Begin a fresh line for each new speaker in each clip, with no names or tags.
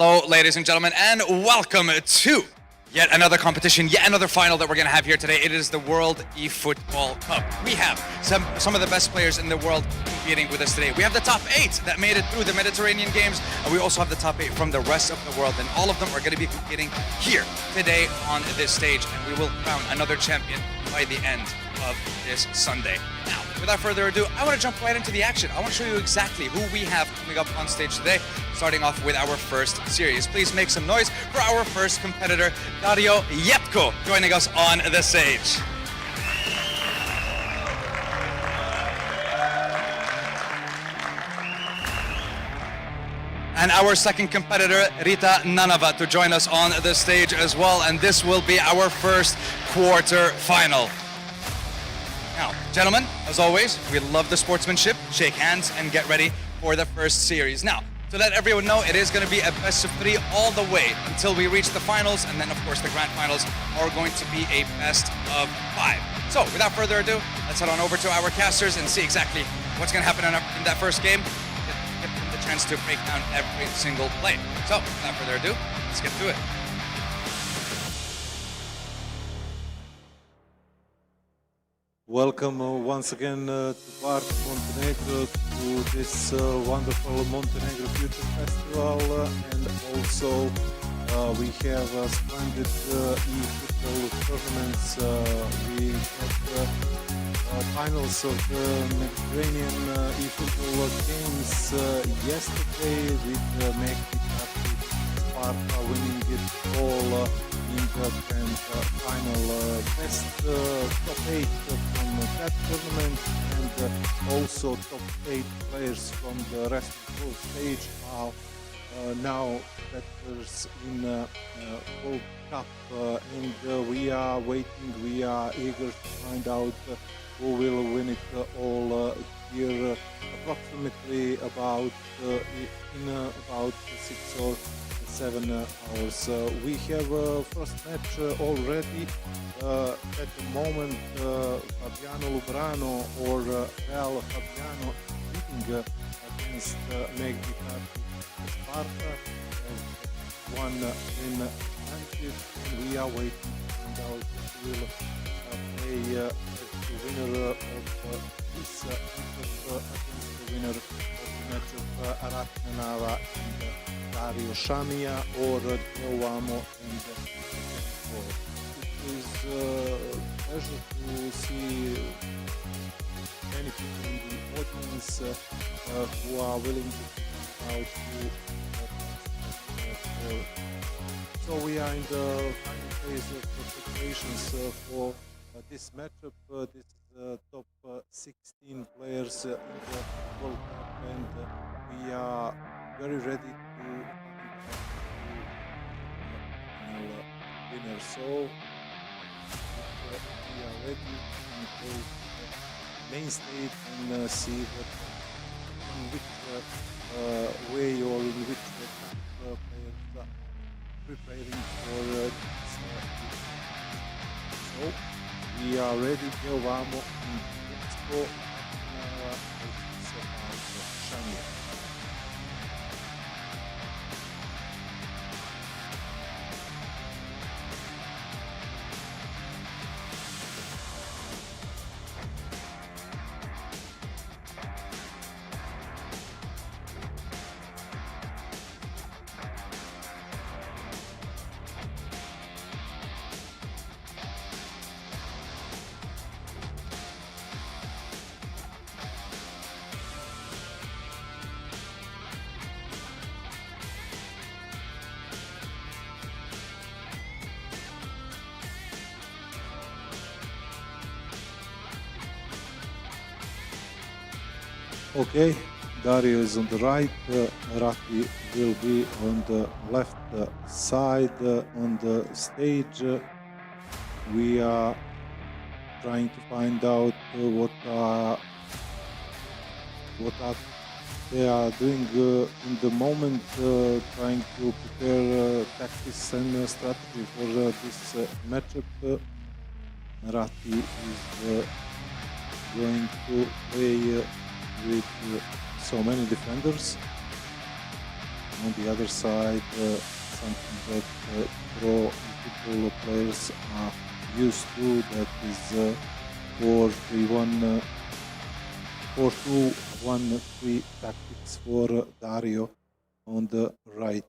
Hello, ladies and gentlemen, and welcome to yet another competition, yet another final that we're going to have here today. It is the World eFootball Cup. We have some of the best players in the world competing with us today. We have the top 8 that made it through the Mediterranean Games, and we also have the top 8 from the rest of the world, and all of them are going to be competing here today on this stage, and we will crown another champion by the end of this Sunday. Now, without further ado, I want to jump right into the action. I want to show you exactly who we have coming up on stage today, starting off with our first series. Please make some noise for our first competitor, Dario Yetko, joining us on the stage. And our second competitor, Rita Nanava, to join us on the stage as well. And this will be our first quarter-final. Now, gentlemen, as always, we love the sportsmanship. Shake hands and get ready for the first series. Now, to let everyone know, it is going to be a best of 3 all the way until we reach the finals. And then, of course, the grand finals are going to be a best of 5. So, without further ado, let's head on over to our casters and see exactly what's going to happen in that first game. Give them the chance to break down every single play. So, without further ado, let's get to it.
Welcome once again to Montenegro, to this wonderful Montenegro Future Festival, and also we have splendid eFootball tournaments. We had finals of the Mediterranean eFootball games yesterday with Mexico, Sparta winning it all in the grand final. Best top 8 from that tournament, and also top 8 players from the rest of the world stage are now competitors in World Cup, and we are waiting, we are eager to find out who will win it all here approximately about in about 6 or 7 hours. We have first match already. At the moment, Fabiano Lubrano or Real Fabiano beating against Mexico Sparta, one in Antis, and we are waiting to find out who will play as the winner of this matchup against the winner of the matchup, Aratnanava and Dario Shamia or Joamo and It is a pleasure to see many people in the audience who are willing to come out to so we are in the final phase of preparations for this matchup. This is top 16 players in the World Cup, and we are very ready to winner. So we are ready to go to the main stage and see what in which way or in which players are preparing for this. So we are ready. Giovamo in Expo. It's about Shania. Okay, Dario is on the right, Rati will be on the left side on the stage. We are trying to find out what they are doing in the moment, trying to prepare tactics and strategy for this matchup. Rati is going to play with so many defenders. On the other side, something that pro football players are used to, that is 4-3-1, 4-2-1-3 tactics for Dario on the right.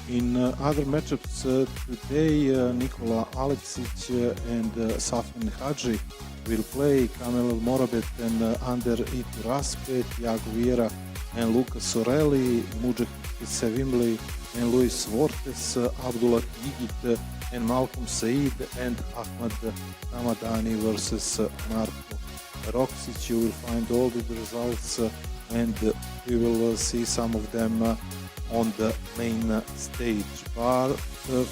In other matchups today, Nikola Aleksic and Safin Hadži will play. Kamil Morabet and Ander Ituraspe, Thiago Vieira and Lucas Sorelli, Mujahid Sevimli and Luis Vortes, Abdullah Yigit and Malcolm Said, and Ahmad Ramadani versus Marko Roksic. You will find all the results and we will see some of them on the main stage. But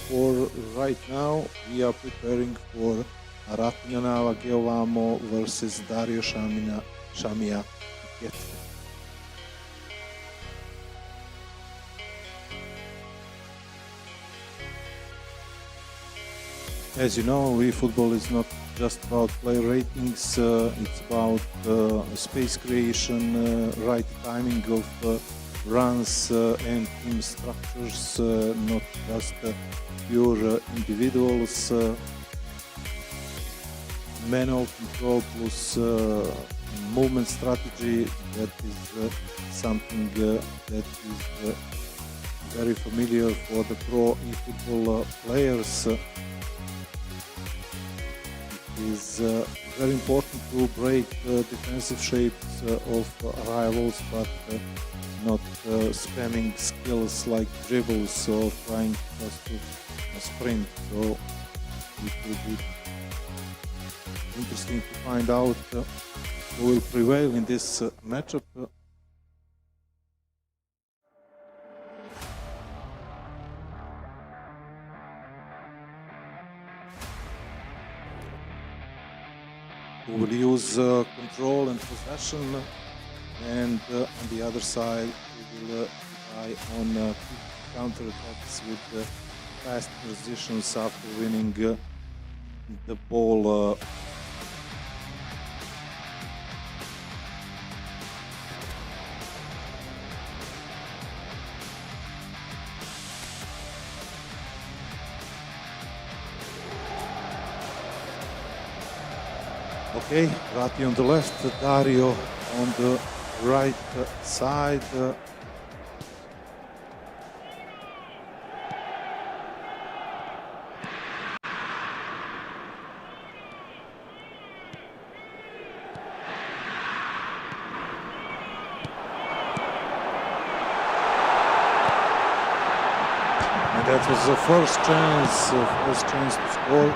for right now, we are preparing for Ratinjana Geovamo versus Dario Šamija Getke. As you know, eFootball is not just about player ratings, it's about space creation, right timing of runs and team structures, not just pure individuals. Manual control plus movement strategy, that is something that is very familiar for the pro eFootball players. It is very important to break defensive shapes of rivals, but not spamming skills like dribbles or trying just to sprint. So it will be interesting to find out who will prevail in this matchup. Who will use control and possession, and on the other side we will rely on counter-attacks with fast transitions after winning the ball. Okay, Rati on the left, Dario on the right side. And that was the first chance to score.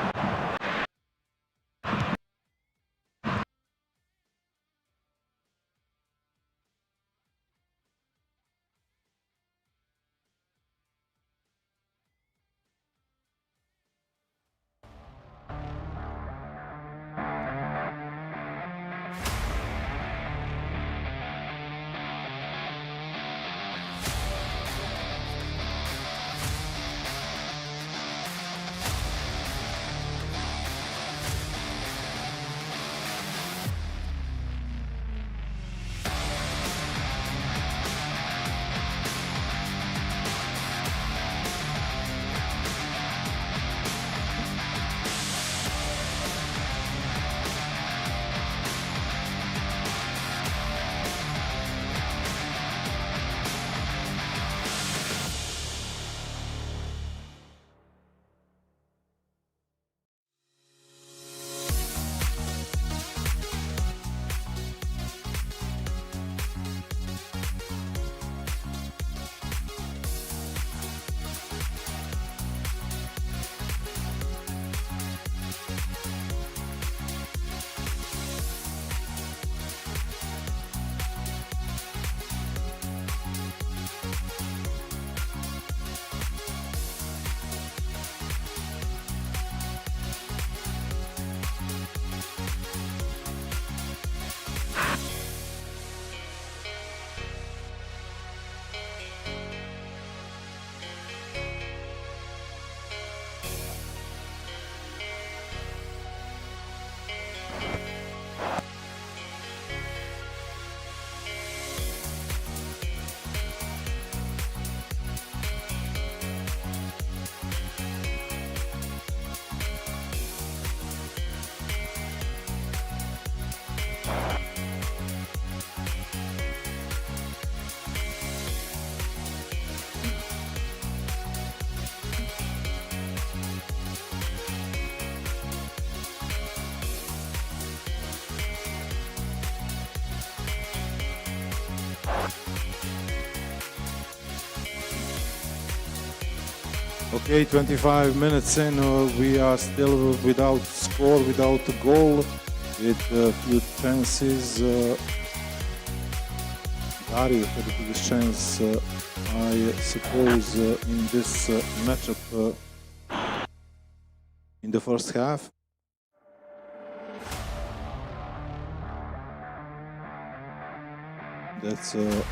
Okay, 25 minutes in, we are still without score, without a goal, with a few chances. Dario had the biggest chance, I suppose, in this matchup in the first half. That's a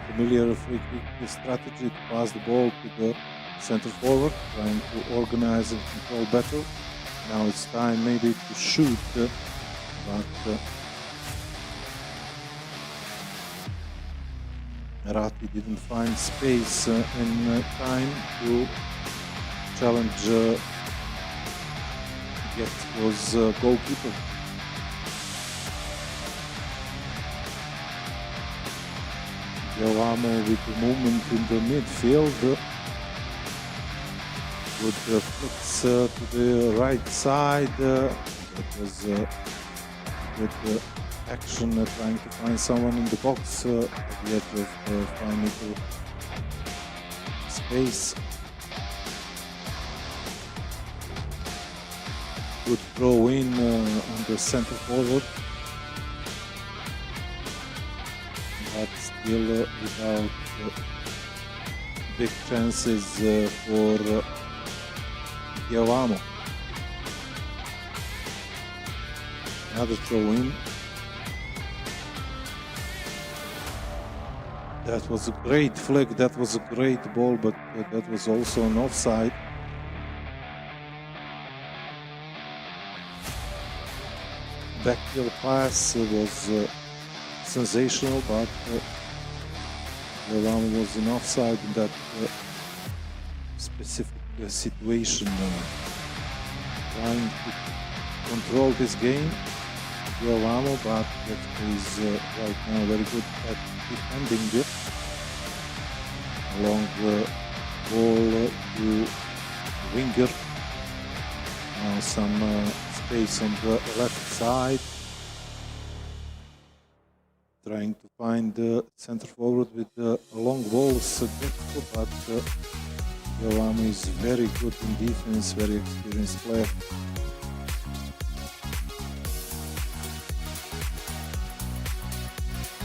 familiar free kick strategy to pass the ball to the center forward, trying to organize and control better. Now it's time maybe to shoot, but Ratti didn't find space and time to challenge Getsko's goalkeeper. Giovamo with the movement in the midfield. Good flicks to the right side. That was good action, trying to find someone in the box at the edge of the 5-meter space. Good throw in on the center forward, but still without big chances for Giovamo. Another throw in. That was a great flick, that was a great ball, but that was also an offside. Backheel pass was sensational, but Giovamo was in offside in that specific situation. Trying to control this game, Giovamo, but that is right now very good at defending it. Long ball to winger. Now some space on the left side. Trying to find the center forward with the long balls, but Giovamo is very good in defense, very experienced player.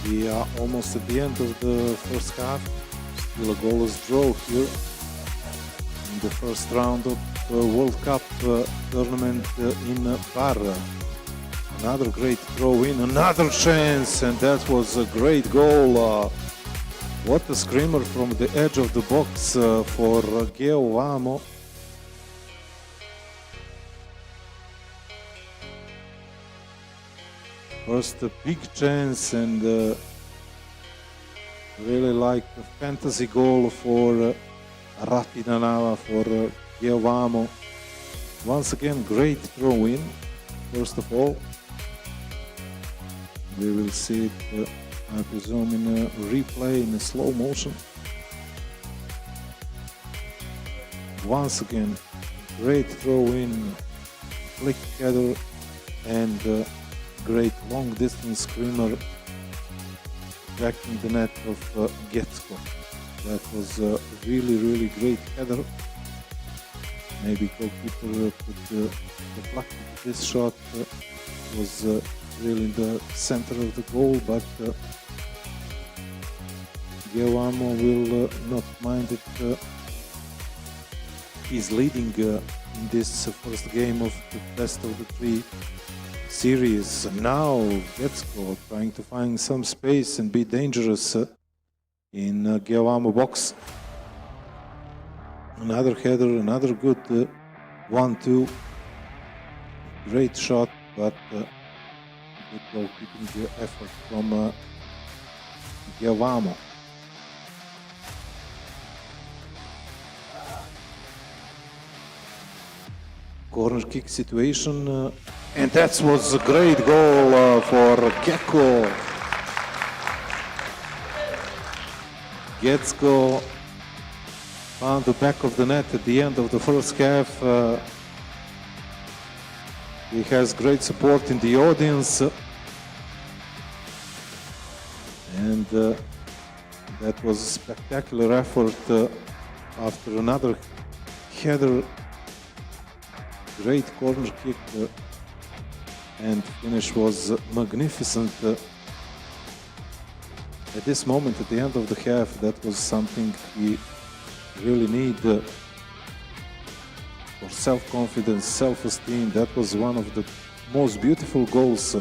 We are almost at the end of the first half. Still a goalless draw here in the first round of the World Cup tournament in Barra. Another great throw in, another chance, and that was a great goal. What a screamer from the edge of the box for Giovamo. First a big chance, and really like a fantasy goal for Ratti Nava, for Giovamo. Once again, great throw in, first of all. We will see it, I presume, in a replay, in a slow motion. Once again, great throw in, flick header, and great long distance screamer back in the net of Getsko. That was a really great header. Maybe goalkeeper could deflect this shot. Was really in the center of the goal, but Giovamo will not mind it. He's leading in this first game of the best of the three series. Now Getsko trying to find some space and be dangerous in Giovamo box. Another header, another good 1-2. Great shot, but good goalkeeping effort from Giovamo. Corner kick situation, and that was a great goal for Getsko. Getsko found the back of the net at the end of the first half. He has great support in the audience, and that was a spectacular effort after another header, great corner kick, and finish was magnificent. At this moment, at the end of the half, that was something we really need for self-confidence, self-esteem. That was one of the most beautiful goals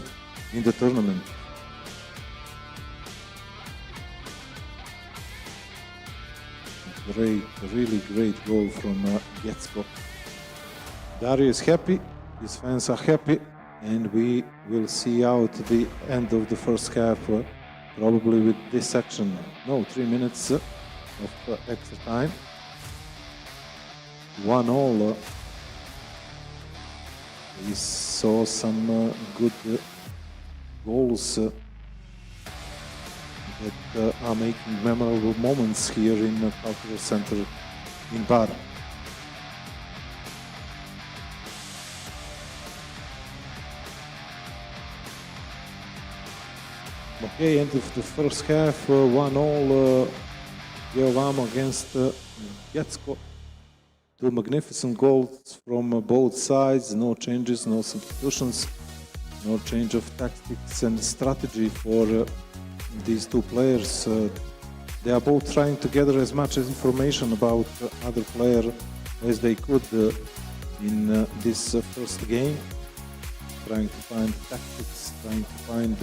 in the tournament. Great, really great goal from Getsko. Dario is happy, his fans are happy, and we will see out the end of the first half, probably with this action. No, 3 minutes of extra time. 1-1. We saw some good goals that are making memorable moments here in the Cultural Center in Bar. Okay, end of the first half, 1-1, Geovamo against Getsko. Two magnificent goals from both sides, no changes, no substitutions, no change of tactics and strategy for these two players. They are both trying to gather as much information about other player as they could in this first game, trying to find tactics, trying to find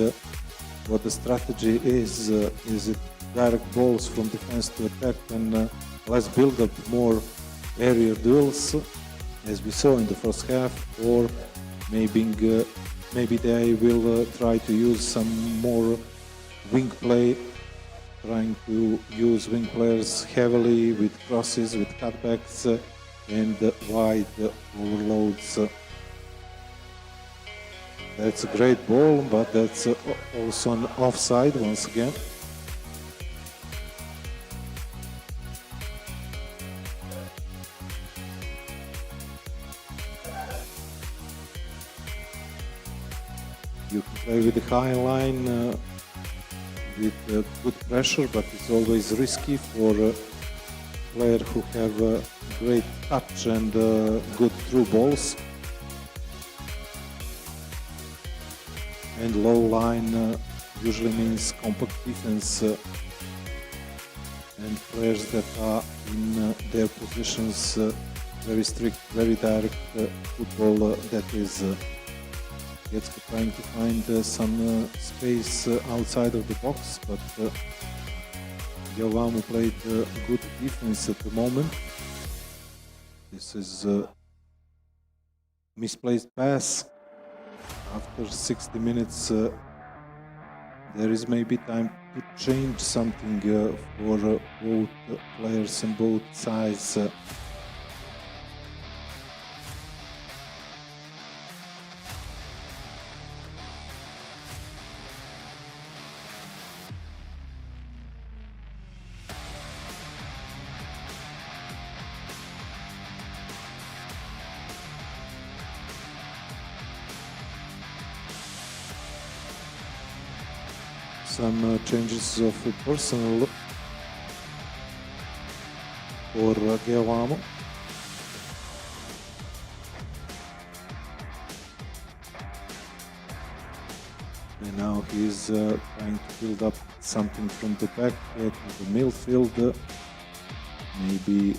what the strategy is. Is it direct balls from defense to attack and less build up, more area duels, as we saw in the first half, or maybe they will try to use some more wing play, trying to use wing players heavily with crosses, with cutbacks and wide overloads. That's a great ball, but that's also an offside once again. You can play with the high line with good pressure, but it's always risky for players who have great touch and good through balls. And low line usually means compact defense and players that are in their positions, very strict, very direct football that is. Getsko trying to find some space outside of the box, but Geovamo played good defense at the moment. This is a misplaced pass. After 60 minutes, there is maybe time to change something for both players on both sides. Some changes of personnel for Geovamo. And now he's trying to build up something from the back to the midfield. Maybe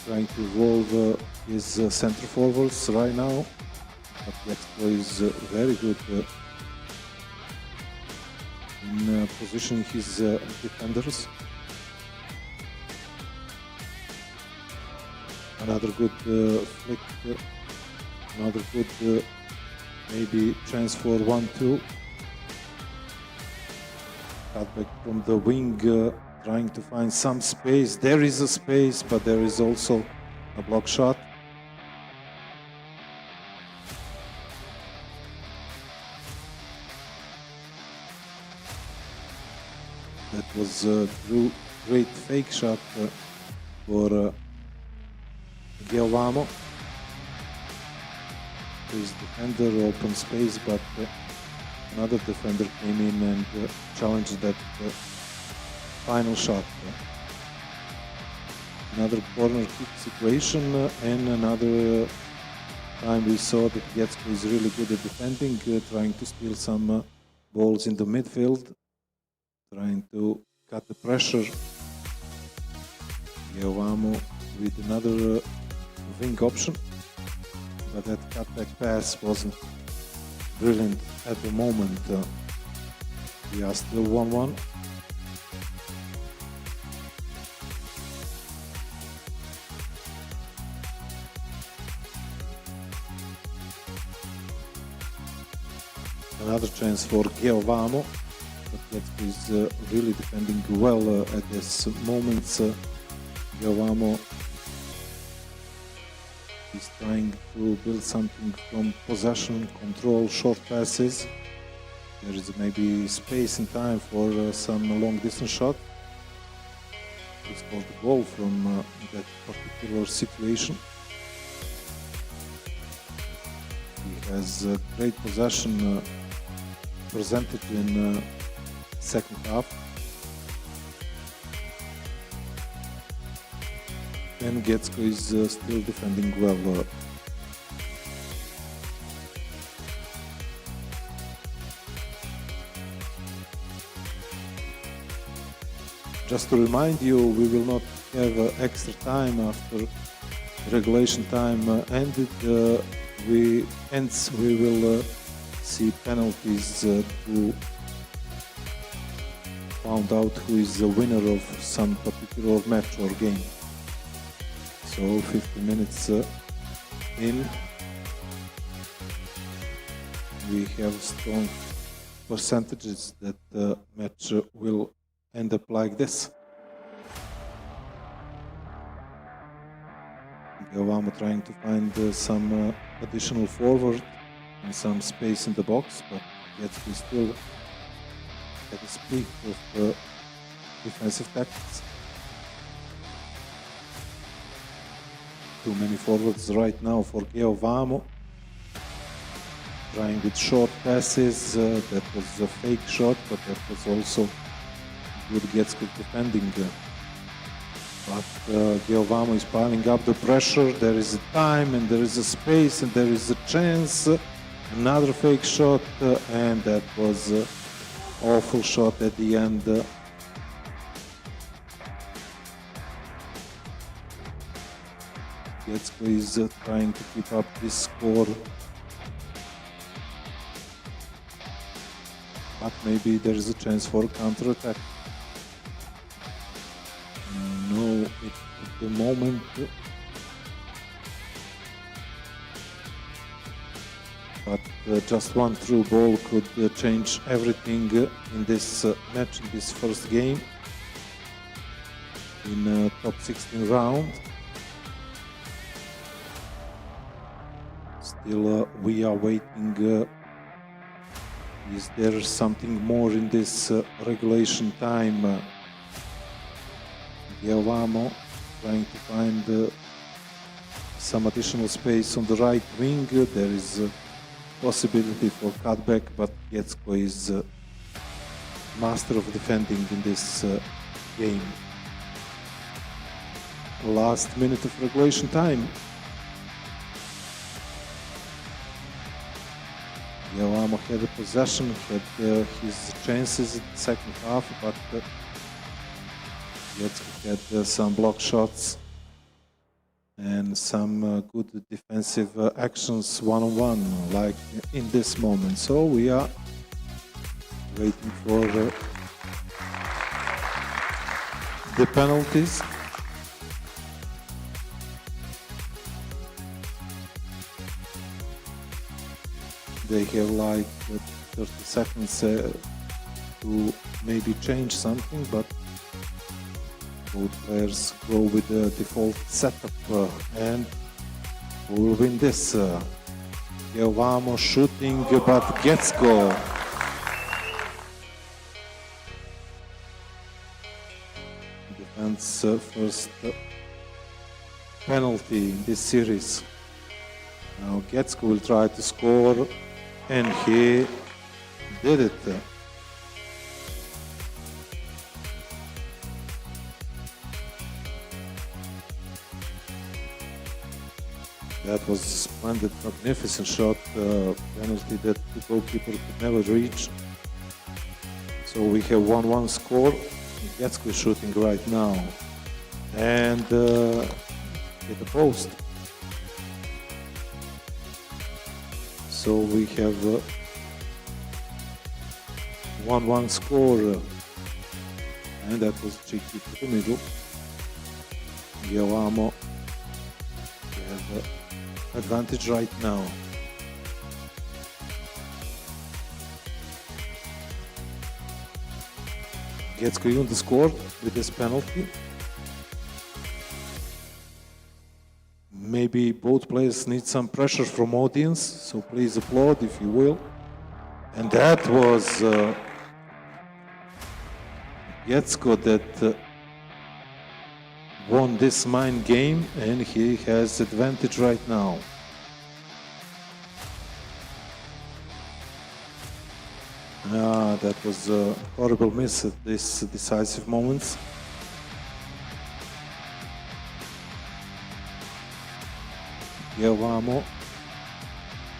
trying to evolve his center forwards right now. But Getsko is very good in positioning his defenders. Another good flick, another good maybe chance for 1-2. Cut back from the wing, trying to find some space. There is a space, but there is also a block shot. That was a great fake shot for Geovamo. His defender open space, but another defender came in and challenged that final shot. Another corner kick situation, and another time we saw that Getsko is really good at defending, trying to steal some balls in the midfield, trying to cut the pressure. Giovamo with another wing option, but that cutback pass wasn't brilliant at the moment. We are still 1-1. Another chance for Giovamo, but Getsko is really defending well at this moment. Giovamo is trying to build something from possession, control, short passes. There is maybe space and time for some long distance shot. He scored a goal from that particular situation. He has great possession percentage in second half. And Getsko is still defending well. Just to remind you, we will not have extra time after regulation time ended. We will see penalties to find out who is the winner of some particular match or game. So 50 minutes in, we have strong percentages that the match will end up like this. Giovamo trying to find some additional forward and some space in the box, but Getsko is still at the peak of defensive tactics. Too many forwards right now for Giovamo. Trying with short passes, that was a fake shot, but that was also good Getsko defending. But Giovamo is piling up the pressure. There is a time and there is a space and there is a chance. Another fake shot, and that was an awful shot at the end. Getsko is trying to keep up this score, but maybe there is a chance for a counter-attack. No, at the moment. But just one through ball could change everything in this match, in this first game, in top 16 round. Still, we are waiting. Is there something more in this regulation time? Giovamo trying to find some additional space on the right wing. There is a possibility for cutback, but Getsko is master of defending in this game. Last minute of regulation time. Giovamo had a possession, had his chances in the second half, but Getsko had some block shots and some good defensive actions one-on-one, like in this moment. So we are waiting for the penalties. They have like 30 seconds to maybe change something, but both players go with the default setup and who will win this? Giovamo shooting, but Getsko. Defense first penalty in this series. Now Getsko will try to score, and he did it. That was a splendid, magnificent shot, penalty that the goalkeeper could never reach. So we have 1-1 score. Getsko is shooting right now. And hit the post. So we have 1-1 score. And that was cheeky to the middle. Giovamo. We have advantage right now. Getsko even scored with this penalty. Maybe both players need some pressure from audience, so please applaud if you will. And that was Getsko that won this mind game, and he has advantage right now. That was a horrible miss at this decisive moments. Giovamo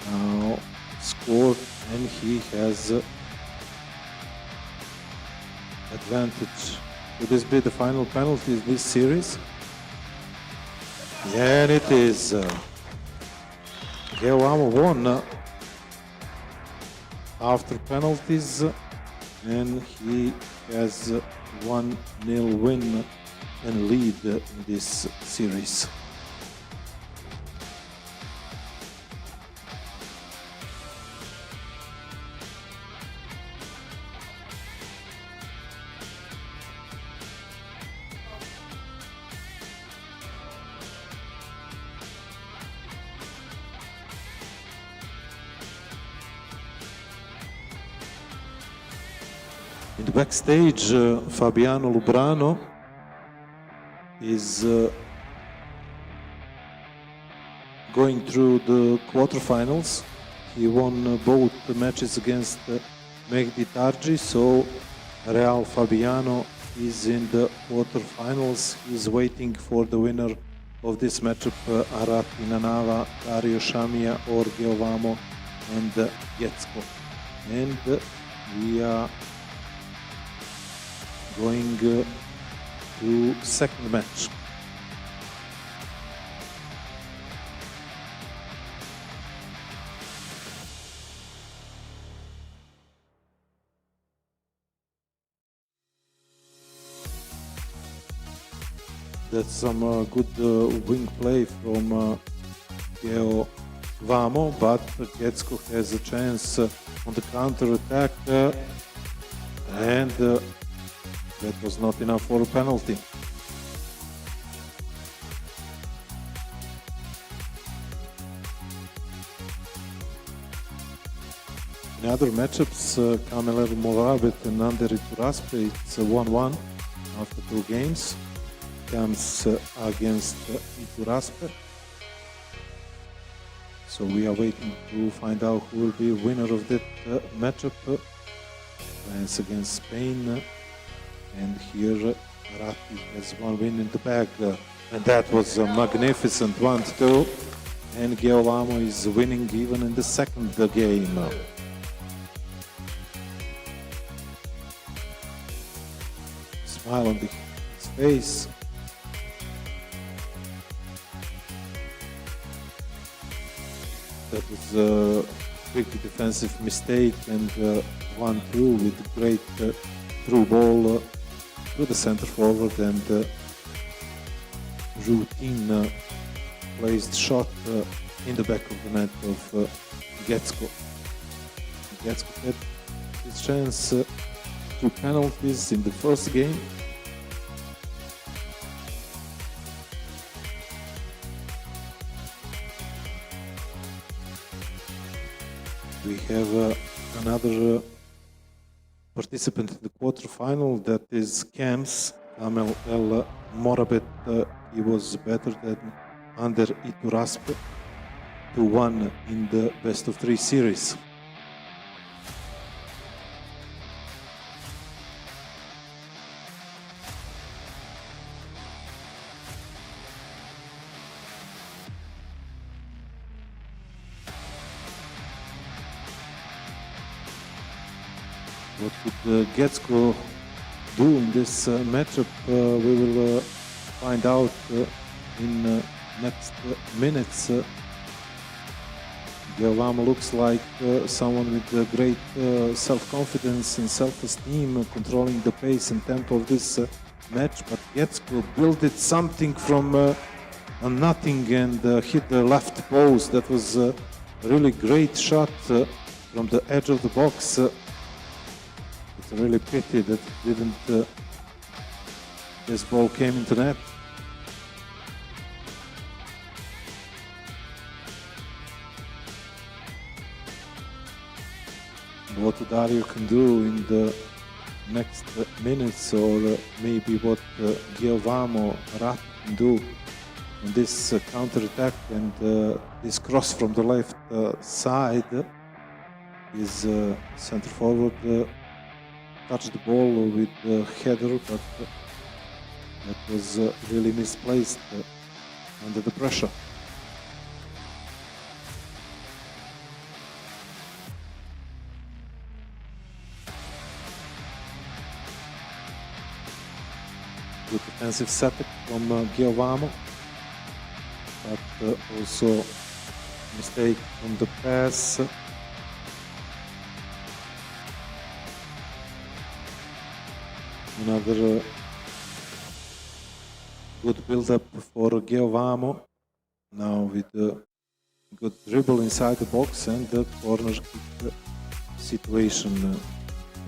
now scored, and he has advantage. Could this be the final penalty in this series? Yeah, and it is. Giovamo won after penalties, and he has 1-0 win and lead in this series. In the backstage, Fabiano Lubrano is going through the quarterfinals. He won both the matches against Mehdi Tarji, so Real Fabiano is in the quarterfinals. He's waiting for the winner of this matchup, Arat Inanava, Dario Shamia, or Giovamo and Getsko. And we are going to second match. That's some good wing play from Giovamo, but Getsko has a chance on the counter attack, and that was not enough for a penalty. In other matchups, Kamil Morabit and Ander Ituraspe, it's 1-1 after 2 games. Comes against Ituraspe. So we are waiting to find out who will be winner of that matchup. France against Spain. And here Ratti has 1 win in the bag, and that was a magnificent 1-2. And Giovamo is winning even in the second game. Smile on his face. That was a big defensive mistake, and 1-2 with great through ball to the center forward, and routine placed shot in the back of the net of Getsko. Getsko had his chance to penalties in the first game. We have another participant in the quarterfinal, that is Kamil El Morabit. He was better than Ander Ituraspe, 2-1 in the best of 3 series. What could Getsko do in this matchup? We will find out in next minutes. Giovamo looks like someone with great self-confidence and self-esteem, controlling the pace and tempo of this match, but Getsko built it something from nothing and hit the left post. That was a really great shot from the edge of the box. It's a really pity that didn't this ball came into net. What Dario can do in the next minutes, or maybe what Giovamo Rat can do in this counter-attack, and this cross from the left side is center forward touched the ball with the header, but that was really misplaced under the pressure. Good defensive setup from Giovamo, but also mistake from the pass. Another good build-up for Giovamo, now with a good dribble inside the box and the corner kick situation.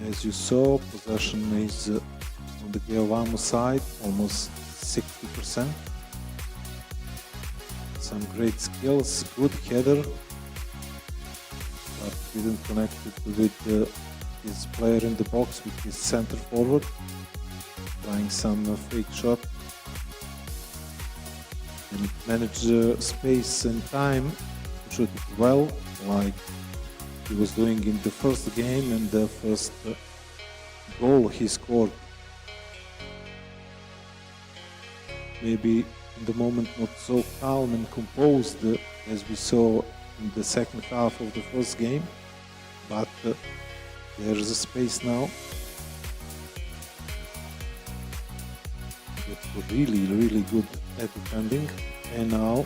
As you saw, possession is on the Giovamo side, almost 60%. Some great skills, good header, but didn't connect it with his player in the box, with his center forward, trying some fake shot. And manage space and time to shoot it well, like he was doing in the first game and the first goal he scored. Maybe in the moment not so calm and composed as we saw in the second half of the first game, but there's a space now. It's really good at defending, and now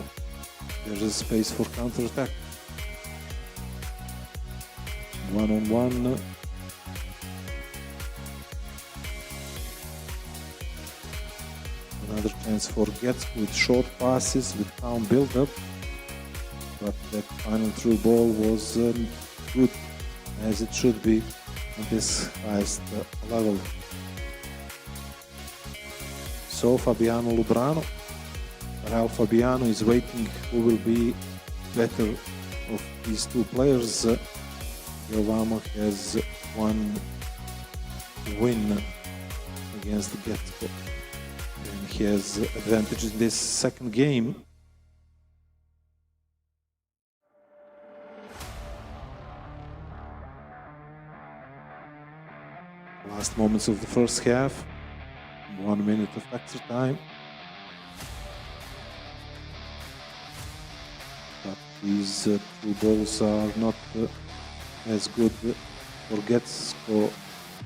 there's a space for counter-attack. One-on-one. Another chance for Getsko with short passes, with calm build-up, but that final through ball was good, as it should be at this highest level. So Fabiano Lubrano, Ralph Fabiano is waiting who will be better of these two players. Giovamo has one win against Getsko, and he has advantage in this second game. Last moments of the first half, 1 minute of extra time. But these two balls are not as good for Getsko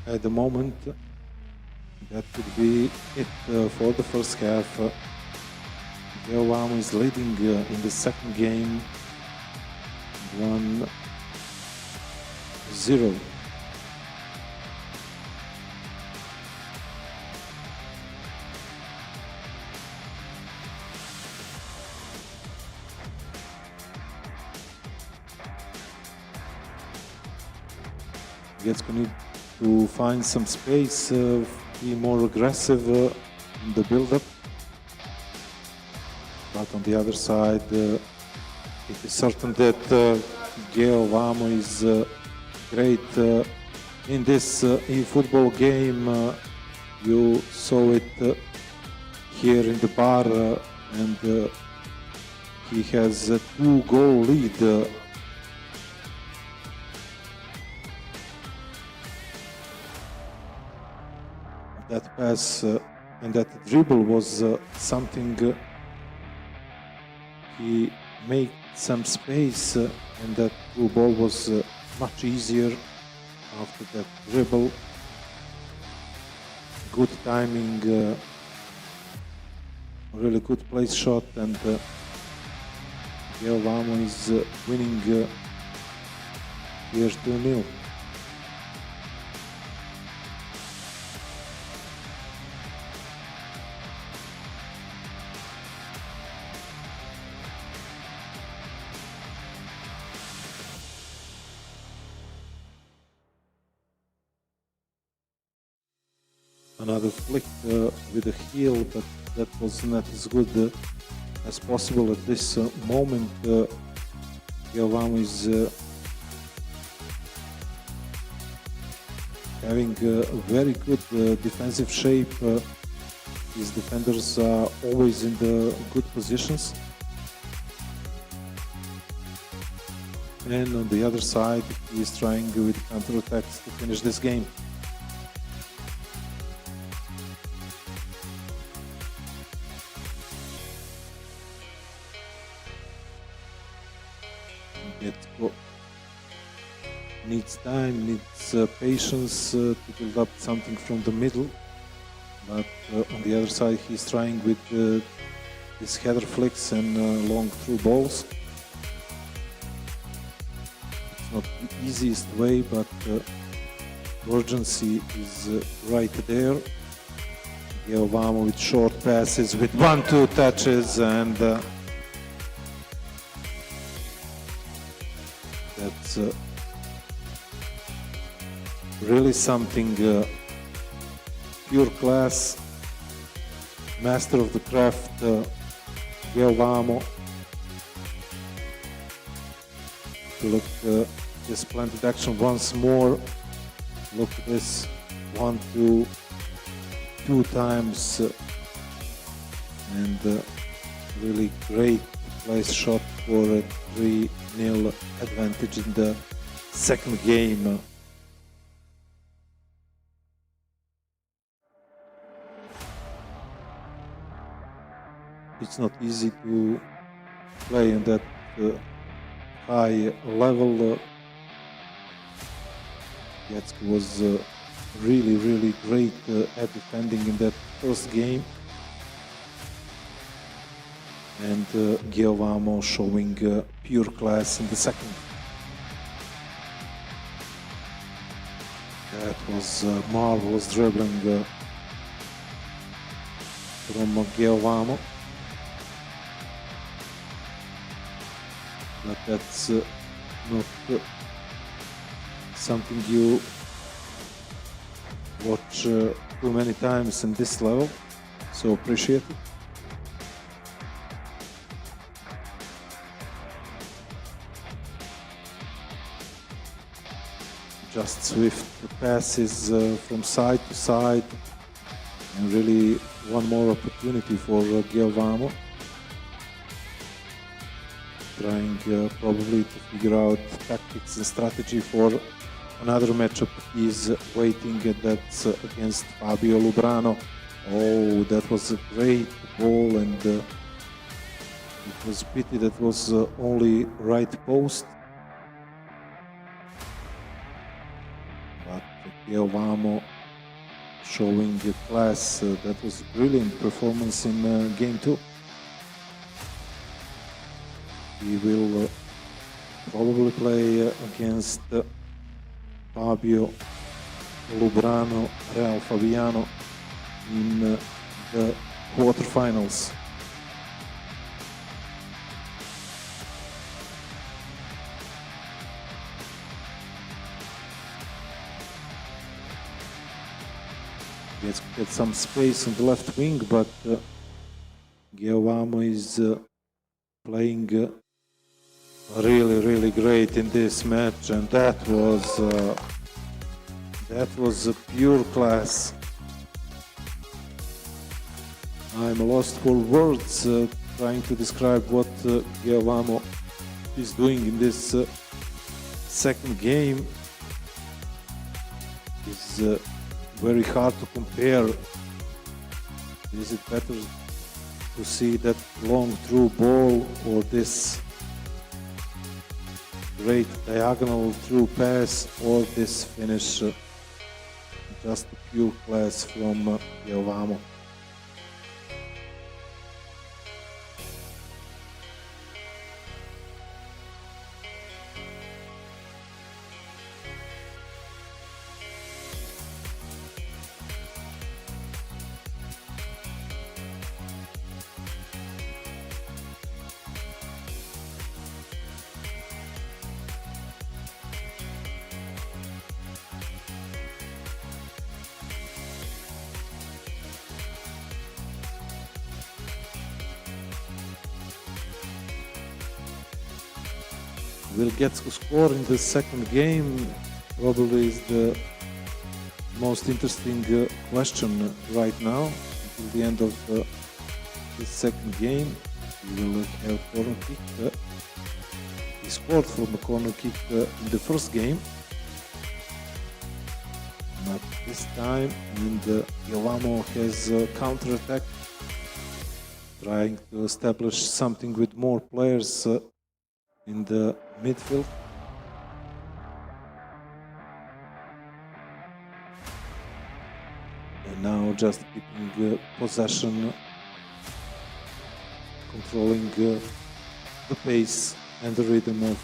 at the moment. That could be it for the first half. Giovamo is leading in the second game, 1-0. Getsko need to find some space, be more aggressive in the build-up. But on the other side, it is certain that Giovamo is great in this eFootball game. You saw it here in the bar, and he has a 2-goal lead. That pass and that dribble was something he made some space, and that through ball was much easier after that dribble. Good timing, really good place shot, and Giovamo is winning here 2-0. Another flick with the heel, but that was not as good as possible at this moment. Giovamo is having a very good defensive shape. His defenders are always in the good positions. And on the other side, he is trying with counterattacks to finish this game. Needs time, needs patience to build up something from the middle, but on the other side he's trying with these header flicks and long through balls. It's not the easiest way, but urgency is right there. Giovamo with short passes, with 1-2 touches, and that's really something, pure class, master of the craft, Giovamo. Look this planted action once more. Look at this, 1-2, 2 times, and really great place shot for a 3-0 advantage in the second game. It's not easy to play on that high level. Jacek was really great at defending in that first game. And Giovamo showing pure class in the second. That was marvelous dribbling from Giovamo. But that's not something you watch too many times in this level, so appreciate it. Just swift passes from side to side, and really one more opportunity for Giovamo. Trying probably to figure out tactics and strategy for another matchup he's waiting, and that's against Fabio Lubrano. Oh, that was a great ball, and it was a pity that was only right post. But Giovamo showing class. That was a brilliant performance in game 2. He will probably play against Fabio Lubrano, Real Fabiano in the quarterfinals. Let's get some space on the left wing, but Giovamo is playing really great in this match, and that was a pure class. I'm lost for words trying to describe what Giovamo is doing in this second game. It's very hard to compare. Is it better to see that long through ball or this great diagonal through pass or this finish. Just a pure class from Giovamo. Will Getsko score in the second game? Probably is the most interesting question right now. Until the end of this second game, we will have corner kick. He scored from a corner kick in the first game, but this time Giovamo has counter-attack, trying to establish something with more players in the midfield. And now just keeping possession, controlling the pace and the rhythm of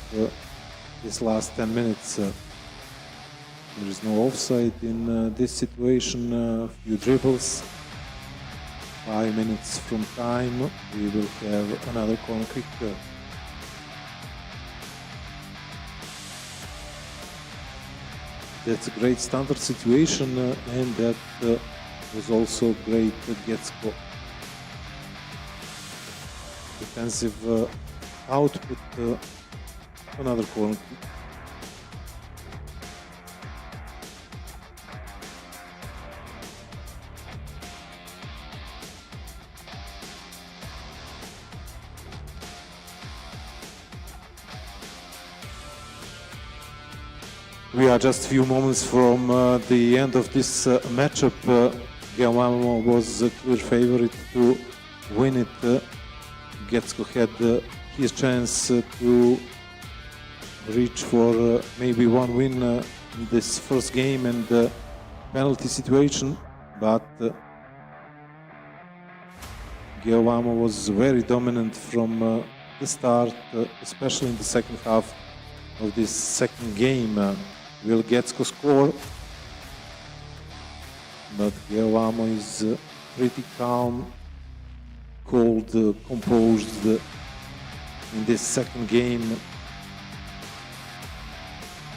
this last 10 minutes. There is no offside in this situation, a few dribbles. 5 minutes from time, we will have another corner kick. That's a great standard situation, and that was also great Getsko defensive output. Another corner kick. We are just a few moments from the end of this matchup. Giovamo was a clear favorite to win it. Getsko had his chance to reach for maybe one win in this first game and penalty situation, but Giovamo was very dominant from the start, especially in the second half of this second game. Will Getsko score? But Giovamo is pretty calm, cold, composed in this second game.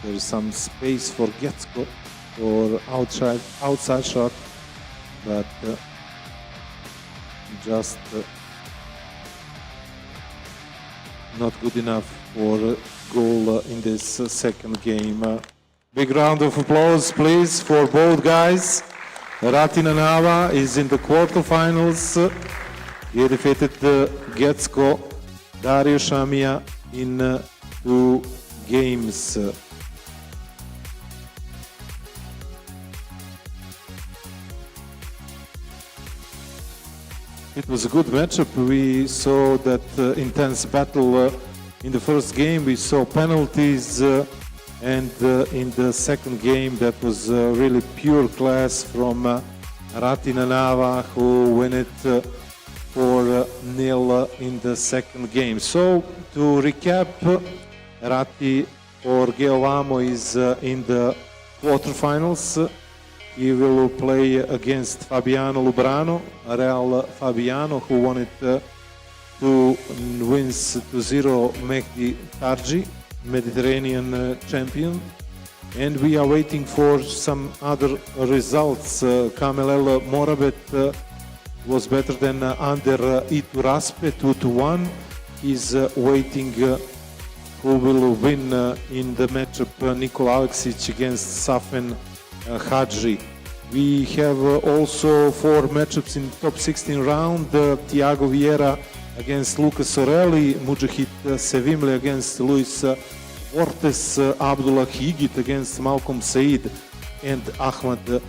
There is some space for Getsko for outside shot, but just not good enough for goal in this second game. Big round of applause, please, for both guys. Ratina Nava is in the quarterfinals. He defeated Getsko Dario Shamia in 2 games. It was a good matchup. We saw that intense battle in the first game. We saw penalties, and in the second game that was really pure class from Ratina Nava, who won it 4-0 in the second game. So to recap, Rati or Giovamo is in the quarterfinals. He will play against Fabiano Lubrano, Real Fabiano, who won it 2 wins to 0 Mehdi Tarji, Mediterranean champion. And we are waiting for some other results. Kamelel Morabet was better than Ander Ituraspe, 2-1. He's waiting who will win in the matchup Nikola Aleksic against Safen Hadji. We have also 4 matchups in top 16 round. Tiago Vieira against Lucas Orelli, Mujahid Sevimli against Luis Ortes, Abdullah Higit against Malcolm Said, and Ahmad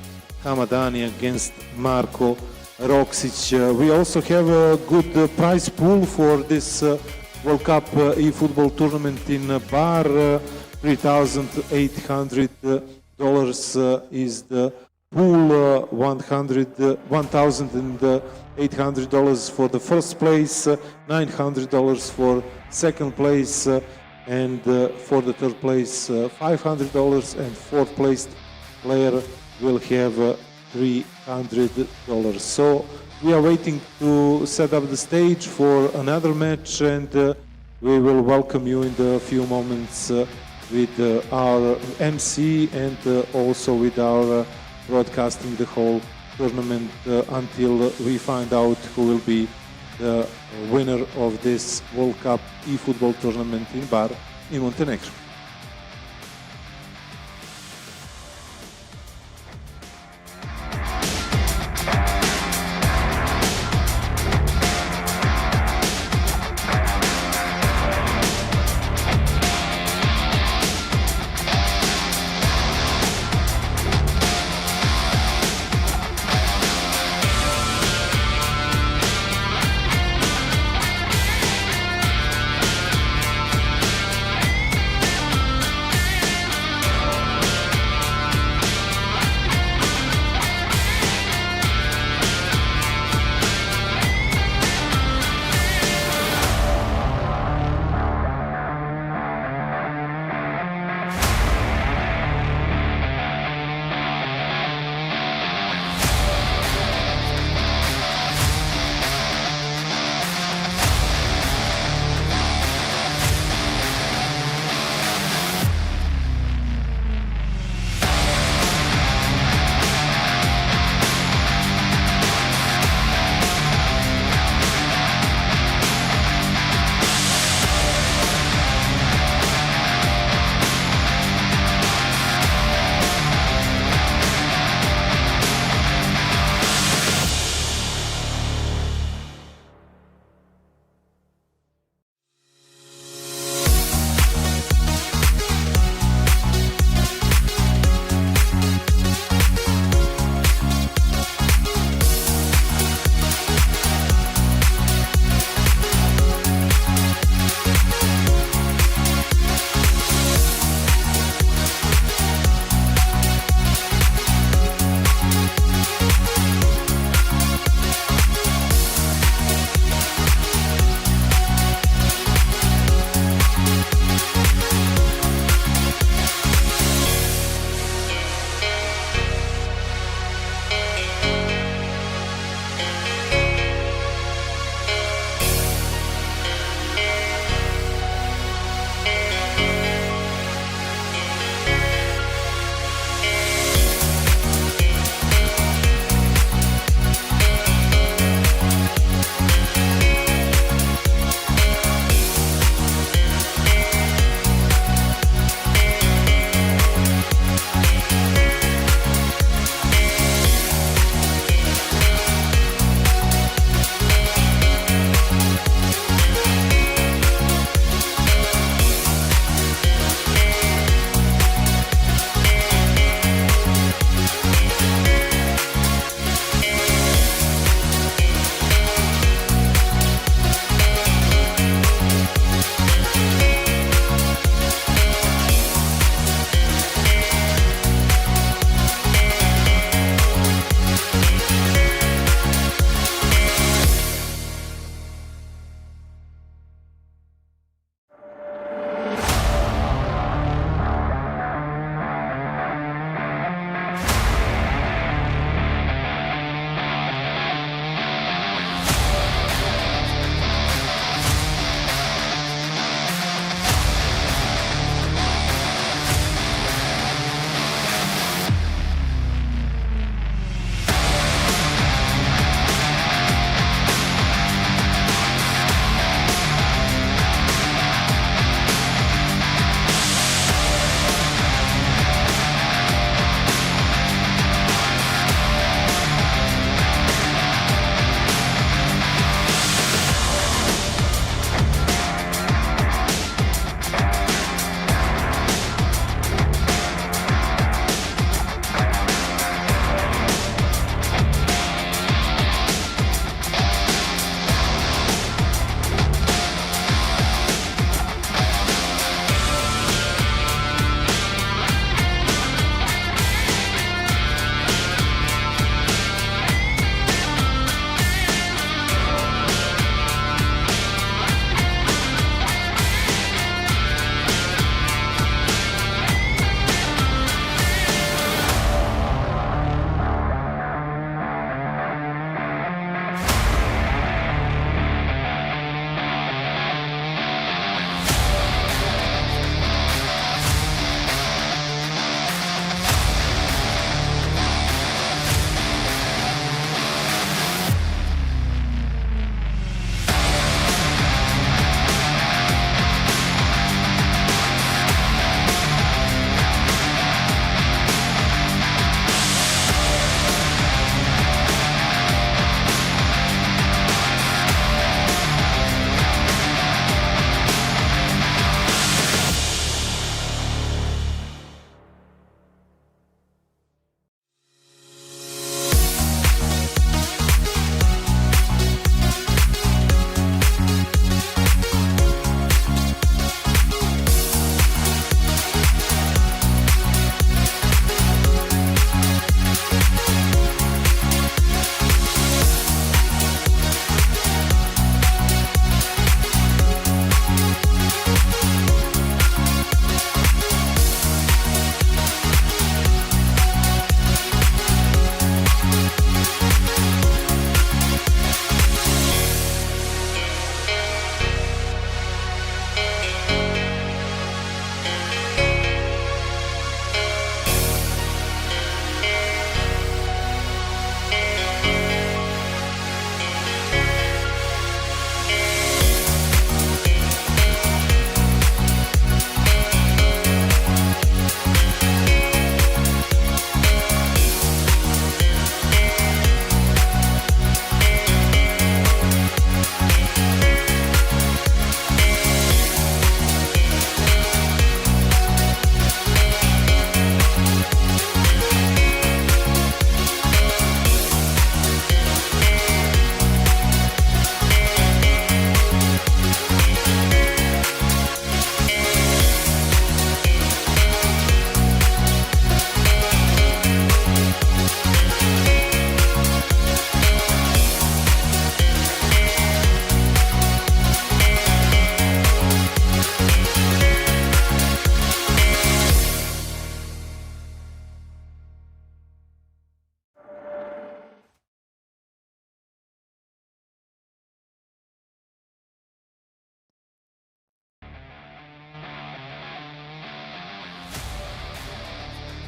Hamadani against Marko Roksic. We also have a good prize pool for this World Cup eFootball tournament in Bar. $3,800 is the pool. $1,800 for the first place, $900 for second place, and for the third place $500, and fourth placed player will have $300. So we are waiting to set up the stage for another match, and we will welcome you in a few moments with our MC and also with our broadcasting the whole tournament until we find out who will be the winner of this World Cup eFootball tournament in Bar in Montenegro.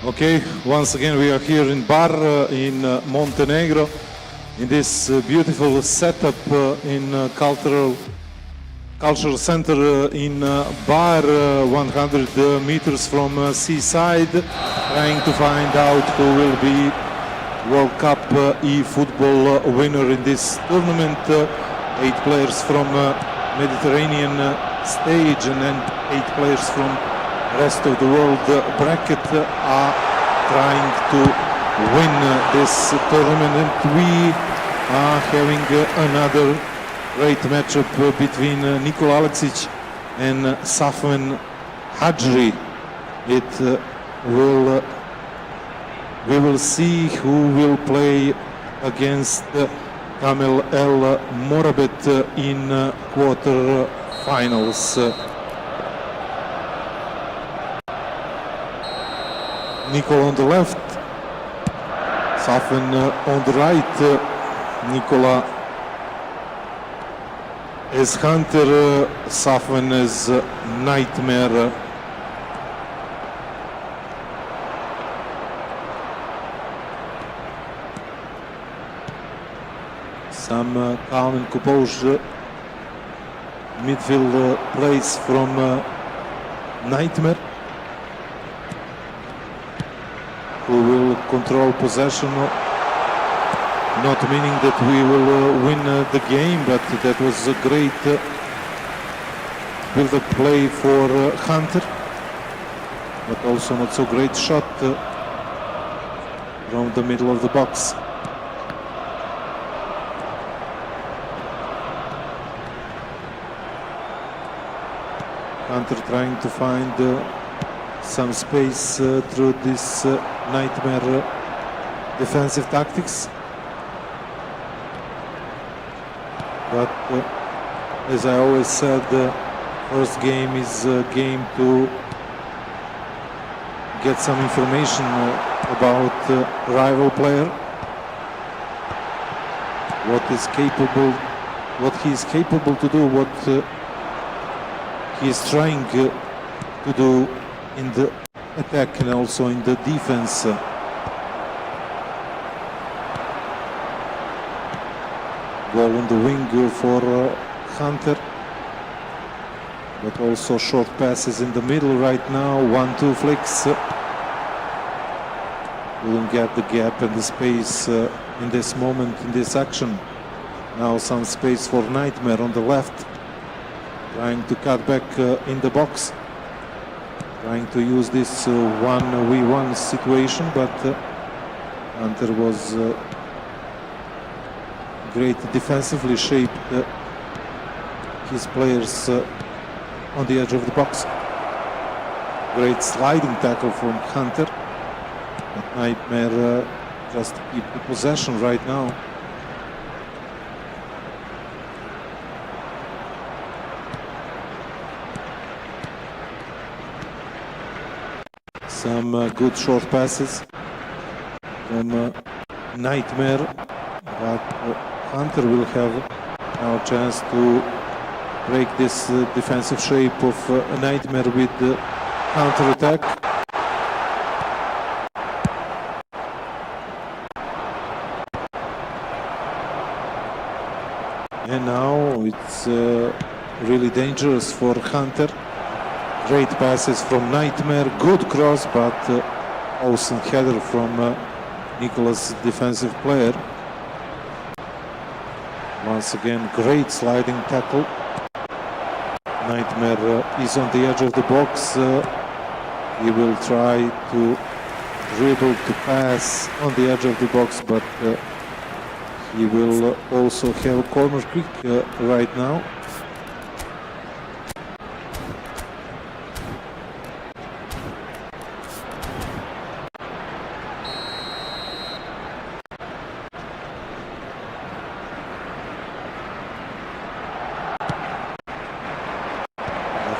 Okay, once again we are here in Bar in Montenegro in this beautiful setup in cultural center in Bar, 100 meters from seaside, trying to find out who will be World Cup eFootball winner in this tournament. 8 players from Mediterranean stage and then 8 players from rest of the world bracket are trying to win this tournament, and we are having another great matchup between Nikola Aleksic and Safwan Hadjri. We will see who will play against Kamel El Morabet in quarterfinals. Nikola on the left, Safwan on the right. Nikola as Hunter, Safwan as Nightmare. Some calm and composed midfield plays from Nightmare, who will control possession, not meaning that we will win the game, but that was a great build-up play for Hunter, but also not so great shot from the middle of the box. Hunter trying to find some space through this Nightmare defensive tactics. But as I always said, first game is a game to get some information about rival player, what he is capable to do, what he is trying to do in the attack and also in the defense. Ball on the wing for Hunter, but also short passes in the middle right now. 1-2 flicks. Wouldn't get the gap and the space in this moment, in this action. Now some space for Nightmare on the left, trying to cut back in the box, trying to use this 1v1 situation, but Hunter was great defensively, shaped his players on the edge of the box. Great sliding tackle from Hunter, but Nightmare just keep the possession right now. Some good short passes from Nightmare, but Hunter will have now a chance to break this defensive shape of Nightmare with the counter-attack. And now it's really dangerous for Hunter. Great passes from Nightmare, good cross, but awesome header from Nikola's defensive player. Once again, great sliding tackle. Nightmare is on the edge of the box. He will try to dribble to pass on the edge of the box, but he will also have a corner kick right now.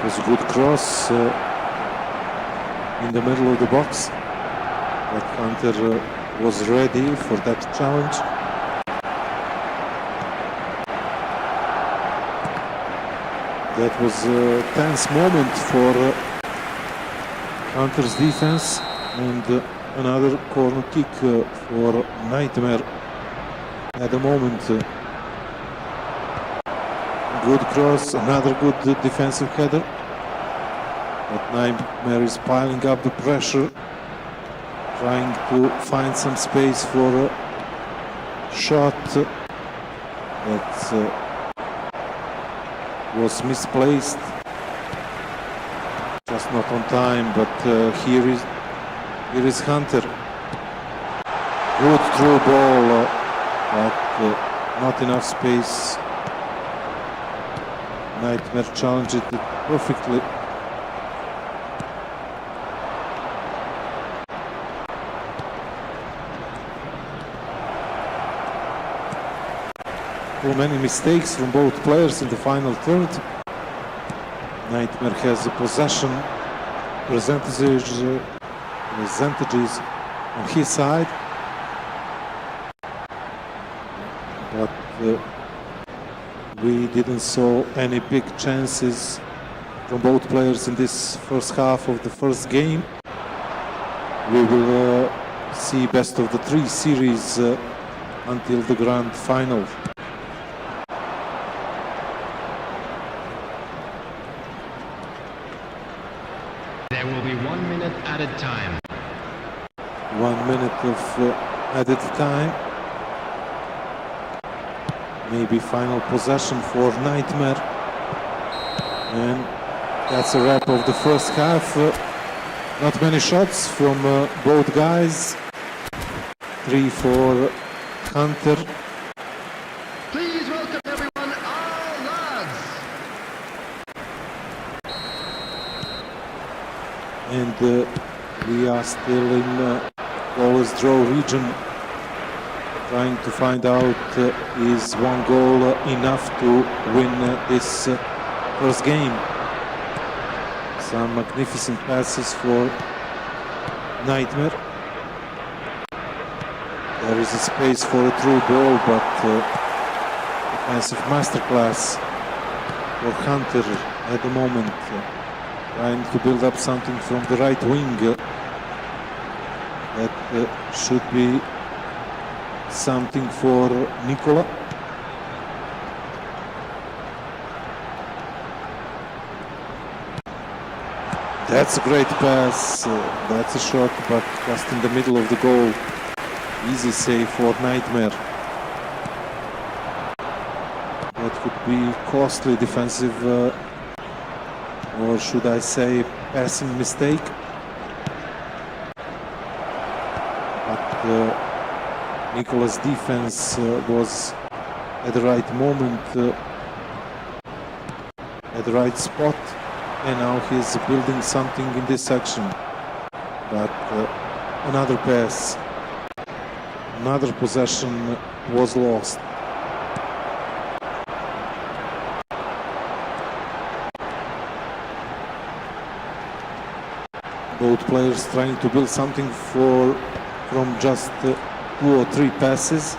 Was a good cross in the middle of the box, but Hunter was ready for that challenge. That was a tense moment for Hunter's defense. And another corner kick for Nightmare at the moment. Good cross, another good defensive header. But Nightmare is piling up the pressure, trying to find some space for a shot that was misplaced. Just not on time, but here is Hunter. Good through ball, but not enough space. Nightmare challenged it perfectly. Too many mistakes from both players in the final third. Nightmare has a possession percentages on his side, but we didn't saw any big chances from both players in this first half of the first game. We will see best of the three series until the grand final.
There will be 1 minute added time.
1 minute of added time. Maybe final possession for Nightmare. And that's a wrap of the first half. Not many shots from both guys. 3 for Hunter.
Please welcome everyone, all lads.
And we are still in goalless draw region, trying to find out is one goal enough to win this first game. Some magnificent passes for Nightmare. There is a space for a through ball, but defensive masterclass for Hunter at the moment. Trying to build up something from the right wing. That should be something for Nikola. That's a great pass. That's a shot, but just in the middle of the goal. Easy save for Nightmare. That could be costly defensive, or should I say, passing mistake. But Nikola's defense was at the right moment, at the right spot, and now he's building something in this section. But another pass, another possession was lost. Both players trying to build something from just 2 or 3 passes.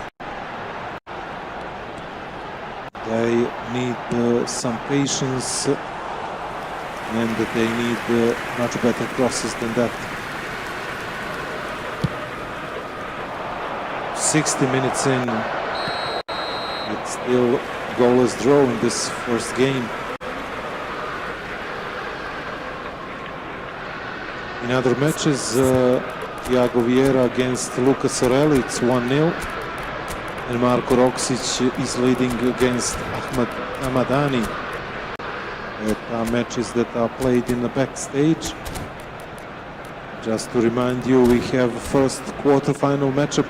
They need some patience, and they need much better crosses than that. 60 minutes in, it's still goalless draw in this first game. In other matches, Thiago Vieira against Luca Sorelli, it's 1-0. And Marko Roksic is leading against Ahmad Hamadani. Are matches that are played in the backstage. Just to remind you, we have first quarterfinal matchup.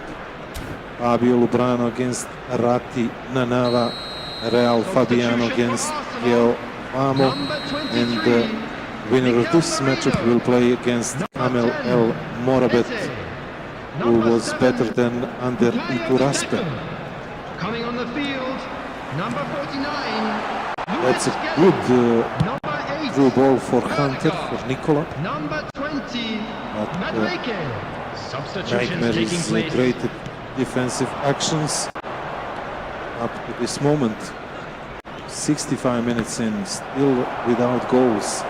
Fabio Lubrano against Ratti Nanava. Real Fabiano against Geo Famo. And winner of this matchup will play against Kamel El Morabet, who was better than Ander Iturraspe.
Coming on the field, number 49.
That's a good through ball for Hunter, for Nikola.
Number 20.
But
Substitution
Nightmare
taking
is
place.
great at defensive actions up to this moment. 65 minutes in, still without goals.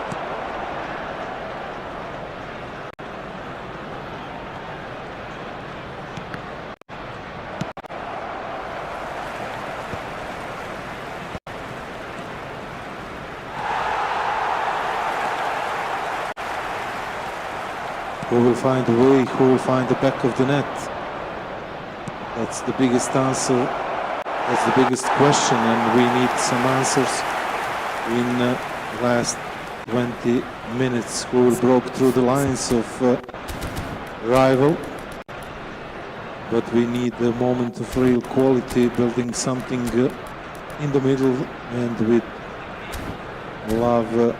Who will find a way? Who will find the back of the net? That's the biggest answer. That's the biggest question, and we need some answers in last 20 minutes. Who will broke through the lines of rival? But we need a moment of real quality, building something in the middle and with love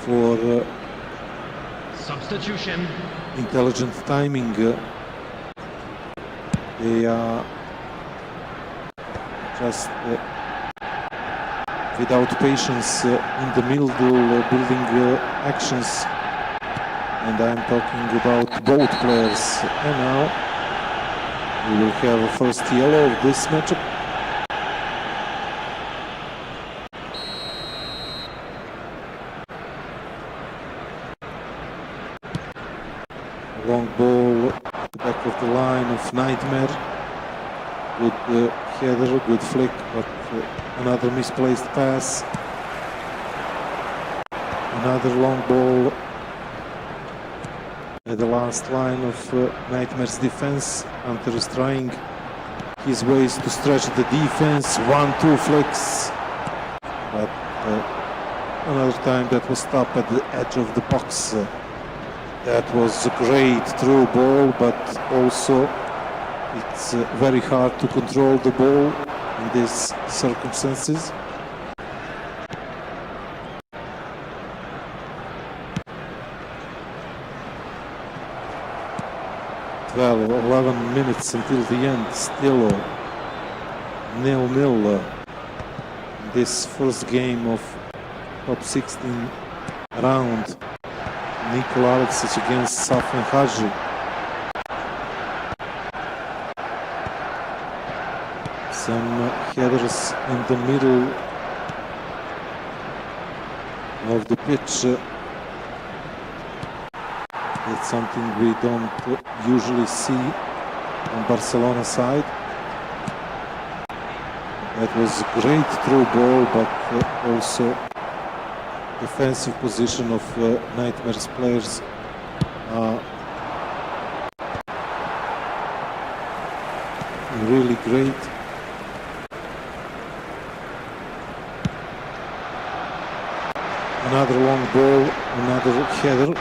for
Substitution.
intelligent timing. They are just without patience in the middle, building actions. And I'm talking about both players. And now we will have a first yellow of this matchup. Long ball at the back of the line of Nightmare. Good header, good flick, but another misplaced pass. Another long ball at the last line of Nightmare's defense. Hunter is trying his ways to stretch the defense. 1-2 flicks. But another time that was stopped at the edge of the box. That was a great through ball, but also it's very hard to control the ball in these circumstances. Well, 11 minutes until the end, still 0-0 in this first game of top 16 round. Nikola Aleksic against Safin Hadji. Some headers in the middle of the pitch. It's something we don't usually see on Barcelona side. That was a great through ball, but also defensive position of Nightmare's players really great. Another long ball, another header.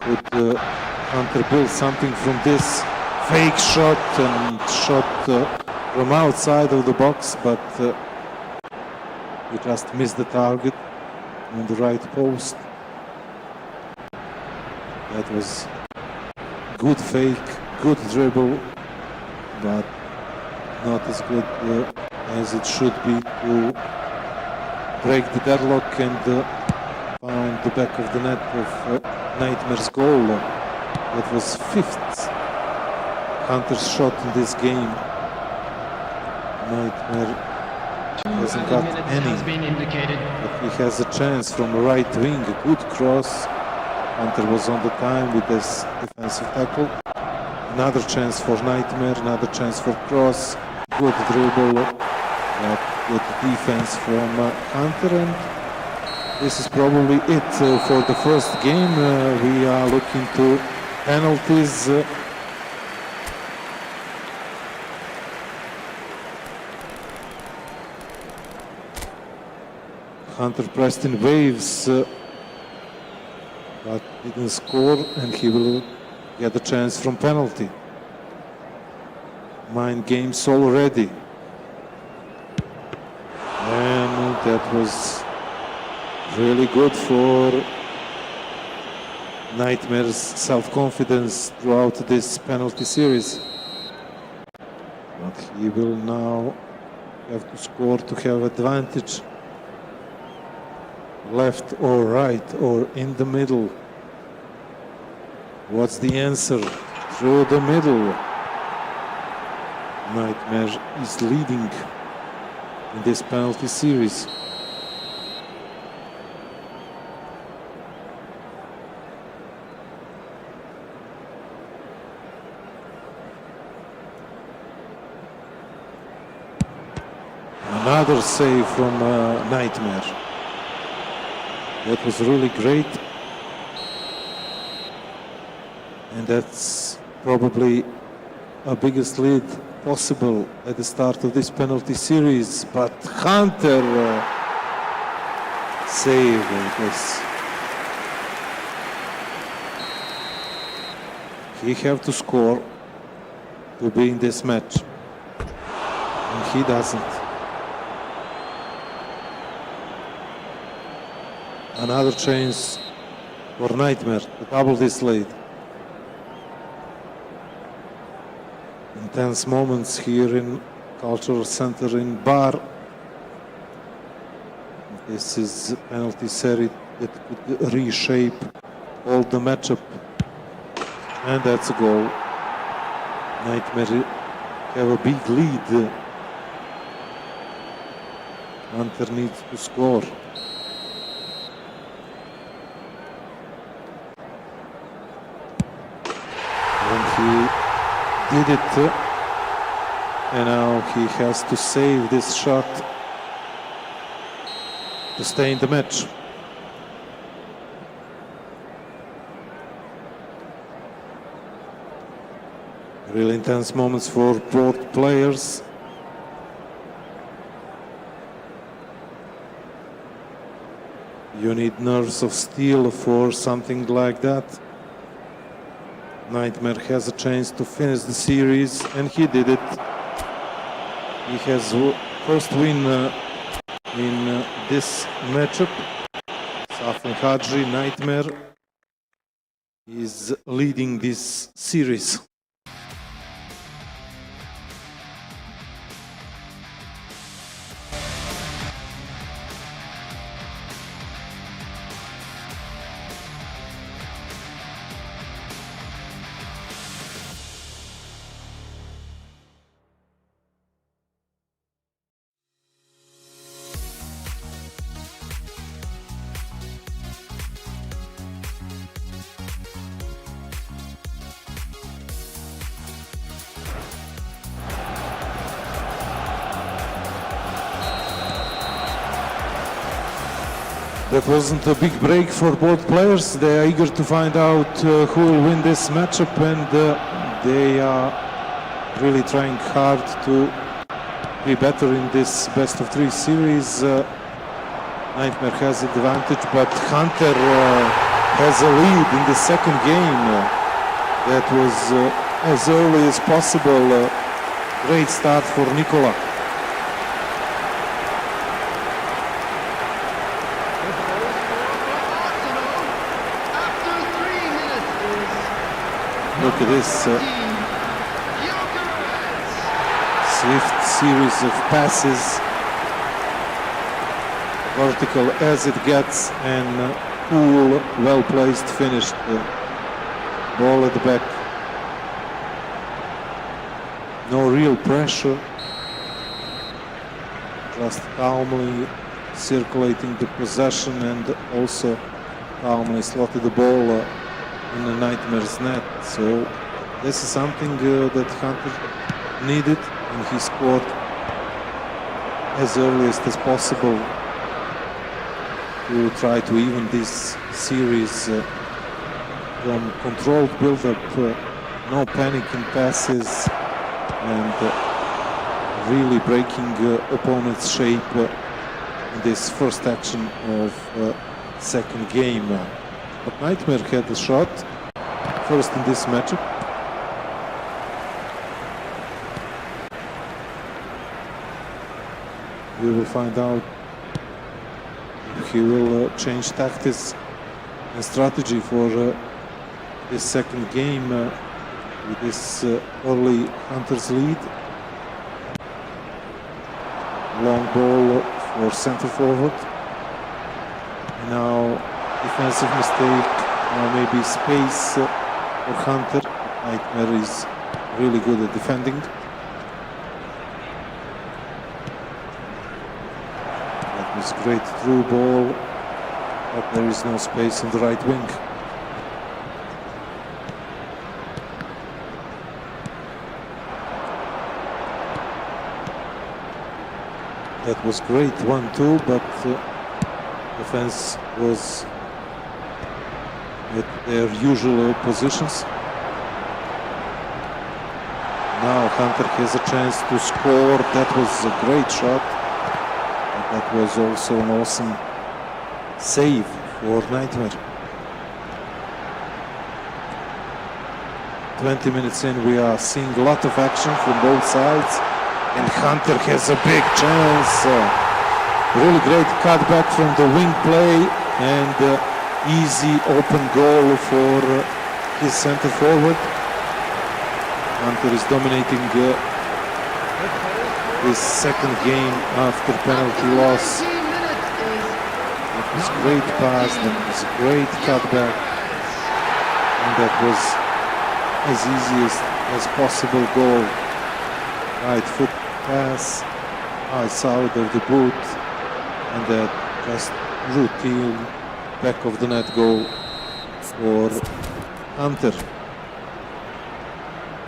Could Hunter build something from this fake shot and shot from outside of the box, but we just missed the target on the right post. That was good fake, good dribble, but not as good as it should be to break the deadlock and find the back of the net of Nightmare's goal. That was fifth Hunter's shot in this game. Nightmare hasn't got any, but he has a chance from the right wing, a good cross. Hunter was on the time with this defensive tackle. Another chance for Nightmare, another chance for cross, good dribble, good defense from Hunter, and this is probably it for the first game. We are looking to penalties. Hunter pressed in waves, but didn't score, and he will get a chance from penalty. Mind games already. And that was really good for Nightmare's self-confidence throughout this penalty series. But he will now have to score to have advantage. Left or right or in the middle? What's the answer? Through the middle. Nightmare is leading in this penalty series. Another save from Nightmare. That was really great. And that's probably a biggest lead possible at the start of this penalty series. But Hunter save this. He have to score to be in this match, and he doesn't. Another chance for Nightmare to double this lead. Intense moments here in Cultural Center in Bar. This is a penalty series that could reshape all the matchup. And that's a goal. Nightmare have a big lead. Hunter needs to score. And he did it. And now he has to save this shot to stay in the match. Really intense moments for both players. You need nerves of steel for something like that. Nightmare has a chance to finish the series, and he did it. He has first win in this matchup. Safin Hadji, Nightmare, is leading this series. That wasn't a big break for both players. They are eager to find out who will win this matchup, and they are really trying hard to be better in this best of three series. Nightmare has advantage, but Hunter has a lead in the second game. That was as early as possible. Great start for Nikola. Look at this swift series of passes, vertical as it gets, and cool, well-placed finish. Ball at the back. No real pressure, just calmly circulating the possession and also calmly slotted the ball in the Nightmare's net. So this is something that Hunter needed, and he scored as earliest as possible to try to even this series from controlled build-up, no panicking passes, and really breaking opponent's shape in this first action of second game. But Nightmare had the shot first in this matchup. We will find out if he will change tactics and strategy for this second game with this early Hunter's lead. Long ball for center forward. And now defensive mistake, maybe space for Hunter. Nightmare is really good at defending. That was great through ball, but there is no space on the right wing. That was great 1-2, but defense was at their usual positions. Now Hunter has a chance to score. That was a great shot. And that was also an awesome save for Nightmare. 20 minutes in, we are seeing a lot of action from both sides. And Hunter has a big chance. Really great cutback from the wing play and easy open goal for his center forward. Hunter is dominating his second game after penalty loss. That was a great pass, that was a great cutback, and that was as easy as possible goal. Right foot pass, eyes out of the boot, and that just routine back of the net goal for Hunter.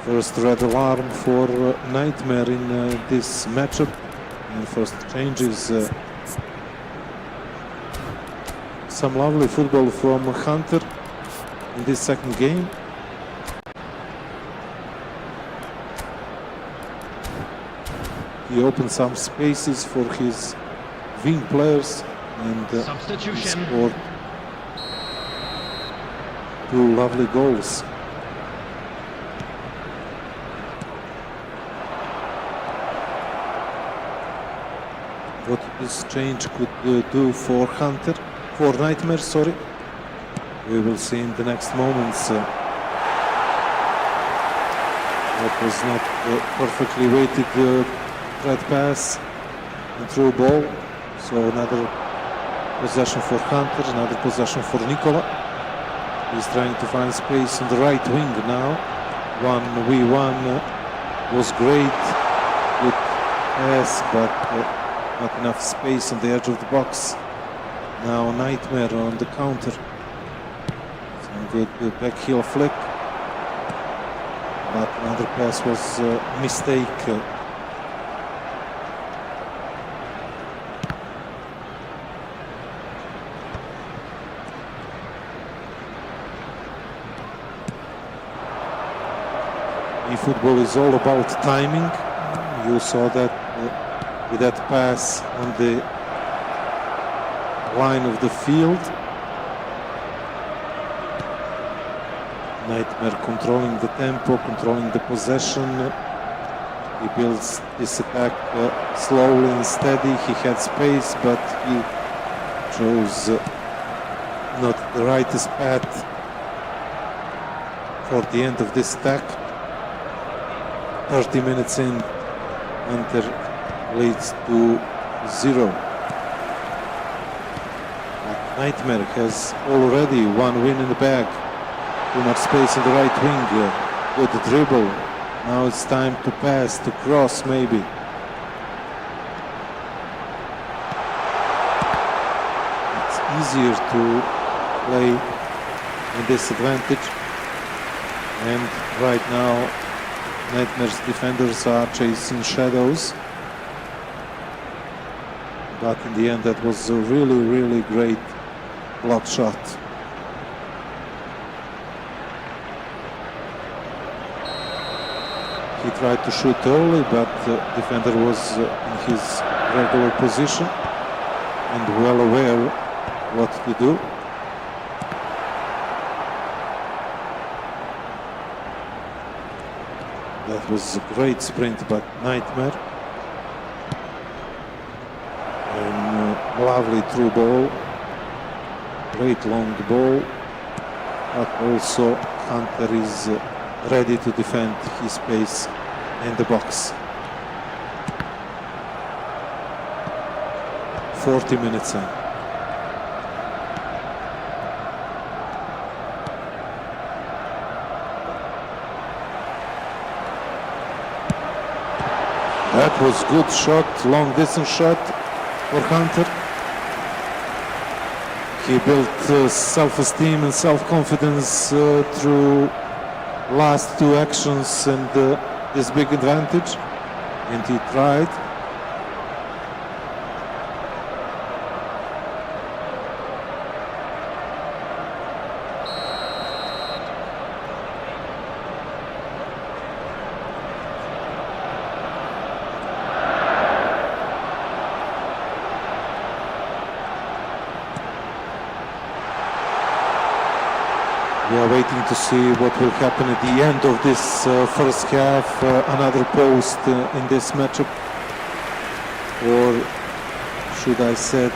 First red alarm for Nightmare in this matchup, and first changes. Some lovely football from Hunter in this second game. He opened some spaces for his wing players and he scored two lovely goals. What this change could do for Nightmare, sorry. We will see in the next moments. That was not perfectly weighted thread pass and through ball. So another possession for Hunter, another possession for Nikola. He's trying to find space on the right wing now. 1v1 was great. Good pass, but not enough space on the edge of the box. Now Nightmare on the counter. Some good back heel flick. But another pass was a mistake. eFootball is all about timing. You saw that with that pass on the line of the field. Nightmare controlling the tempo, controlling the possession. He builds this attack slowly and steady. He had space, but he chose not the rightest path for the end of this attack. 30 minutes in, Hunter leads to 0. Nightmare has already one win in the bag. Too much space in the right wing. Good dribble. Now it's time to pass, to cross maybe. It's easier to play in this advantage. And right now, Nightmare's defenders are chasing shadows. But in the end, that was a really, really great block shot. He tried to shoot early, but the defender was in his regular position and well aware what to do. That was a great sprint, but Nightmare. And lovely through ball. Great long ball. But also Hunter is ready to defend his space in the box. 40 minutes in. That was good shot, long distance shot for Hunter. He built self-esteem and self-confidence through last two actions and this big advantage, and he tried. We are waiting to see what will happen at the end of this first half. Another post in this matchup, or should I say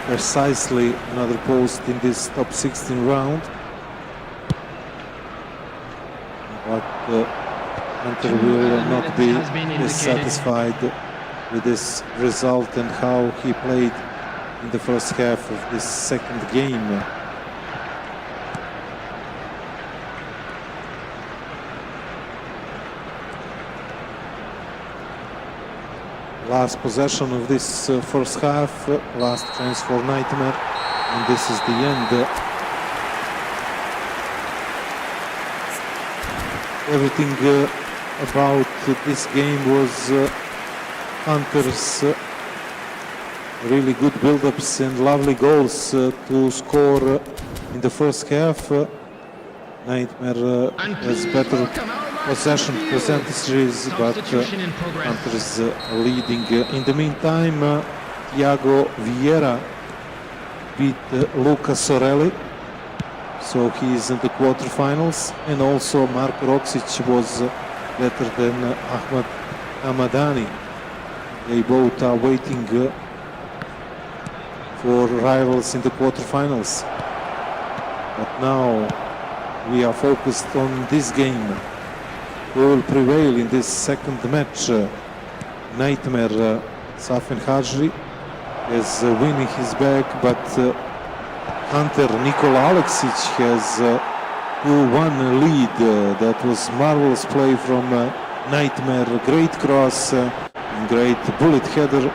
precisely another post in this top 16 round. But Hunter will not be dissatisfied with this result and how he played in the first half of this second game. Last possession of this first half, last chance for Nightmare, and this is the end. Everything about this game was Hunter's really good build-ups and lovely goals to score in the first half. Nightmare has better possession percentages, but Hunter is leading. In the meantime, Thiago Vieira beat Luca Sorelli, so he is in the quarterfinals, and also Marko Roksic was better than Ahmad Hamadani. They both are waiting for rivals in the quarterfinals. But now we are focused on this game. Who will prevail in this second match? Nightmare Safin Hajri is winning his back, but Hunter Nikola Aleksic has 2-1 lead. That was marvelous play from Nightmare. Great cross and great bullet header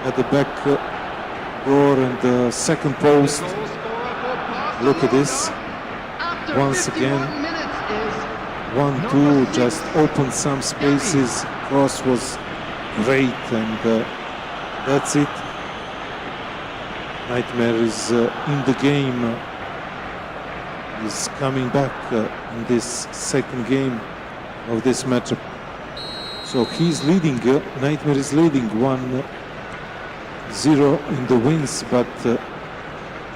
at the back door and the second post. Look at this. Once again, 1-2, just opened some spaces. Cross was great, and that's it. Nightmare is in the game. He's coming back in this second game of this matchup. So he's leading. Nightmare is leading 1-0 in the wins, but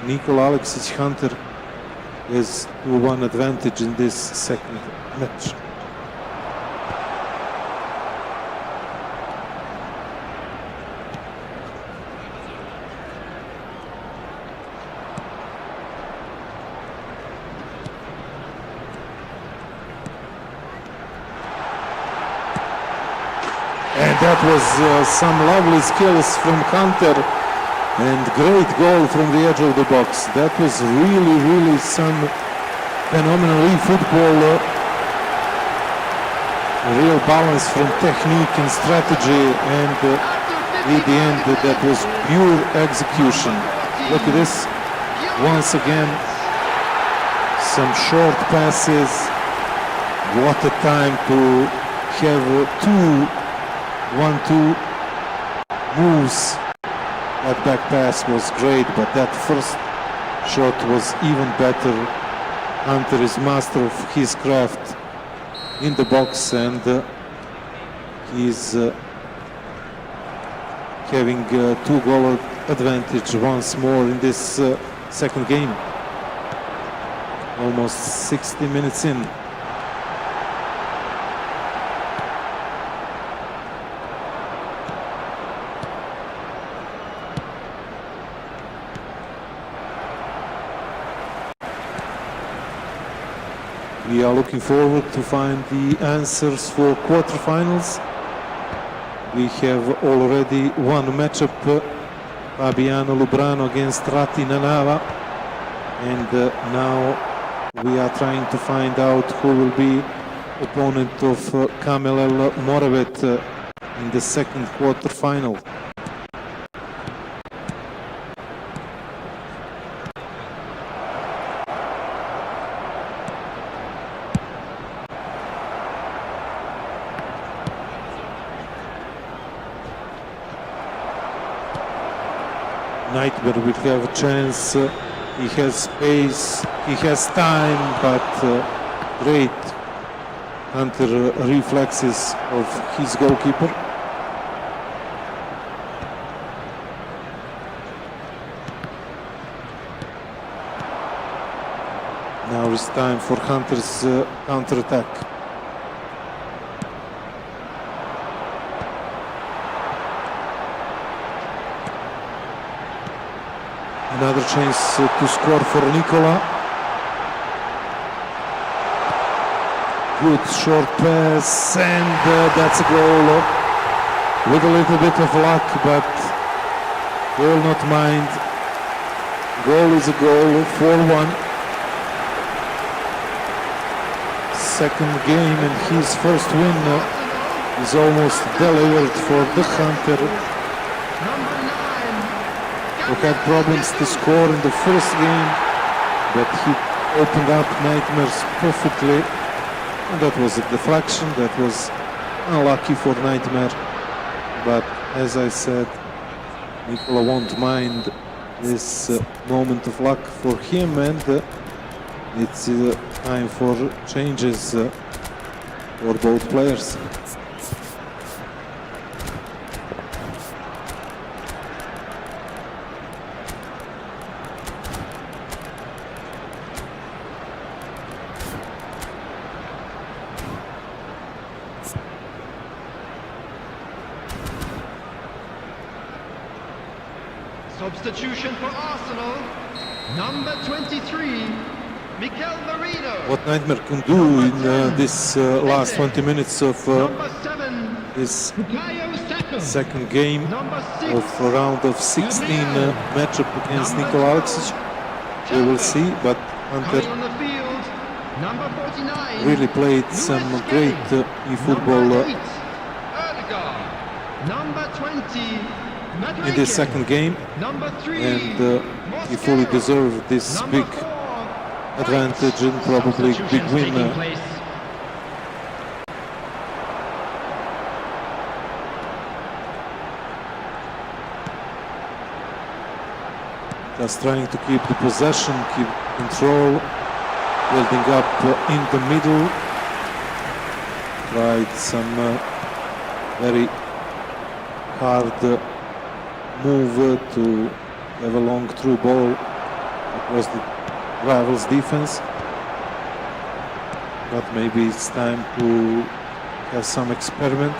Nikola Aleksic Hunter has 2-1 advantage in this second match. And that was some lovely skills from Hunter. And great goal from the edge of the box. That was really some phenomenal eFootball. Real balance from technique and strategy, and in the end that was pure execution. Look at this. Once again, some short passes. What a time to have 2-1-2 moves. That back pass was great, but that first shot was even better. Hunter is master of his craft in the box, and he's having 2-goal advantage once more in this second game. Almost 60 minutes in. We are looking forward to find the answers for quarterfinals. We have already one matchup, Fabiano Lubrano against Rati Nanava, and now we are trying to find out who will be opponent of Kamel Moravet in the second quarterfinal. Nightmare will have a chance. He has space, he has time, but great Hunter reflexes of his goalkeeper. Now it's time for Hunter's counter-attack. Another chance to score for Nikola. Good short pass, and that's a goal with a little bit of luck, but will not mind. Goal is a goal, 4-1. Second game and his first win is almost delivered for the Hunter, who had problems to score in the first game, but he opened up Nightmares perfectly. And that was a deflection, that was unlucky for Nightmare. But as I said, Nikola won't mind this moment of luck for him, and it's time for changes for both players.
Substitution for Arsenal, number 23, Mikel Merino.
What Nightmare can do in this last 20 minutes of
Number 7,
this
Bukayo Saka.
second game
Number 6,
of round of 16 matchup against Nikola Aleksic, we will see. But Hunter
coming on the field, number 49,
really played some great eFootball
number 8, Erdegaard. Number 20,
in this second game,
number 3,
and he fully deserved this
number
big
4,
advantage and probably big win.
taking place.
Just trying to keep the possession, keep control, building up in the middle. Tried some very hard move to have a long through ball across the rivals' defense. But maybe it's time to have some experiment.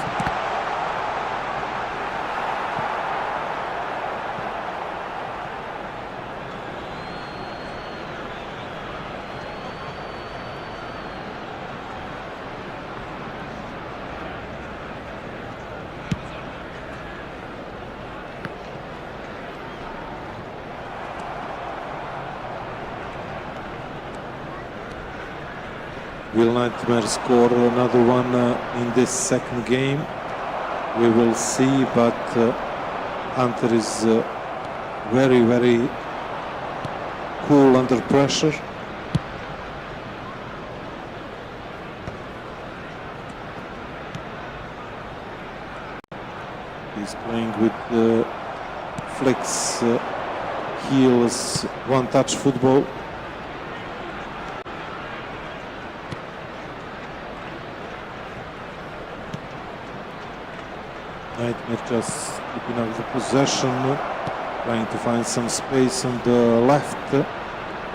Will Nightmare score another one in this second game? We will see, but Hunter is very, very cool under pressure. He's playing with flicks, heels, one-touch football. Nightmare just keeping up the possession, trying to find some space on the left,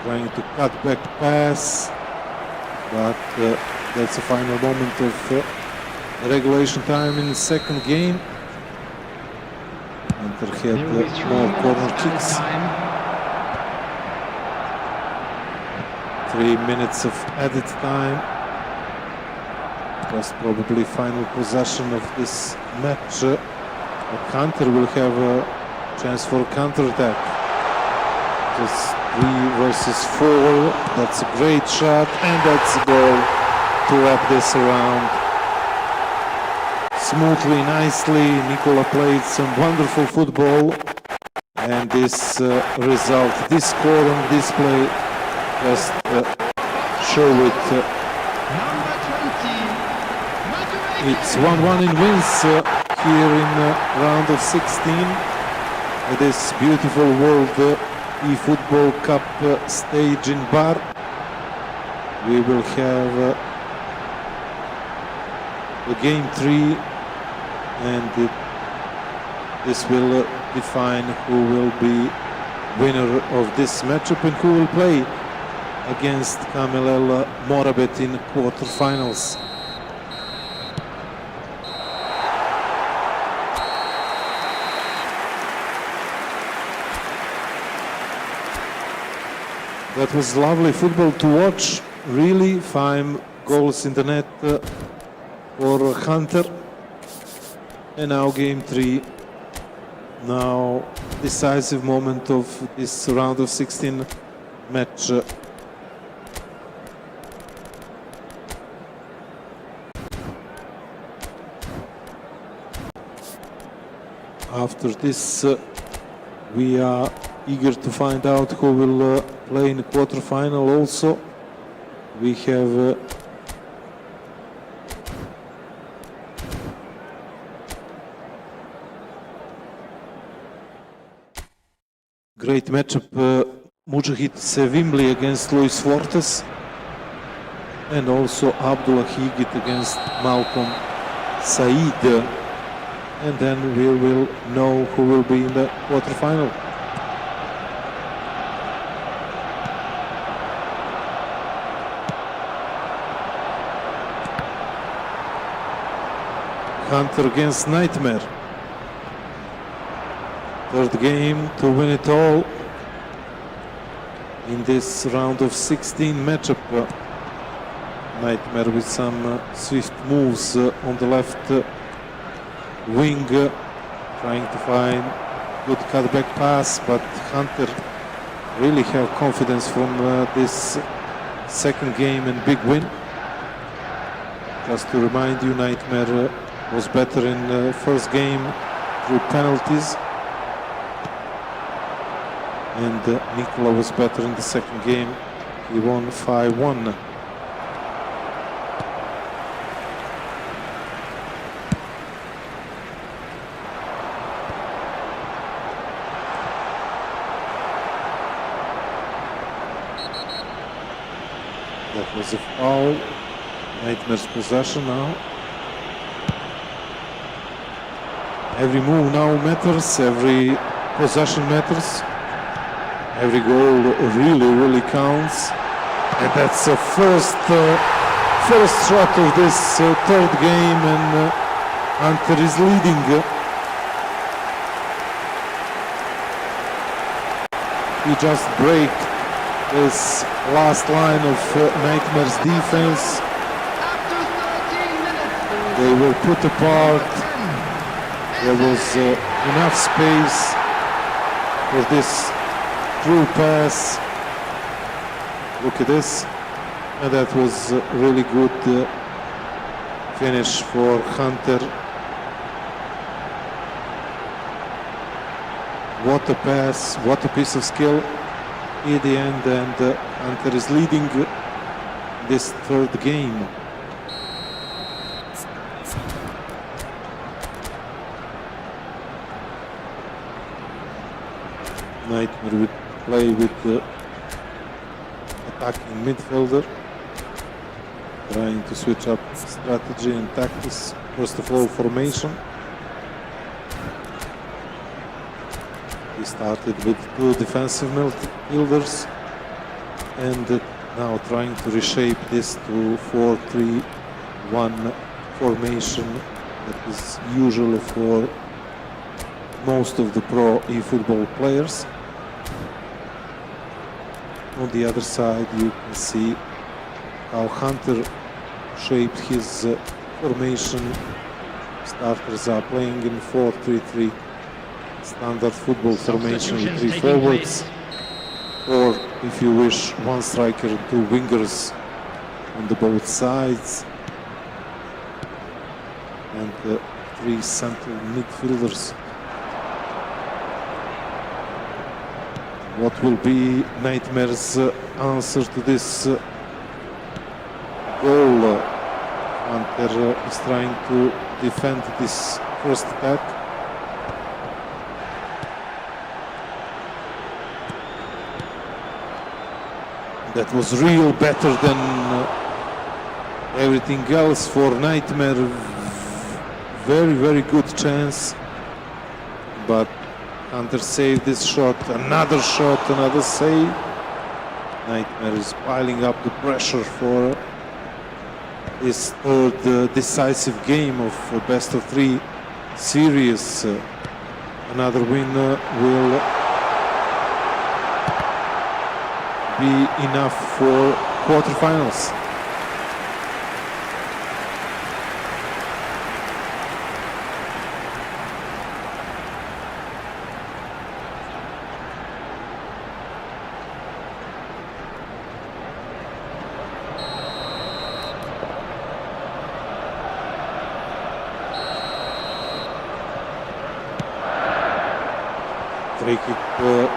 trying to cut back pass, but that's the final moment of regulation time in the second game. Hunter had more corner kicks. 3 minutes of added time. Just probably final possession of this match. But Hunter will have a chance for a counter-attack. Just 3 versus 4. That's a great shot, and that's a goal to wrap this around. Smoothly, nicely, Nikola played some wonderful football, and this result, this score on display, just show it. It's 1-1 in wins here in round of 16 at this beautiful World eFootball Cup stage in Bar. We will have the game 3, and this will define who will be winner of this matchup and who will play against Kamel Morabet in quarterfinals. That was lovely football to watch. Really 5 goals in the net for Hunter. And now game 3. Now decisive moment of this round of 16 match. After this, we are eager to find out who will play in the quarterfinal also. We have great matchup, Mujahid Sevimli against Luis Fortes, and also Abdullah Higit against Malcolm Said. And then we will know who will be in the quarterfinal. Hunter against Nightmare. Third game to win it all in this round of 16 matchup. Nightmare with some swift moves on the left wing, trying to find good cutback pass, but Hunter really have confidence from this second game and big win. Just to remind you, Nightmare was better in the first game through penalties, and Nikola was better in the second game. He won 5-1. That was a foul. Nightmare's possession now. Every move now matters, every possession matters. Every goal really counts. And that's the first shot of this third game, and Hunter is leading. He just break this last line of Nightmare's defense. They were put apart. There was enough space for this through pass. Look at this. And that was really good finish for Hunter. What a pass, what a piece of skill in the end, and Hunter is leading this third game. Nightmare would play with the attacking midfielder, trying to switch up strategy and tactics. First of all, formation. He started with 2 defensive midfielders, and now trying to reshape this to 4-3-1 formation that is usual for most of the pro eFootball players. On the other side, you can see how Hunter shaped his formation. Starters are playing in 4-3-3, standard football formation with 3 forwards, or if you wish, 1 striker and 2 wingers on the both sides, and 3 central midfielders. What will be Nightmare's answer to this goal? Hunter is trying to defend this first attack. That was real better than everything else for Nightmare. Very good chance, but Hunter saved this shot, another save. Nightmare is piling up the pressure for this third decisive game of best of three series. Another win will be enough for quarterfinals. Free kick, or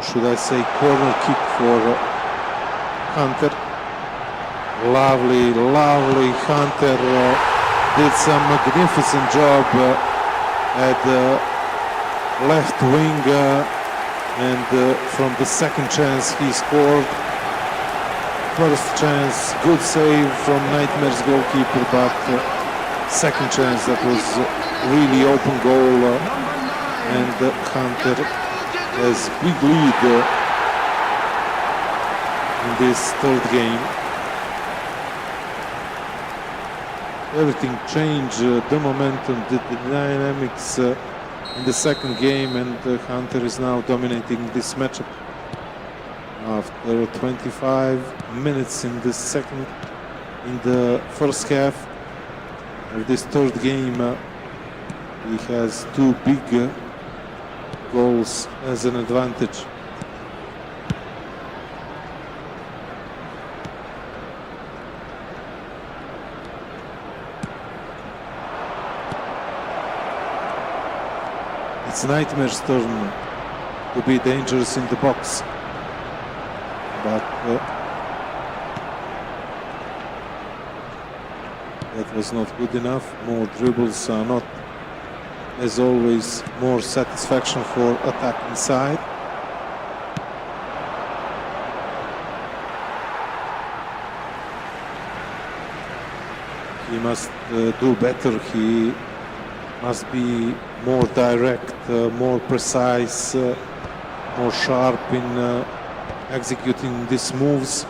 should I say corner kick for Hunter. Lovely Hunter did some magnificent job at the left wing, and from the second chance he scored. First chance, good save from Nightmare's goalkeeper, but second chance that was really open goal. And Hunter has big lead in this third game. Everything changed, the momentum, the dynamics in the second game, and Hunter is now dominating this matchup. After 25 minutes in the first half of this third game, he has two big goals as an advantage. It's Nightmare's turn to be dangerous in the box, but that was not good enough. More dribbles are not, as always, more satisfaction for attacking side. He must do better. He must be more direct, more precise, more sharp in executing these moves.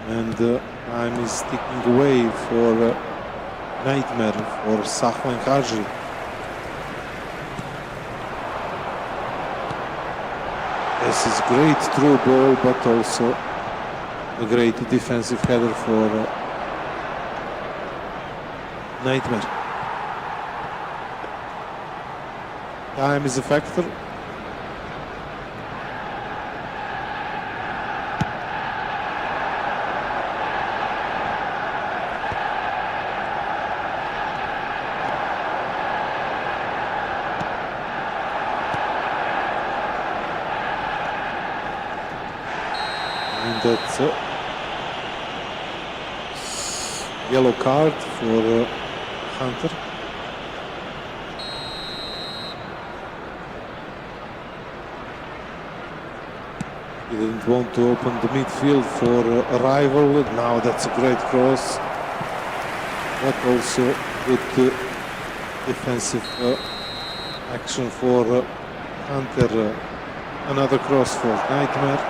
And time is ticking away for Nightmare, for Sahwa and Haji. This is great through ball, but also a great defensive header for Nightmare. Time is a factor. That's a yellow card for Hunter. He didn't want to open the midfield for a rival. Now that's a great cross, but also good defensive action for Hunter. Another cross for Nightmare.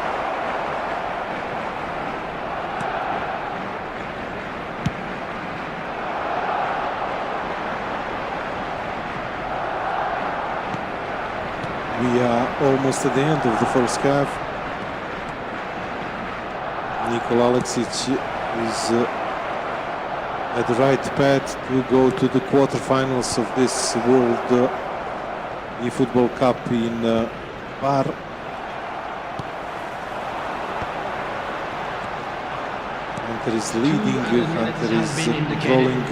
We are almost at the end of the first half. Nikola Aleksic is at the right path to go to the quarterfinals of this World eFootball Cup in Bar. Hunter is leading, Hunter is controlling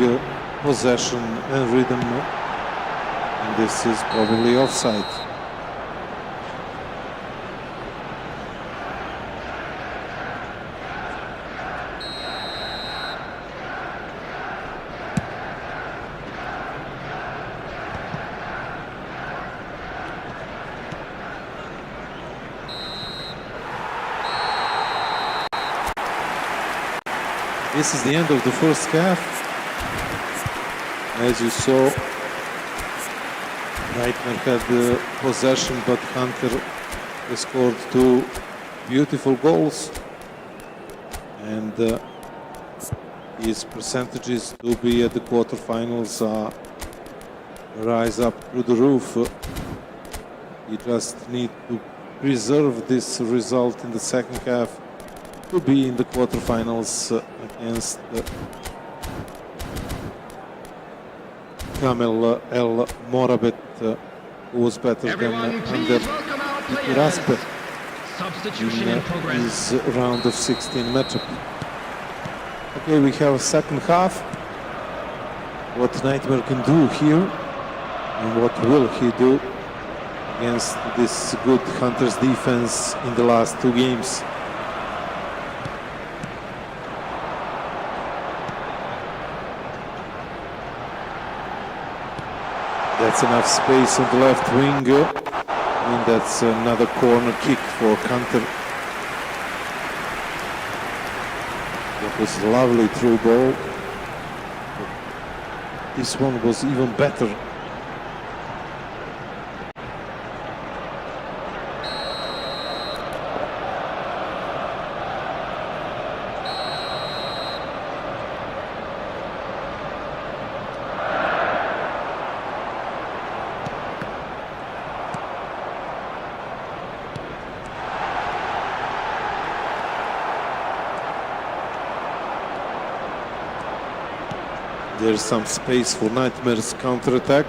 possession and rhythm, and this is probably offside. This is the end of the first half. As you saw, Nightmare had the possession, but Hunter scored two beautiful goals, and his percentages to be at the quarterfinals rise up through the roof. He just needs to preserve this result in the second half to be in the quarterfinals against Kamel El Morabet, who was better than Ander Raspe in his round of 16 matchup. Okay, we have a second half. What Nightmare can do here, and what will he do against this good Hunters defense in the last two games. That's enough space on the left wing, and that's another corner kick for Hunter. That was a lovely through ball. This one was even better. There's some space for Nightmare's counter-attack,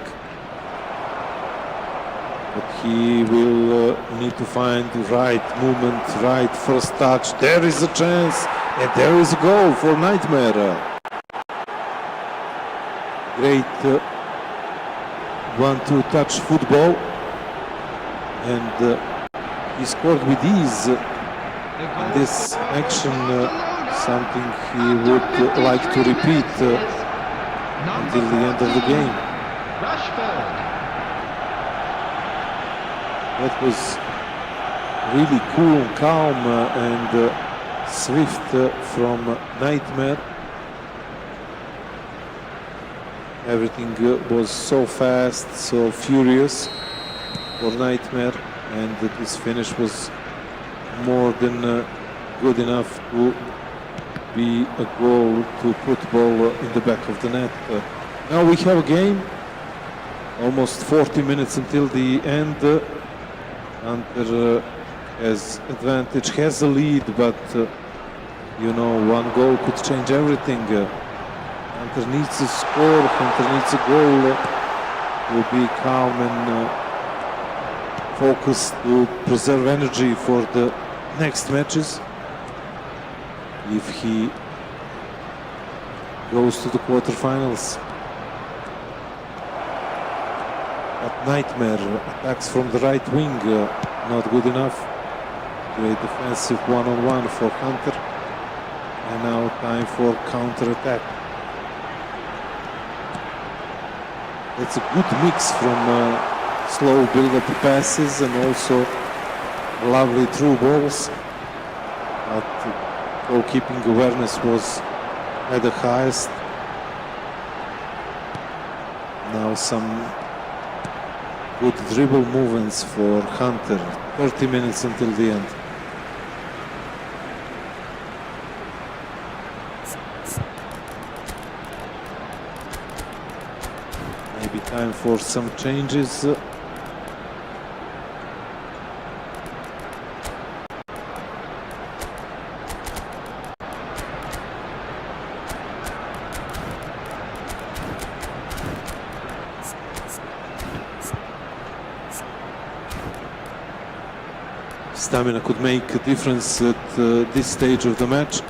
but he will need to find the right movement, right first touch. There is a chance, and there is a goal for Nightmare. Great 1-2 touch football, and he scored with ease in this action, something he would like to repeat until the end of the game. That was really cool and calm and swift from Nightmare. Everything was so fast, so furious for Nightmare, and this finish was more than good enough to be a goal to put ball in the back of the net. Now we have a game, almost 40 minutes until the end. Hunter has advantage, has a lead, but you know, one goal could change everything. Hunter needs a score, Hunter needs a goal to be calm and focused, to preserve energy for the next matches. If he goes to the quarterfinals. But Nightmare attacks from the right wing, not good enough. Great defensive one-on-one for Hunter. And now time for counter-attack. It's a good mix from slow build-up passes and also lovely through balls. But goalkeeping awareness was at the highest. Now some good dribble movements for Hunter. 30 minutes until the end. Maybe time for some changes. Stamina could make a difference at this stage of the match.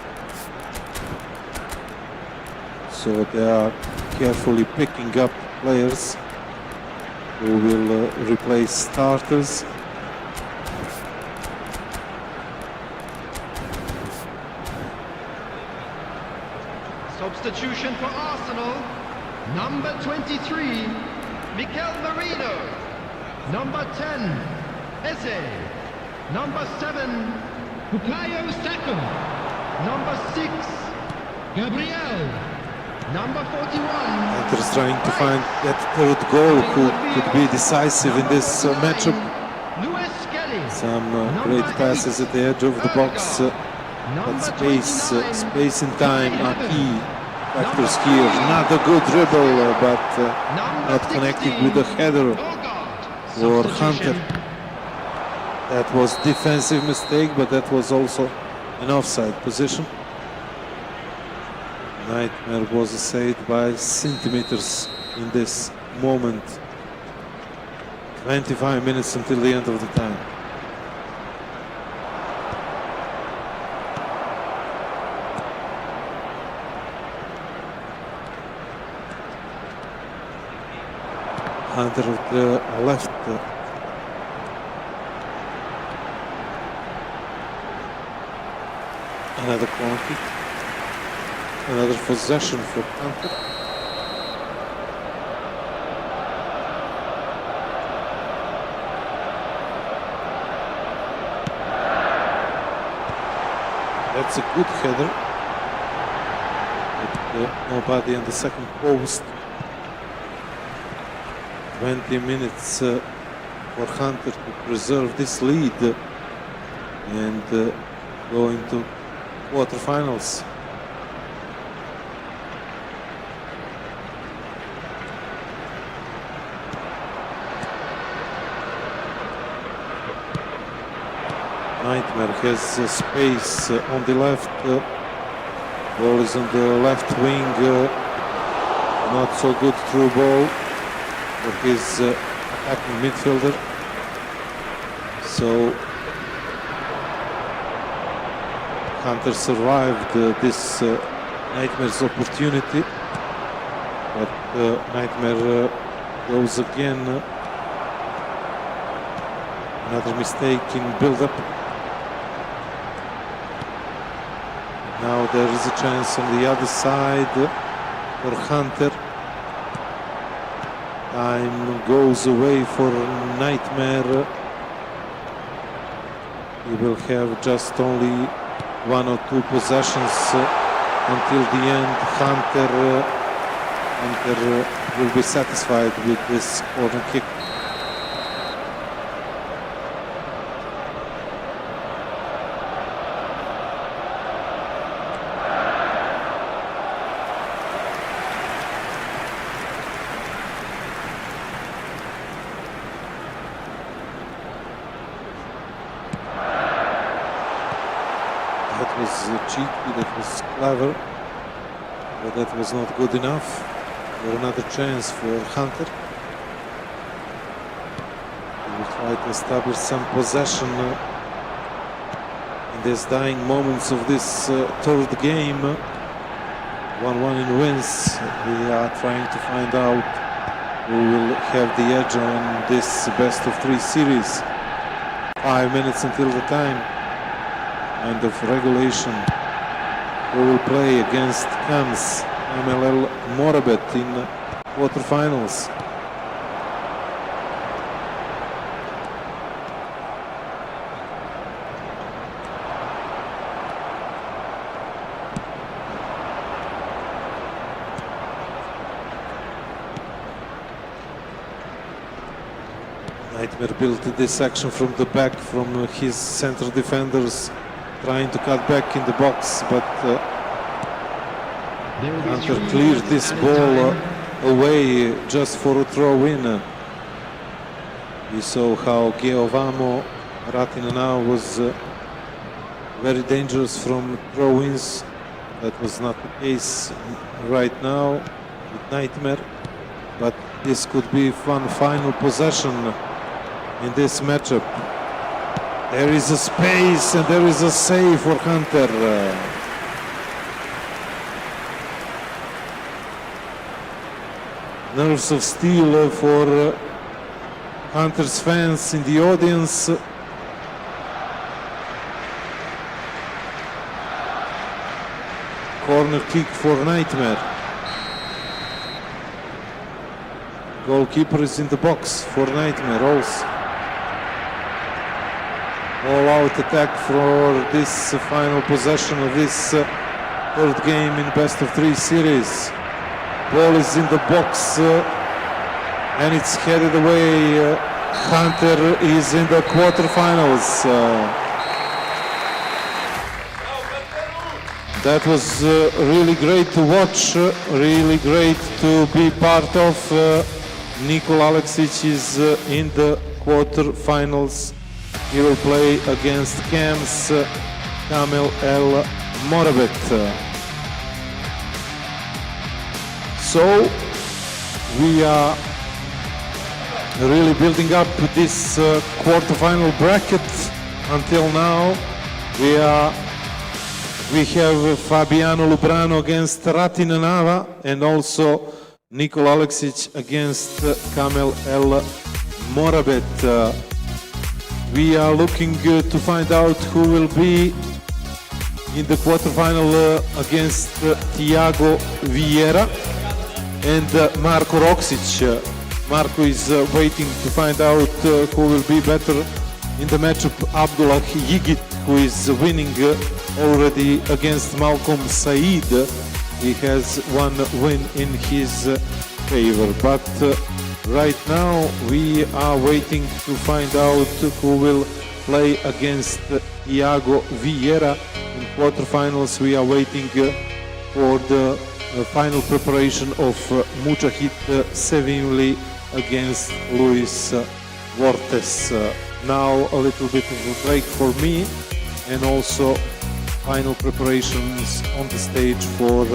So they are carefully picking up players who will replace starters.
Substitution for Arsenal, number 23, Mikel Merino. Number 10, Eze. Number 7, Bukayo Saka. Number 6, Gabriel. Number 41.
Hunter is trying to find that third goal who could be decisive in this matchup.
Luis
Some great passes at the edge of the box, but space and time are key factors here. Not a good dribble, but not connecting with the header for Hunter. That was defensive mistake, but that was also an offside position. Nightmare was saved by centimeters in this moment. 25 minutes until the end of the time. Hunter of the left. Another corner kick. Another possession for Hunter. That's a good header. But nobody on the second post. 20 minutes for Hunter to preserve this lead and go into quarterfinals. Nightmare has space on the left. Ball is on the left wing. Not so good through ball for his attacking midfielder. So Hunter survived this Nightmare's opportunity, but Nightmare goes again. Another mistake in build-up. Now there is a chance on the other side for Hunter. Time goes away for Nightmare. He will have just only 1 or 2 possessions until the end. Hunter will be satisfied with this corner kick. That was cheeky, that was clever, but that was not good enough for another chance for Hunter. He will try to establish some possession in these dying moments of this third game. 1-1 in wins. We are trying to find out who will have the edge on this best of 3 series. 5 minutes until the time. End of regulation. We will play against Kams MLL Morabet in quarterfinals. Nightmare built this action from the back, from his center defenders, trying to cut back in the box, but Hunter cleared this ball away just for a throw-in. We saw how Geovamo Ratina now was very dangerous from throw-ins. That was not the case right now with Nightmare, but this could be one final possession in this matchup. There is a space and there is a save for Hunter. Nerves of steel for Hunter's fans in the audience. Corner kick for Nightmare. Goalkeeper is in the box for Nightmare also. All-out attack for this final possession of this third game in best of 3 series. Ball is in the box and it's headed away Hunter is in the quarterfinals. That was really great to watch, really great to be part of. Nikola Aleksic is in the quarterfinals. He will play against Cam's Kamel El Morabet. So we are really building up this quarterfinal bracket. Until now, we have Fabiano Lubrano against Ratina Nava and also Nikola Aleksic against Kamel El Morabet. We are looking to find out who will be in the quarterfinal against Thiago Vieira and Marko Roksic. Marko is waiting to find out who will be better in the matchup. Abdullah Yigit, who is winning already against Malcolm Said. He has one win in his favor. But right now we are waiting to find out who will play against Thiago Vieira. In quarterfinals we are waiting for the final preparation of Mujahid Sevimli against Luis Vortes. Now a little bit of a break for me and also final preparations on the stage for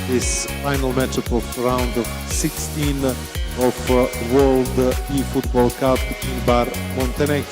this final matchup of round of 16 of World eFootball Cup in Bar, Montenegro.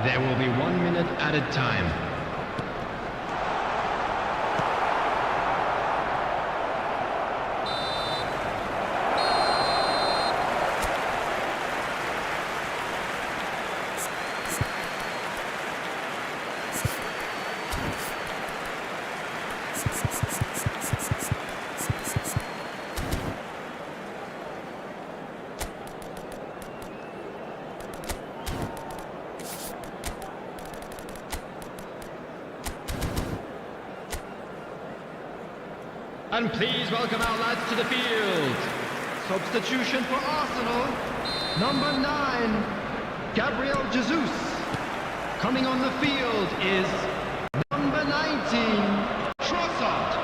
There will be 1 minute added time. And please welcome our lads to the field. Substitution for Arsenal, number 9, Gabriel Jesus. Coming on the field is number 19, Trossard.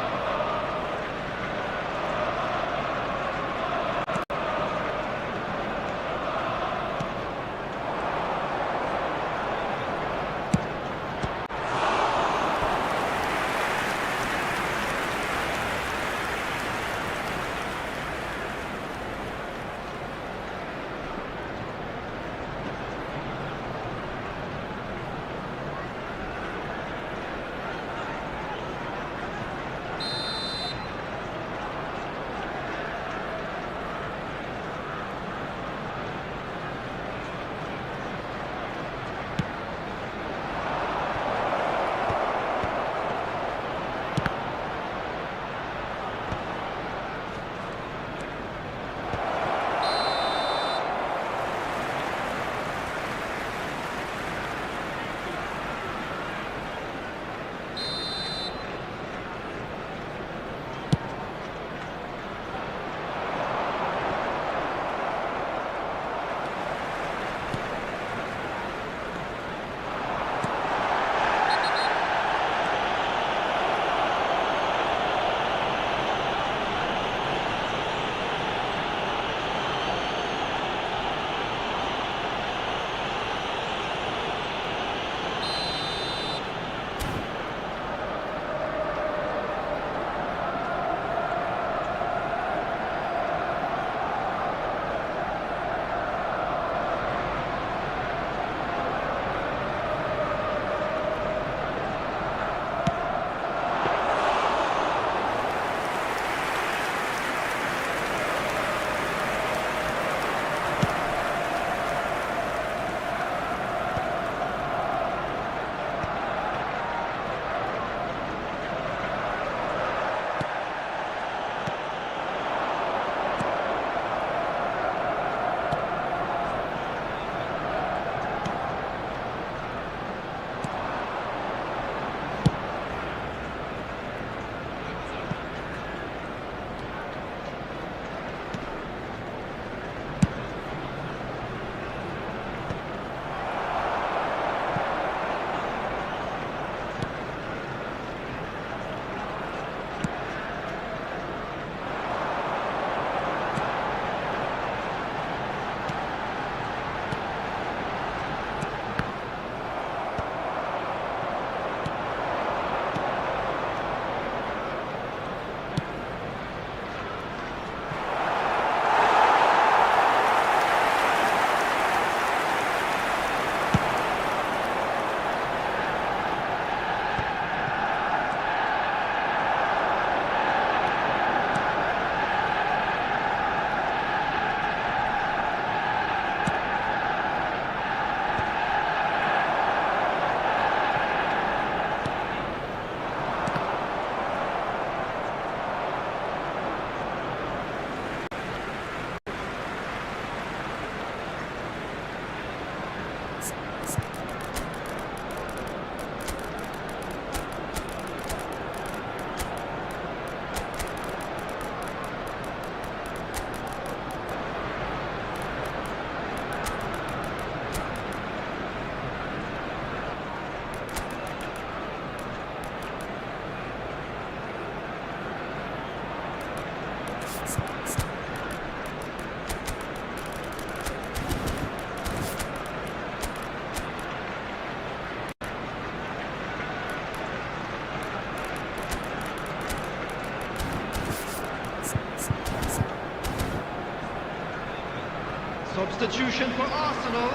Substitution for Arsenal,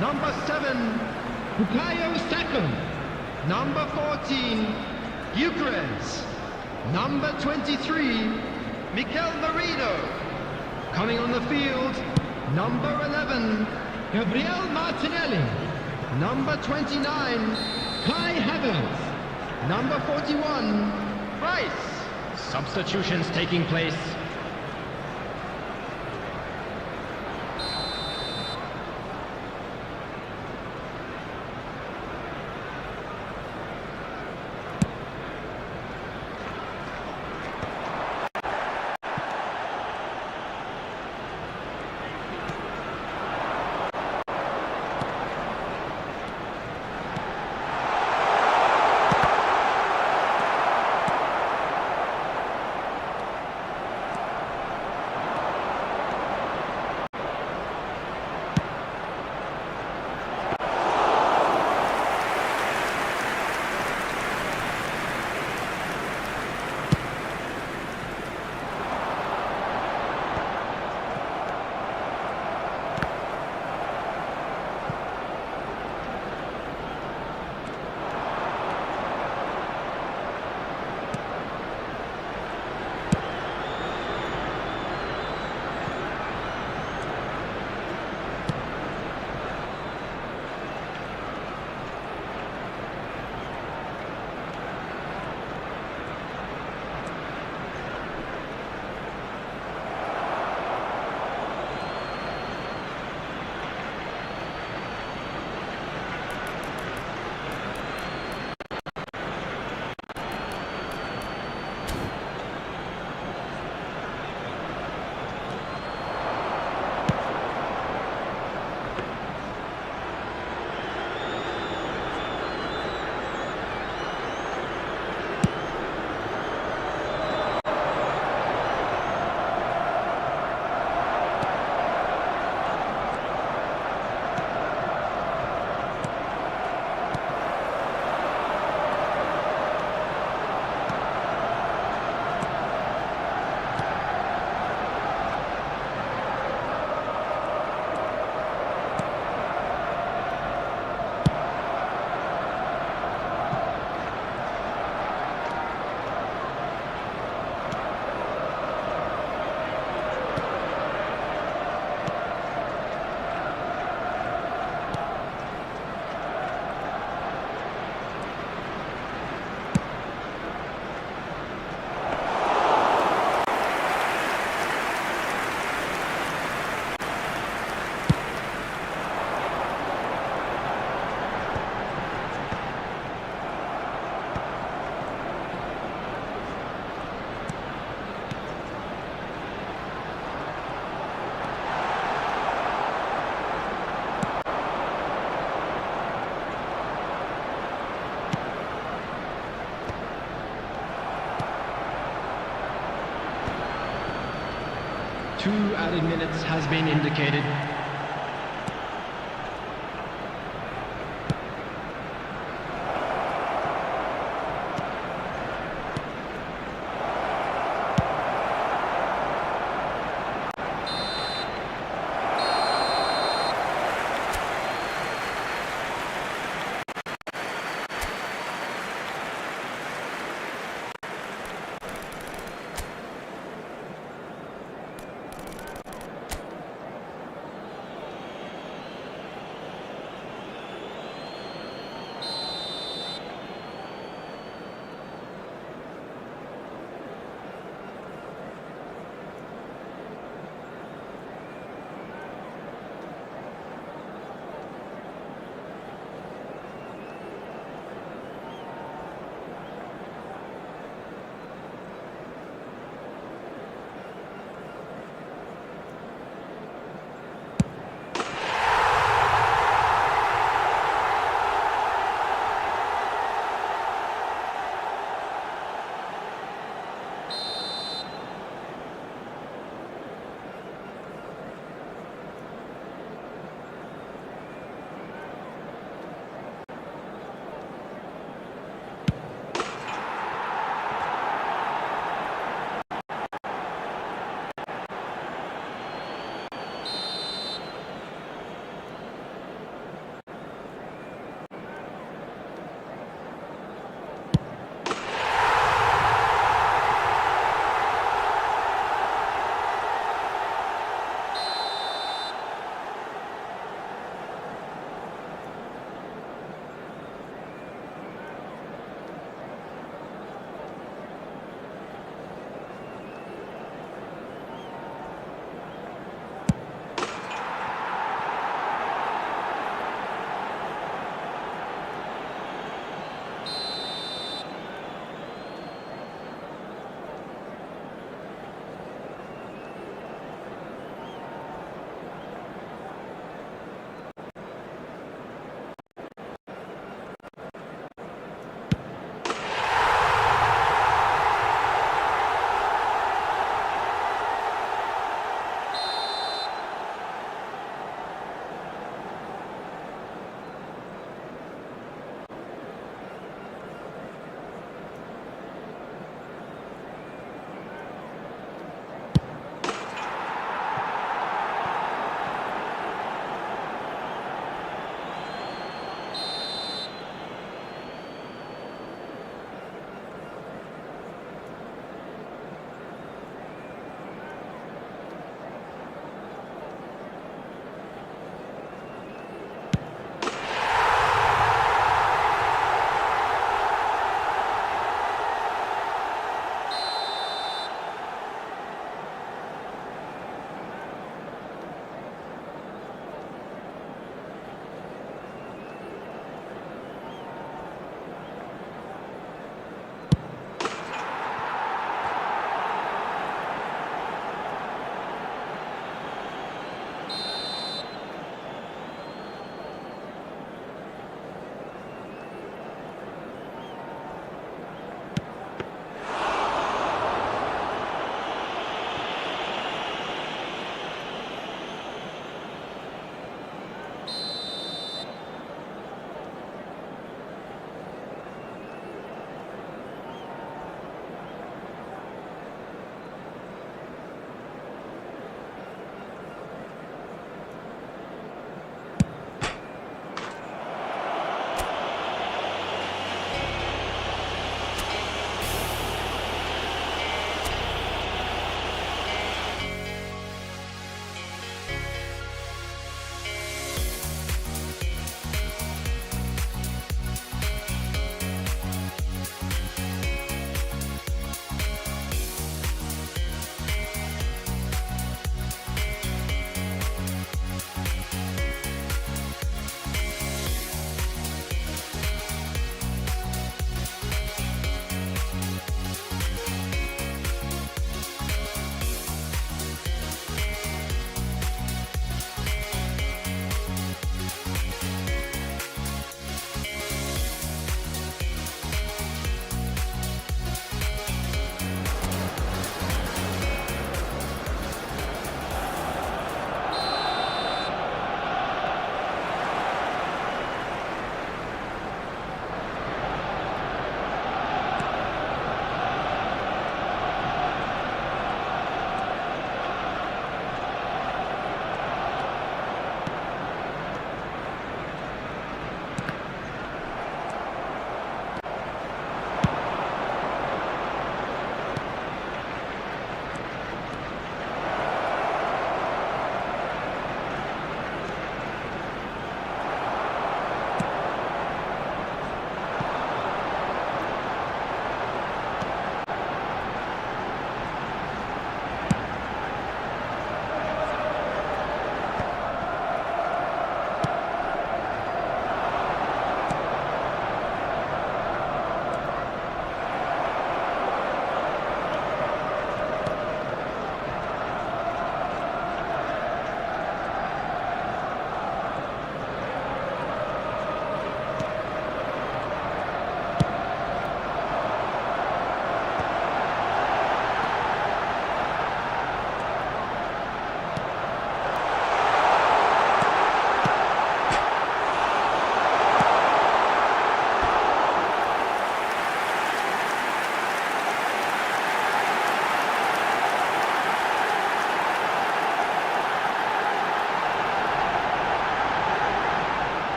number 7, Bukayo second. Number 14, Bucharest. Number 23, Mikel Merino. Coming on the field, number 11, Gabriel Martinelli. Number 29, Kai Havertz. Number 41, Rice. Substitutions taking place. Two added minutes has been indicated.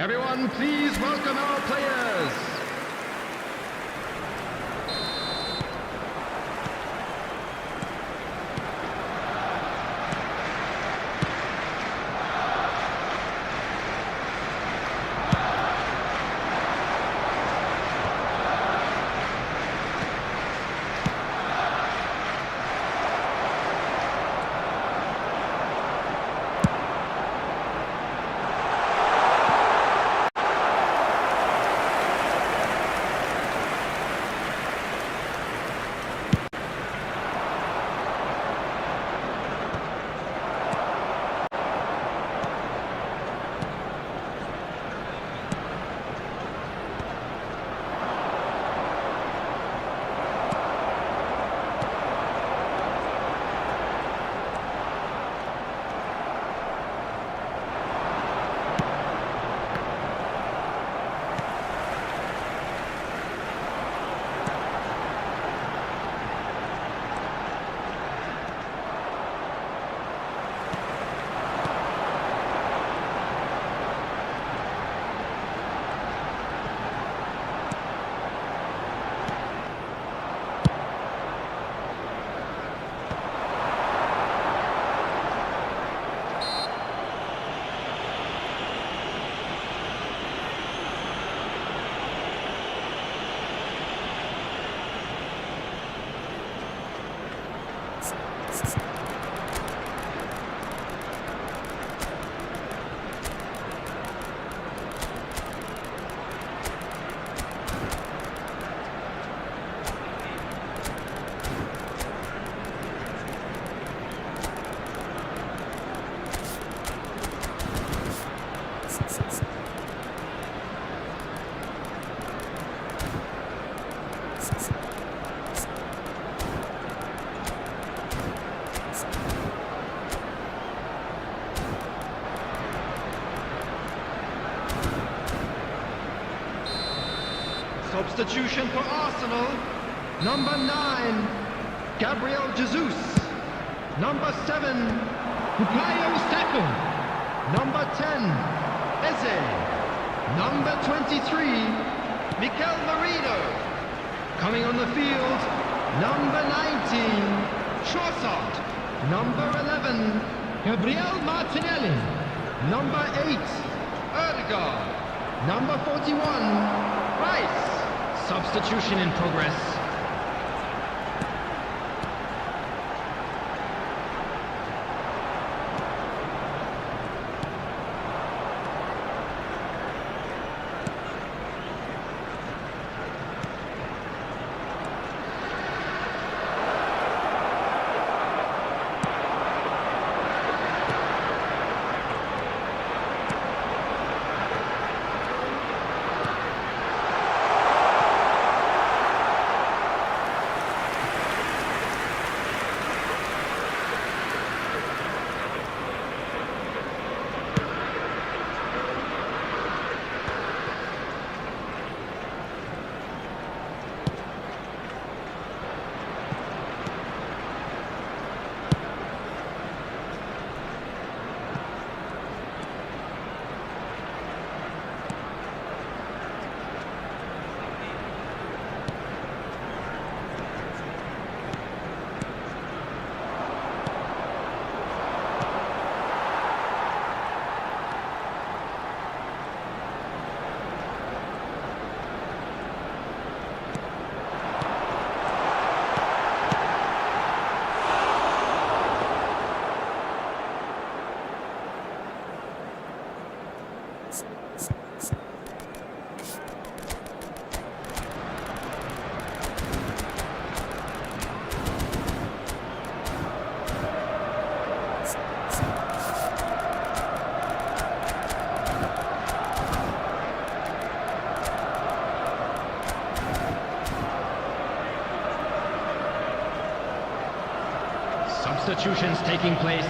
Everyone, please welcome our players. Substitution for Arsenal. Number 9, Gabriel Jesus. Number 7, Bukayo Saka. Number 10, Eze. Number 23, Mikel Merino. Coming on the field, number 19, Trossard. Number 11, Gabriel Martinelli. Number 8, Erdegaard. Number 41, Rice. Substitution in progress. Substitutions taking place.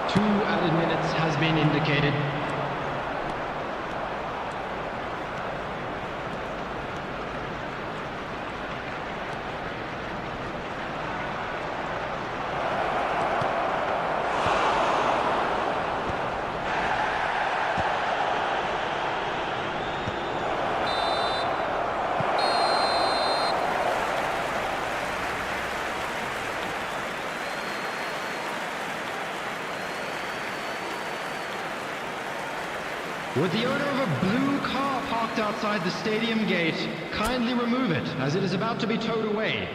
2 added minutes has been indicated. Would the owner of a blue car parked outside the stadium gate kindly remove it, as it is about to be towed away?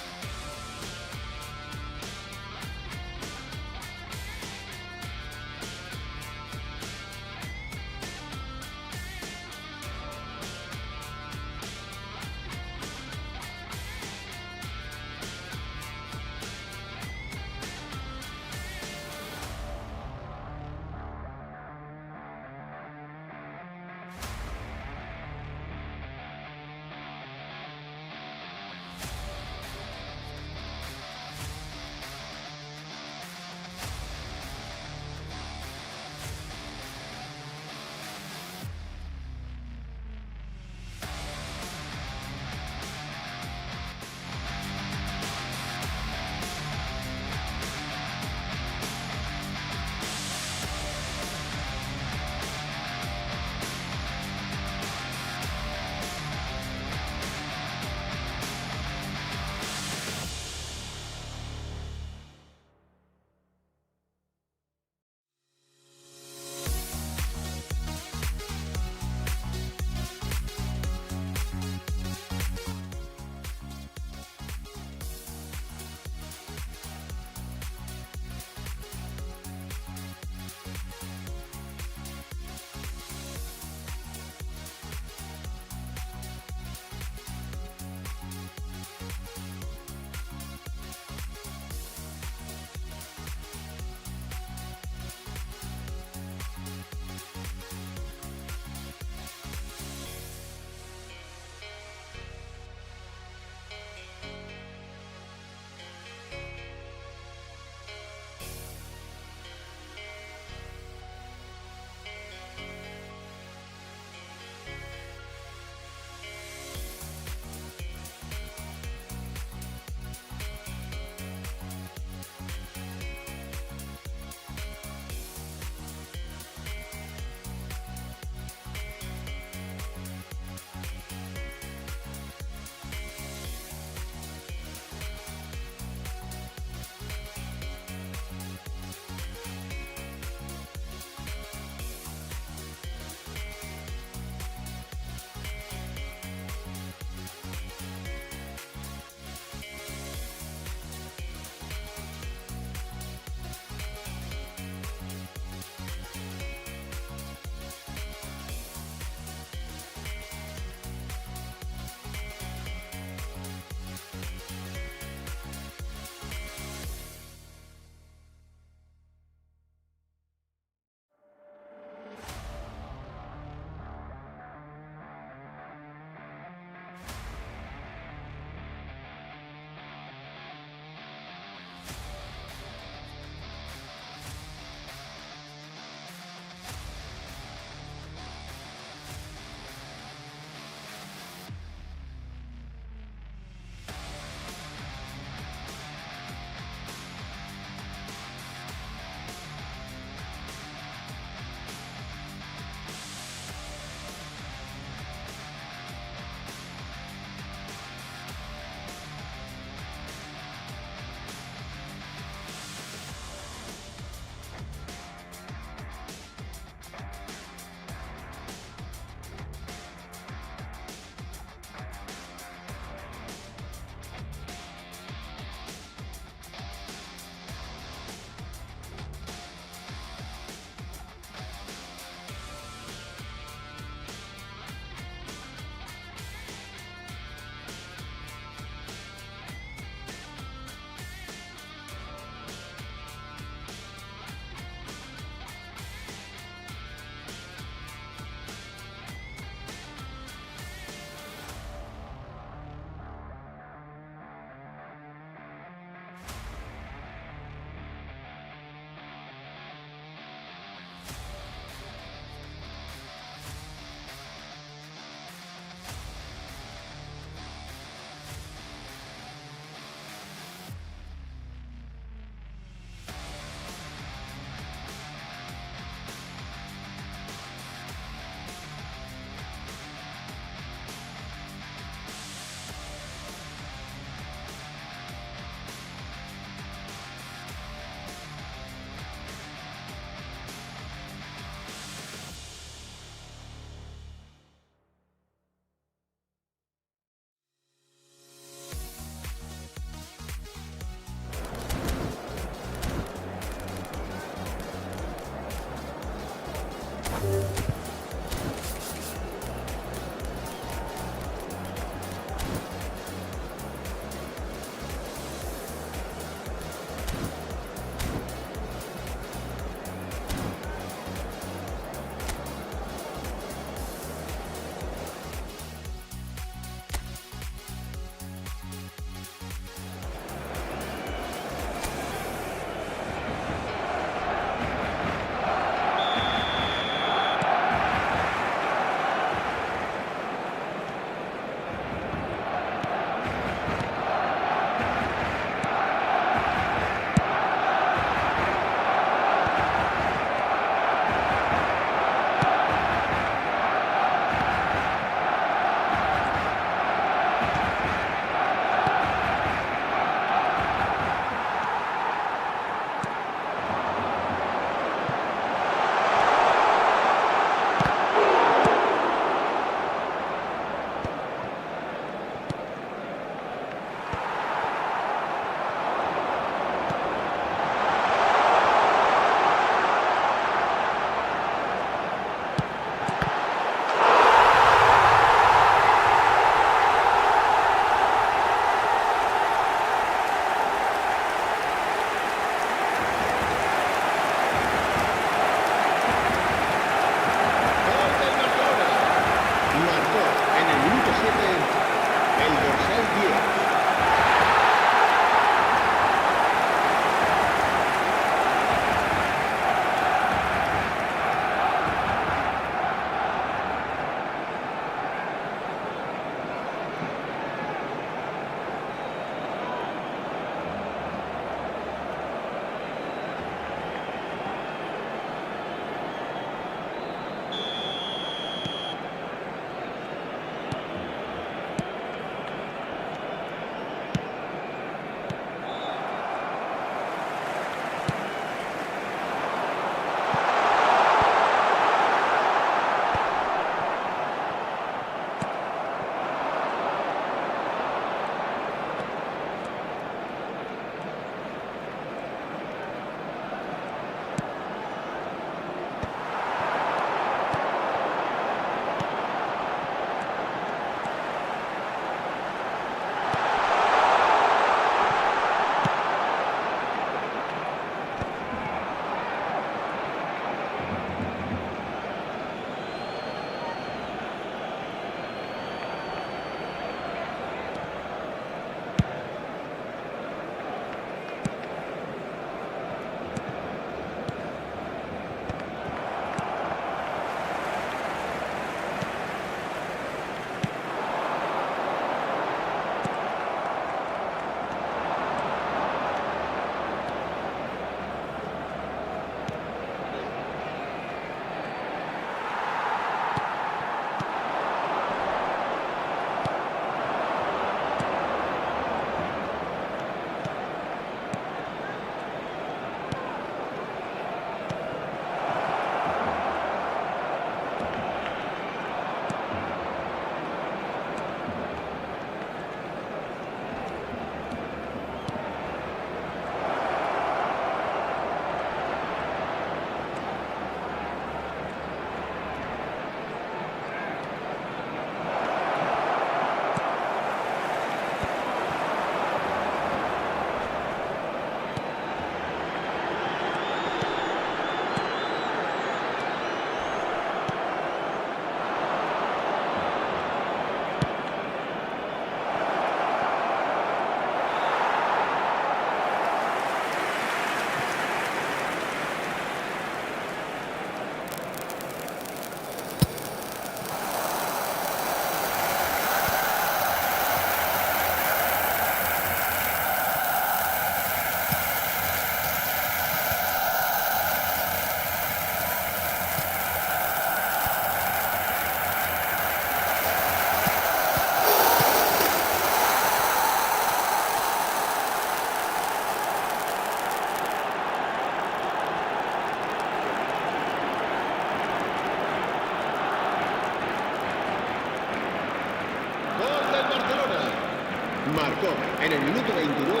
Marcó en el minuto 29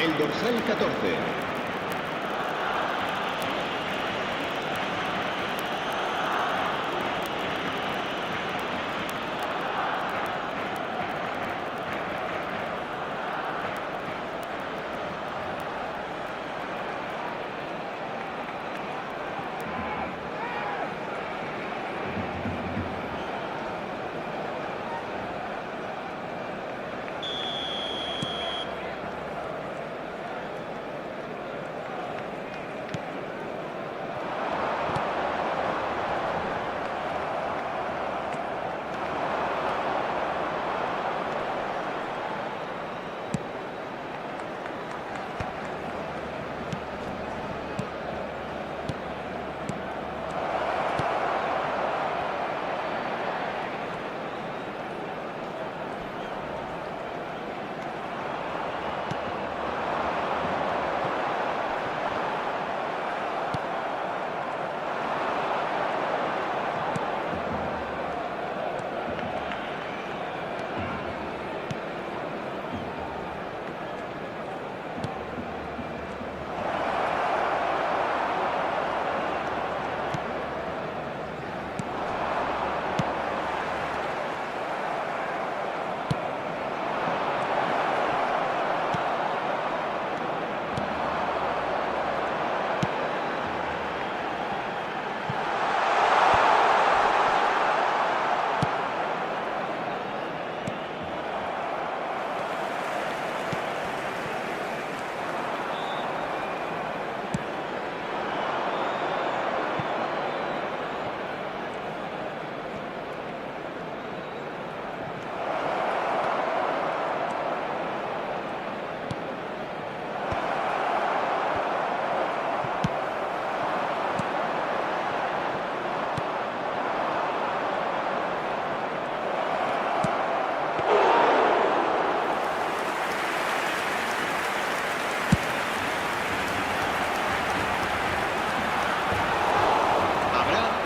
el dorsal 14.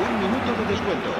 Un minuto de descuento.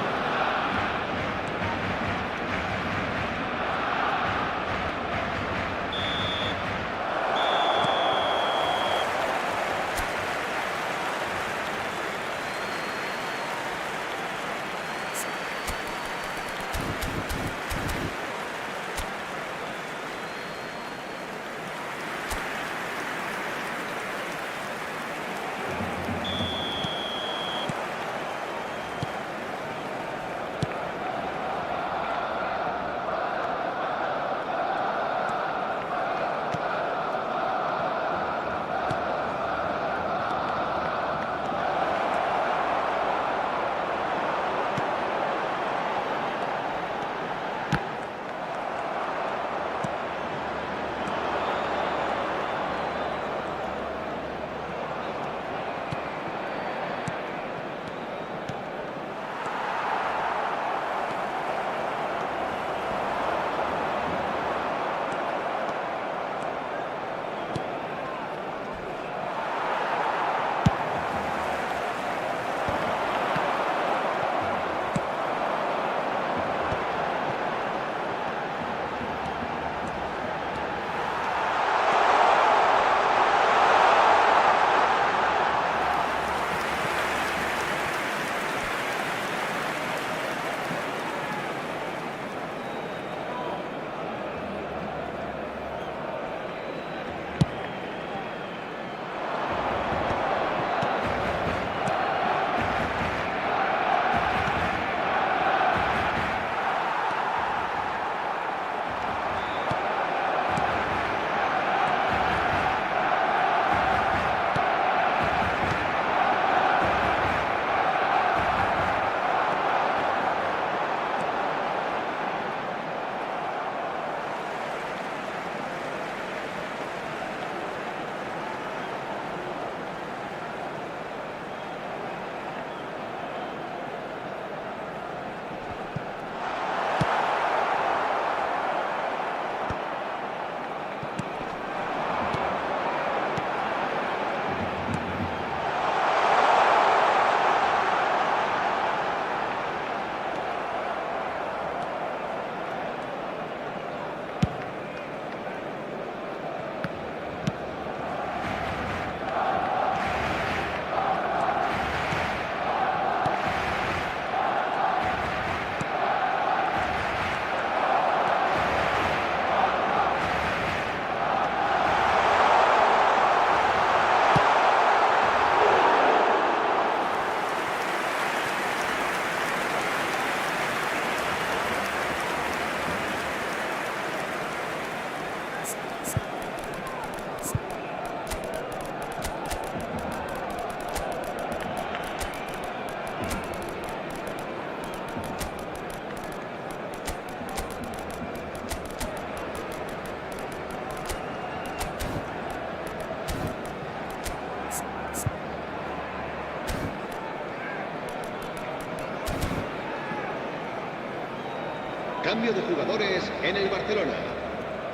Cambio de jugadores en el Barcelona.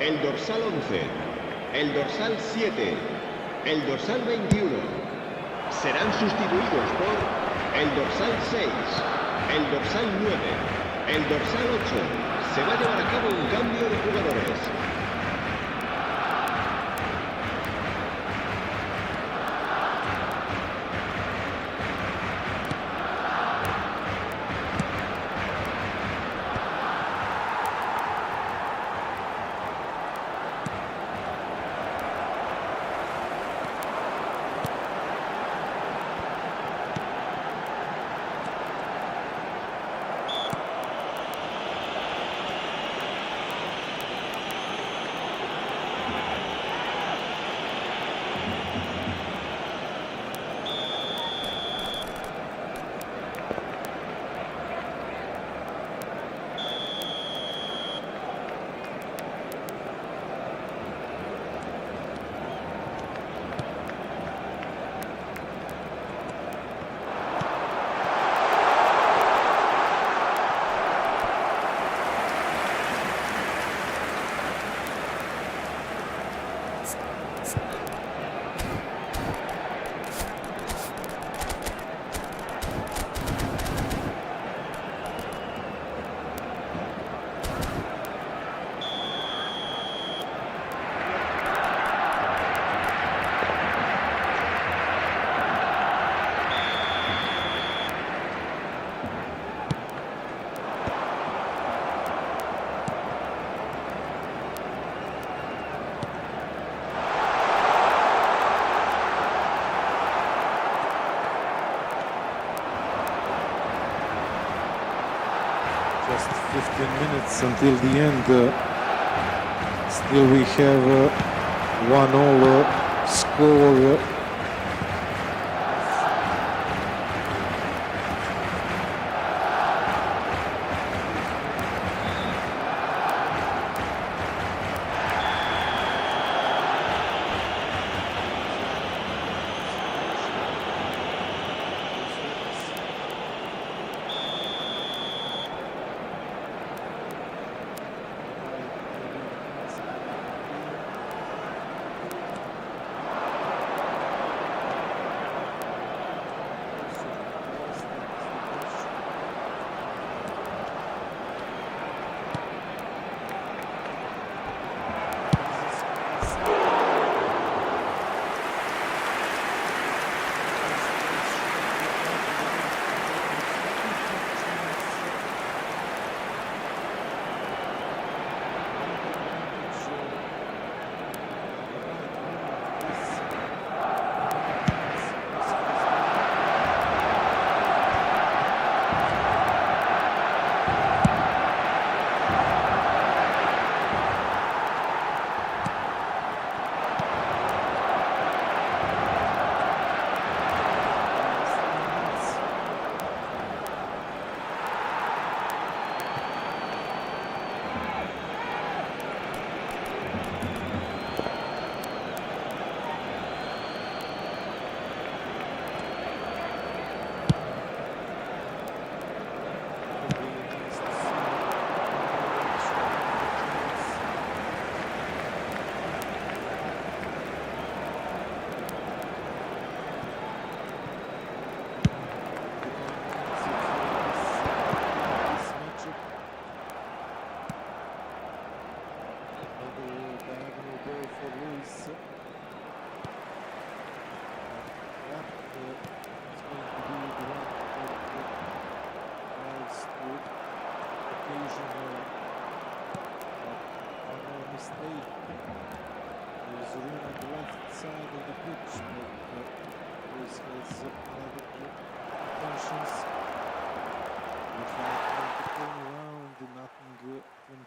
El dorsal 11, el dorsal 7, el dorsal 21. Serán sustituidos por el dorsal 6, el dorsal 9, el dorsal 8. Se va a llevar a cabo un cambio de jugadores.
Just 15 minutes until the end. Still we have 1-1 score.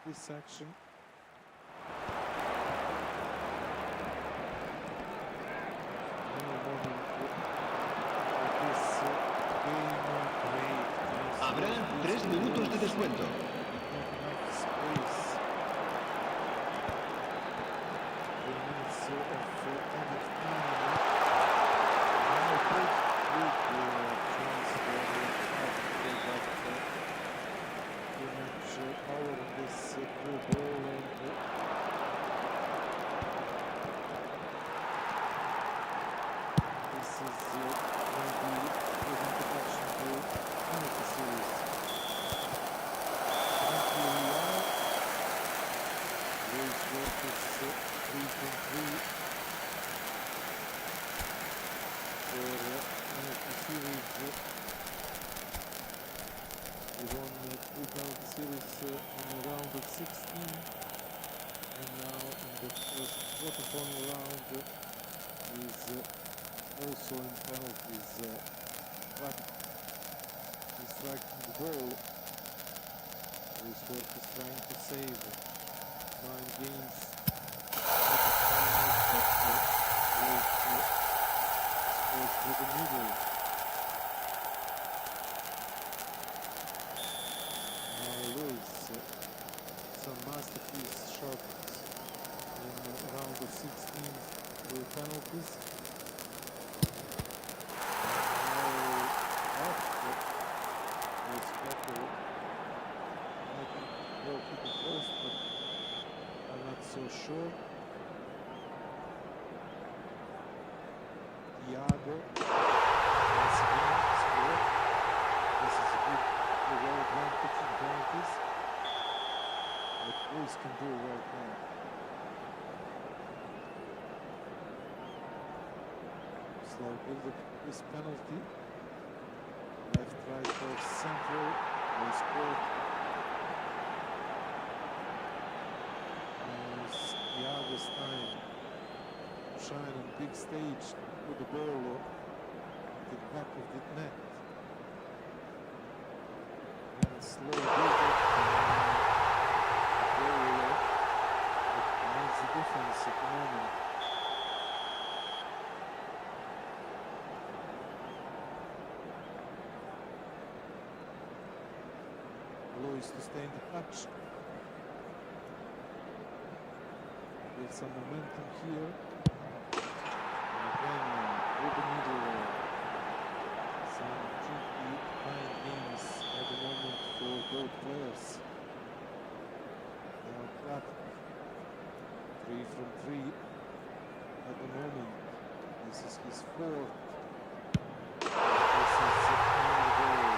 This section.
Habrá 3 minutos de descuento.
Sure. power on this through ball, and this is maybe good introduction to penalty series. Currently we are. Luis work is 3-3 for penalty series. We won 2 penalty series in the round of 16, and now in the first quarterfinal round is also in penalties. But he's striking the ball. Luis Work is trying to save 9 games. But Luis scores through the middle. Luis, some masterpiece shots in the round of 16 with penalties. Now was better. I think ball hit the post, but I'm not so sure. Thiago once again scored. This is a good advantage in penalties. What Luis can do right now. Slow build up this penalty. Left, right, off central. Luis scored. Now it's Thiago's time to shine on big stage. Put the ball to the back of the net. And slow build up. It makes the difference at the moment. Luis to stay in the touch. With some momentum here. And again, through the middle. Some tricky, fine games at the moment for both players. Now Kraft, 3 from 3 at the moment. This is his 4th. This is the goal.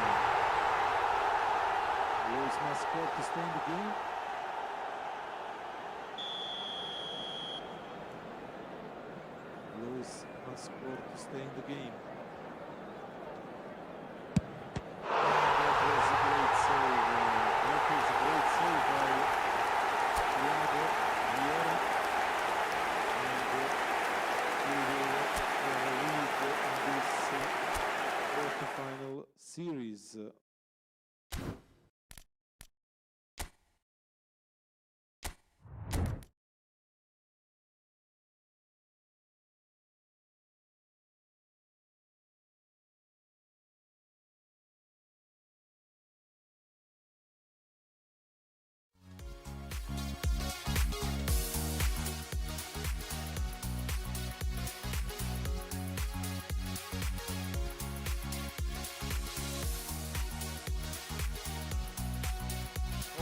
Luis must score to stay in the game. Luis must score to stay in the game. That was a great save. That was a great save by Thiago Vieira. And he will have a lead in this quarterfinal series.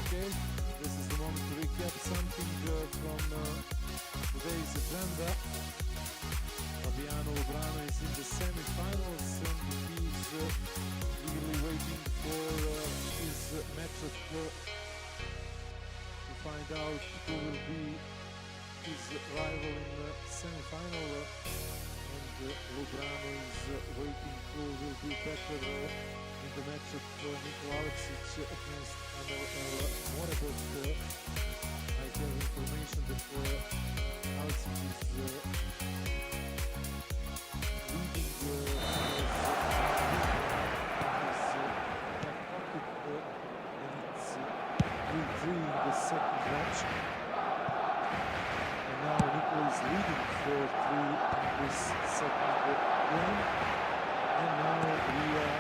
Okay, this is the moment to recap something from today's agenda. Fabiano Obrano is in the semi-finals and he's eagerly waiting for his matchup to find out who will be his rival in the semi-final. And Obrano is waiting who will be better in the matchup Nikola Aleksic against Anel Morebot. I have information that Aleksic is leading his back pocket and it's 3-3 in the second match. And now Nikola is leading 4-3 in this second game. And now we are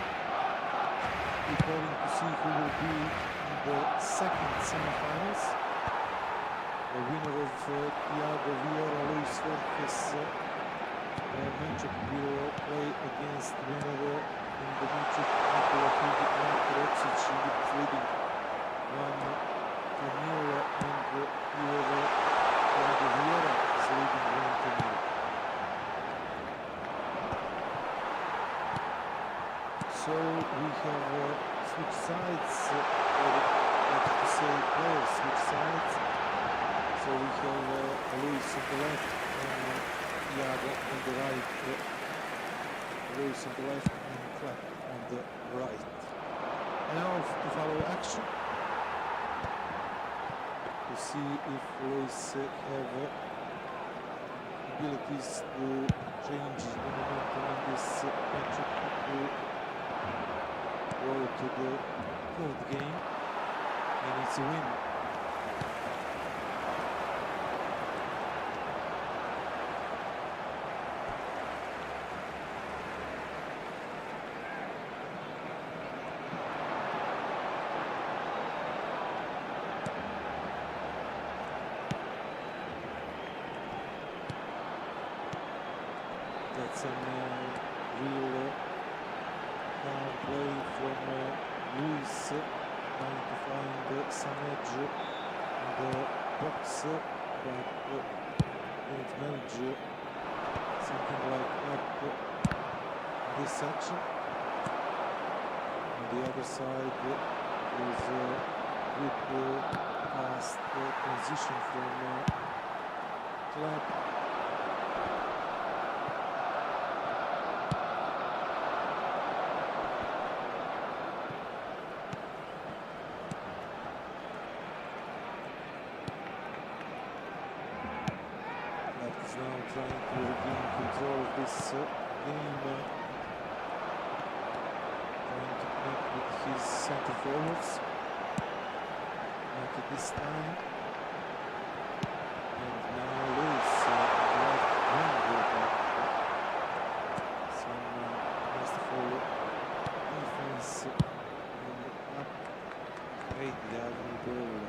preparing to see who will be in the second semi-finals. The winner of Thiago Vieira Luis Work's matchup will play against the winner in the matchup Nikola Aleksic, leading 1-0. the left, Iago on the right, Luis on the left, and Clap on the right. And now to follow action, to see if Luis have abilities to change the momentum in this matchup to go to the third game, and it's a win. That's a real calm play from Luis, trying to find some edge in the box, but didn't manage something like that in this section. On the other side is a good fast transition from Clap. Is now trying to regain control of this game, trying to connect with his center forwards. Not at this time. And now Luis right wing with some masterful defense and up great diagonal ball.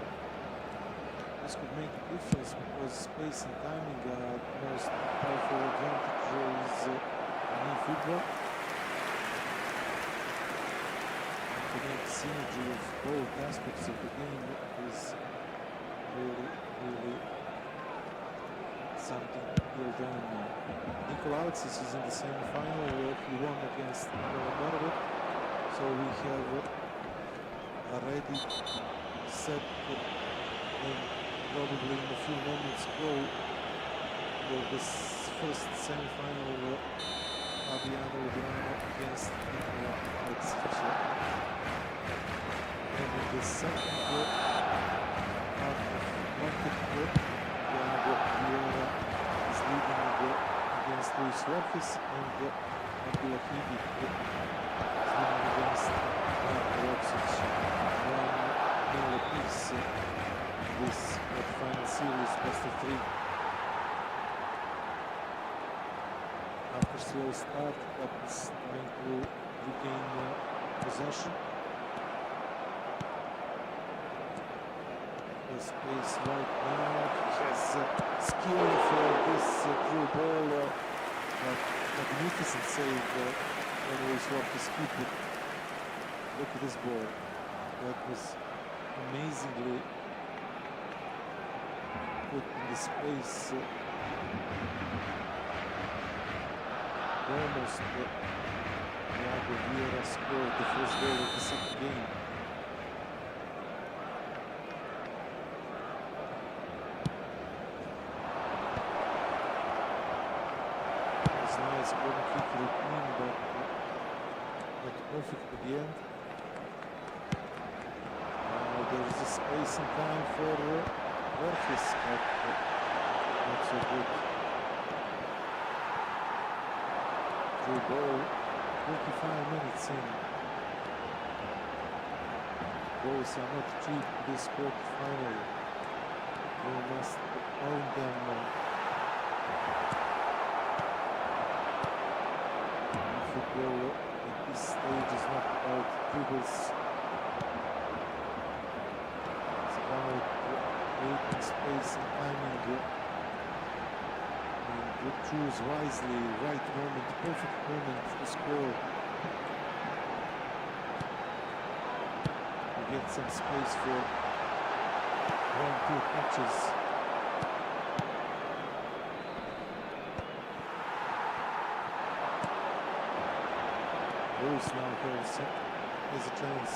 This could make a difference because space and timing are the most powerful advantages in eFootball. And to make synergy of both aspects of the game is really something built on. Nicola Alexis is in the semi-final where he won against Montenegro, so we have already set and probably in a few moments go for this first semi-final Fabiano Lubrano against Nicola Alexis. And in the second half of Montenegro, Iago Vieira is leading against Luis Suarez, and Abdulahidi is leading against Roxic. 1-0 apiece. This final series, best of 3. After slow start, but is trying to regain possession. The space right now. He has skill for this through ball, but magnificent save when Luis Suarez keep it. Look at this ball. That was amazingly put in the space, almost Iago Vieira scored the first goal of the second game. It was nice golden kick routine, but not perfect at the end. Now there is a space and time for Orphis, but not so good. Through ball, 25 minutes in. Goals are not cheap this quarterfinal. We must own them. Football at this stage is not about dribbles. It's about creating space and timing, and choose wisely, right moment, perfect moment to score. You get some space for 1-2 touches. Luis now has a chance.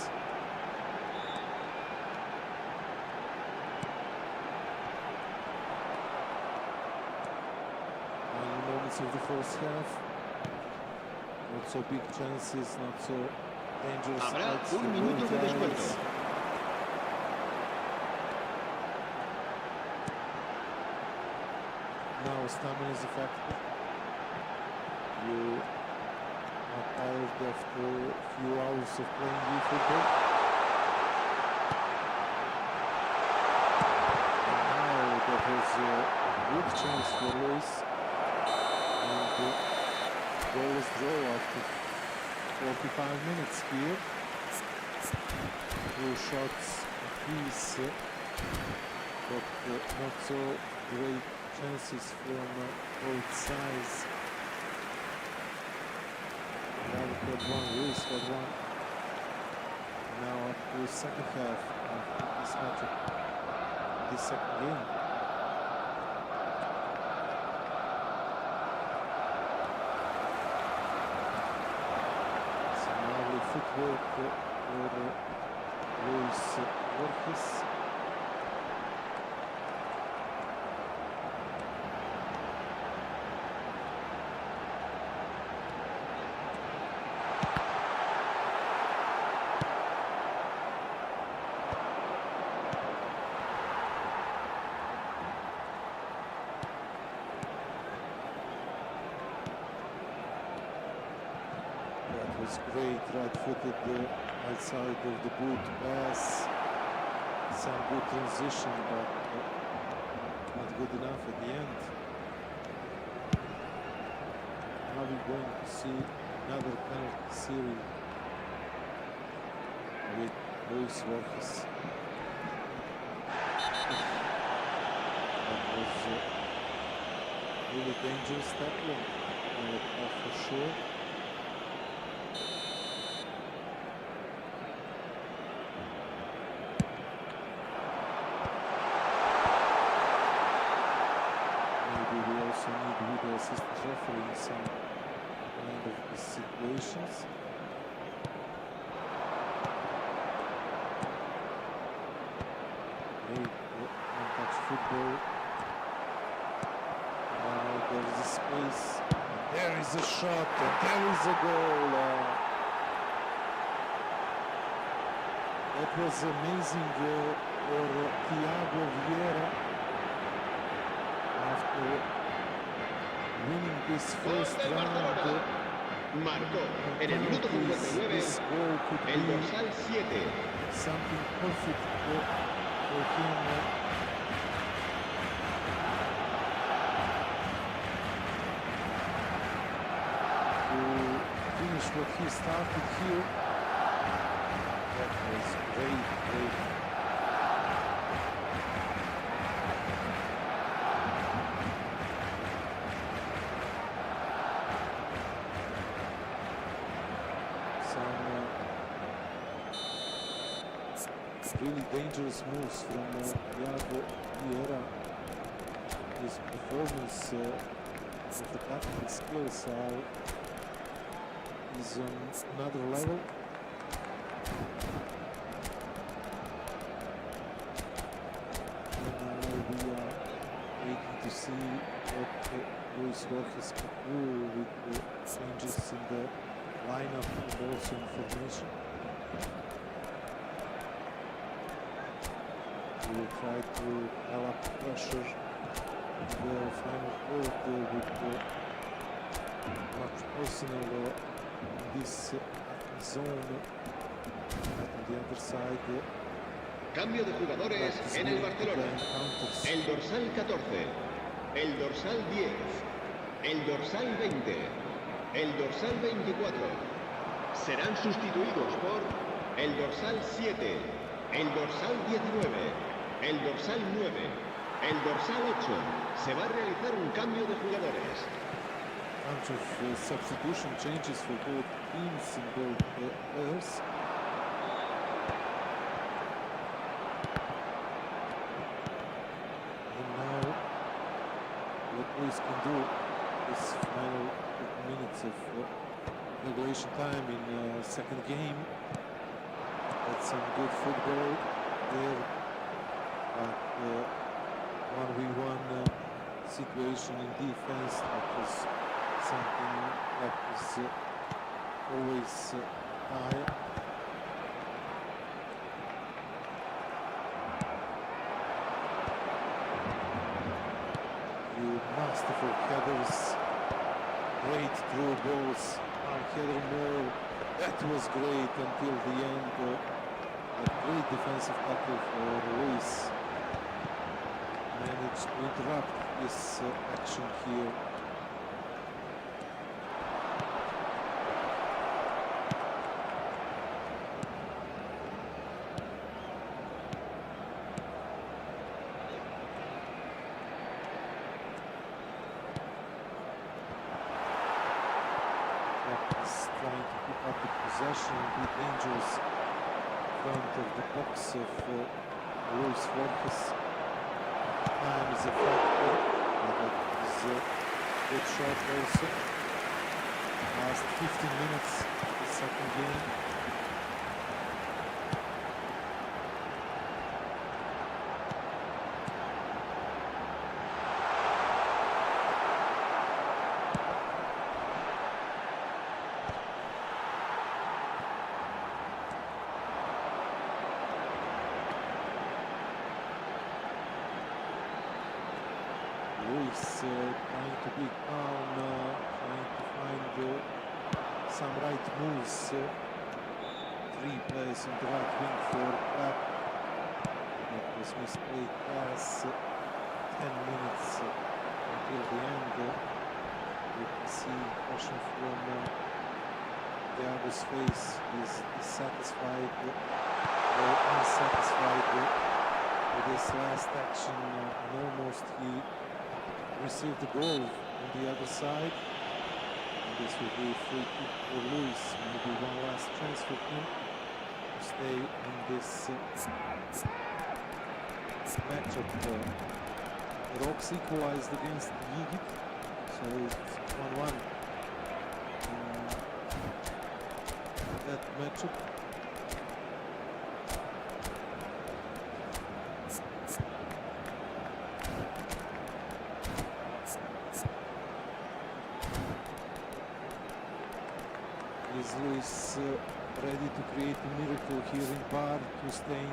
minutes of the first half. Not so big chances, not so dangerous.
Habrá
fights
un
for
minuto
both
de descuento.
sides. Now stamina is a factor. You are tired after a few hours of playing eFootball. And now that was a good chance for Luis. And the goal was draw after 45 minutes here. Two shots apiece, but not so great chances from both sides. David had one, Luis had one. Now up to the second half of this matchup, this second game. Some lovely footwork for Luis Borges. That was great, right-footed outside of the boot pass. Some good transition, but not good enough at the end. Now we're going to see another penalty series with Luis Borges. That was really dangerous tackling, for sure. Need video assistant referee in some kind of these situations. Great one-touch football. Now there is a space, and there is a shot, and there is a goal. That was amazing for Thiago Vieira after winning this first round.
Marcó en el minuto 59 el dorsal 7.
Something perfect for him. To finish what he started here. That was great. Really dangerous moves from Thiago Vieira. His performance of the tactical skills is on another level. And now we are waiting to see what Luis Borges can do with the changes in the lineup and also in formation. We will try to pile up pressure in the final third with much personnel in this zone. At the other side.
Cambio de jugadores en el Barcelona. El dorsal 14, el dorsal 10, el dorsal 20, el dorsal 24. Serán sustituidos por el dorsal 7, el dorsal 19, el dorsal 9, el dorsal 8. Se va a realizar un cambio de jugadores.
Bunch of substitution changes for both teams and both players. And now what Luis can do this final 50 minutes of regulation time in second game. That's some good football there, but 1v1 situation in defense. That was something that was always high. Masterful headers, great through balls, header more. That was great until the end. A great defensive tackle for Luis. Managed to interrupt this action here. Trying to pick up the possession and be dangerous in front of the box of Luis Fortes. Time is a factor, but that is a good shot also. Last 15 minutes of the second game. Luis trying to be calm, trying to find some right moves. 3 players on the right wing for Clap. That was misplayed pass. 10 minutes until the end. You can see caution from Thiago's face. He's dissatisfied or unsatisfied with this last action. And almost he received the goal on the other side. And this will be a free kick for Luis. Maybe one last chance for him to stay in this matchup. The Rocks equalized against Yigit, so it's 1-1 in that matchup. Is Luis ready to create a miracle here in Bar to stay in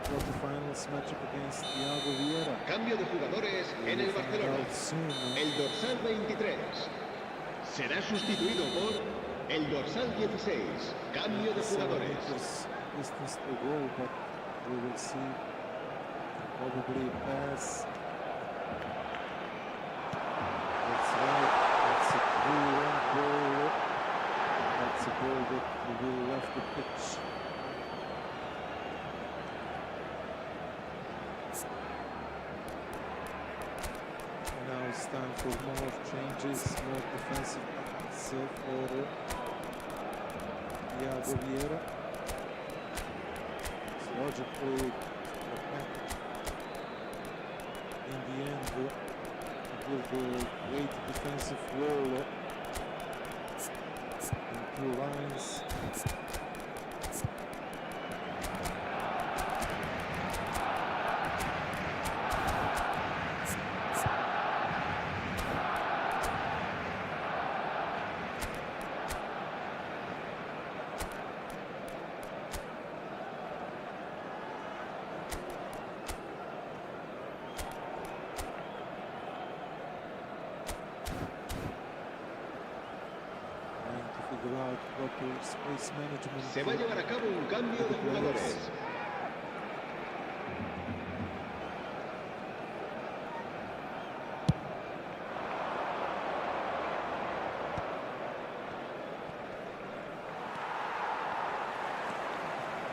quarterfinals matchup against Thiago Vieira?
Cambio de jugadores en el Barcelona. El dorsal 23 será sustituido por el dorsal 16. Cambio de jugadores.
Distance to goal, but we will see. Probably a pass. That's right. That's a cool long ball. That's a ball that will left the pitch. Now it's time for more changes, more defensive tactics for Thiago Vieira. It's logically a package. In the end, with the great defensive wall. 2 lines. Space management.
Se va a llevar a cabo un cambio de jugadores.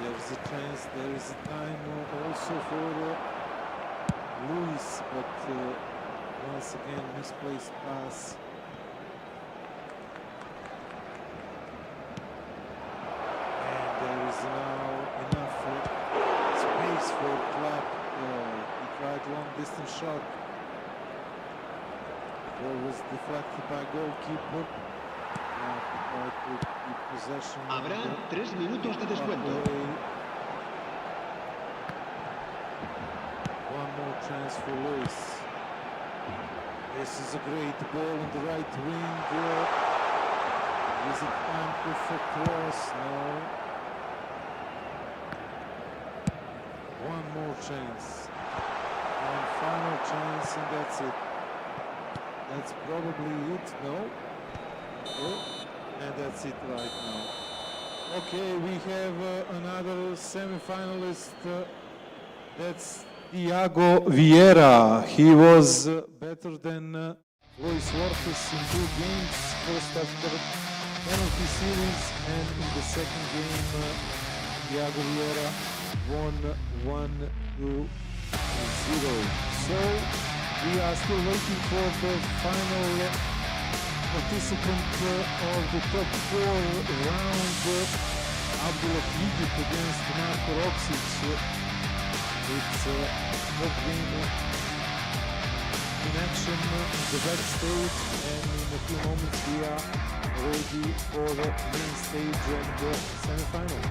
There's a chance, there is a time also for Luis, but once again misplaced pass. Now enough space for Clap. He tried long distance shot. Ball was deflected by goalkeeper. Tried to keep possession.
Habrá 3 minutos de descuento.
One more chance for Luis. This is a great ball on the right wing. Is it time for cross? No. One more chance. One final chance and that's it. That's probably it. No. Okay. And that's it right now. Okay, we have another semi-finalist. That's Thiago Vieira. He was better than Luis Lopez in 2 games. First after penalty series, and in the second game, Thiago Vieira won 1-0. So we are still waiting for the final participant of the top 4 round, Abdullah Egypt against Marko Roksic. It's a top game in action in the backstage, and in a few moments we are ready for the main stage and the semi-final.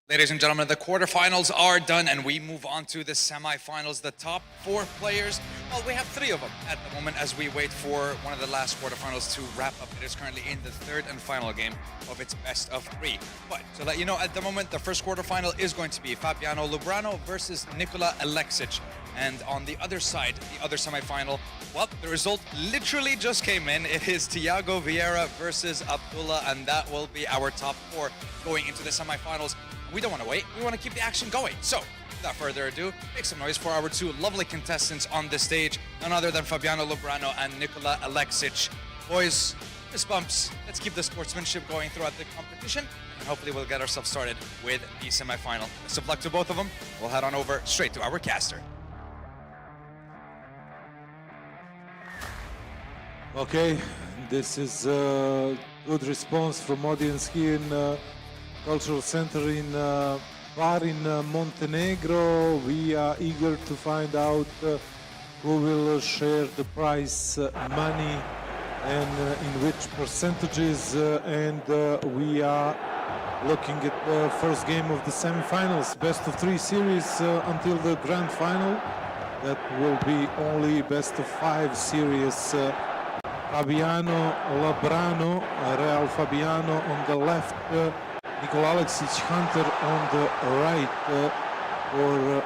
Ladies and gentlemen, the quarterfinals are done and we move on to the semifinals. The top 4 players, well, we have 3 of them at the moment as we wait for one of the last quarterfinals to wrap up. It is currently in the 3rd and final game of its best of 3. But to let you know, at the moment, the first quarterfinal is going to be Fabiano Lubrano versus Nikola Aleksic. And on the other side, the other semifinal, well, the result literally just came in. It is Thiago Vieira versus Abdullah, and that will be our top 4 going into the semifinals. We don't want to wait. We want to keep the action going. So, without further ado, make some noise for our 2 lovely contestants on the stage, none other than Fabiano Lubrano and Nikola Aleksic. Boys, fist bumps. Let's keep the sportsmanship going throughout the competition, and hopefully we'll get ourselves started with the semifinal. Best of luck to both of them. We'll head on over straight to our caster.
Okay, this is a good response from audience here in Cultural Center in Bar in Montenegro. We are eager to find out who will share the prize money and in which percentages, and we are looking at the first game of the semifinals, best of 3 series until the grand final. That will be only best of 5 series. Fabiano Lubrano, Real Fabiano on the left, Nikola Aleksic Hunter on the right, for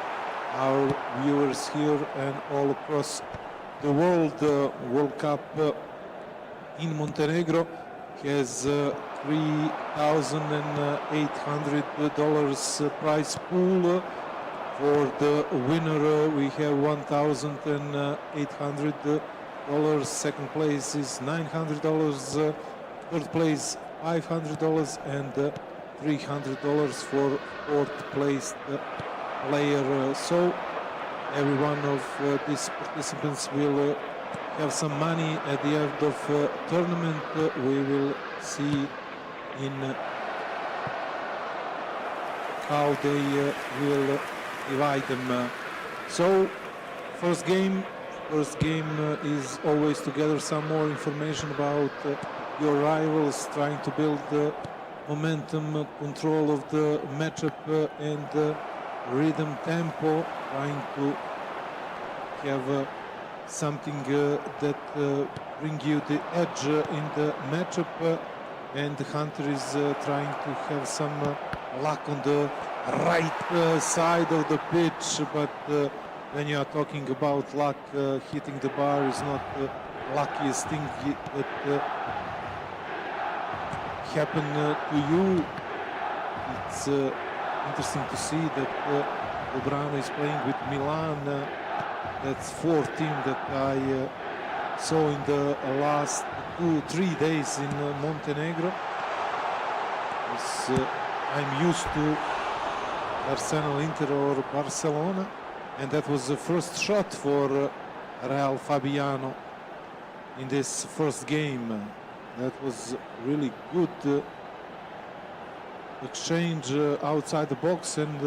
our viewers here and all across the world. World Cup in Montenegro has $3,800 prize pool. For the winner, we have $1,800. Second place is $900. Third place $500, and $300 for fourth place player. So every one of these participants will have some money at the end of tournament. We will see in how they will divide them. So first game is always to gather some more information about your rivals, trying to build momentum, control of the matchup, and rhythm, tempo, trying to have something that bring you the edge in the matchup, and the Hunter is trying to have some luck on the right side of the pitch, but when you are talking about luck, hitting the bar is not the luckiest thing that happen to you. It's interesting to see that Lubrano is playing with Milan. That's 4th team that I saw in the last 2-3 days in Montenegro. I'm used to Arsenal, Inter or Barcelona, and that was the first shot for Real Fabiano in this first game. That was really good exchange outside the box, and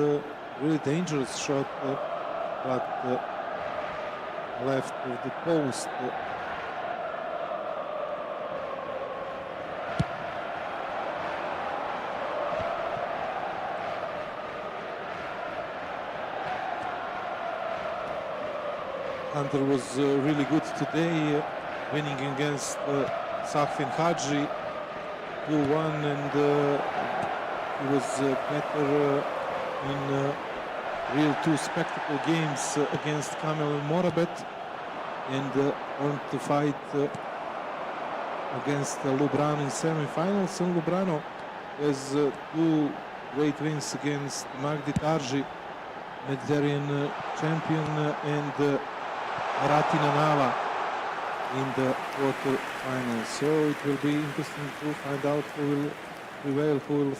really dangerous shot, but left of the post. Hunter was really good today, winning against Safin Hadji 2-1, and he was better in real 2 spectacle games against Kamel and Morabet, and earned to fight against Lubrano in semi-finals. And Lubrano has 2 great wins against Magdi Tarji, Mediterranean champion, and Ratina Nava in the quarter-finals. So it will be interesting to find out who will prevail, who will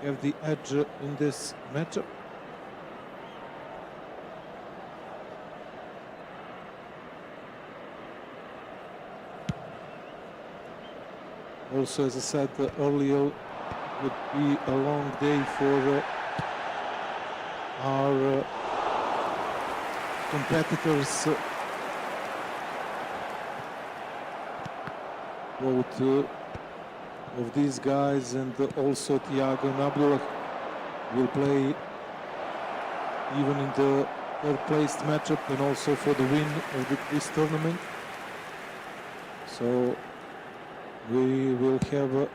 have the edge in this matchup. Also, as I said earlier, would be a long day for our competitors. Both of these guys, and also Thiago and Abdullah, will play even in the third-placed matchup and also for the win of this tournament. So we will have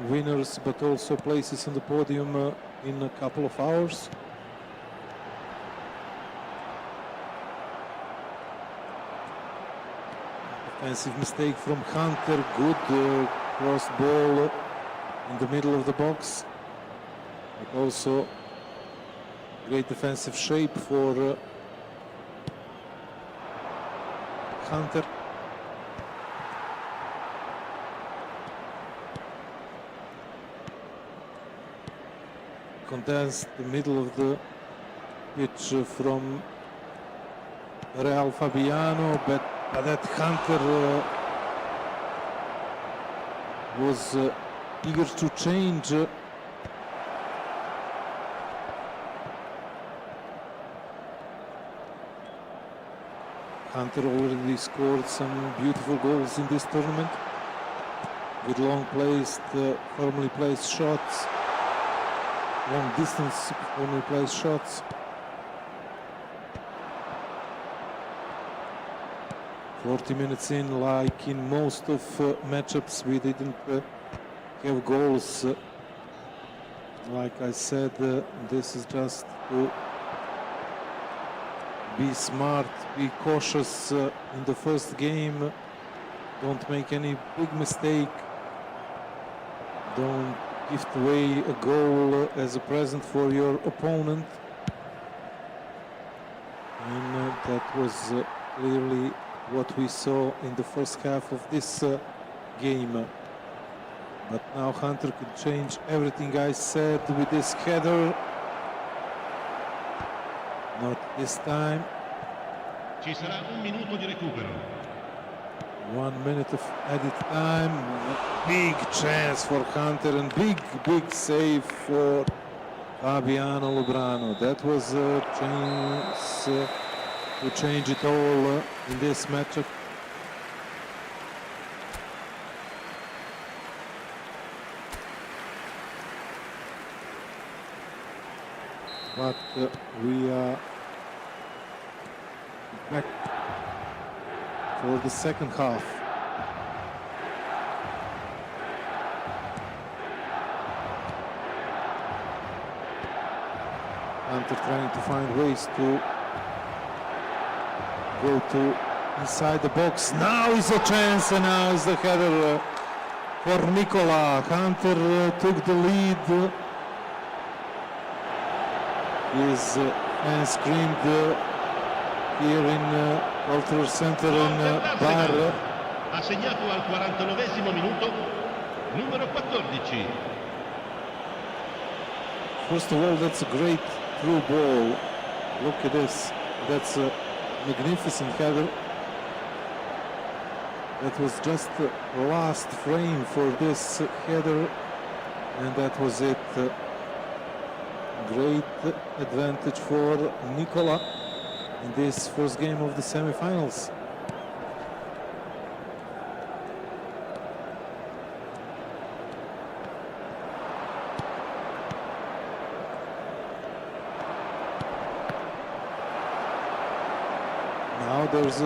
winners but also places on the podium in a couple of hours. Defensive mistake from Hunter, good cross ball in the middle of the box, but also great defensive shape for Hunter. Condensed the middle of the pitch from Real Fabiano, but that Hunter was eager to change. Hunter already scored some beautiful goals in this tournament with long placed, firmly placed shots, long distance firmly placed shots. "40 minutes in, like in most of matchups, we didn't have goals. Like I said, this is just to be smart, be cautious in the first game. Don't make any big mistake. Don't gift away a goal as a present for your opponent." And that was clearly what we saw in the first half of this game. But now Hunter could change everything I said with this header. Not this time.
Ci sarà un minuto di recupero.
1 minute of added time. Big chance for Hunter and big save for Fabiano Lubrano. That was a chance to change it all in this matchup. But we are back for the second half. Hunter trying to find ways to go to inside the box. Now is a chance, and now is the header for Nicola. Hunter took the lead. His fans screamed here in Cultural Center in Bar.
Ha segnato al 49esimo minuto numero 14.
First of all, that's a great through ball. Look at this. That's a magnificent header. That was just the last frame for this header, and that was it. Great advantage for Nicola in this first game of the semifinals. Now there's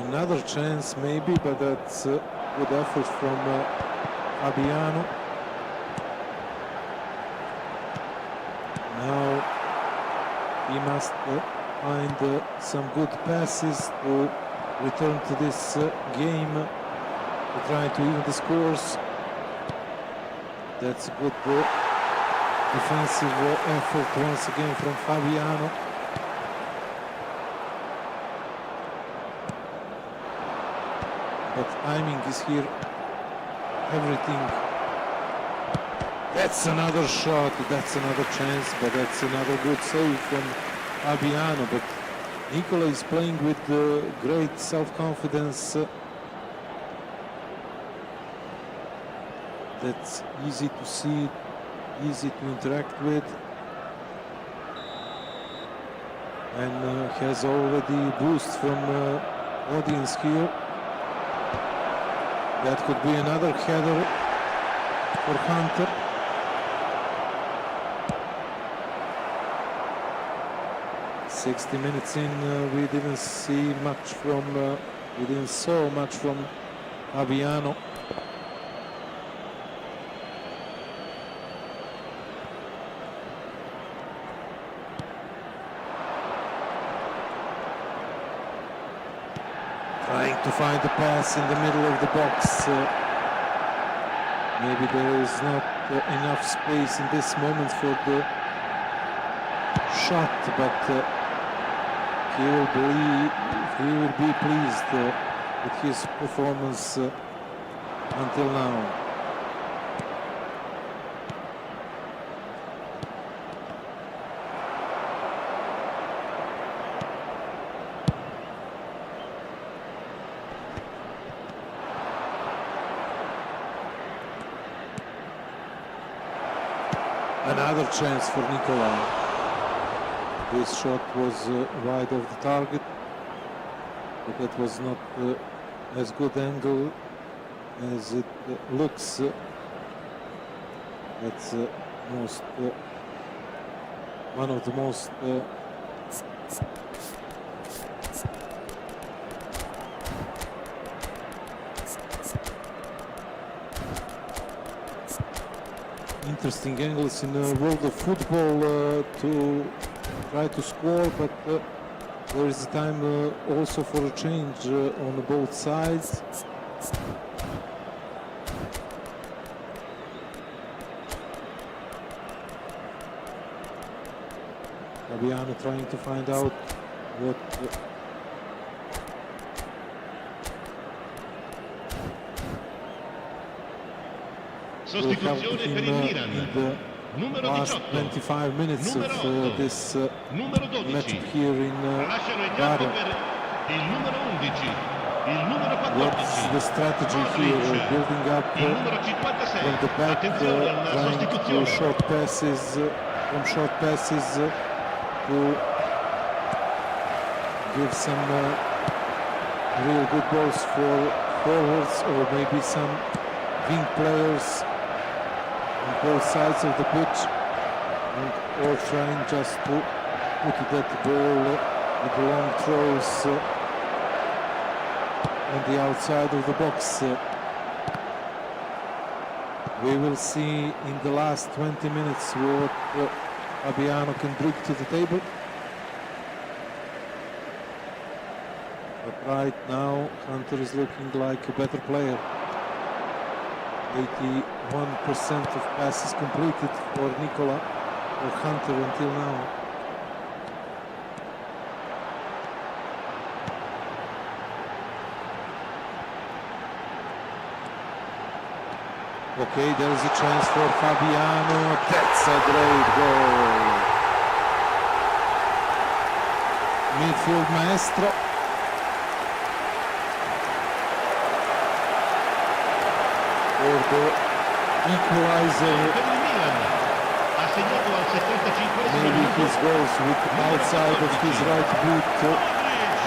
another chance maybe, but that's a good effort from Fabiano. Now he must find some good passes to return to this game, to try to even the scores. That's a good defensive effort once again from Fabiano. But timing is here everything. That's another shot, that's another chance, but that's another good save from Fabiano. But Nicola is playing with great self-confidence. That's easy to see, easy to interact with. And has already boost from audience here. That could be another header. for Hunter. "60 minutes in, we didn't see much from, we didn't saw much from Fabiano. Trying to find the pass in the middle of the box. Maybe there is not enough space in this moment for the shot, but he will be pleased with his performance until now. Another chance for Nicola. This shot was wide of the target, but that was not as good angle as it looks. That's one of the most interesting angles in the world of football to try to score, but there is time also for a change on both sides. Fabiano trying to find out what will help
Sostituzione
him
per il Milan.
in the
Numero
last
18.
25 minutes
Numero
of
8.
this
Numero 12.
matchup here in
Lasciano il campo
Bari.
per il numero 11, il numero 14.
What's the strategy here?
Modric,
Building up
il numero 56.
from the back,
Attenzione alla
trying to
sostituzione.
short passes, from short passes to give some real good balls for forwards, or maybe some wing players on both sides of the pitch, or trying just to put that ball with the long throws on the outside of the box. We will see in the last 20 minutes what Fabiano can bring to the table. But right now, Hunter is looking like a better player. 81% of passes completed for Nicola, or Hunter until now. Okay, there is a chance for Fabiano. That's a great goal. Midfield maestro. For the equalizer.
Per il Milan. Ha segnato al 75esimo
Maybe
minuto.
his goals with the outside of his right boot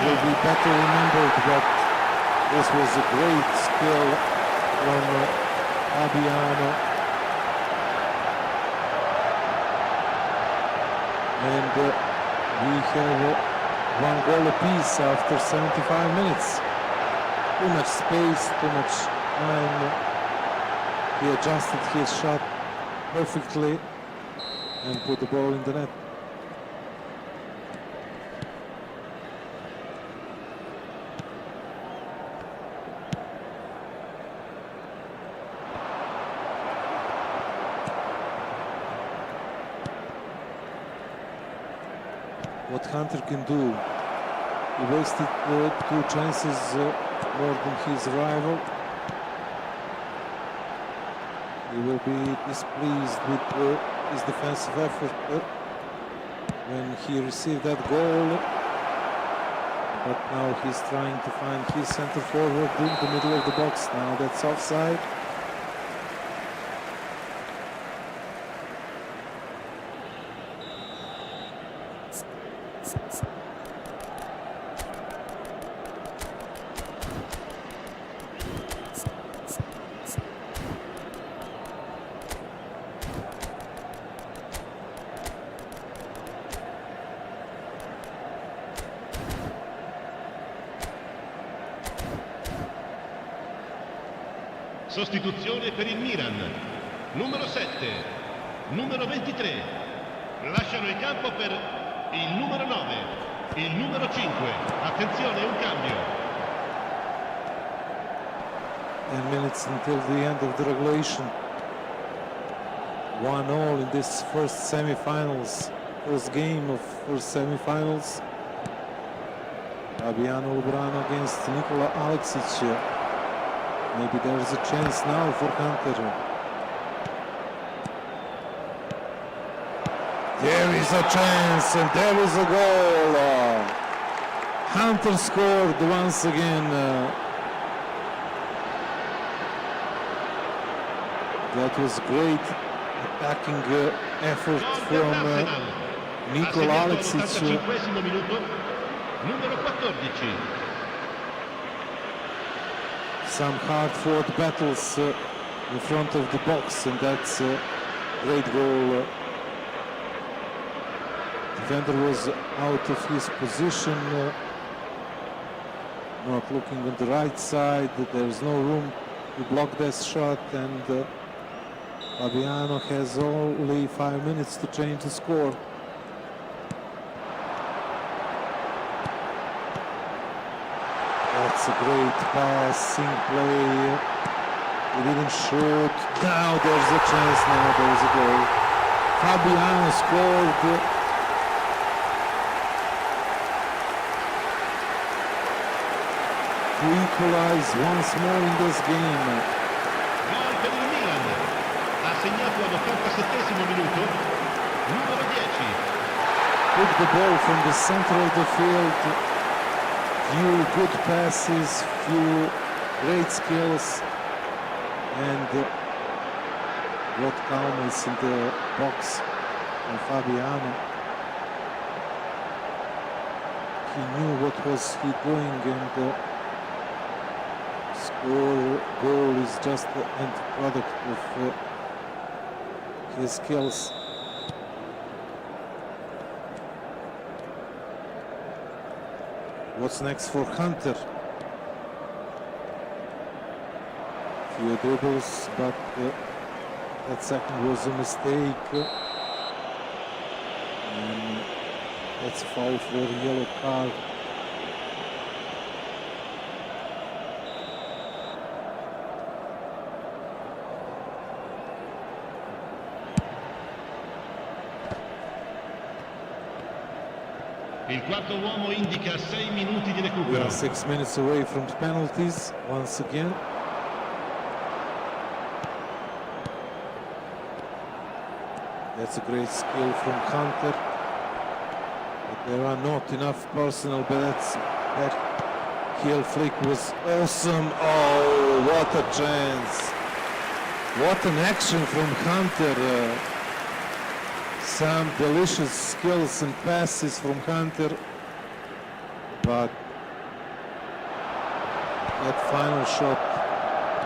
will be better remembered, but this was a great skill from Fabiano. And we have one goal apiece after 75 minutes. Too much space, too much time. He adjusted his shot perfectly and put the ball in the net. What Hunter can do. He wasted 2 chances more than his rival. He will be displeased with his defensive effort when he received that goal. But now he's trying to find his center forward in the middle of the box. Now that's offside.
Sostituzione per il Milan. Numero 7, numero 23. Lasciano il campo per il numero 9, il numero 5. Attenzione, un cambio.
10 minutes until the end of the regulation. 1-1 in this first semifinals. First game of first semifinals. Fabiano Lubrano against Nikola Aleksic. Maybe there's a chance now for Hunter. There is a chance and there is a goal. Hunter scored once again. That was great attacking effort from Nikola Aleksic.
Minuto, numero 14.
Some hard-fought battles in front of the box, and that's a great goal. Defender was out of his position, not looking on the right side. There's no room to block that shot, and Fabiano has only 5 minutes to change the score. That's a great passing play. He didn't shoot. Now there's a chance. Now there's a goal. Fabiano scored. To equalize once more in this game.
Gol per il Milan. Ha segnato all'87° minuto. Numero 10.
Took the ball from the center of the field. Few good passes, few great skills, and what calmness in the box from Fabiano. He knew what was he doing, and score goal is just the end product of his skills. What's next for Hunter? Few dribbles, but that second was a mistake. And that's a foul for a yellow card.
Il quarto uomo indica 6 minuti di
We
recupero.
are 6 minutes away from the penalties once again. That's a great skill from Hunter. But there are not enough personnel, but that heel flick was awesome. Oh, what a chance. What an action from Hunter. Some delicious skills and passes from Hunter, but that final shot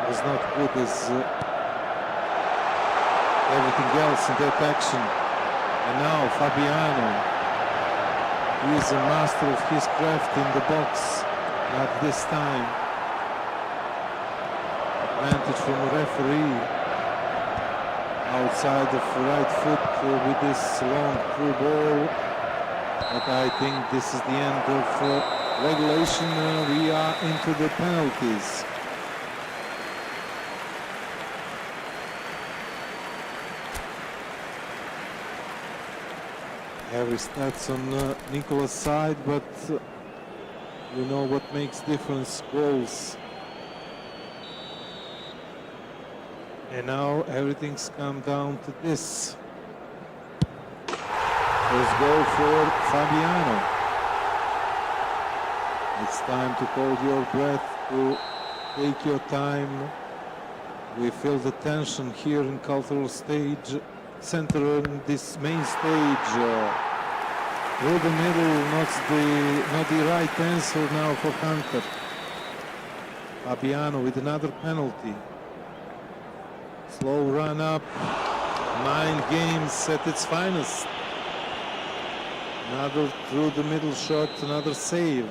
was not good as everything else in that action. And now Fabiano, he is a master of his craft in the box, not this time. Advantage from the referee. Outside of right foot with this long through ball, but I think this is the end of regulation. We are into the penalties. Heavy stats on Nikola's side, but we know what makes difference: goals. And now everything's come down to this. First goal for Fabiano. It's time to hold your breath, to take your time. We feel the tension here in cultural stage center in this main stage. Through the middle, not the right answer now for Hunter. Fabiano with another penalty. Slow run up, 9 games at its finest. Another through the middle shot, another save.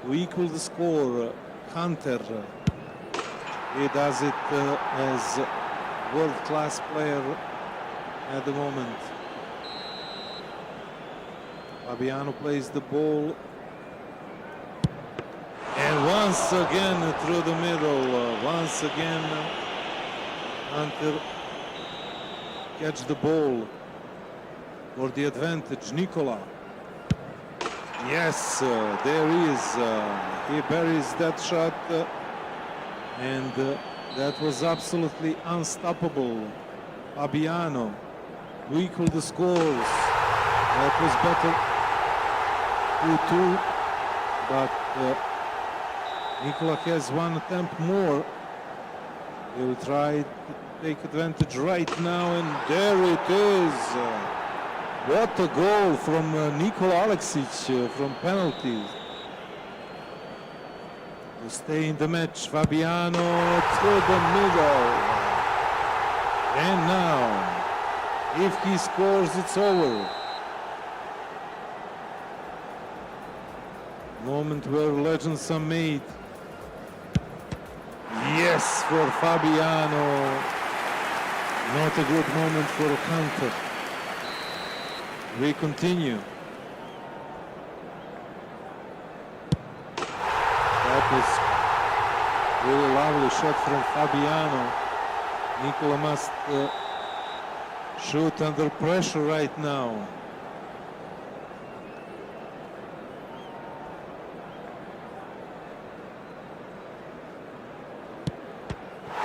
To equal the score, Hunter He does it as world-class player at the moment. Fabiano plays the ball. And once again through the middle. Once again, Hunter catch the ball for the advantage. Nikola. Yes, there is. He buries that shot. And that was absolutely unstoppable. Fabiano to equal the scores. That was better 2-2, but Nikola has one attempt more. He will try to take advantage right now, and there it is. What a goal from Nikola Aleksic from penalties. To stay in the match, Fabiano to the middle. And now, if he scores, it's over. Moment where legends are made. Yes, for Fabiano. Not a good moment for Hunter. We continue. That was really lovely shot from Fabiano. Nikola must shoot under pressure right now.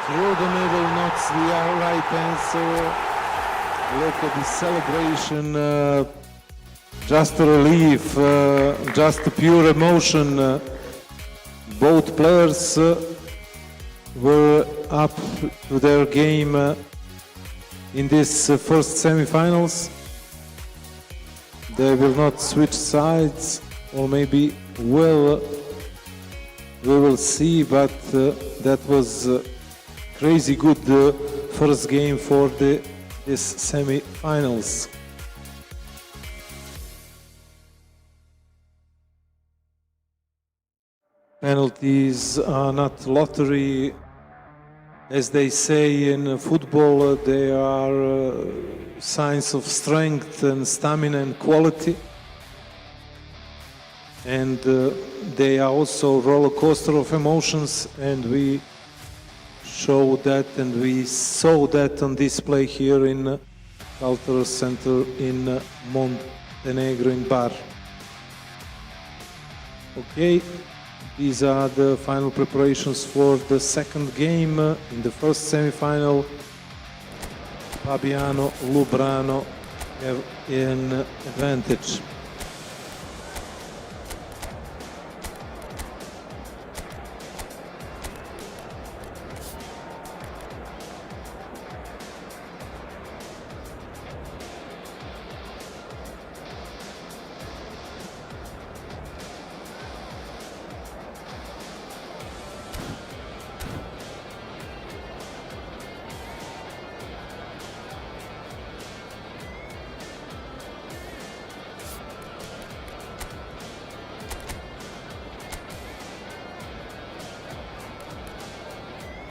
Through the middle, knocks the right answer. Look at the celebration. Just a relief, just a pure emotion. Both players were up to their game in this first semifinals. They will not switch sides, or maybe will. We will see, but that was crazy good first game for this semi-finals. Penalties are not lottery, as they say in football. They are signs of strength and stamina and quality, and they are also roller coaster of emotions, and we show that, and we saw that on display here in Cultural Center in Montenegro in Bar. Okay, these are the final preparations for the second game. In the first semi-final, Fabiano, Lubrano have an advantage.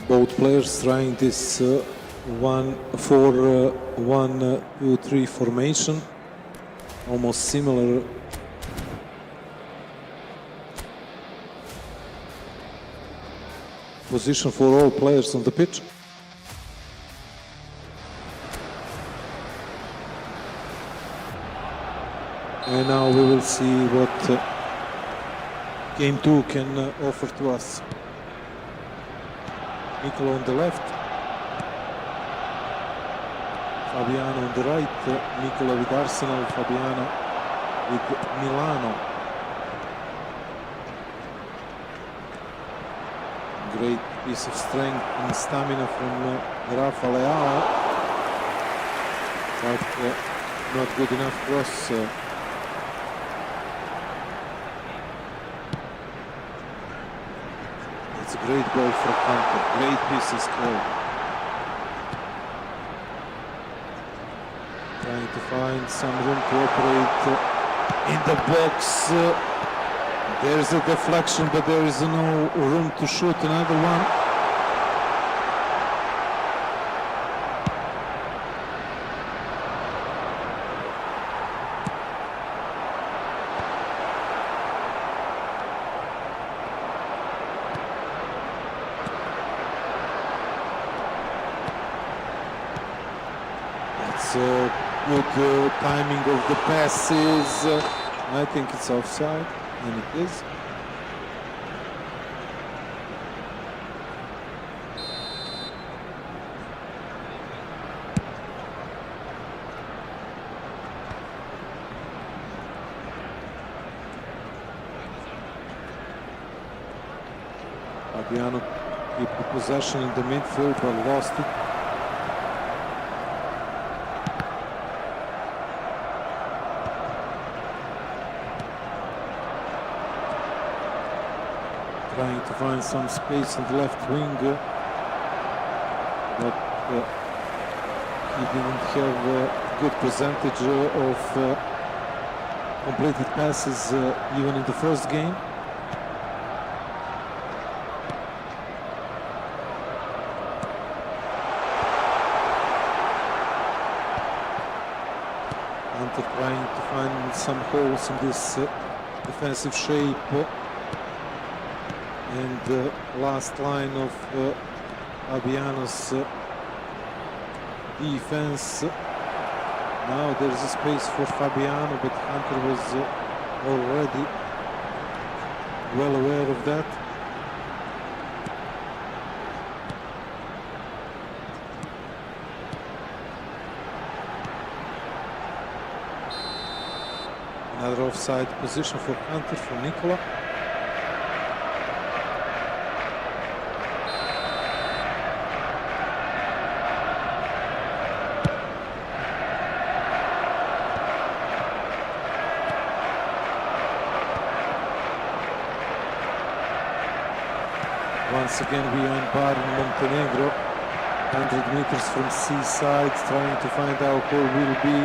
Both players trying this 1-4-1-2-3 formation, almost similar position for all players on the pitch. And now we will see what game 2 can offer to us. Nikola on the left, Fabiano on the right, Nikola with Arsenal, Fabiano with Milano. Great piece of strength and stamina from Rafa Leao, but not good enough cross. It's a great goal for Hunter, great piece of skill. Trying to find some room to operate in the box. There's a deflection, but there is no room to shoot another one. good timing of the passes. I think it's offside, and it is. Fabiano kept the possession in the midfield but lost it. Trying to find some space on the left wing, but he didn't have a good percentage of completed passes even in the first game. Hunter trying to find some holes in this defensive shape. And the last line of Fabiano's defense. Now there's a space for Fabiano, but Hunter was already well aware of that. Another offside position for Hunter from Nicola. Once again, we are in bar in Montenegro, 100 meters from seaside, trying to find out who will be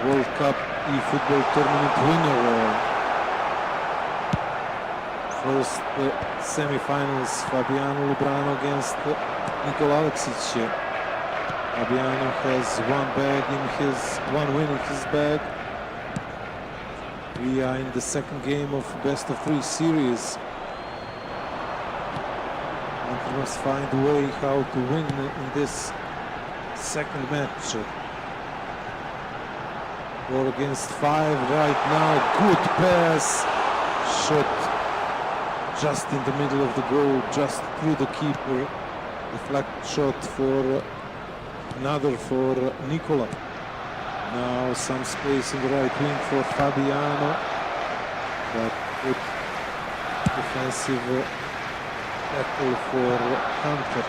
World Cup eFootball tournament winner. First semi-finals, Fabiano Lubrano against Nikola Aleksic. Fabiano has one win in his bag. We are in the second game of best of 3 series. Must find a way how to win in this second match. 4 against 5 right now. Good pass. Shot just in the middle of the goal, just through the keeper. Deflect shot for another for Nicola. Now some space in the right wing for Fabiano. But good defensive tackle for Hunter.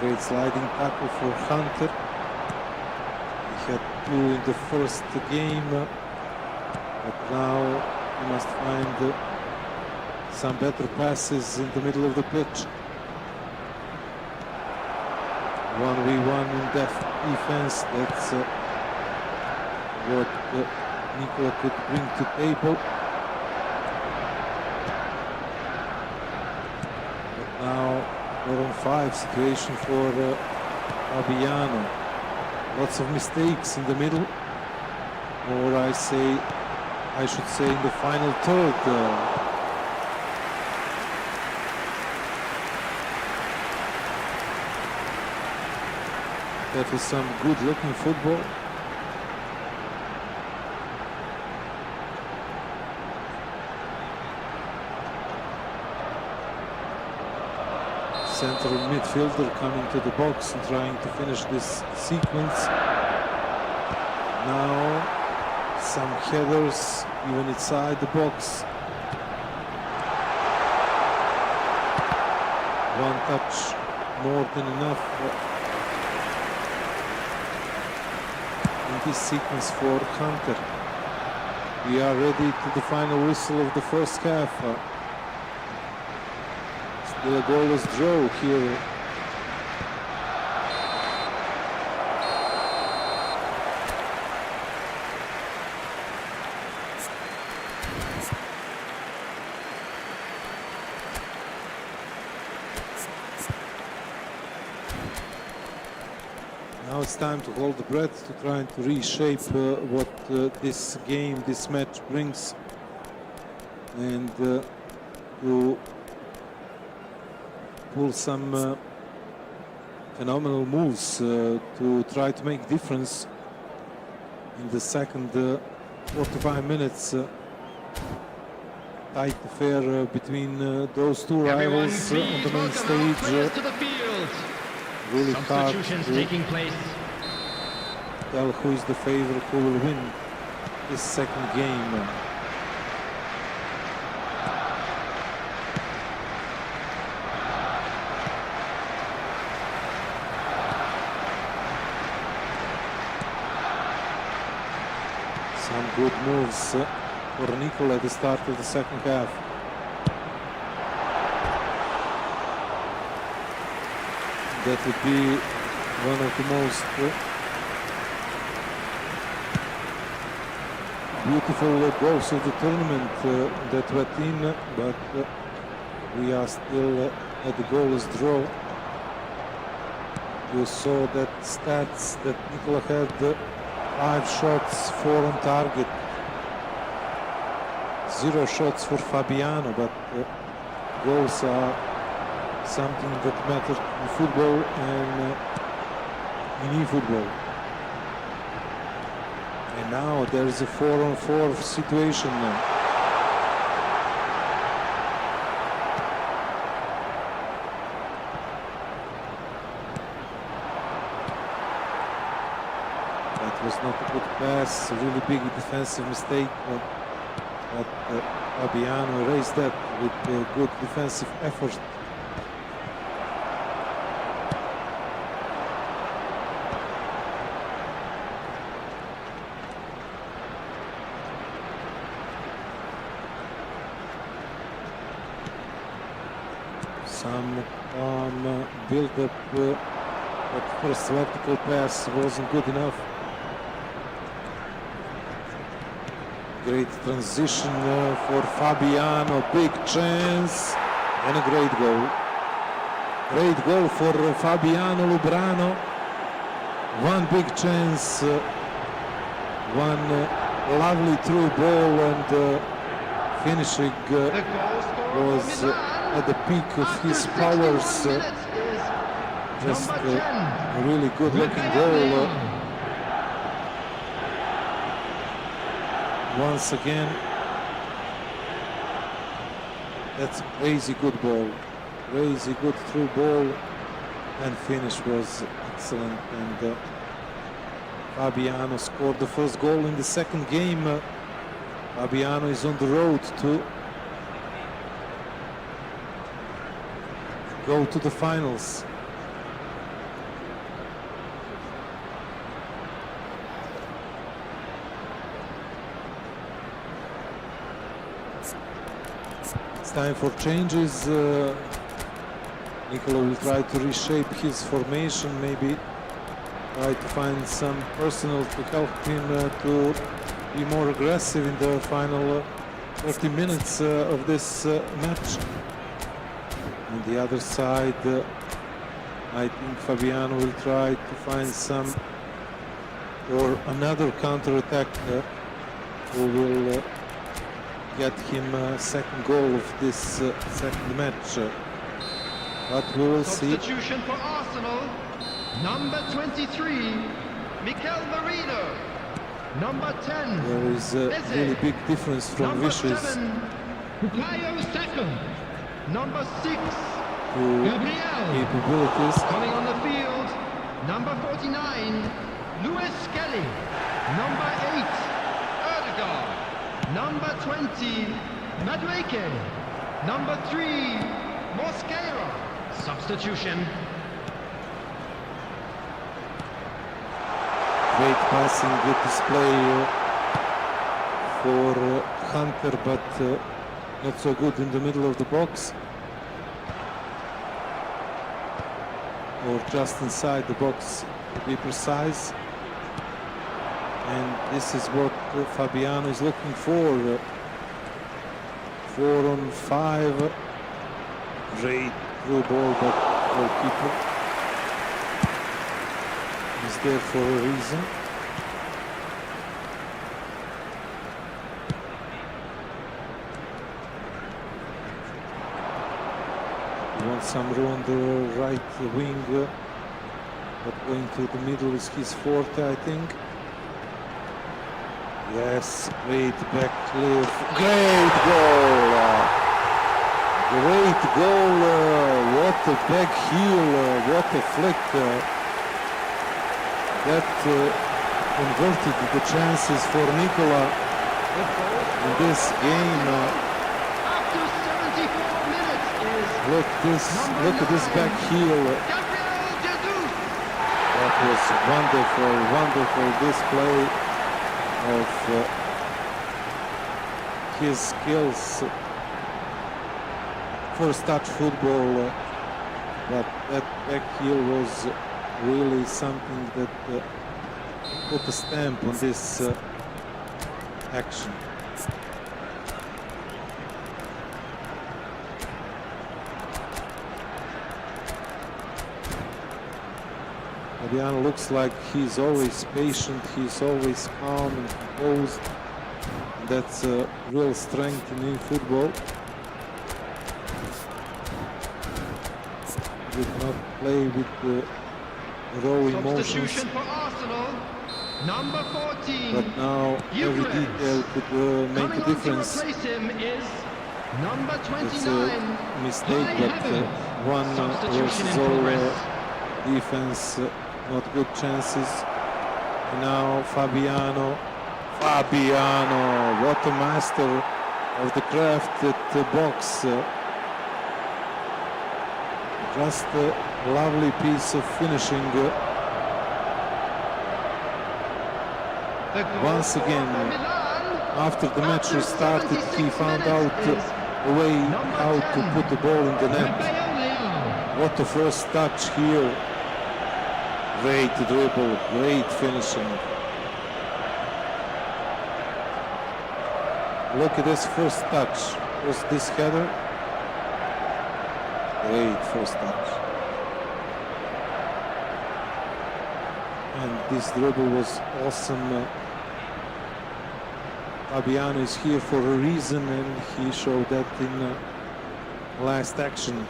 Great sliding tackle for Hunter. He had 2 in the first game, but now he must find some better passes in the middle of the pitch. 1v1 in defense, that's what Nicola could bring to table. But now 4-on-5 situation for Fabiano. Lots of mistakes in the middle, or I should say in the final third. That was some good-looking football. Central midfielder coming to the box and trying to finish this sequence. Now some headers even inside the box. One touch more than enough in this sequence for Hunter. We are ready to the final whistle of the first half. Still a goalless draw here. it's time to hold the breath, to try to reshape what this game, this match brings, and to pull some phenomenal moves to try to make difference in the second 45 minutes. Tight affair between those two rivals on the main stage.
To the field.
Really hard
Substitutions
to
taking place.
tell who is the favorite, who will win this second game. Some good moves for Nicola at the start of the second half. That would be one of the most beautiful goals of the tournament that went in, but we are still at the goalless draw. You saw that stats that Nicola had 5 shots, 4 on target, 0 shots for Fabiano, but goals are something that matters in football and in eFootball. And now there is a 4-on-4 situation now. That was not a good pass, a really big defensive mistake, but Fabiano erased that with good defensive effort. Some build-up, but first vertical pass wasn't good enough. Great transition for Fabiano, big chance, and a great goal. Great goal for Fabiano Lubrano. One big chance, one lovely through ball, and finishing was at the peak of his powers. Just a really good looking goal. Once again, that's a crazy good ball. Crazy good through ball, and finish was excellent. And Fabiano scored the first goal in the second game. Fabiano is on the road to go to the finals. It's time for changes. Nicola will try to reshape his formation, maybe try to find some personnel to help him to be more aggressive in the final 30 minutes of this match. On the other side, I think Fabiano will try to find some or another counter-attack who will get him a second goal of this second match. But we will see.
Substitution for Arsenal, number 23, Mikel Merino. Number 10,
There is a really big difference from
number
wishes
7, Bukayo Saka. Number 6,
to
Gabriel.
capabilities.
Coming on the field, number 49, Lewis Skelly. Number 8, Erdegaard. Number 20, Madueke. Number 3, Mosquera. Substitution.
Great passing, good display for Hunter, but not so good in the middle of the box. Or just inside the box, to be precise. And this is what Fabiano is looking for. 4 on 5. Great through ball, but goalkeeper He's there for a reason. He wants some room on the right wing, but going to the middle is his forte, I think. Yes, great back cliff. Great goal! Great goal! What a back heel! What a flick! That converted the chances for Nikola in this game.
After 74 minutes is
Look at this back heel.
Gabriel Jesus.
That was wonderful, wonderful display of his skills. First touch football, but that back heel was really something that put a stamp on this action. Fabiano looks like he's always patient, he's always calm and composed. That's a real strength in football. He did not play with the raw emotions,
Substitution for Arsenal. Number 14.
but now every detail could make
Coming
a
on to
difference.
replace him is number
It's
29.
a mistake,
Kai
but
Havertz.
one
Substitution
versus
in
all
progress.
defense, not good chances. And now Fabiano, what a master of the craft at the box. Just a lovely piece of finishing.
The goal
Once
for
again,
Milan.
after the match
After
restarted, he
76
found
minutes
out
is
a way
number
how
10,
to put the ball in the net.
Leao.
What a first touch here. Great dribble, great finishing. Look at this first touch. Was this header? Great first touch. And this dribble was awesome. Fabiano is here for a reason, and he showed that in last action.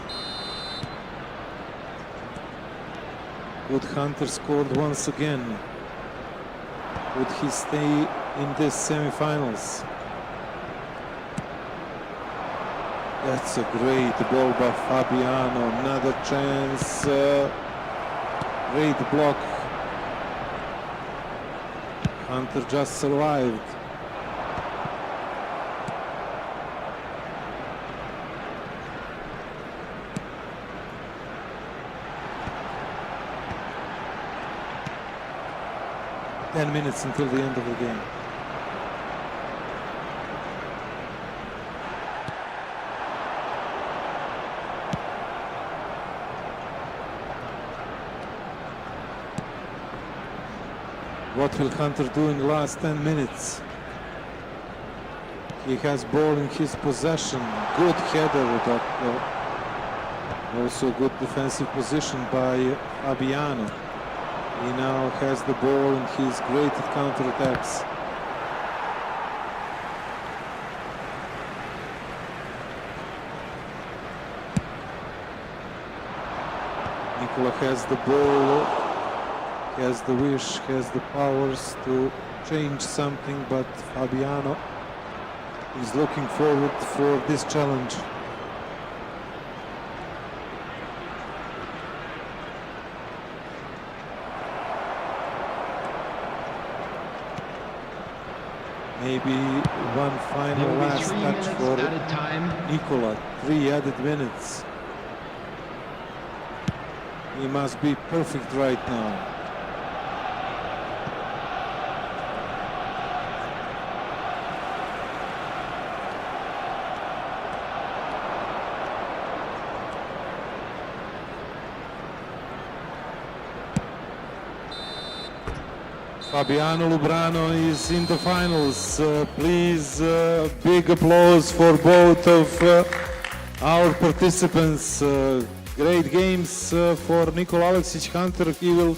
Would Hunter scored once again? Would he stay in this semifinals? That's a great ball by Fabiano. Another chance. Great block. Hunter just survived. Ten minutes until the end of the game. What will Hunter do in the last 10 minutes? He has ball in his possession. Good header, but also good defensive position by Fabiano. He now has the ball and he's great at counterattacks. Nikola has the ball, has the wish, has the powers to change something, but Fabiano is looking forward for this challenge. Maybe one final
There will be
last
3
touch
minutes
for
added time.
Nikola. 3 added minutes. He must be perfect right now. Fabiano Lubrano is in the finals. Please, big applause for both of our participants. Great games for Nikola Aleksić Hunter. He will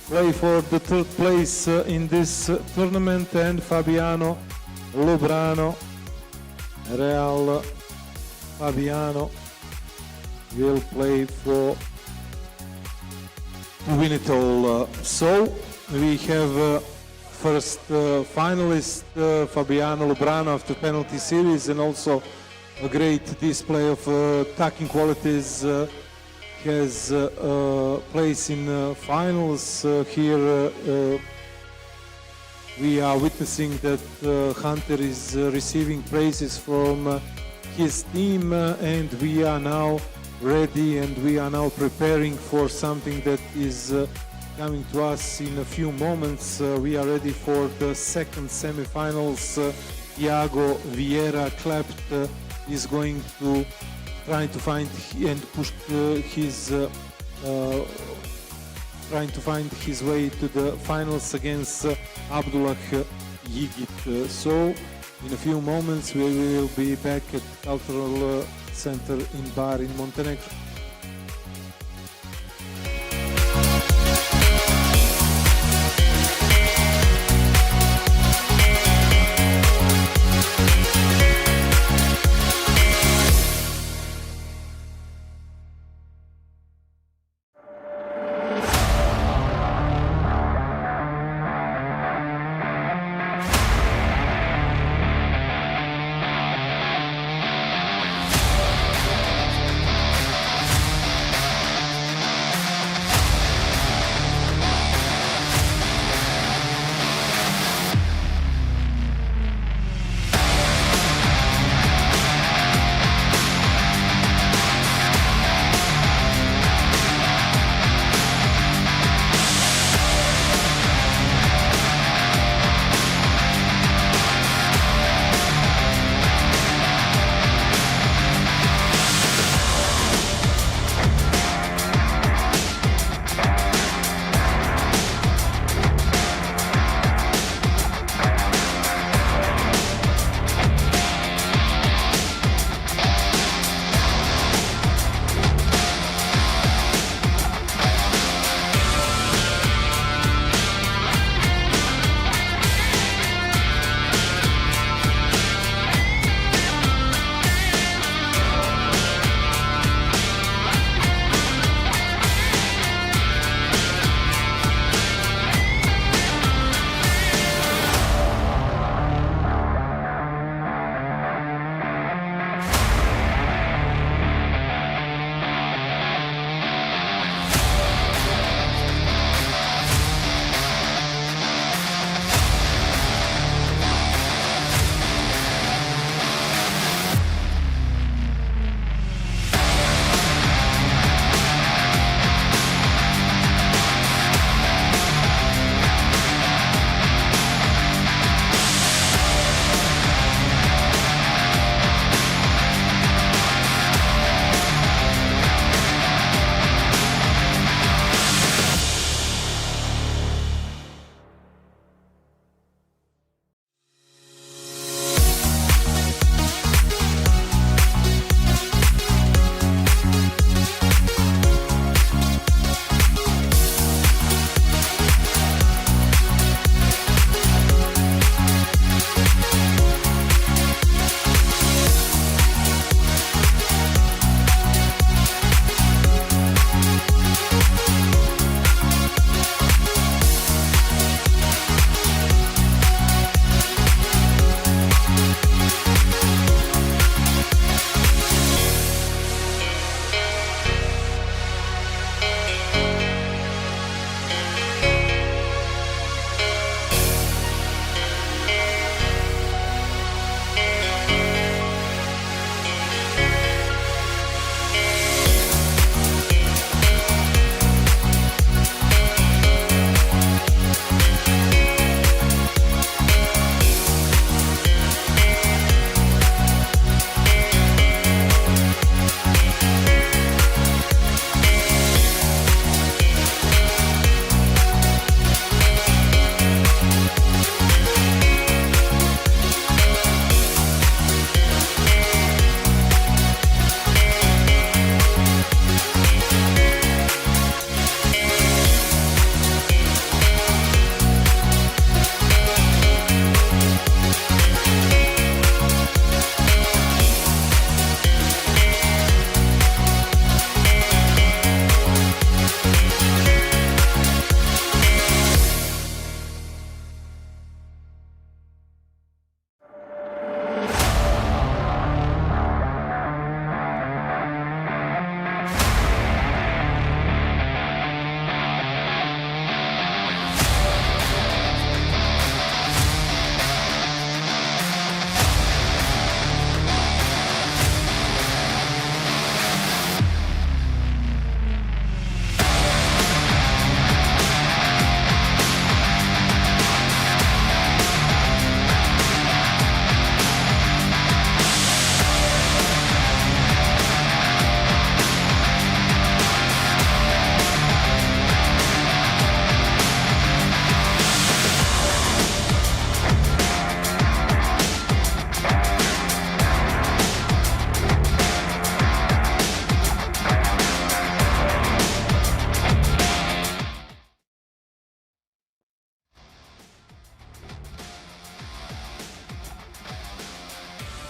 play for the third place in this tournament, and Fabiano Lubrano, Real Fabiano, will play to win it all. So we have first finalist Fabiano Lubrano after penalty series, and also a great display of attacking qualities. Has place in finals. Here we are witnessing that Hunter is receiving praises from his team, and we are now ready, and we are now preparing for something that is coming to us in a few moments. We are ready for the second semifinals. Iago Vieira Klept is going to try to find and push trying to find his way to the finals against Abdullah Yigit. So in a few moments we will be back at Cultural Center in Bar in Montenegro.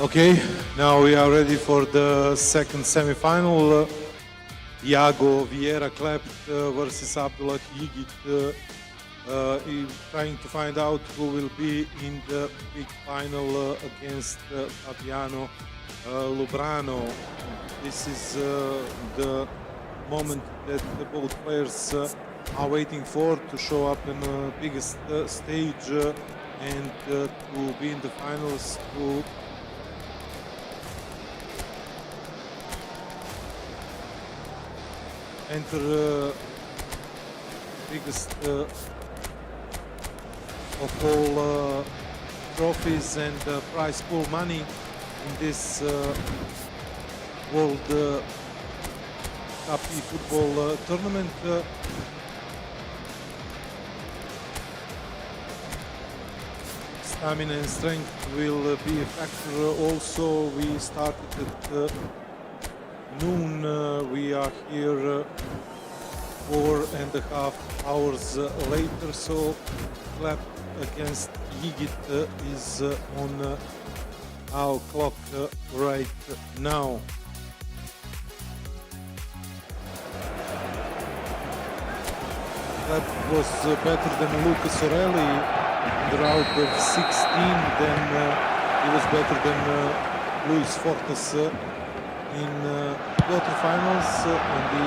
Okay, now we are ready for the second semi-final. Iago Vieira Klept versus Abdullah Yigit. Trying to find out who will be in the big final against Fabiano Lubrano. This is the moment that both players are waiting for to show up in the biggest stage and to be in the finals, to enter biggest of all trophies and prize pool money in this World Cup eFootball tournament. Stamina and strength will be a factor also. We started at noon. We are here 4.5 hours later, so Clap against Yigit is on our clock right now. Clap was better than Lucas Orelli in the round of 16, then he was better than Luis Fortes in quarterfinals. On the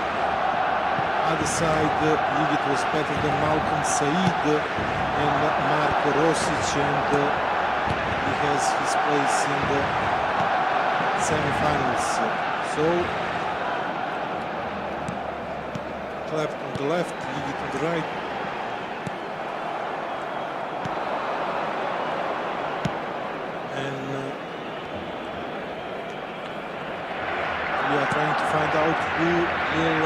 other side, Yigit was better than Malcolm Said and Marko Rosic, and he has his place in the semi-finals. So, Clap on the left, Yigit on the right. And we are trying to find out who will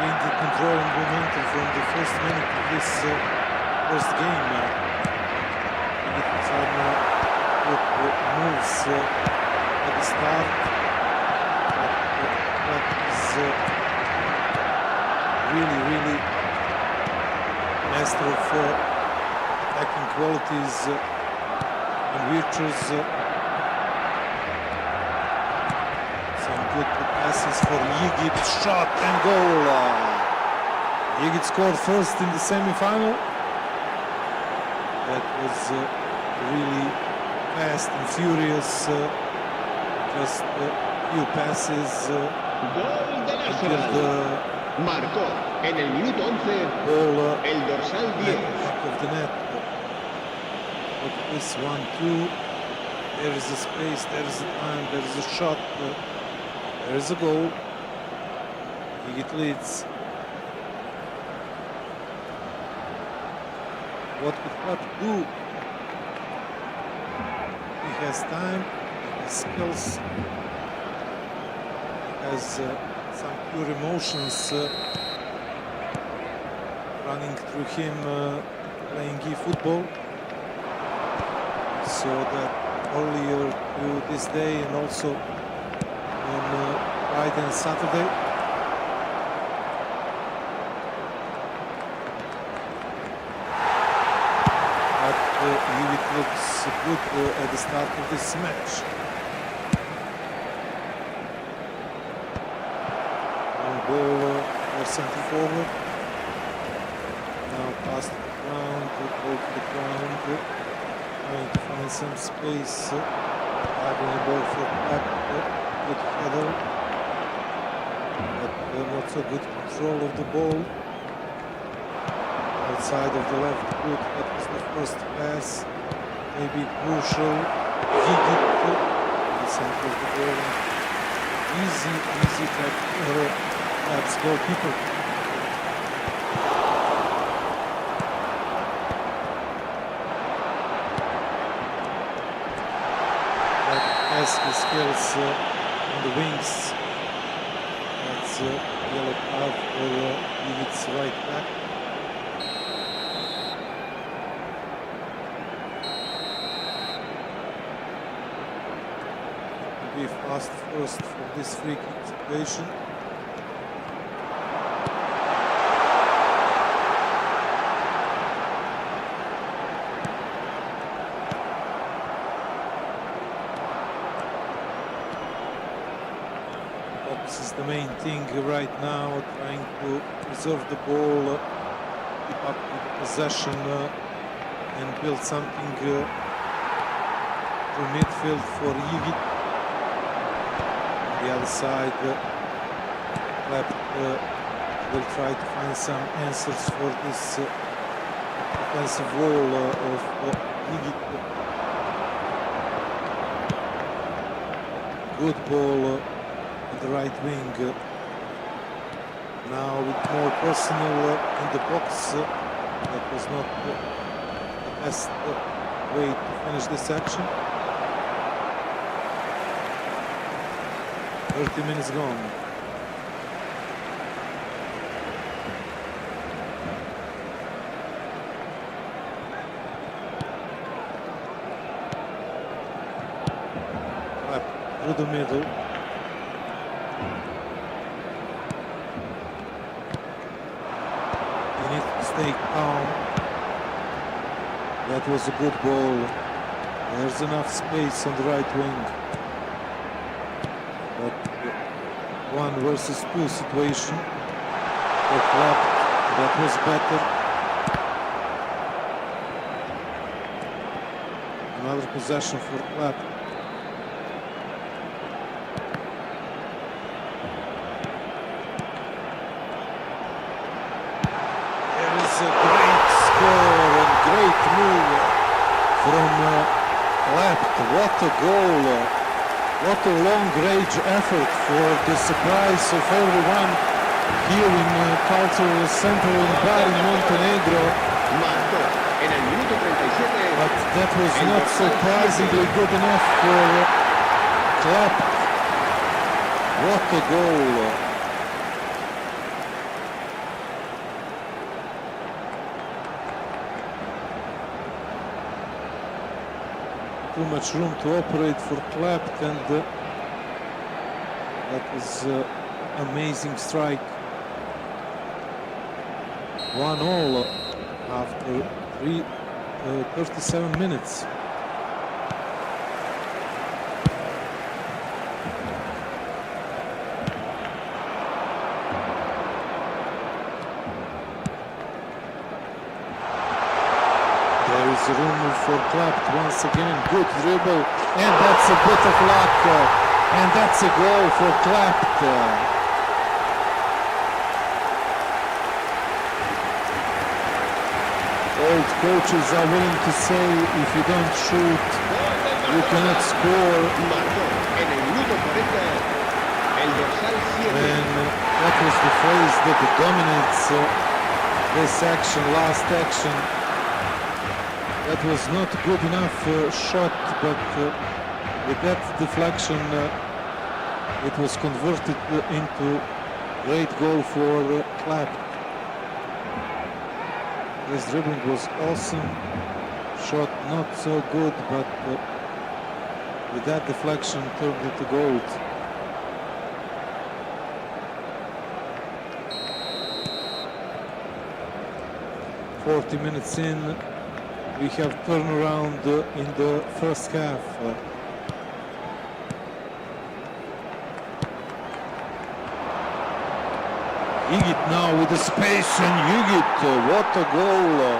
gain the control and momentum from the first minute of this first game. Yigit some good moves at the start, but is really master of attacking qualities and virtues. Some good passes for Yigit, shot and goal. Yigit scored first in the semi-final. That was really fast and furious. Just a few passes
Gol de
until
Nacional.
the
Marcó en el minuto 11
ball
el dorsal 10.
back of the net. Look at this 1-2. There is a space, there is a time, there is a shot, there is a goal. Yigit leads. What could Clap do? He has time, he has skills, he has some pure emotions running through him playing eFootball. So that earlier to this day and also on Friday and Saturday. But Yigit looks good at the start of this match. Ball for center forward. Now pass to the ground, ball to the ground. Trying to find some space. Diagonal ball for Clap. Good header. But not so good control of the ball. Outside of the left foot, that was the first pass. Maybe crucial. Yigit in the center of the ball. Easy Clap's goalkeeper. Clap has his skills on the wings. That's yellow card for Yigit's right back. Be fast first from this free kick situation. This is the main thing right now, trying to preserve the ball, keep up with the possession, and build something to midfield for Igit. On the other side, Klept will try to find some answers for this defensive wall of Igit. Good ball on the right wing. Now with more personnel in the box. That was not the best way to finish this action. 30 minutes gone. Through the middle. You need to stay calm. That was a good ball. There's enough space on the right wing. But 1 versus 2 situation. For Klept, that was better. Another possession for Klept. A great score and great move from Klept. What a goal! What a long-range effort for the surprise of everyone here in Cultural Center in Bar in Montenegro.
Marcó en el minuto 37.
But that was not surprisingly good enough for Klept. What a goal! Too much room to operate for Klept, and that was amazing strike. 1-1 after 37 minutes. There is room for Klept once again. Good dribble, and that's a bit of luck, and that's a goal for Klept. Old coaches are willing to say, if you don't shoot, you cannot score.
Marcó en el minuto 40 el dorsal 7.
And that was the phrase that dominates this action, last action. That was not good enough shot, but with that deflection, it was converted into great goal for Klept. His dribbling was awesome, shot not so good, but with that deflection turned into gold. "40 minutes in, we have turnaround in the first half. Igit now with the space, and Igit, what a goal!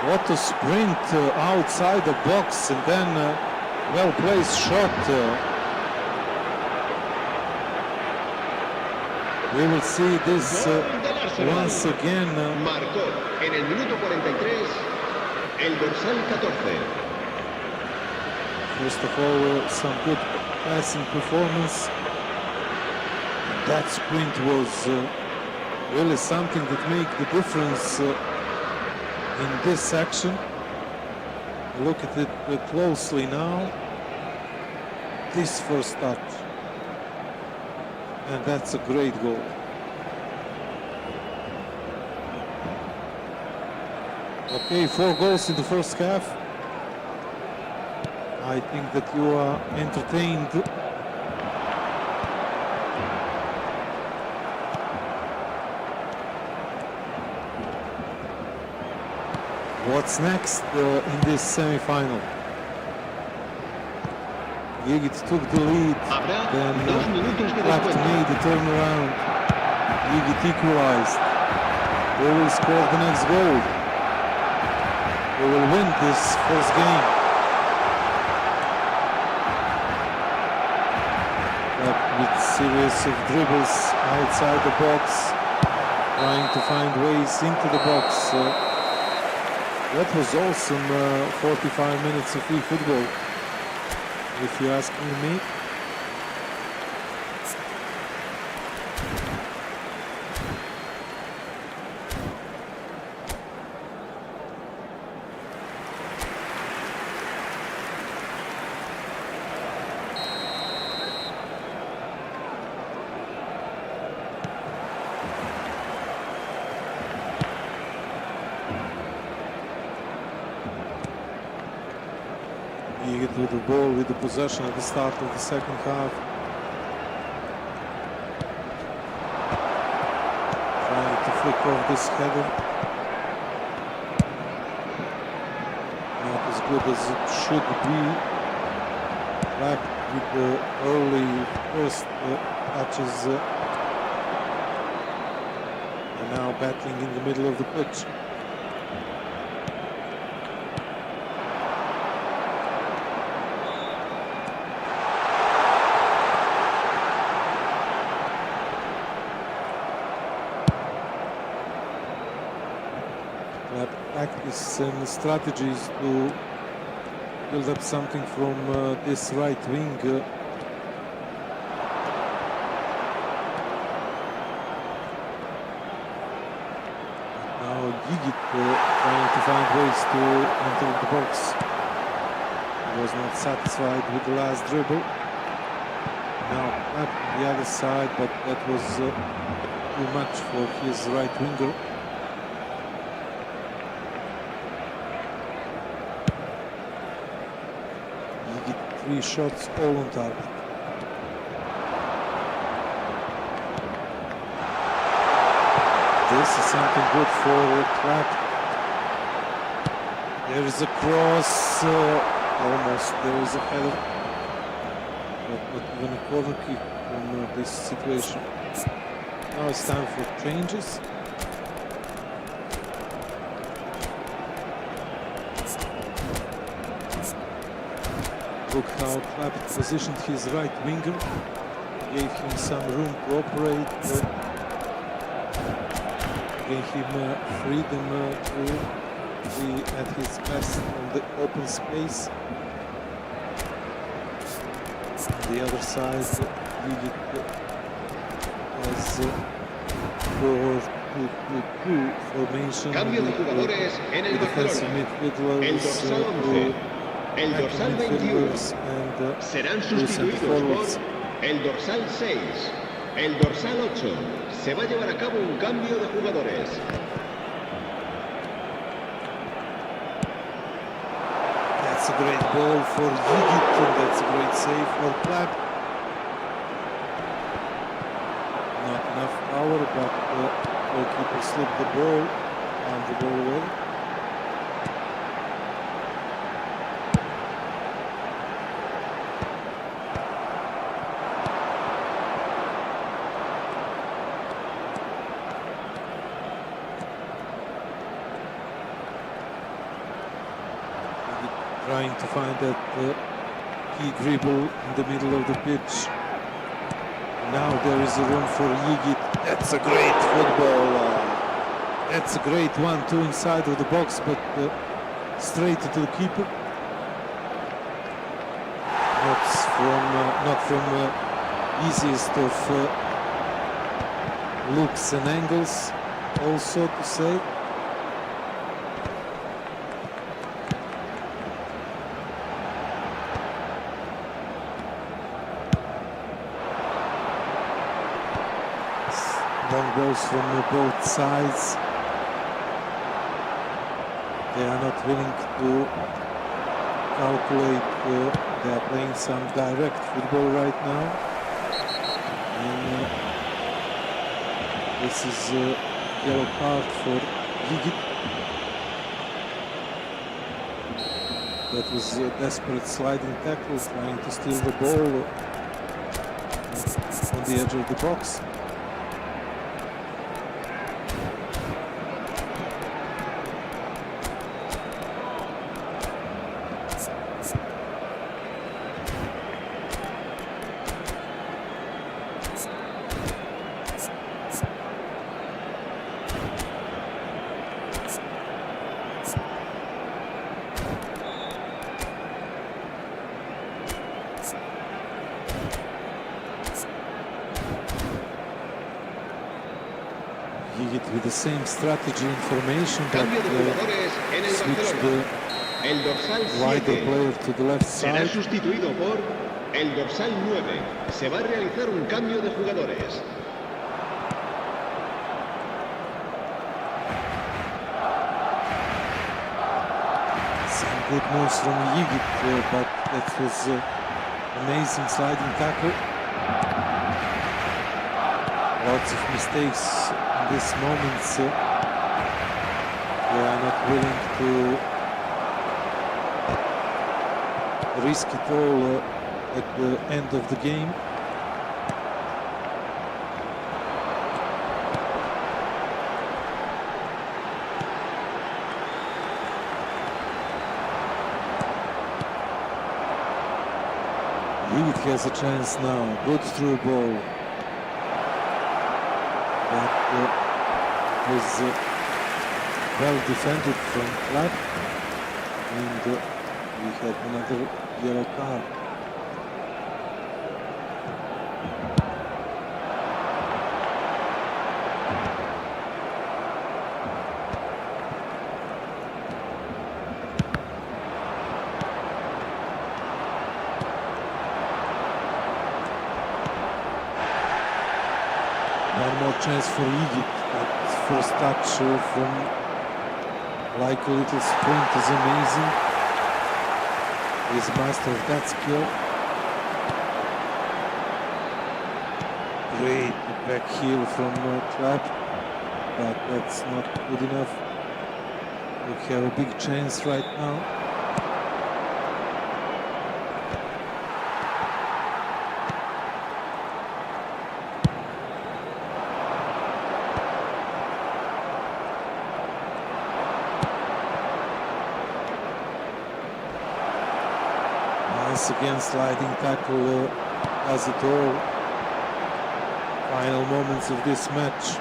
What a sprint outside the box, and then well-placed shot. We will see this once again.
Marcó en el minuto 43 el dorsal 14.
First of all, some good passing performance. That sprint was really something that made the difference in this section. Look at it closely now. This first touch. And that's a great goal. Okay, 4 goals in the first half. I think that you are entertained. What's next in this semi-final? Yigit took the lead,
Habrá
then
2 minutos de
Clapt
descuento.
made the turnaround. Yigit equalized. They will score the next goal. They will win this first game. But with series of dribbles outside the box, trying to find ways into the box. That was awesome 45 minutes of eFootball, if you're asking me. Yigit with the ball, with the possession at the start of the second half. Trying to flick off this header. Not as good as it should be. Clapt with the early first touches. And now battling in the middle of the pitch. Practice and strategies to build up something from this right wing. Now Yigit trying to find ways to enter the box. He was not satisfied with the last dribble. Now Clapt on the other side, but that was too much for his right winger. Three shots all on target. This is something good for Clapt. There is a cross, almost. There is a header, but not even a corner kick from this situation. Now it's time for changes. Look how Clapt positioned his right winger, gave him some room to operate, gave him freedom to be at his best on the open space. On the other side, Yigit has 4-2-2 formation
Cambio de jugadores en el
with defensive
Barcelona. El
midfielders,
dorsal 11, el dorsal 21 serán sustituidos por el dorsal 6, el dorsal 8. Se va a llevar a cabo un cambio de jugadores.
That's a great ball for Yigit, and that's a great save for Clapt. Not enough power, but the goalkeeper slipped the ball, found the ball away. Trying to find that key dribble in the middle of the pitch. Now there is a room for Yigit. That's a great football. That's a great 1-2 inside of the box, but straight to the keeper. Not from easiest of looks and angles, also to say. Long balls from both sides. They are not willing to calculate. They are playing some direct football right now. And this is a yellow card for Yigit. That was a desperate sliding tackle, trying to steal the ball on the edge of the box. With the same strategy and formation, but
Cambio de jugadores en el
switched
Barcelona.
the
El dorsal
wider
7
player to the left
será
side.
sustituido por el dorsal 9. Se va a realizar un cambio de jugadores.
Some good moves from Yigit, but that was amazing sliding tackle. Lots of mistakes in these moments. They are not willing to risk it all at the end of the game. Yigit has a chance now. Good through ball. That was well defended from Club, and we had another yellow card. One more chance for Egypt. That first touch from like a little sprint is amazing. He's master of that skill. Great back heel from Trap, but that's not good enough. We have a big chance right now. Once again, sliding tackle does it all. Final moments of this match.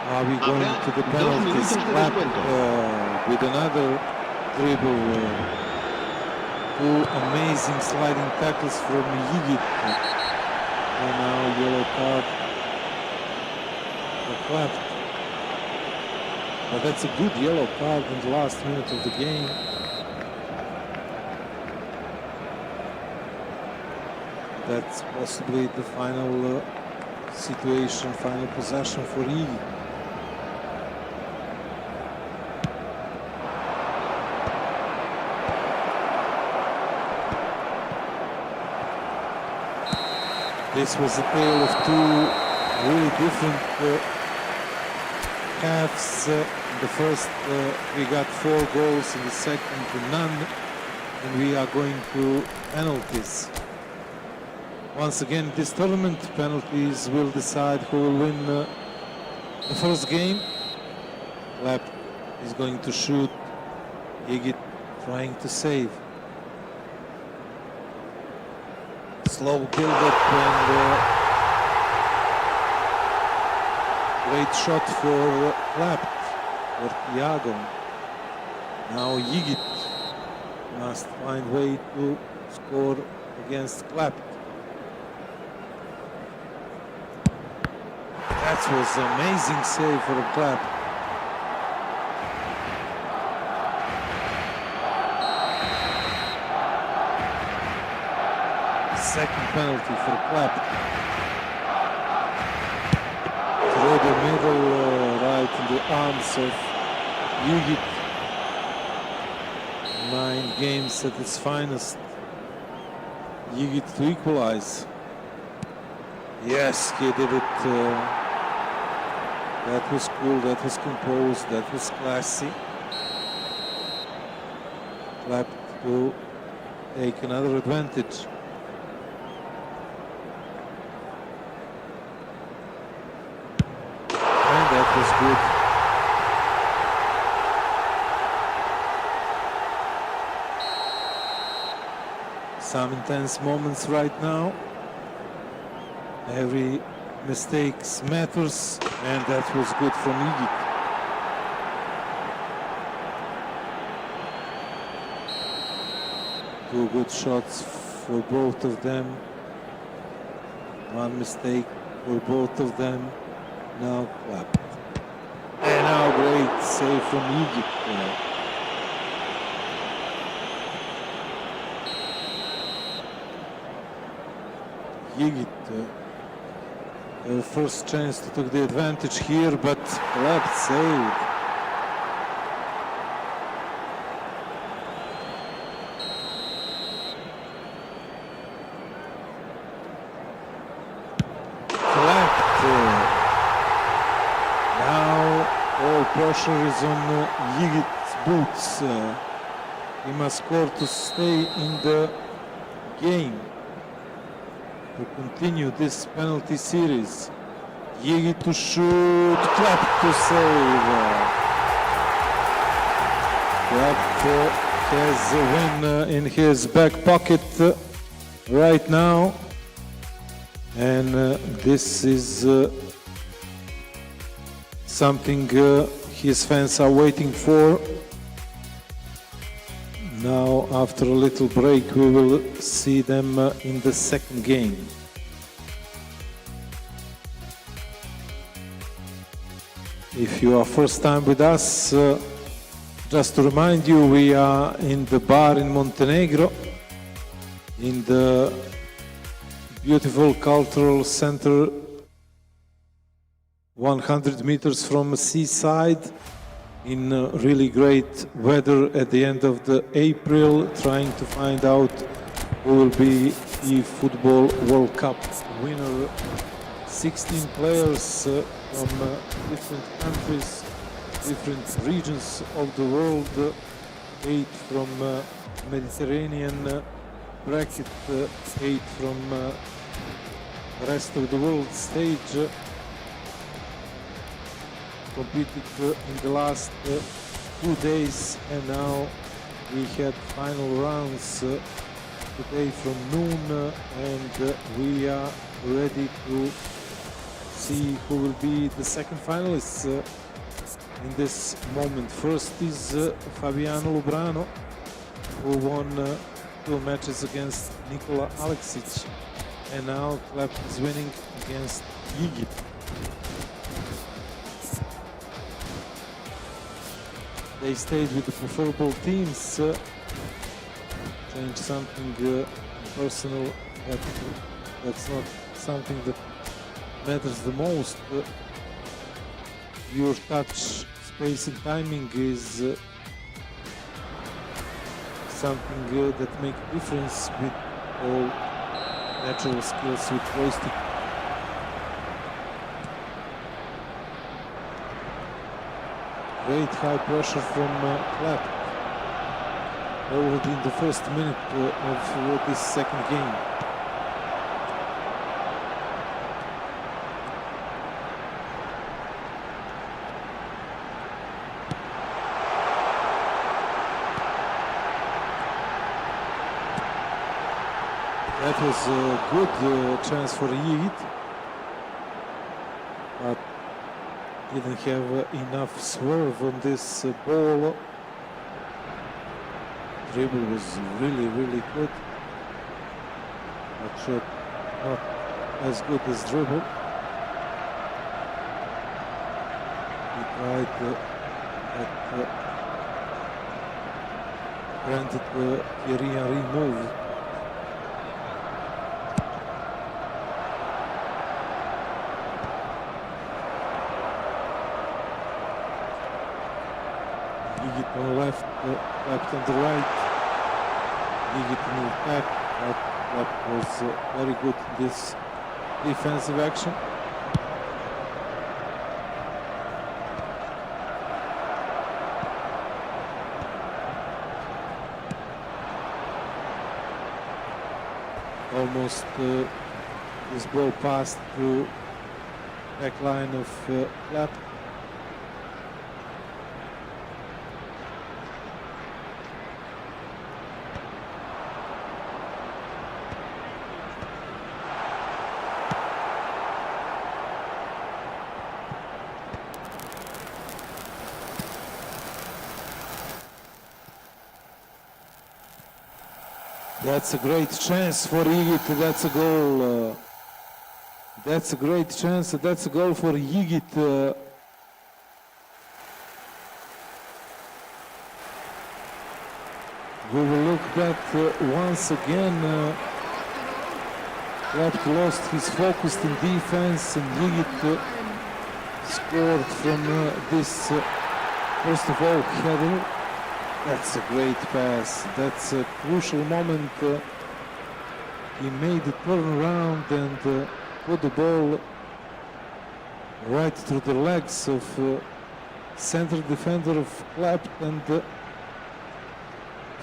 Are we going to the penalties? Clap with another dribble. Two amazing sliding tackles from Yigit. And now yellow card for Clap. But that's a good yellow card in the last minute of the game. That's possibly the final situation, final possession for Iggy. This was a tale of two really different halves. In the first, we got 4 goals, in the second, none, and we are going to penalties. Once again, this tournament, penalties will decide who will win the first game. Lap is going to shoot, Igit trying to save. Slow build-up and great shot for Lap, for Thiago. Now Yigit must find way to score against Clap. That was an amazing save for a Clap. Second penalty for Clap. Through the middle, right in the arms of Yigit. 9 games at its finest. Yigit to equalize. Yes, he did it That was cool, that was composed, that was classy. Clap to take another advantage. And that was good. Some intense moments right now. Every mistake matters, and that was good from Iggy. Two good shots for both of them. One mistake for both of them. Now clap. And now great save from Iggy. Iggy, first chance to take the advantage here, but left saved. Left. Now all pressure is on Iggy's boots. He must score to stay in the game, to continue this penalty series. Iggy to shoot, Clap to save. Clap has a win in his back pocket right now. And this is something his fans are waiting for. Now, after a little break, we will see them in the second game. If you are first time with us, just to remind you, we are in the bar in Montenegro, in the beautiful cultural center, 100 meters from the seaside, in really great weather at the end of the April, trying to find out who will be eFootball World Cup winner. 16 players from different countries, different regions of the world, 8 from Mediterranean bracket, 8 from the rest of the world stage. Competed in the last 2 days, and now we had final rounds today from noon, and we are ready to see who will be the second finalists in this moment. First is Fabiano Lubrano, who won 2 matches against Nikola Aleksic, and now Clap is winning against Iggy. They stayed with the preferable teams, changed something personal, that's not something that matters the most. Your touch, space and timing is something that makes a difference with all natural skills with joystick. Great high pressure from Clap already in the first minute of this second game. That was a good chance for Iggy, but didn't have enough swerve on this ball. Dribble was really, really good, but shot not as good as dribble. He tried that granted Thierry Henry move. Iggy on the left, left on the right. Iggy to move back. That was very good in this defensive action. Almost this ball passed through back line of Clap. That's a great chance for Yigit. That's a goal. That's a great chance. That's a goal for Yigit. We will look back once again. Clap lost his focus in defense, and Yigit scored from this, first of all, header. That's a great pass. That's a crucial moment. He made the turnaround and put the ball right through the legs of center defender of Clap, and to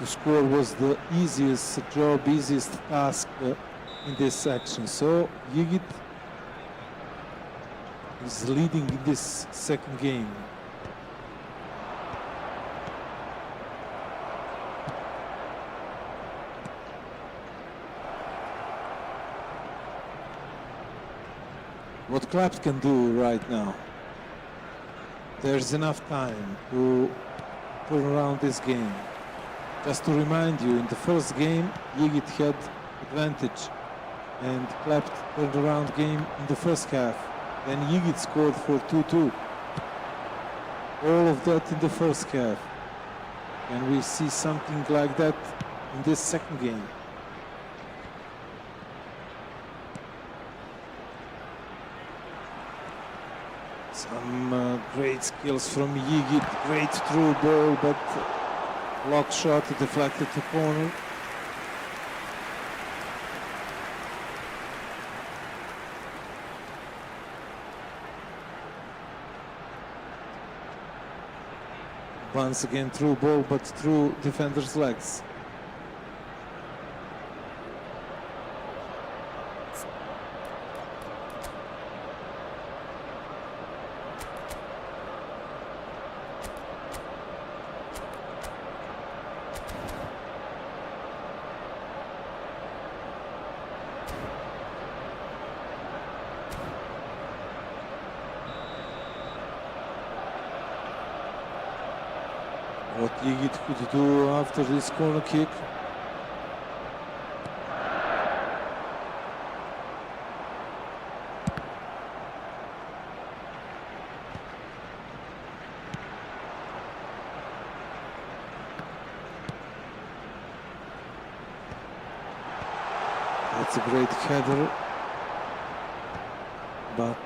score was the easiest job, easiest task in this action. So Yigit is leading in this second game. What Clap can do right now, there's enough time to turn around this game. Just to remind you, in the first game, Yigit had advantage and Clap turned around game in the first half. Then Yigit scored for 2-2. All of that in the first half. And we see something like that in this second game. Some great skills from Yigit, great through ball, but block shot deflected to corner. Once again through ball, but through defender's legs. What Yigit could do after this corner kick. That's a great header, but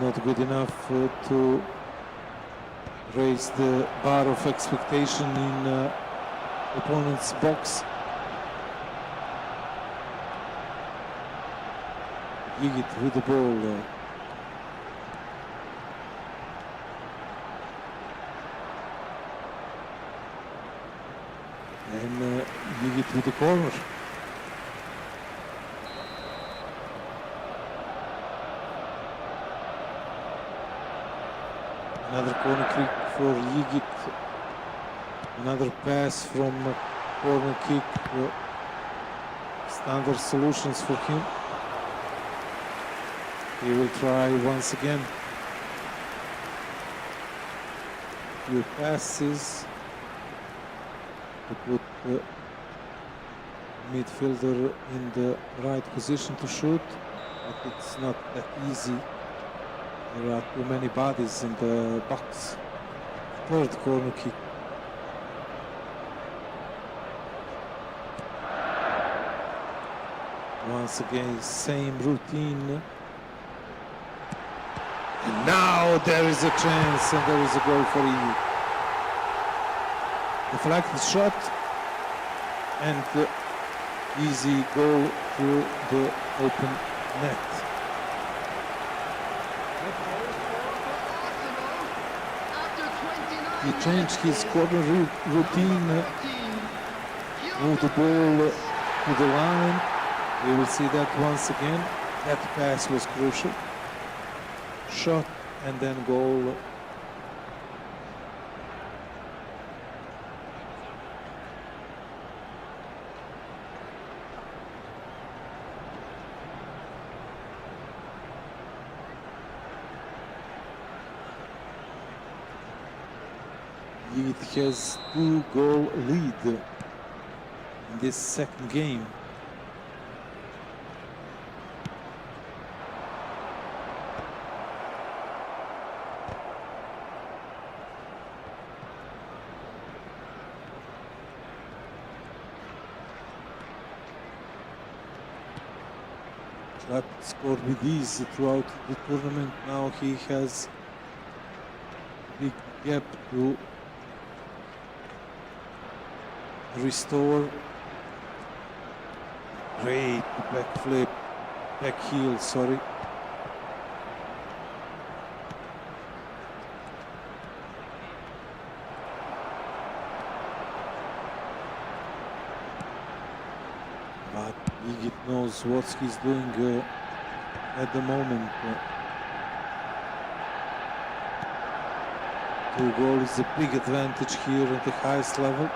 not good enough to raise the bar of expectation in opponent's box. Yigit with the ball. And Yigit with the corner. Another corner kick for Yigit. Another pass from corner kick. Standard solutions for him. He will try once again. Few passes to put the midfielder in the right position to shoot, but it's not that easy. There are too many bodies in the box. Third corner kick. Once again, same routine. And now there is a chance and there is a goal for you. Deflected shot and easy goal through the open net. He changed his corner routine, moved the ball to the line. We will see that once again. That pass was crucial. Shot and then goal. It has 2-goal lead in this second game. Club scored with ease throughout the tournament. Now he has a big gap to restore. Great backflip, back heel, sorry. But Igit knows what he's doing at the moment. 2 goals is a big advantage here at the highest level.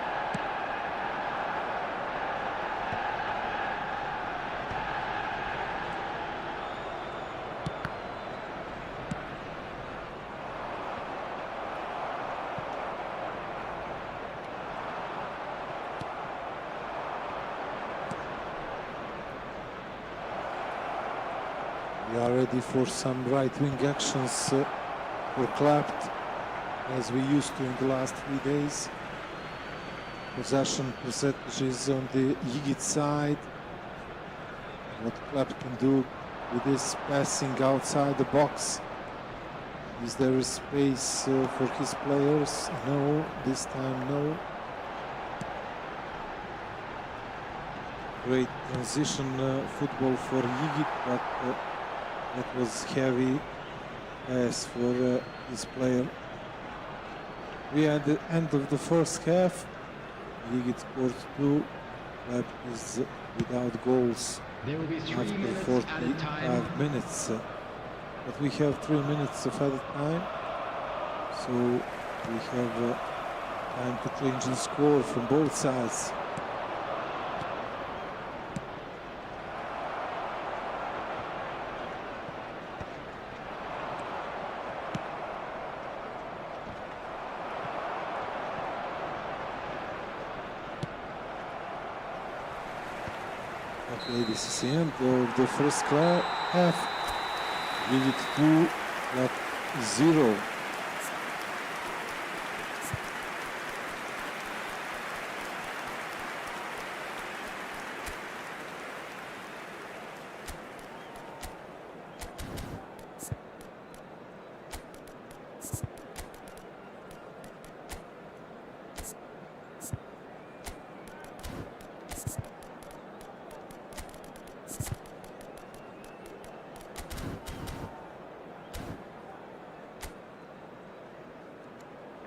We are ready for some right-wing actions for Klapt, as we used to in the last 3 days. Possession percentages on the Igit side. What Klapt can do with this passing outside the box. Is there a space for his players? No, this time no. Great transition football for Igit, but that was heavy pass for his player. We are at the end of the first half. Igit scored 2. Klapt is without goals
There will be 3
after
minutes at a time.
45 minutes. But we have 3 minutes of added time. So we have time to change the score from both sides. Okay, this is the end of the first half. Igit 2, Klapt 0.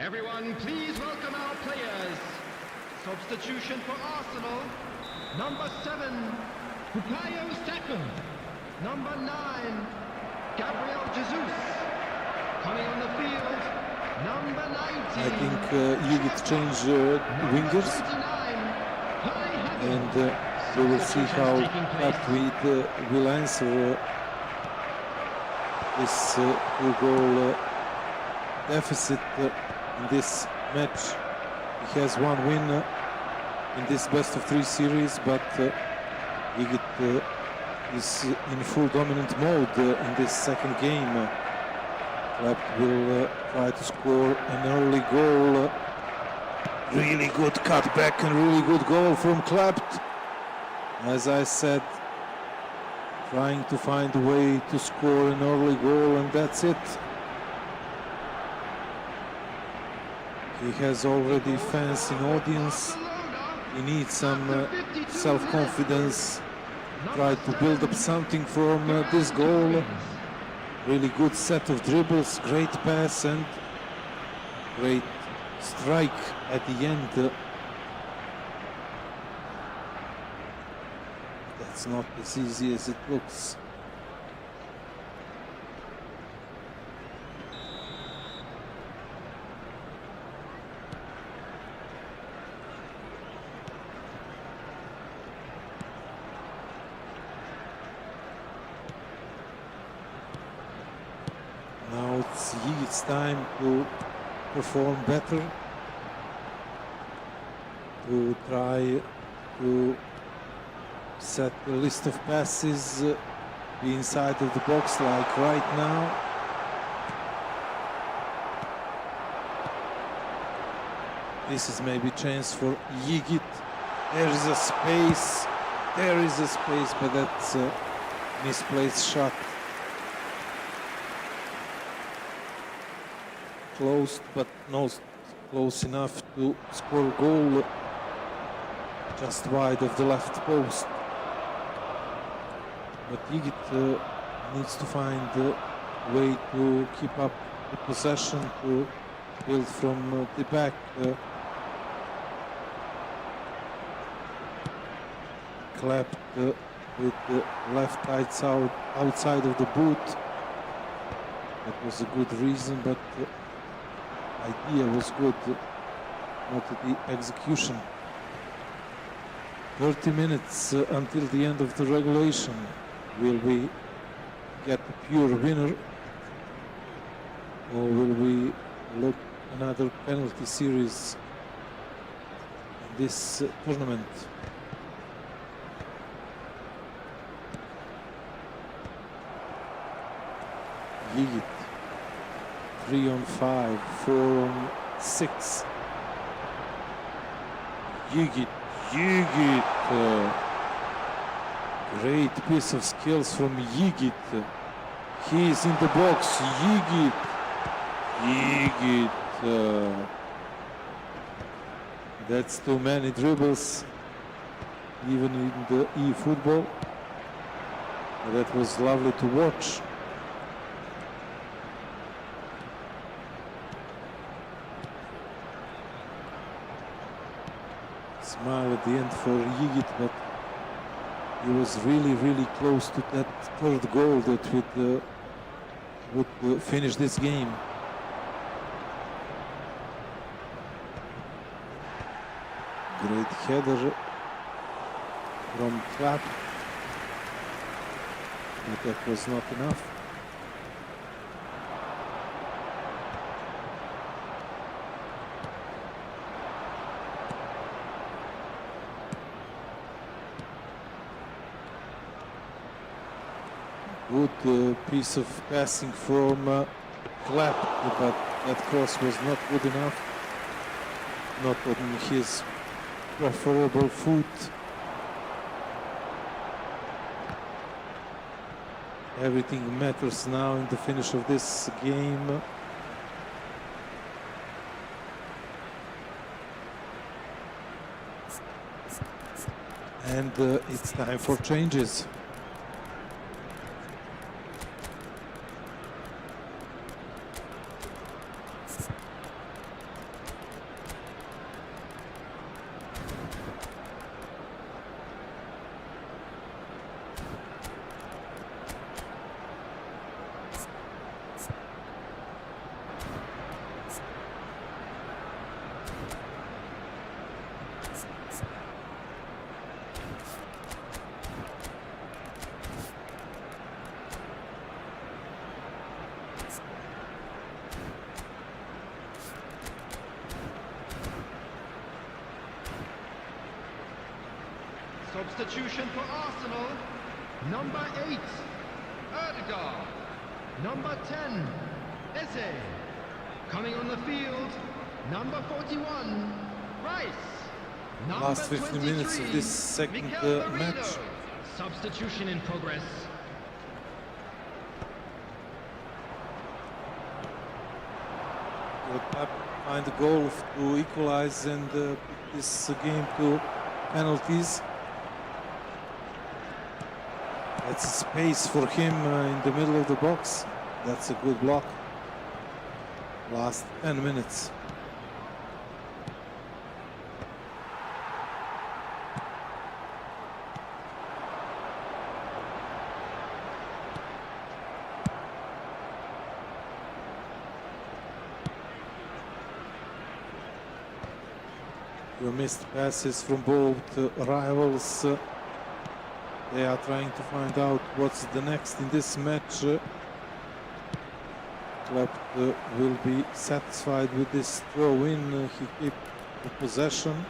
Everyone, please welcome our players. Substitution for Arsenal. Number 7, Bukayo Saka. Number 9, Gabriel Jesus. Coming on the field, number 19.
I think Igit changed wingers,
29,
and we will see how Klapt will answer this 2-goal deficit in this match. He has 1 win in this best-of-3 series, but Igit is in full dominant mode in this second game. Klapt will try to score an early goal. Really good cutback and really good goal from Klapt. As I said, trying to find a way to score an early goal, and that's it. He has already fans in audience. He needs some self-confidence. Try to build up something from this goal. Really good set of dribbles, great pass and great strike at the end. It's not as easy as it looks. Now it's Yigit's time to perform better, to try to set the list of passes, be inside of the box like right now. This is maybe chance for Yigit. There is a space, but that's a misplaced shot. Close, but not close enough to score a goal. Just wide of the left post. But Yigit needs to find a way to keep up the possession, to build from the back. Clapped with the left outside of the boot. That was a good reason, but the idea was good, not the execution. 30 minutes until the end of the regulation. Will we get a pure winner, or will we look another penalty series in this tournament? Yigit, 3 on 5, 4 on 6. Yigit. Great piece of skills from Yigit. He is in the box. Yigit. That's too many dribbles, even in the eFootball. That was lovely to watch. Smile at the end for Yigit, but he was really close to that third goal that would finish this game. Great header from Clapp, but that was not enough. Good piece of passing from Clapp, but that cross was not good enough. Not on his preferable foot. Everything matters now in the finish of this game. And it's time for changes.
Substitution for Arsenal, number 8, Erdegar, number 10, Eze. Coming on the field, number 41, Rice. Number
Last 15 minutes of this second match.
Substitution in progress.
Will find a goal to equalize and put this game to penalties. That's a space for him in the middle of the box. That's a good block. Last 10 minutes. You missed passes from both rivals. They are trying to find out what's the next in this match. Klept will be satisfied with this throw-in. He kept the possession.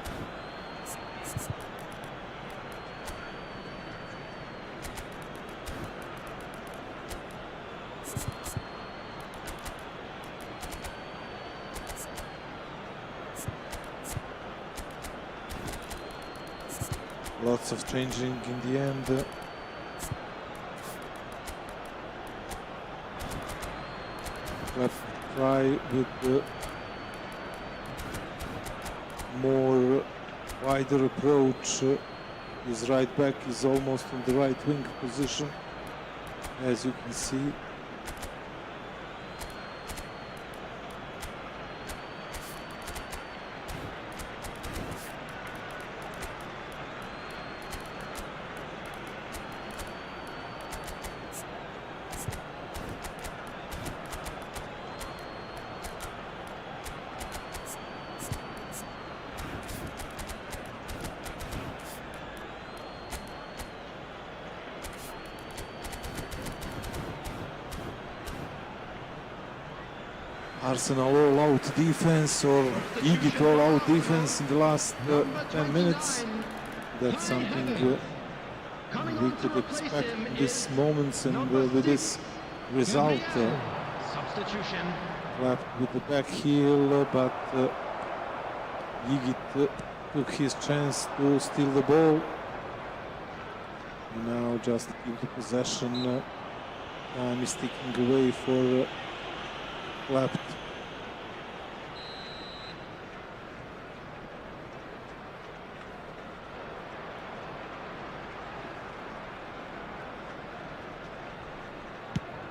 Lots of changing in the end. Try with the more wider approach. His right back is almost on the right wing position, as you can see. Arsenal all-out defense or Igit all-out defense in the last 10 minutes. That's something we could expect in these moments, and with this result.
Substitution.
Left with the back heel, but Igit took his chance to steal the ball. Now just keep the possession. Time is ticking away for Klept.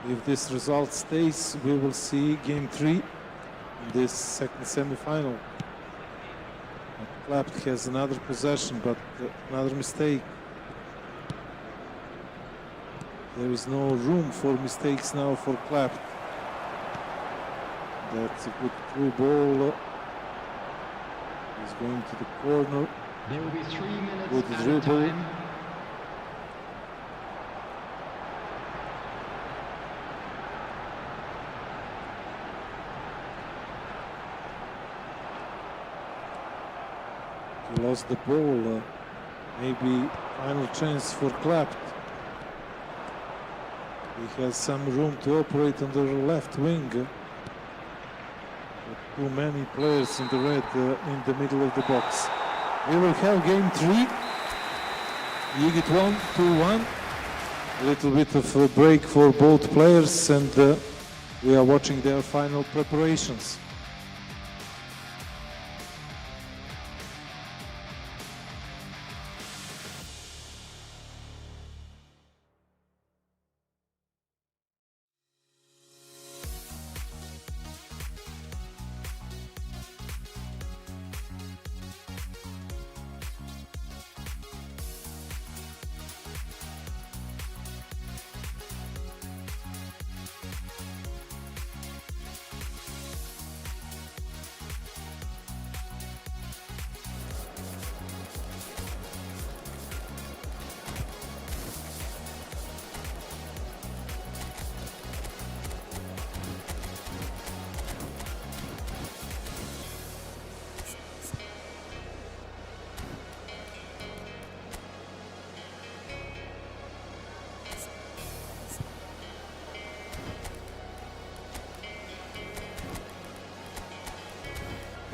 If this result stays, we will see game 3 in this second semi-final. Klept has another possession, but another mistake. There is no room for mistakes now for Klept. That's a good through ball. He's going to the corner.
There will be 3 minutes
Good
at a
dribble.
time.
He lost the ball. Maybe final chance for Klept. He has some room to operate on the left wing. But too many players in the red in the middle of the box. We will have game 3. Igit 1, 2-1. A little bit of a break for both players, and we are watching their final preparations.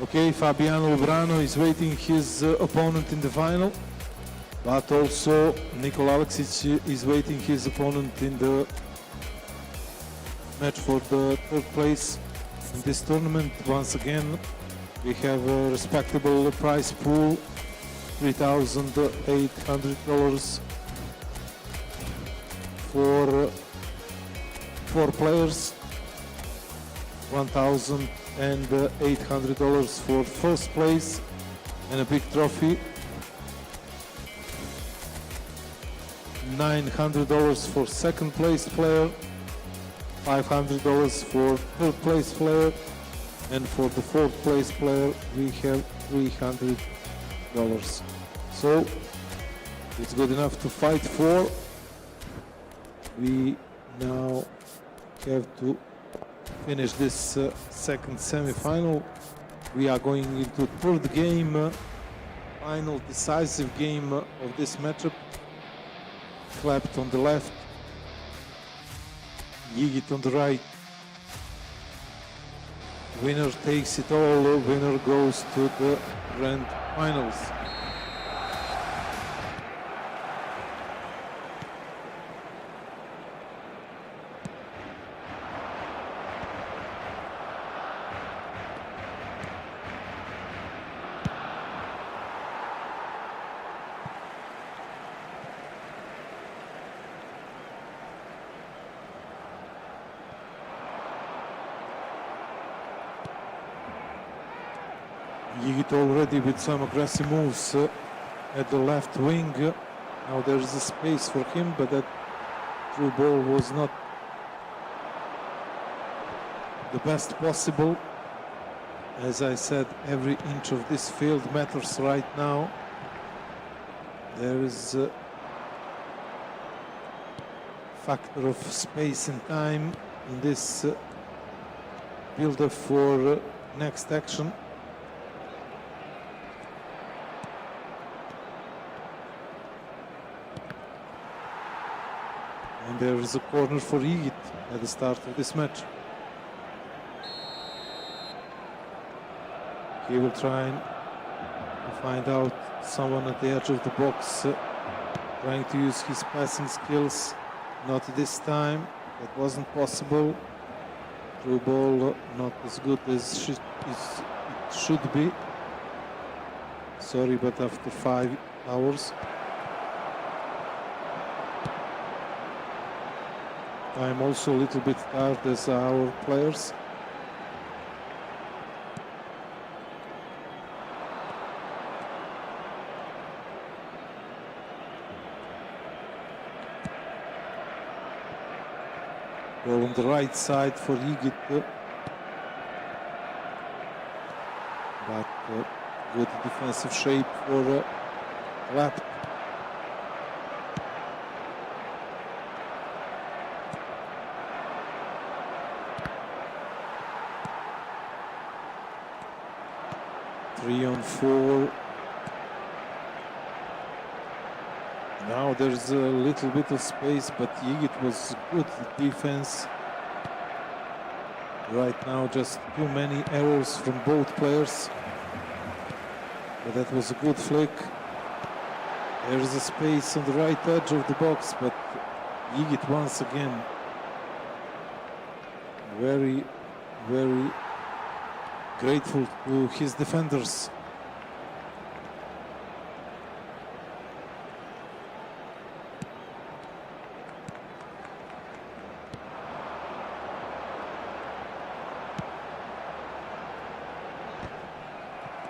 Okay, Fabiano Lubrano is waiting his opponent in the final, but also Nikola Aleksic is waiting his opponent in the match for the third place in this tournament. Once again, we have a respectable prize pool, $3,800 for 4 players, $1,800 for first place, and a big trophy, $900 for second place player, $500 for third place player, and for the fourth place player we have $300 So it's good enough to fight for. We now have to finish this second semi-final. We are going into third game, final decisive game of this matchup. Clapped on the left, Yigit on the right. Winner takes it all, winner goes to the grand finals. Yigit already with some aggressive moves at the left wing. Now there's a space for him, but that through ball was not the best possible. As I said, every inch of this field matters right now. There is a factor of space and time in this build-up for next action. And there is a corner for Yigit at the start of this match. He will try and find out someone at the edge of the box, trying to use his passing skills. Not this time, that wasn't possible. Through ball not as good as it should be. Sorry, but after 5 hours. I'm also a little bit tired as our players. Ball on the right side for Yigit. But good defensive shape for Lap. Three on four. Now there's a little bit of space, but Yigit was good defense. Right now just too many errors from both players. But that was a good flick. There's a space on the right edge of the box, but Yigit once again very grateful to his defenders.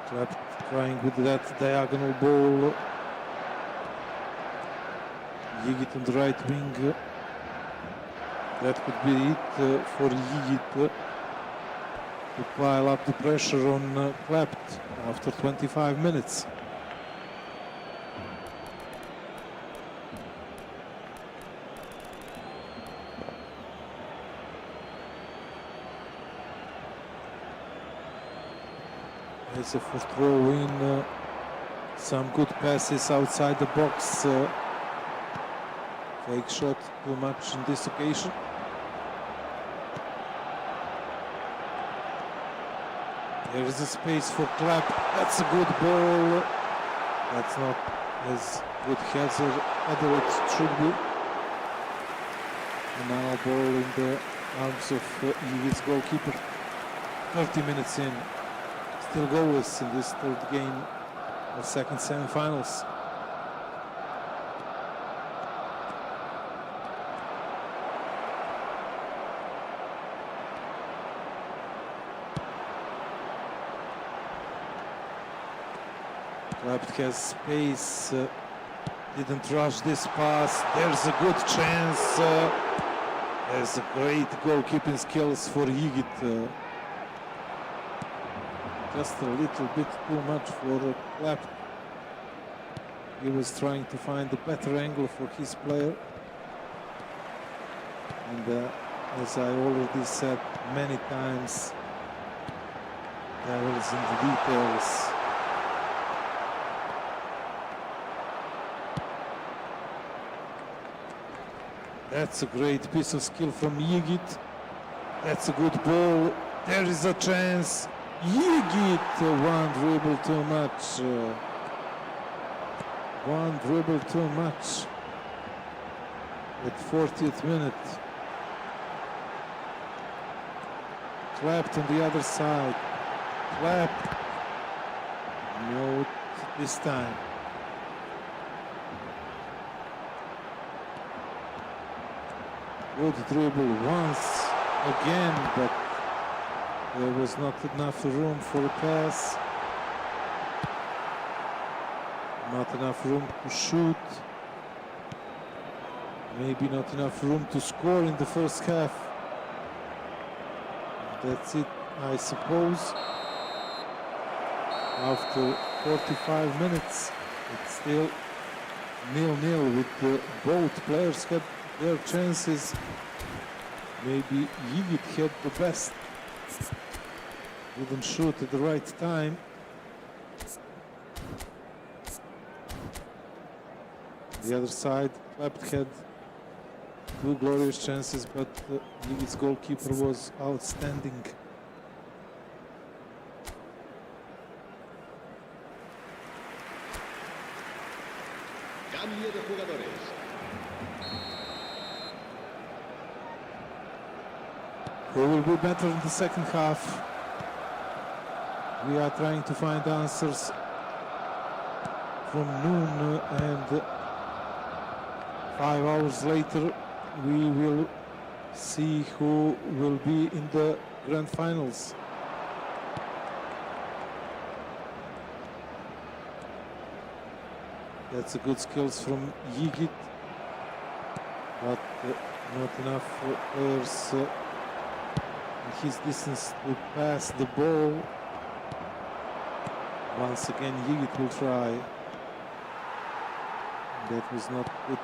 Trapped, trying with that diagonal ball. Yigit on the right wing. That could be it for Yigit to pile up the pressure on Clapped after 25 minutes. As for throw-in, some good passes outside the box. Fake shot too much on this occasion. There is a space for Clap. That's a good ball. That's not as good header as it should be. And now ball in the arms of Yigit's goalkeeper. 30 minutes in. Still goalless in this third game of second semi-finals. Clapped has space, didn't rush this pass. There's a good chance. There's a great goalkeeping skills for Yigit. Just a little bit too much for Clapped. He was trying to find a better angle for his player. And as I already said many times, devils in the details. That's a great piece of skill from Yigit. That's a good ball. There is a chance. Yigit, one dribble too much. One dribble too much. At 40th minute. Clapped on the other side. Clapped. No, this time. Good dribble once again, but there was not enough room for a pass. Not enough room to shoot. Maybe not enough room to score in the first half. That's it, I suppose. After 45 minutes, it's still 0-0 with both players had their chances. Maybe Yigit had the best. Didn't shoot at the right time. The other side, Clapped had two glorious chances, but Yigit's goalkeeper was outstanding.
Cambio de jugadores.
We will be better in the second half. We are trying to find answers from noon, and 5 hours later we will see who will be in the grand finals. That's a good skills from Yigit, but not enough players in his distance to pass the ball. Once again, Yigit will try. That was not good.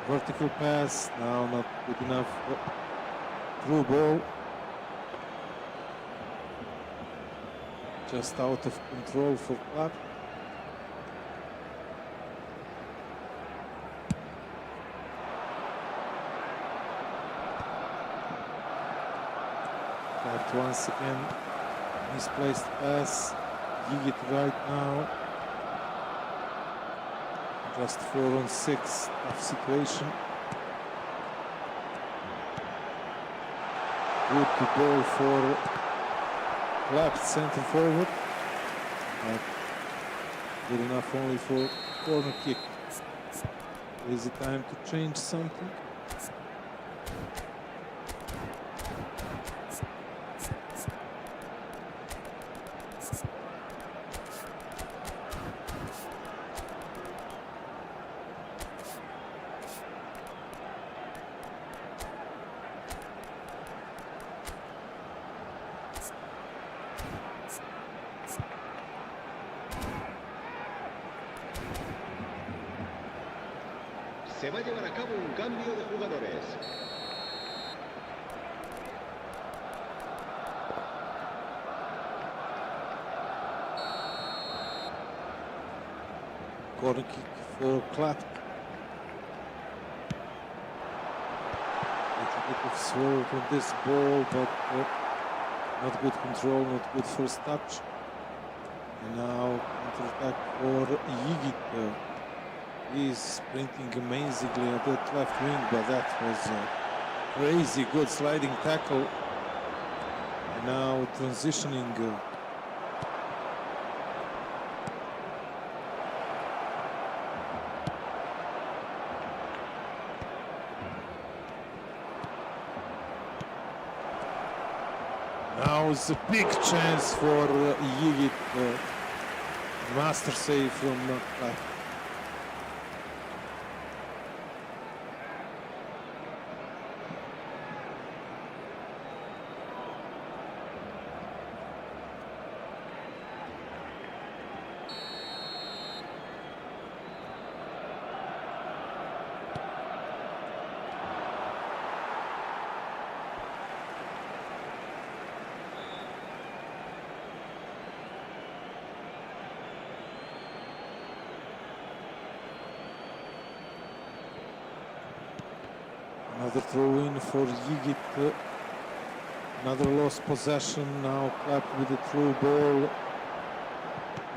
Vertical pass, now not good enough. Through ball. Just out of control for Clapp. Clapped once again. Misplaced pass. Yigit right now. Just 4-on-6, tough situation. Good ball for Clapped center forward. But good enough only for corner kick. Is it time to change something?
Se va a llevar a cabo un cambio de jugadores.
Corner kick for Clapped. A bit of swerve on this ball, but not good control, not good first touch. And now counter-attack for Yigit. He's sprinting amazingly at that left wing, but that was a crazy good sliding tackle. And now transitioning. Now it's a big chance for Yigit. Master save from Clapp. Another throw in for Yigit. Another lost possession. Now clapped with the through ball.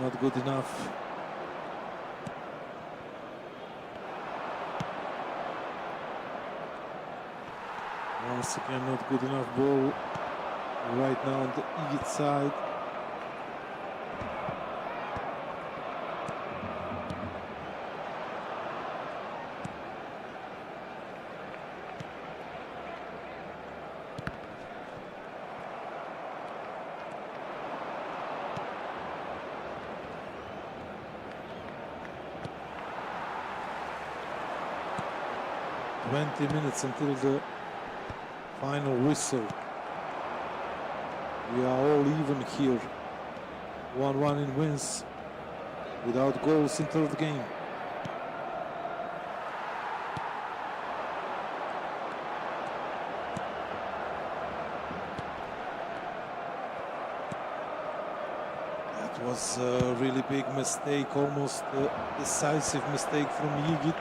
Not good enough. Once again, not good enough ball. Right now on the Yigit side. Minutes until the final whistle. We are all even here. 1-1 in wins without goals in third game. That was a really big mistake, almost a decisive mistake from Yigit.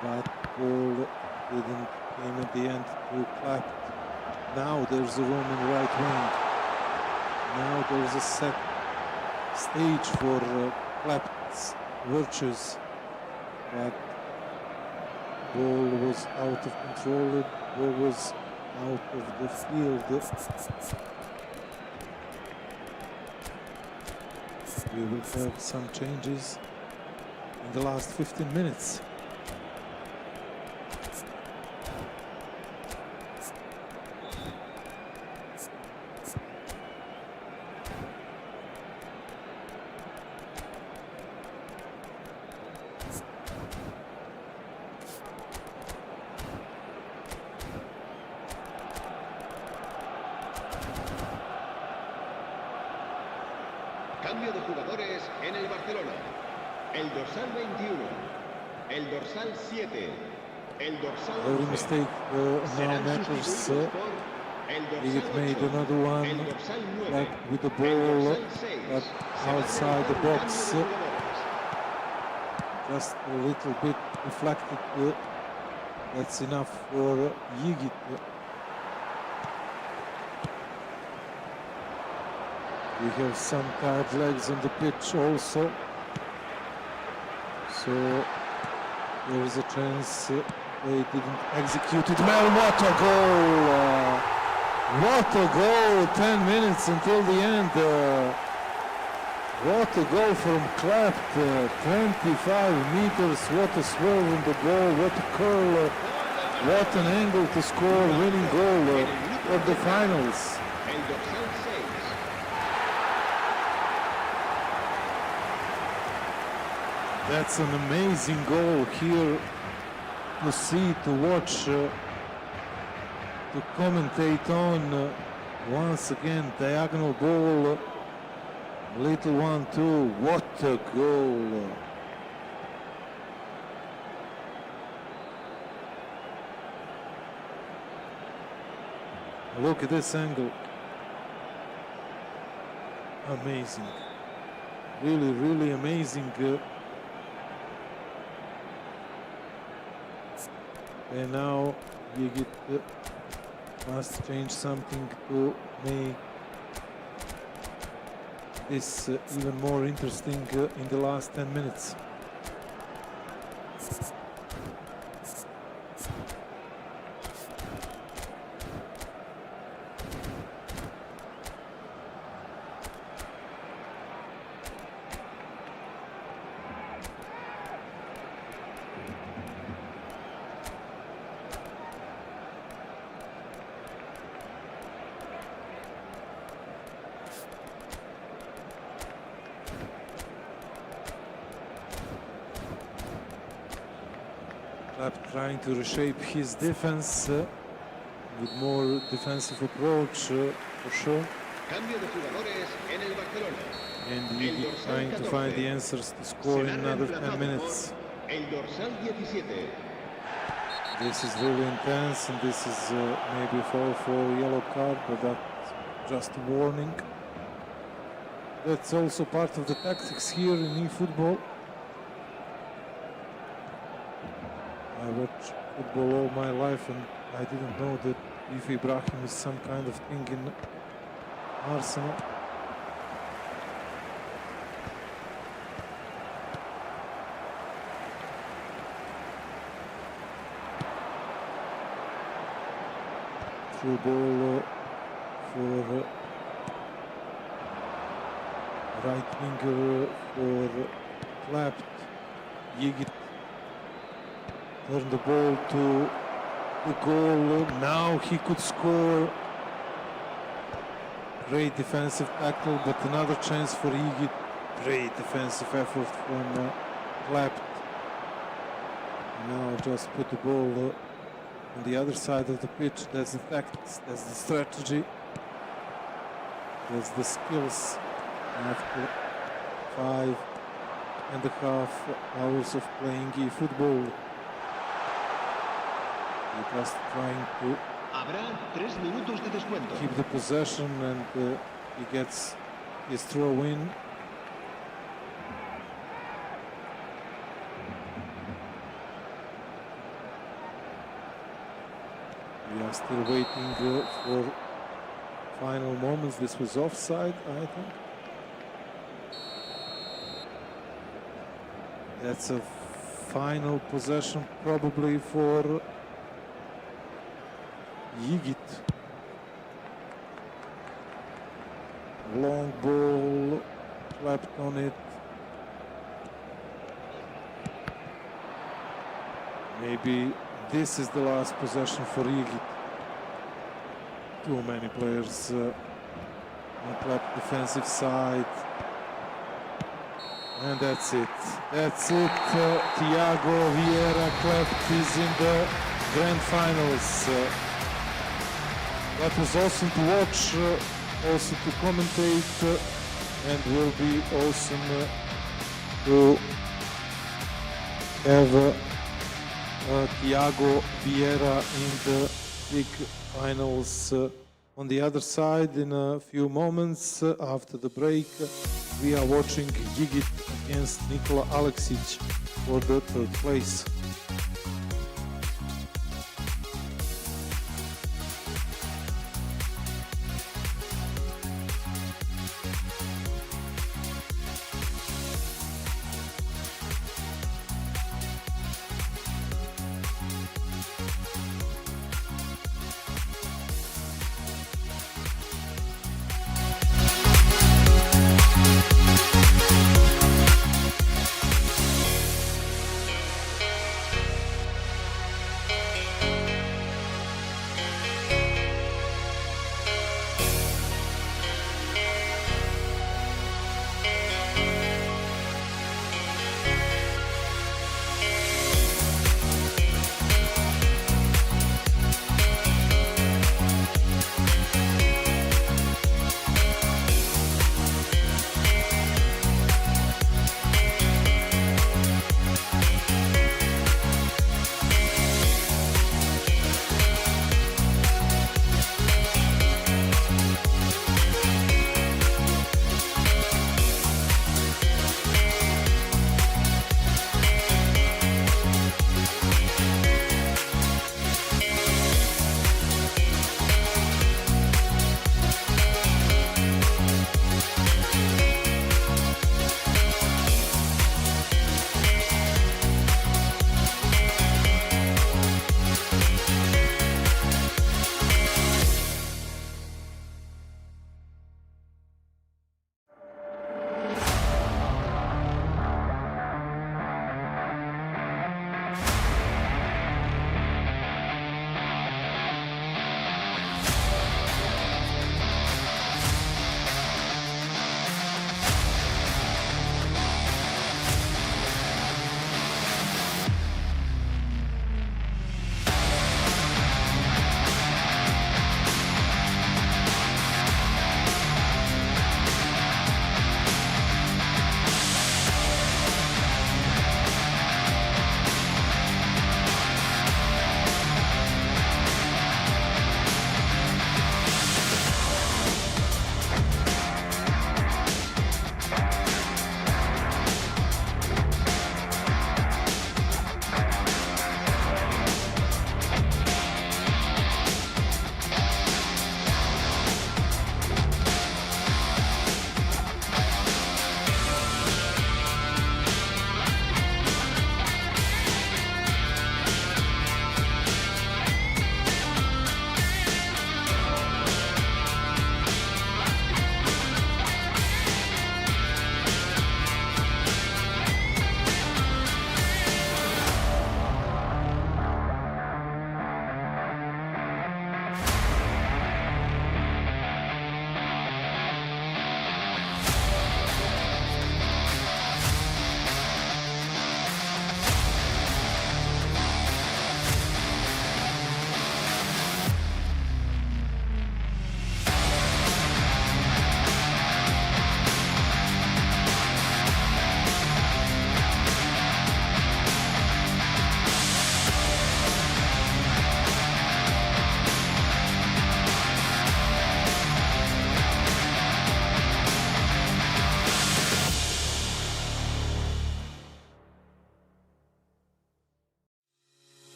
But ball didn't came at the end to clap. Now there's a room in right wing. Now there's a set stage for Clap's virtues. But ball was out of control. Ball was out of the field. We will have some changes in the last 15 minutes.
Cambio de jugadores en el Barcelona. El dorsal 21, el dorsal 7, el dorsal
Every
11.
mistake now matters. He made another one back with the ball but outside the box. Just a little bit deflected. That's enough for Yigit. We have some tired legs on the pitch also. So there is a chance they didn't execute it well. What a goal! What a goal! 10 minutes until the end. What a goal from Clap. 25 meters. What a swerve in the ball. What a curl. What an angle to score winning goal for the finals.
El dorsal 6.
That's an amazing goal here to see, to watch, to commentate on. Once again, diagonal ball, little 1-2. What a goal! Look at this angle. Amazing. Really, really amazing. And now Yigit must change something to make this even more interesting in the last 10 minutes. Trying to reshape his defense with more defensive approach for sure.
Cambio de jugadores en el Barcelona.
And he trying to find the answers to score in another 10 minutes.
El dorsal 17.
This is really intense, and this is maybe a foul for a yellow card, but that's just a warning. That's also part of the tactics here in eFootball. football all my life, and I didn't know that if Ibrahim is some kind of thing in Arsenal. Through ball for right winger for Clapped. Yigit turned the ball to the goal. Now he could score. Great defensive tackle, but another chance for Yigit. Great defensive effort from Clapped. Now just put the ball on the other side of the pitch. That's the tactics, that's the strategy, that's the skills. After 5.5 hours of playing eFootball, we're just trying to
Habrá 3 minutos de descuento.
keep the possession, and he gets his throw in. We are still waiting for final moments. This was offside, I think. That's a final possession probably for Yigit. Long ball, clapped on it. Maybe this is the last possession for Yigit. Too many players on Clapped defensive side. And that's it. That's it. Thiago Vieira Clapped is in the grand finals. That was awesome to watch, also to commentate, and will be awesome to have Thiago Vieira in the big finals. On the other side, in a few moments after the break, we are watching Yigit against Nikola Aleksic for the third place.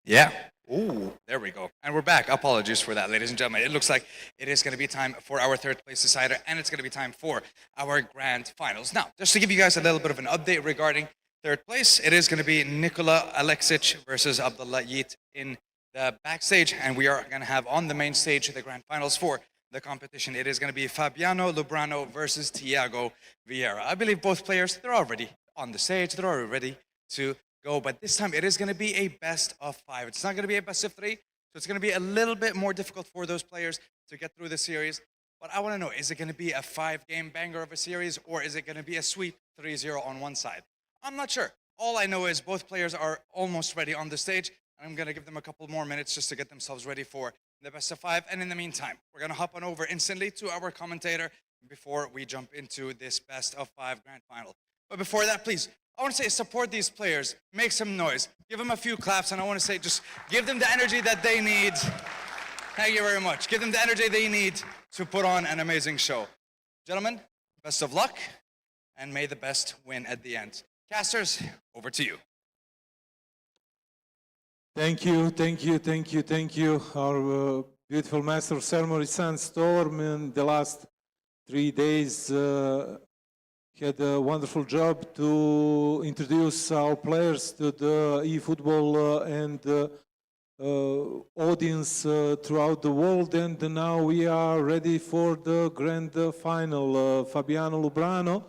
Yeah. Ooh, there we go. And we're back. Apologies for that, ladies and gentlemen. It looks like it is going to be time for our third place decider, and it's going to be time for our grand finals. Now, just to give you guys a little bit of an update regarding third place, it is going to be Nikola Aleksic versus Abdullah Yeet in the backstage, and we are going to have on the main stage the grand finals for the competition. It is going to be Fabiano Lubrano versus Thiago Vieira. I believe both players, they're already on the stage, they're already ready to go, but this time it is going to be a best of 5. It's not going to be a best of 3, so it's going to be a little bit more difficult for those players to get through the series. But I want to know, is it going to be a 5-game banger of a series, or is it going to be a sweep 3-0 on one side? I'm not sure. All I know is both players are almost ready on the stage, and I'm going to give them a couple more minutes just to get themselves ready for the best of 5. And in the meantime, we're going to hop on over instantly to our commentator before we jump into this best of 5 grand final. But before that, please, I want to say support these players, make some noise, give them a few claps, and I want to say just give them the energy that they need. Thank you very much. Give them the energy they need to put on an amazing show. Gentlemen, best of luck, and may the best win at the end. Casters, over to you.
Thank you, thank you, thank you, thank you. Our beautiful master of ceremony, San Storm, in the last 3 days had a wonderful job to introduce our players to the eFootball and audience throughout the world, and now we are ready for the grand final. Fabiano Lubrano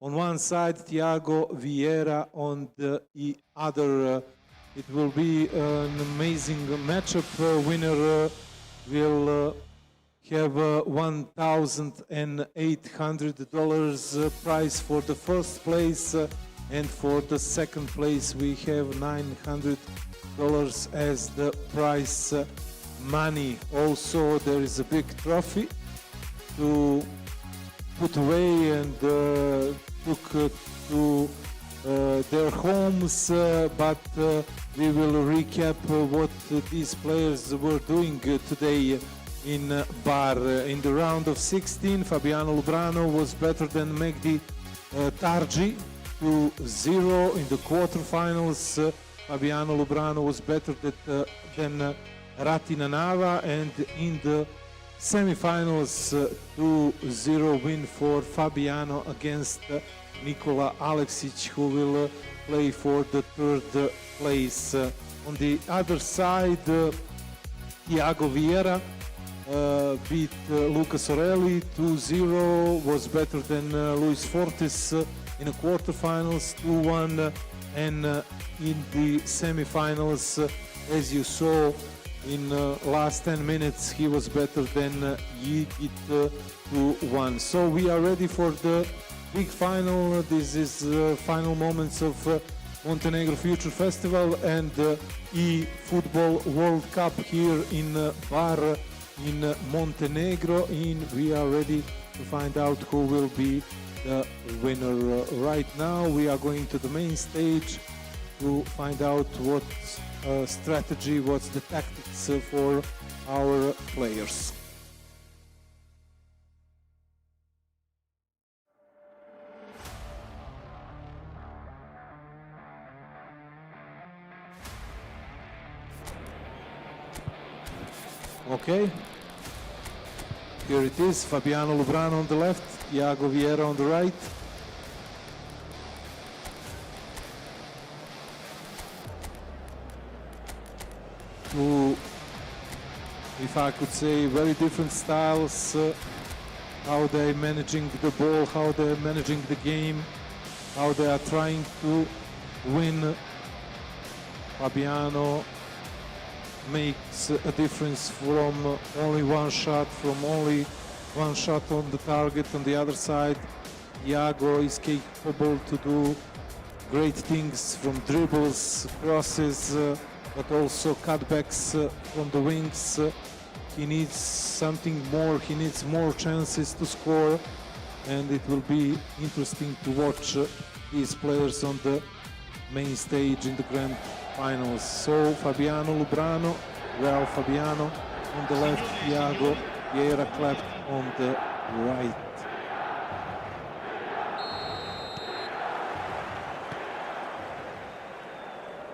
on one side, Thiago Vieira on the other. It will be an amazing matchup. Winner will have $1,800 prize for the first place, and for the second place we have $900 as the prize money. Also, there is a big trophy to put away and took to their homes, but we will recap what these players were doing today in Bar. In the round of 16, Fabiano Lubrano was better than Mehdi Tarji 2-0. In the quarterfinals, Fabiano Lubrano was better than Ratina Nava, and in the semifinals, 2-0 win for Fabiano against Nikola Aleksic, who will play for the third place. On the other side, Thiago Vieira beat Lucas Orelli 2-0, was better than Luis Fortes in the quarterfinals 2-1, and in the semifinals, as you saw in last 10 minutes, he was better than Yigit 2-1. So we are ready for the big final. This is final moments of Montenegro Future Festival and eFootball World Cup here in Bar in Montenegro, and we are ready to find out who will be the winner. Right now we are going to the main stage to find out what strategy, what's the tactics for our players. Okay, here it is, Fabiano Lubrano on the left, Thiago Vieira on the right. Two, if I could say, very different styles, how they're managing the ball, how they're managing the game, how they are trying to win. Fabiano makes a difference from only one shot, on the target. On the other side, Thiago is capable to do great things from dribbles, crosses, but also cutbacks from the wings. He needs something more, he needs more chances to score, and it will be interesting to watch these players on the main stage in the grand finals. So Fabiano Lubrano, Real Fabiano on the left, Thiago Vieira clapped on the right.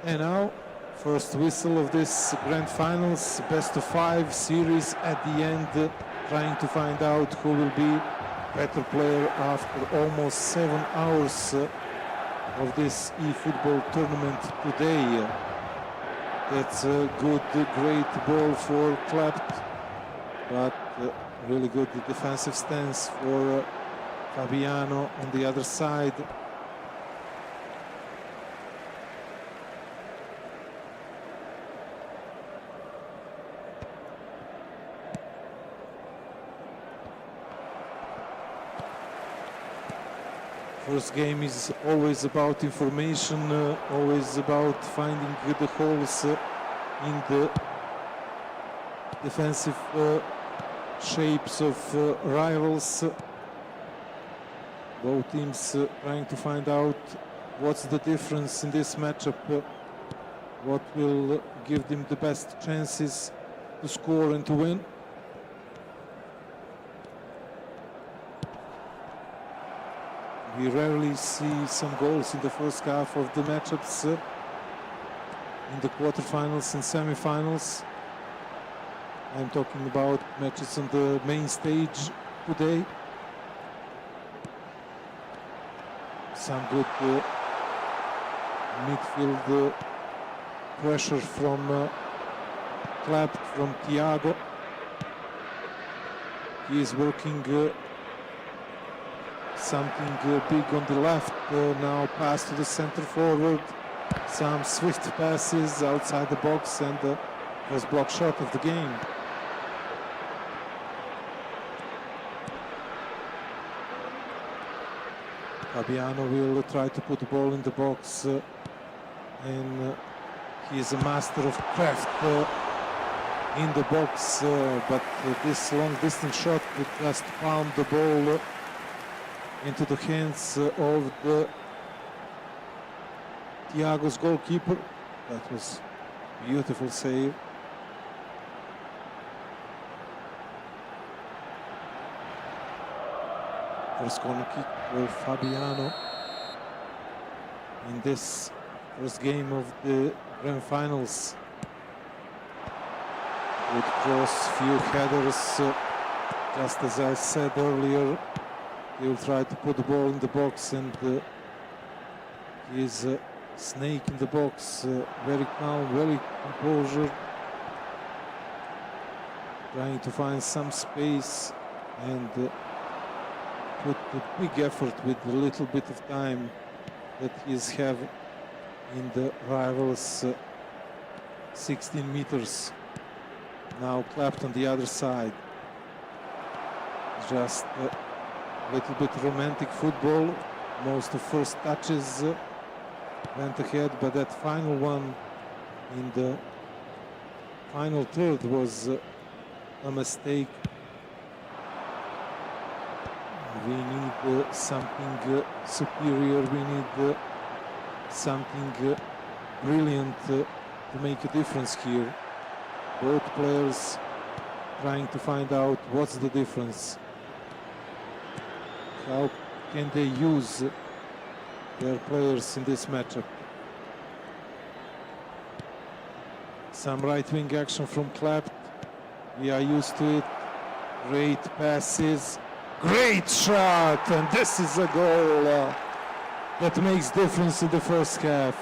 And now First whistle of this grand finals, best of 5 series at the end, trying to find out who will be better player after almost 7 hours of this eFootball tournament today. That's a good, great ball for Klept, but really good defensive stance for Fabiano on the other side. First game is always about information, always about finding the holes in the defensive shapes of rivals. Both teams trying to find out what's the difference in this matchup, what will give them the best chances to score and to win. We rarely see some goals in the first half of the matchups in the quarterfinals and semifinals. I'm talking about matches on the main stage today. Some good midfield pressure from Klept, from Thiago. He is working something big on the left, now pass to the center forward, some swift passes outside the box, and the first block shot of the game. Fabiano will try to put the ball in the box, and he is a master of craft in the box, but this long distance shot would just palm the ball into the hands of the Thiago's goalkeeper. That was a beautiful save. First corner kick for Fabiano in this first game of the grand finals. Good cross, few headers, just as I said earlier. He will try to put the ball in the box, and he is a snake in the box, very calm, very composure, trying to find some space and put the big effort with a little bit of time that he is having in the rivals' 16 meters. Now Klept on the other side. Just little bit romantic football. Most of first touches went ahead, but that final one in the final third was a mistake. We need something superior. We need something brilliant to make a difference here. Both players trying to find out what's the difference. How can they use their players in this matchup? Some right-wing action from Klept. We are used to it. Great passes. Great shot! And this is a goal that makes difference in the first half.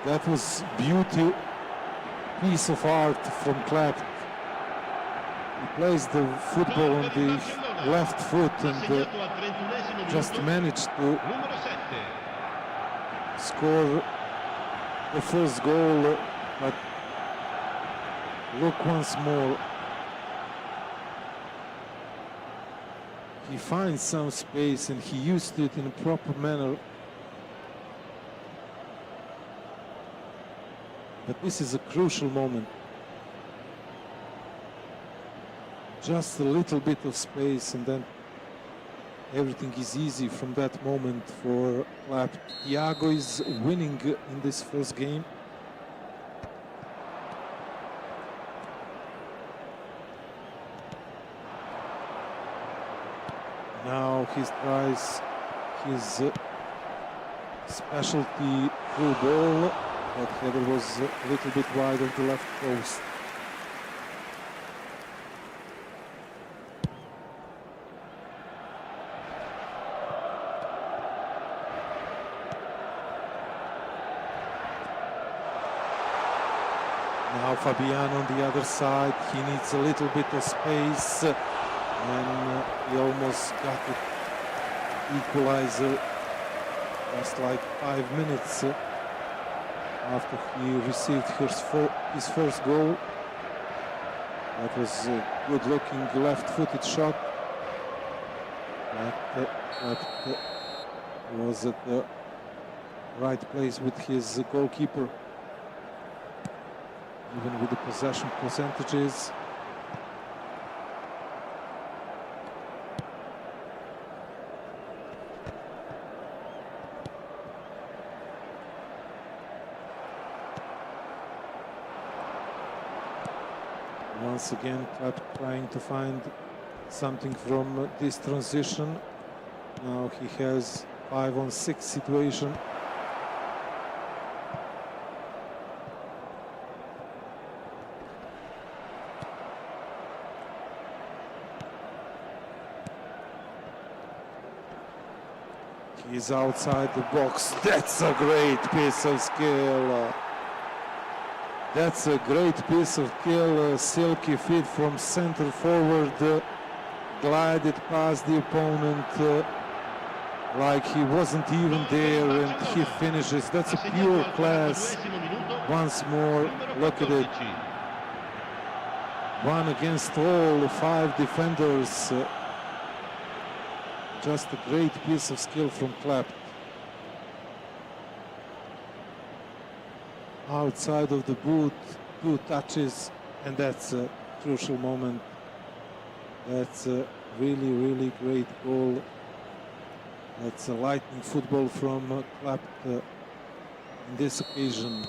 That was beauty. Piece of art from Klept. He plays the football on the left foot and just managed to score the first goal, but look once more. He finds some space and he used it in a proper manner. But this is a crucial moment. Just a little bit of space and then everything is easy from that moment for Klept. Thiago is winning in this first game. Now he tries his specialty through ball. That header was a little bit wide of the left post. Now Fabiano on the other side, he needs a little bit of space, and he almost got it. Equalizer just like 5 minutes after he received his first goal. That was a good-looking left-footed shot. That was at the right place with his goalkeeper. Even with the possession percentages. Once again, Club trying to find something from this transition. Now he has 5-on-6 situation. He's outside the box. That's a great piece of skill. That's a great piece of skill. Silky feet from center forward. Glided past the opponent like he wasn't even there, and he finishes. That's a pure class. Once more, look at it. 1 against all, 5 defenders. Just a great piece of skill from Clapp. Outside of the boot, 2 touches, and that's a crucial moment. That's a really, really great goal. That's a lightning football from Clapp in this occasion.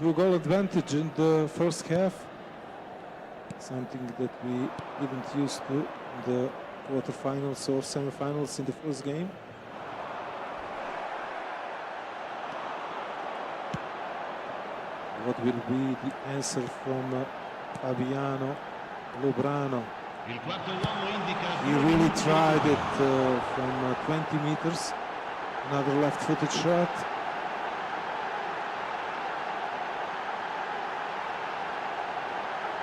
2-goal advantage in the first half. Something that we didn't used to in the quarterfinals or semifinals in the first game. What will be the answer from Fabiano Lubrano? He really tried it from 20 meters. Another left-footed shot.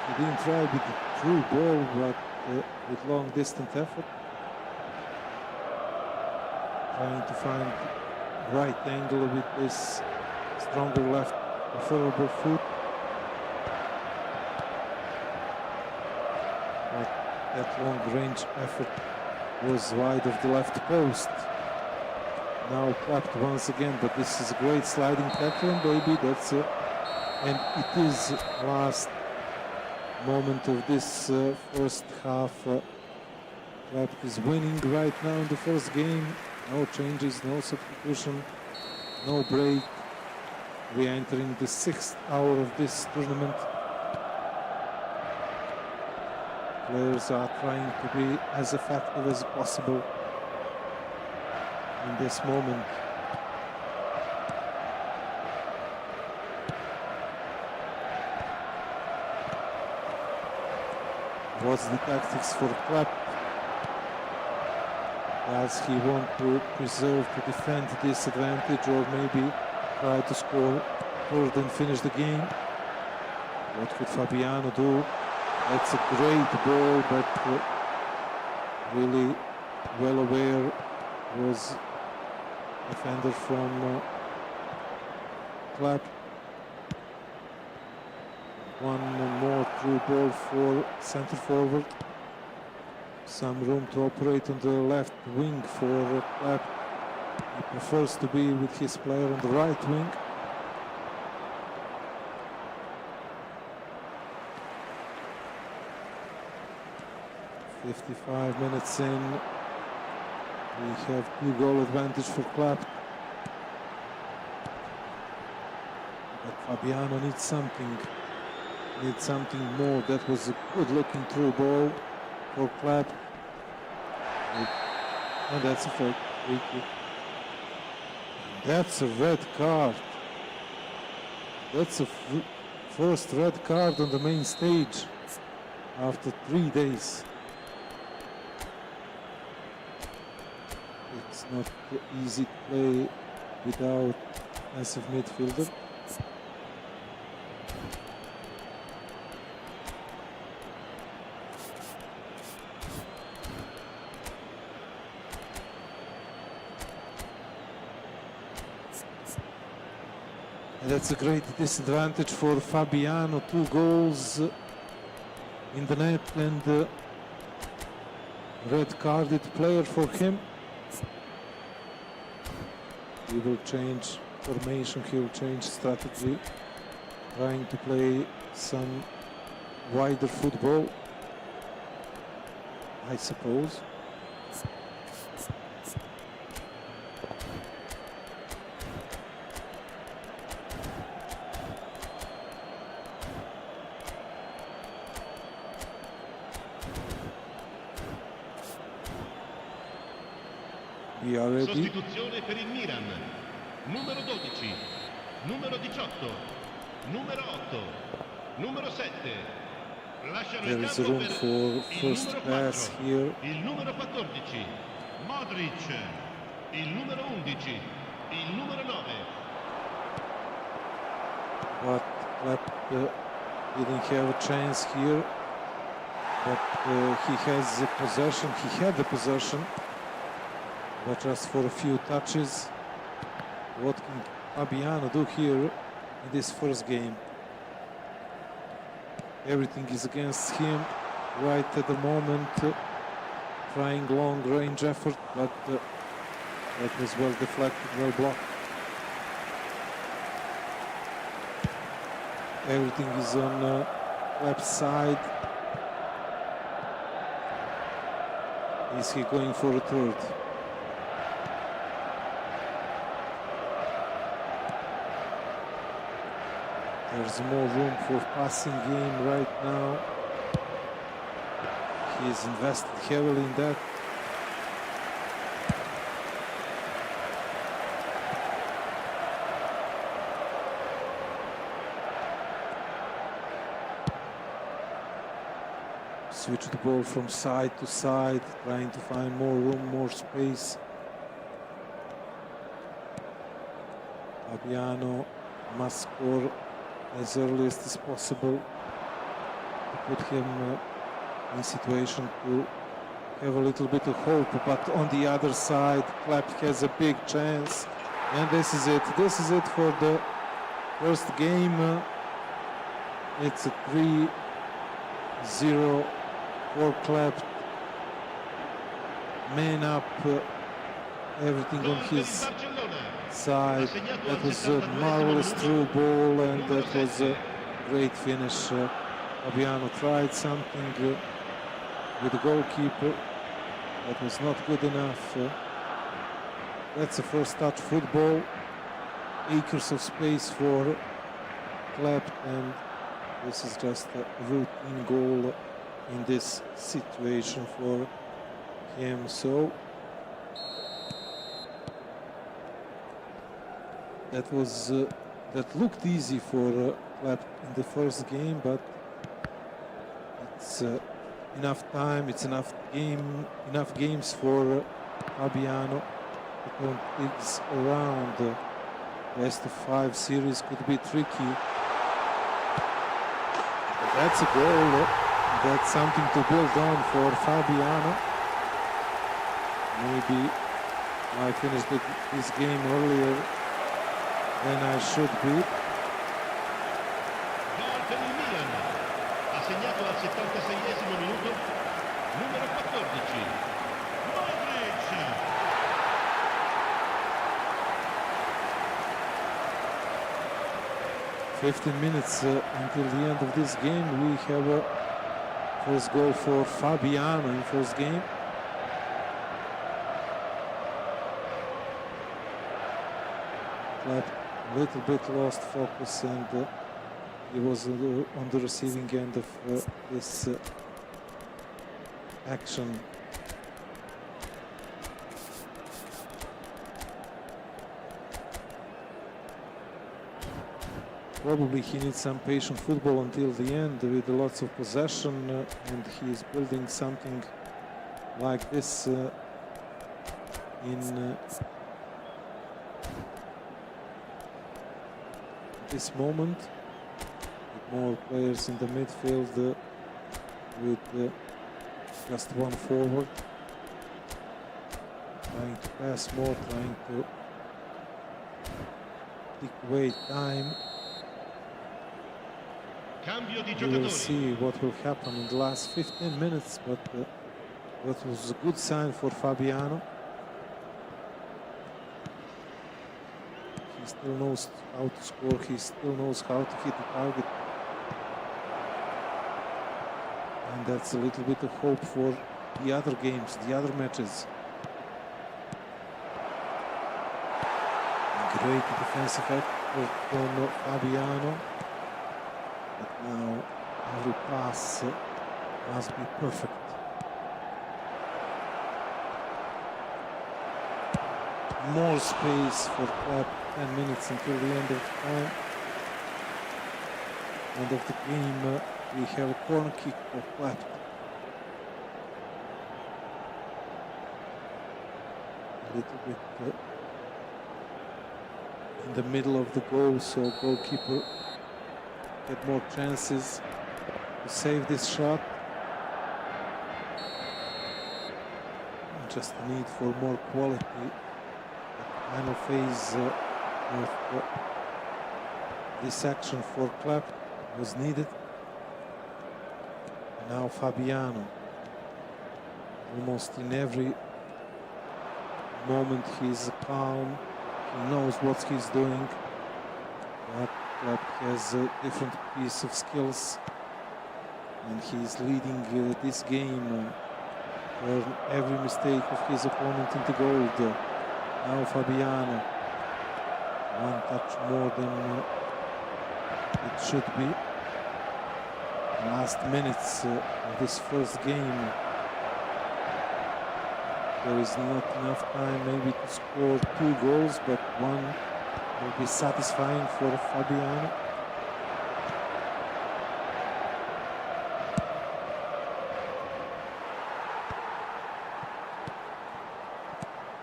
He didn't try with the through ball, but with long distance effort. Trying to find right angle with this stronger left preferable foot. But that long range effort was wide of the left post. Now clapped once again, but this is a great sliding tackle, baby. That's it. And it is last moment of this first half. Club is winning right now in the first game. No changes, no substitution, no break. We are entering the 6th hour of this tournament. Players are trying to be as effective as possible in this moment. What's the tactics for Club? Does he want to preserve, to defend this advantage, or maybe try to score further and finish the game? What could Fabiano do? That's a great ball, but really well aware was defender from Club. One more through ball for center forward. Some room to operate on the left wing for Club. He prefers to be with his player on the right wing. "55 minutes in. We have 2-goal advantage for Club. But Fabiano needs something. Needs something more. That was a good-looking through ball for Club. And that's a free kick. That's a red card. That's the first red card on the main stage after 3 days. It's not easy to play without defensive midfielder. And that's a great disadvantage for Fabiano. 2 goals in the net and red carded player for him. He will change formation, he will change strategy, trying to play some wider football, I suppose. We are ready.
Sostituzione per il Milan. Numero 12, numero 18, numero 8, numero 7. Lasciano
There
il
is
campo
room
per
for
il
first
numero
pass
4,
here.
il numero 14, Modric, il numero 11, il numero 9.
But Klepp didn't have a chance here. But he has the possession. He had the possession, but just for a few touches. What can Fabiano do here in this first game? Everything is against him right at the moment. Trying long range effort, but that was well deflected, well blocked. Everything is on left side. Is he going for a third? There's more room for passing game right now. He is invested heavily in that. Switch the ball from side to side, trying to find more room, more space. Fabiano must score as early as possible to put him in situation to have a little bit of hope. But on the other side, Klepp has a big chance, and this is it. This is it for the first game. It's a 3-0 for Klepp. Man up, everything on his side. That was a marvelous through ball, and that was a great finish. Fabiano tried something with the goalkeeper. That was not good enough. That's the first touch football. Acres of space for Klepp, and this is just a routine goal in this situation for him. So that was that looked easy for Klepp in the first game, but it's enough time, it's enough games for Fabiano to turn things around. The best of 5 series could be tricky. But that's a goal. That's something to build on for Fabiano. Maybe I finished this game earlier than I should be.
Gol per il Milan. Ha segnato al 76esimo minuto. Numero 14. Modric.
15 minutes until the end of this game. We have a first goal for Fabiano in first game. Klepp a little bit lost focus, and he was on the receiving end of this action. probably he needs some patient football until the end with lots of possession, and he is building something like this in this moment, with more players in the midfield, with just one forward, trying to pass more, trying to take away time.
Cambio di
We will
giocatori.
see what will happen in the last 15 minutes, but that was a good sign for Fabiano. He still knows how to score, he still knows how to hit the target. And that's a little bit of hope for the other games, the other matches. Great defensive effort from Fabiano. But now every pass must be perfect. More space for Club, 10 minutes until the end of the time. End of the game, we have a corner kick for Club. A little bit in the middle of the goal, so goalkeeper get more chances to save this shot. Just a need for more quality. The final phase of this action for Club was needed. Now Fabiano, almost in every moment he's calm, he knows what he's doing. But Club has a different piece of skills, and he's leading this game. Turn every mistake of his opponent into gold. Now Fabiano, one touch more than it should be. Last minutes of this first game, there is not enough time maybe to score 2 goals, but one will be satisfying for Fabiano.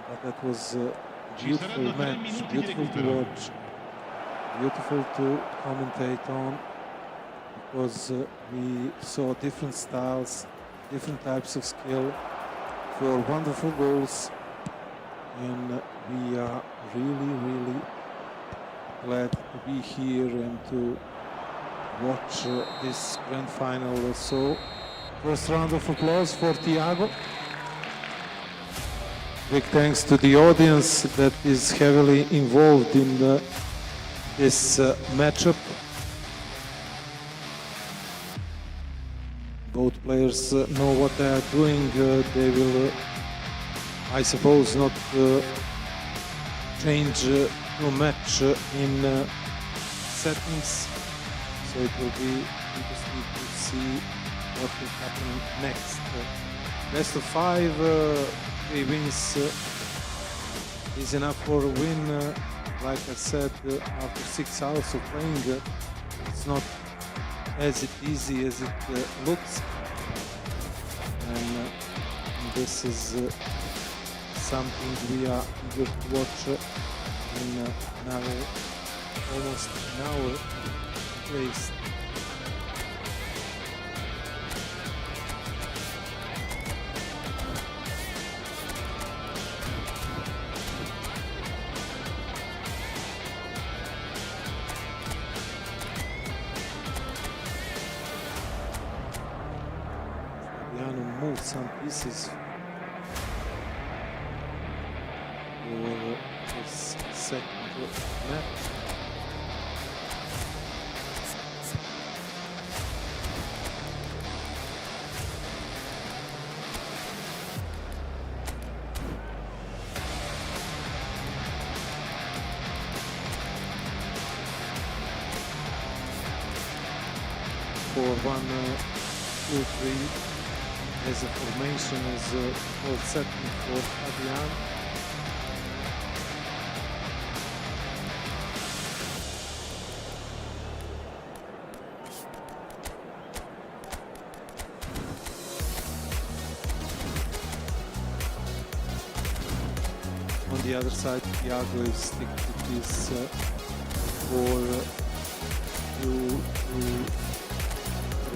But that was a beautiful match, beautiful to watch, beautiful to commentate on, because we saw different styles, different types of skill, for wonderful goals, and we are really glad to be here and to watch this grand final. So, first round of applause for Thiago. Big thanks to the audience that is heavily involved in this matchup. Both players know what they are doing. They will, I suppose, not change too much in settings. So it will be interesting to see what will happen next. Best of 5, 3 wins is enough for a win. Like I said, after 6 hours of playing, it's not as easy as it looks, and this is something we are eager to watch in now almost an hour place. Moved some pieces for this second match. For 1, 2, 3. As a formation, as a whole setting for Fabian. On the other side, Thiago is stick to this for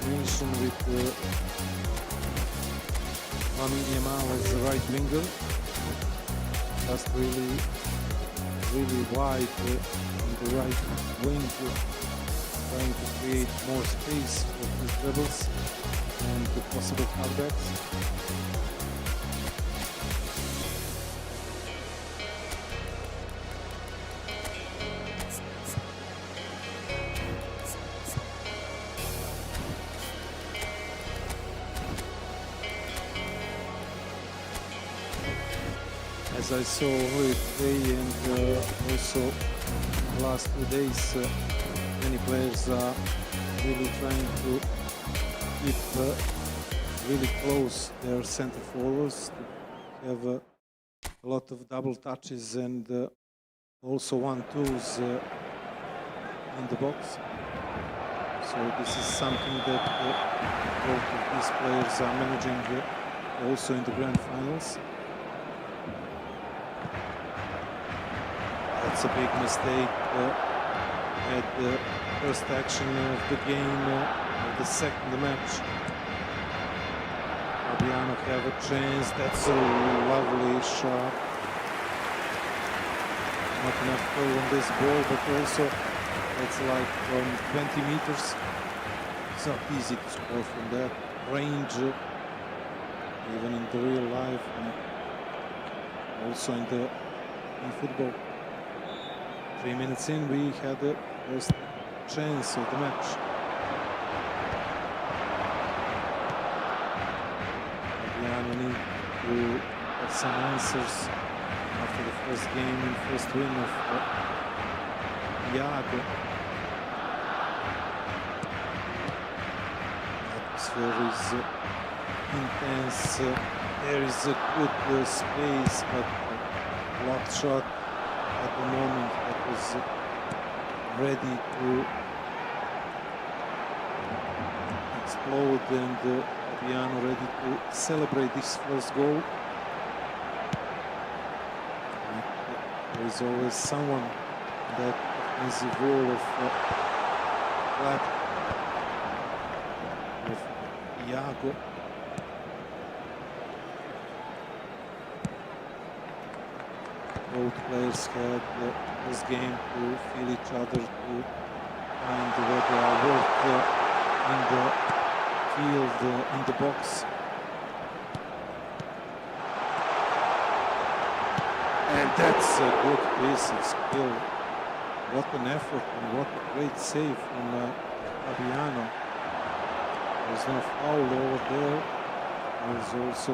formation with Lamine Yamal as the right winger. Just really wide on the right wing, trying to create more space for his dribbles and the possible cutbacks. As I saw already today and also the last 2 days, many players are really trying to keep really close their center forwards, to have a lot of double touches and also 1-2s in the box. So this is something that both of these players are managing also in the grand finals. That's a big mistake at the first action of the game, of the second match. Fabiano have a chance. That's a lovely shot. Not enough goal on this ball, but also it's like from 20 meters. It's not easy to score from that range, even in the real life and also in football. 3 minutes in, we had the first chance of the match. Fabiano need to have some answers after the first game and first win of Iago. The atmosphere is intense. There is a good space, but blocked shot at the moment that was ready to explode, and Fabiano ready to celebrate this first goal. There is always someone in that offensive wall of Clap, of Iago. Both players had this game to feel each other, to find where they are work in the field, in the box. And that's a good piece of skill. What an effort and what a great save from Fabiano. There's no foul over there. There's also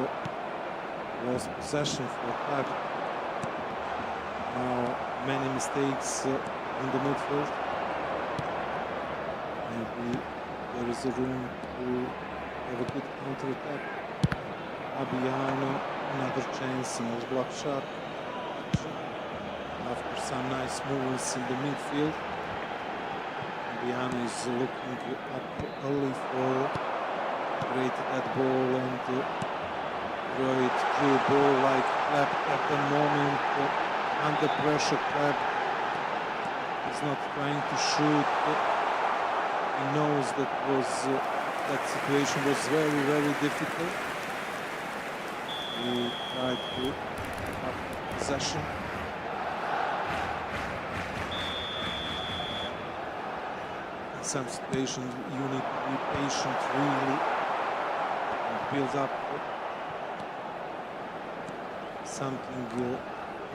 lost possession for Clap. Now many mistakes in the midfield. Maybe there is a room to have a good counter-attack. Fabiano, another chance, another block shot. After some nice movements in the midfield, Fabiano is looking up early for create that ball and throw it through a ball like Clap at the moment. Under pressure, Clap is not trying to shoot. He knows that situation was very difficult. He tried to have possession. In some situations, you need to be patient, really, and build up something to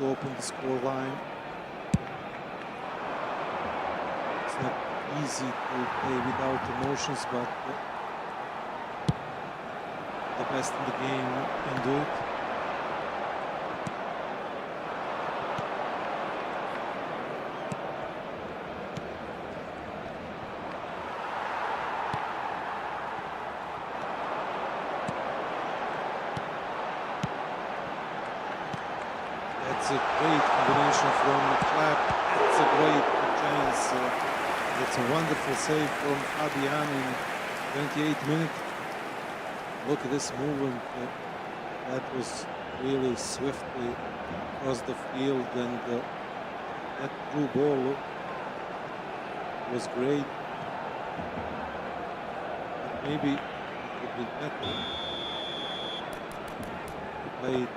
open the score line. It's not easy to play without emotions, but the best in the game can do it. That's a great combination from Clap. That's a great chance. It's a wonderful save from Fabiano in 28 minutes. Look at this movement. That was really swiftly across the field, and that through ball was great. But maybe it could be better. He played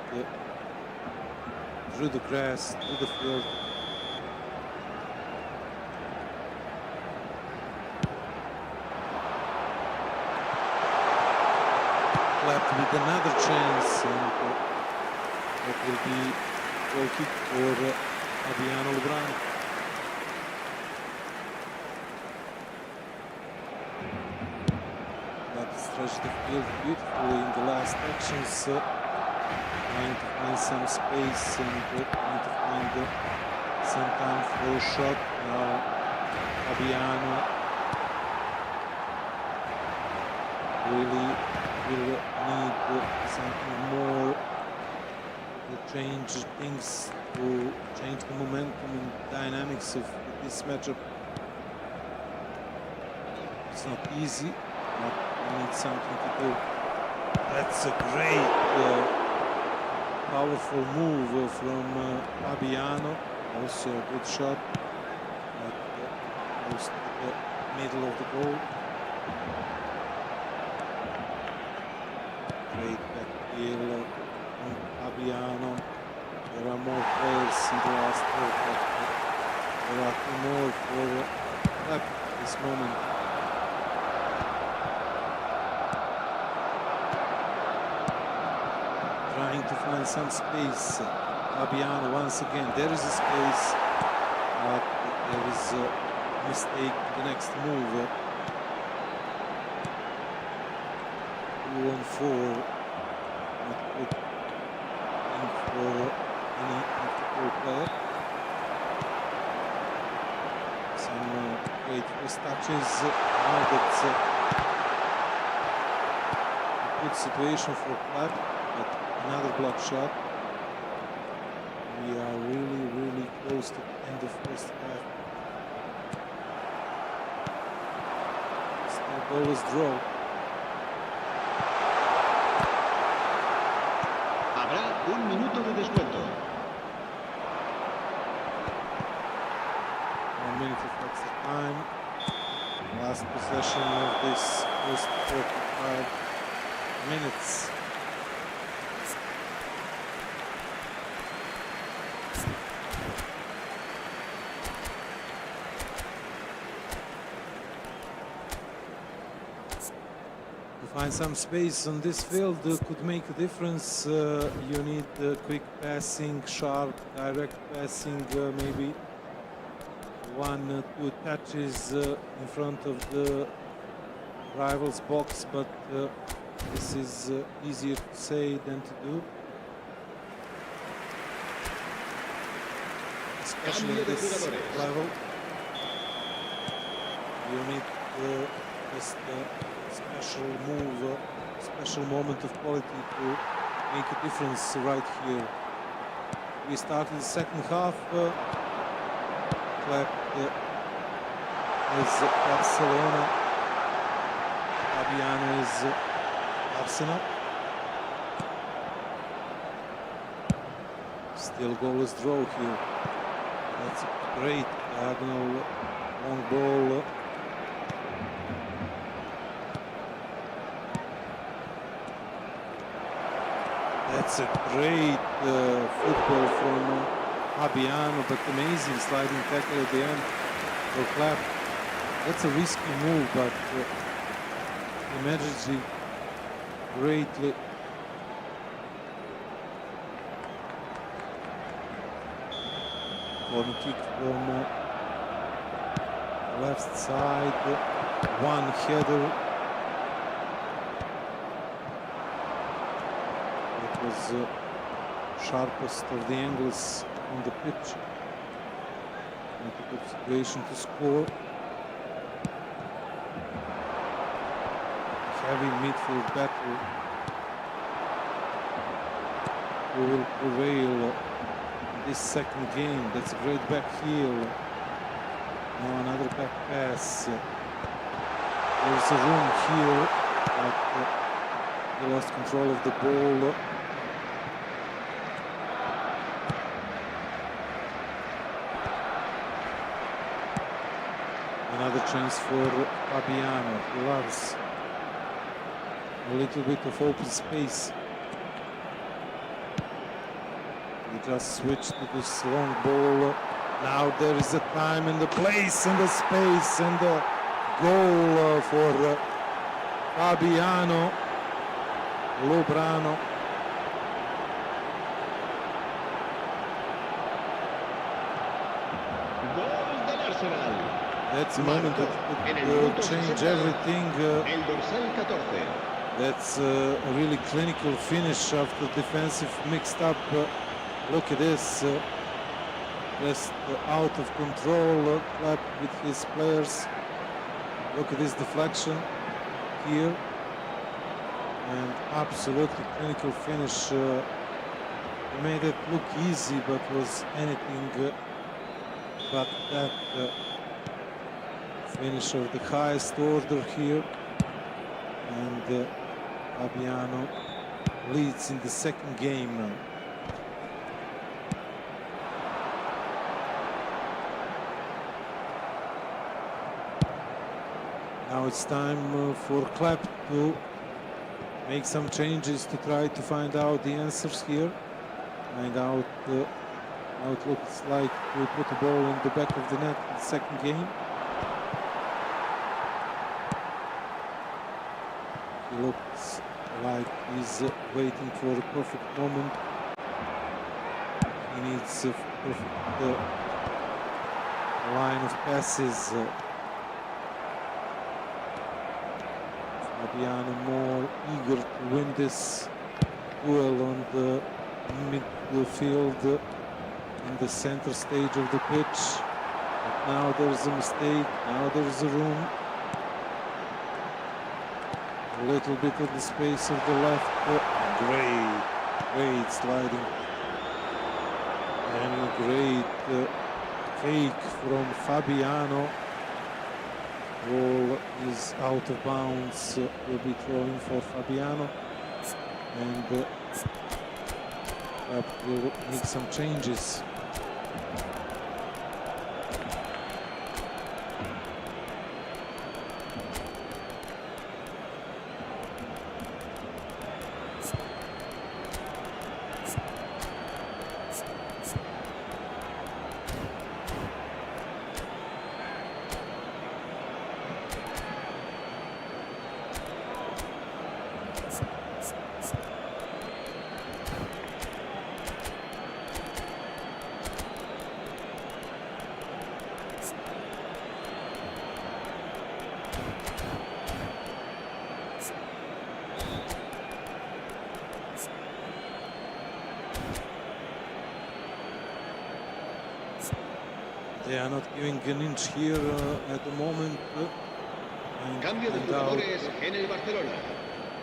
through the grass, through the field. Left with another chance, and that will be goal kick for Fabiano Lebrano. That stretched the field beautifully in the last actions, trying to find some space and trying to find some time for a shot. Now Fabiano really will need something more to change things, to change the momentum and dynamics of this matchup. It's not easy, but we need something to do. That's a great, powerful move from Fabiano. Also a good shot, but close to the middle of the goal. Great back heel from Fabiano. There are more players in the last third, but there are two more for left at this moment. Trying to find some space. Fabiano once again. There is a space, but there is a mistake. The next move. 2-on-4. Not good thing for any football player. Some great first touches. Now that's a good situation for Club, but another block shot. We are really close to the end of first half. Still goalless draw.
Habrá un minuto de descuento.
1 minute of extra time. Last possession of this first 45 minutes. Find some space on this field could make a difference. You need quick passing, sharp, direct passing, maybe 1-2 touches in front of the rival's box, but this is easier to say than to do. Especially at this level. You need just special move, special moment of quality to make a difference right here. We started the second half. Clap is Barcelona. Fabiano is Arsenal. Still goalless draw here. That's a great diagonal long ball. That's a great football from Fabiano, but amazing sliding tackle at the end for Clap. That's a risky move, but he manages it greatly. Corner kick from left side, one header. Was sharpest of the angles on the pitch. Not a good situation to score. Heavy midfield battle. Who will prevail in this second game? That's a great back heel. Now another back pass. There's a room here, but he lost control of the ball. Another chance for Fabiano. He loves a little bit of open space. He just switched to this long ball. Now there is a time and the place and the space and the goal for Fabiano Lubrano.
Gol del Arsenal.
That's a moment that could change everything.
El dorsal 14.
That's a really clinical finish after defensive mixed up. Look at this. Just out of control, clap with his players. Look at this deflection here. And absolutely clinical finish. He made it look easy, but was anything but that finish of the highest order here. And Fabiano leads in the second game now. Now it's time for Clap to make some changes to try to find out the answers here. Find out how it looks like to put the ball in the back of the net in the second game. He looks like he's waiting for a perfect moment. He needs a perfect line of passes. Fabiano more eager to win this duel on the midfield in the center stage of the pitch. But now there's a mistake, now there's a room. A little bit of the space of the left. Great sliding. And a great fake from Fabiano. Ball is out of bounds. Will be throwing for Fabiano. And will make some changes. They are not giving an inch here at the moment.
Cambio de jugadores en el Barcelona.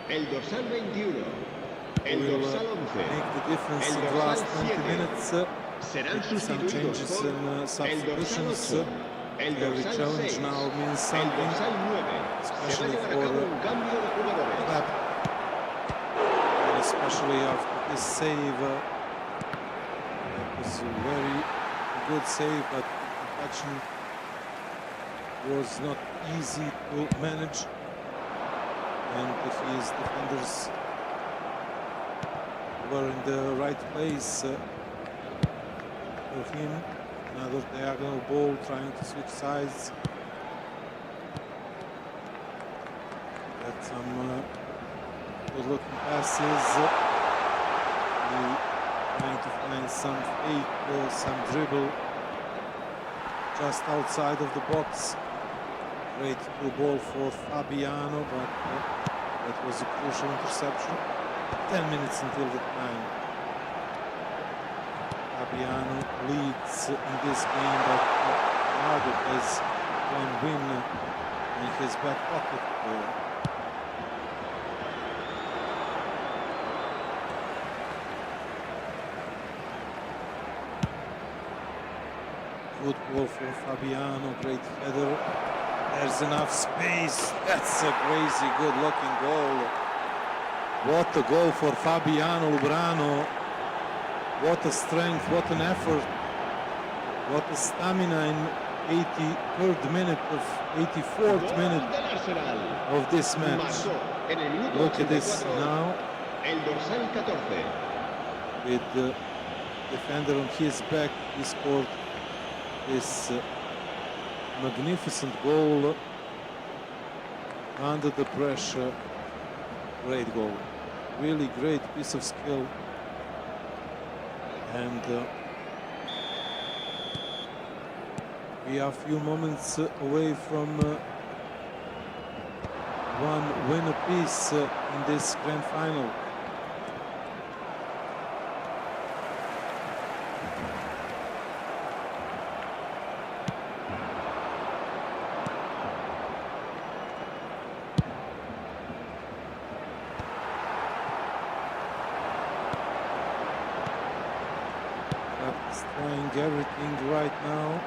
El dorsal 21. El dorsal 11.
Make the difference
El
in the
dorsal
last 20
7.
minutes.
Serán
Some
sustituidos
changes
por
in
el dorsal
substitutions.
8. El
Every
dorsal
challenge
6.
now means
El
something.
dorsal 9. Se va a
Especially
llevar a
for
cabo un cambio de jugadores.
Clap. And especially after this save. That was a very good save, but the action was not easy to manage. And his defenders were in the right place for him. Another diagonal ball trying to switch sides. Got some good looking passes. Trying to find some fake, some dribble just outside of the box. Great through ball for Fabiano, but that was a crucial interception. 10 minutes until the time. Fabiano leads in this game, but Ronaldo has one win in his back pocket. Good ball for Fabiano, great header. There's enough space. That's a crazy good looking goal. What a goal for Fabiano Lubrano. What a strength, what an effort. What a stamina in 83rd minute of 84th
Gol
minute
del Arsenal.
of this match.
Marcó en el minuto
Look at this
84
now
el dorsal 14.
with the defender on his back. He scored this magnificent goal under the pressure. Great goal. Really great piece of skill. And we are a few moments away from one win apiece in this grand final. He's trying everything right now.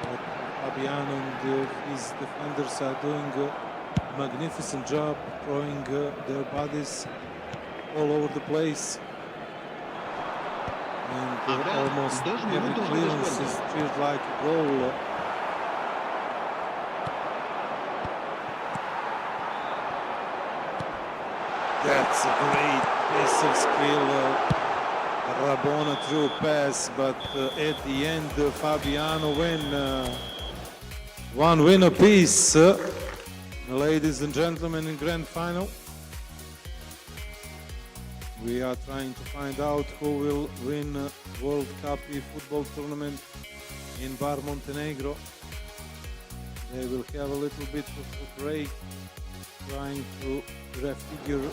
But Fabiano and his defenders are doing a magnificent job, throwing their bodies all over the place. And almost every clearance is treated like a goal. That's a great piece of skill. Rabona threw pass, but at the end Fabiano win. One win apiece, ladies and gentlemen, in grand final. We are trying to find out who will win World Cup eFootball tournament in Bar, Montenegro. They will have a little bit of a break, trying to refigure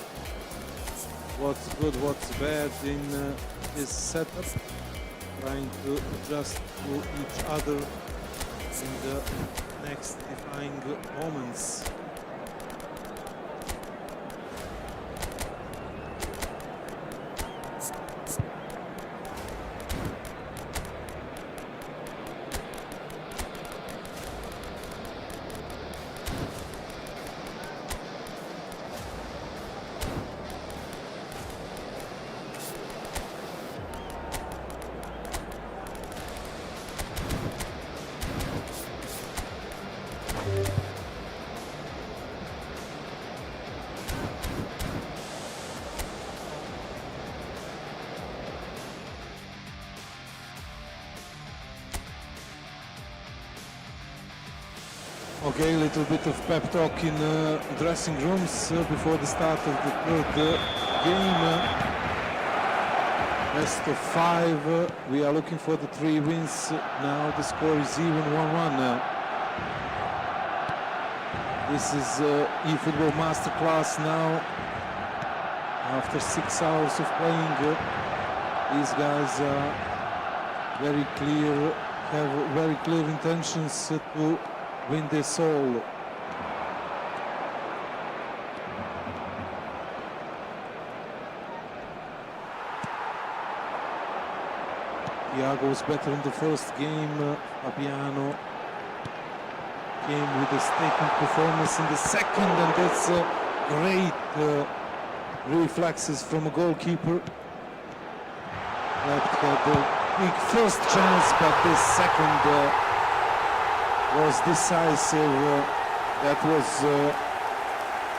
what's good, what's bad in this setup, trying to adjust to each other in the next defining moments. Okay, a little bit of pep talk in dressing rooms before the start of the third game. Best of 5. We are looking for the 3 wins. Now the score is even 1-1. This is eFootball Masterclass now. After 6 hours of playing, these guys are very clear, have very clear intentions to win this all. Thiago was better in the first game. Fabiano came with a statement performance in the second, and that's great reflexes from a goalkeeper. That had a big first chance, but this second was decisive. That was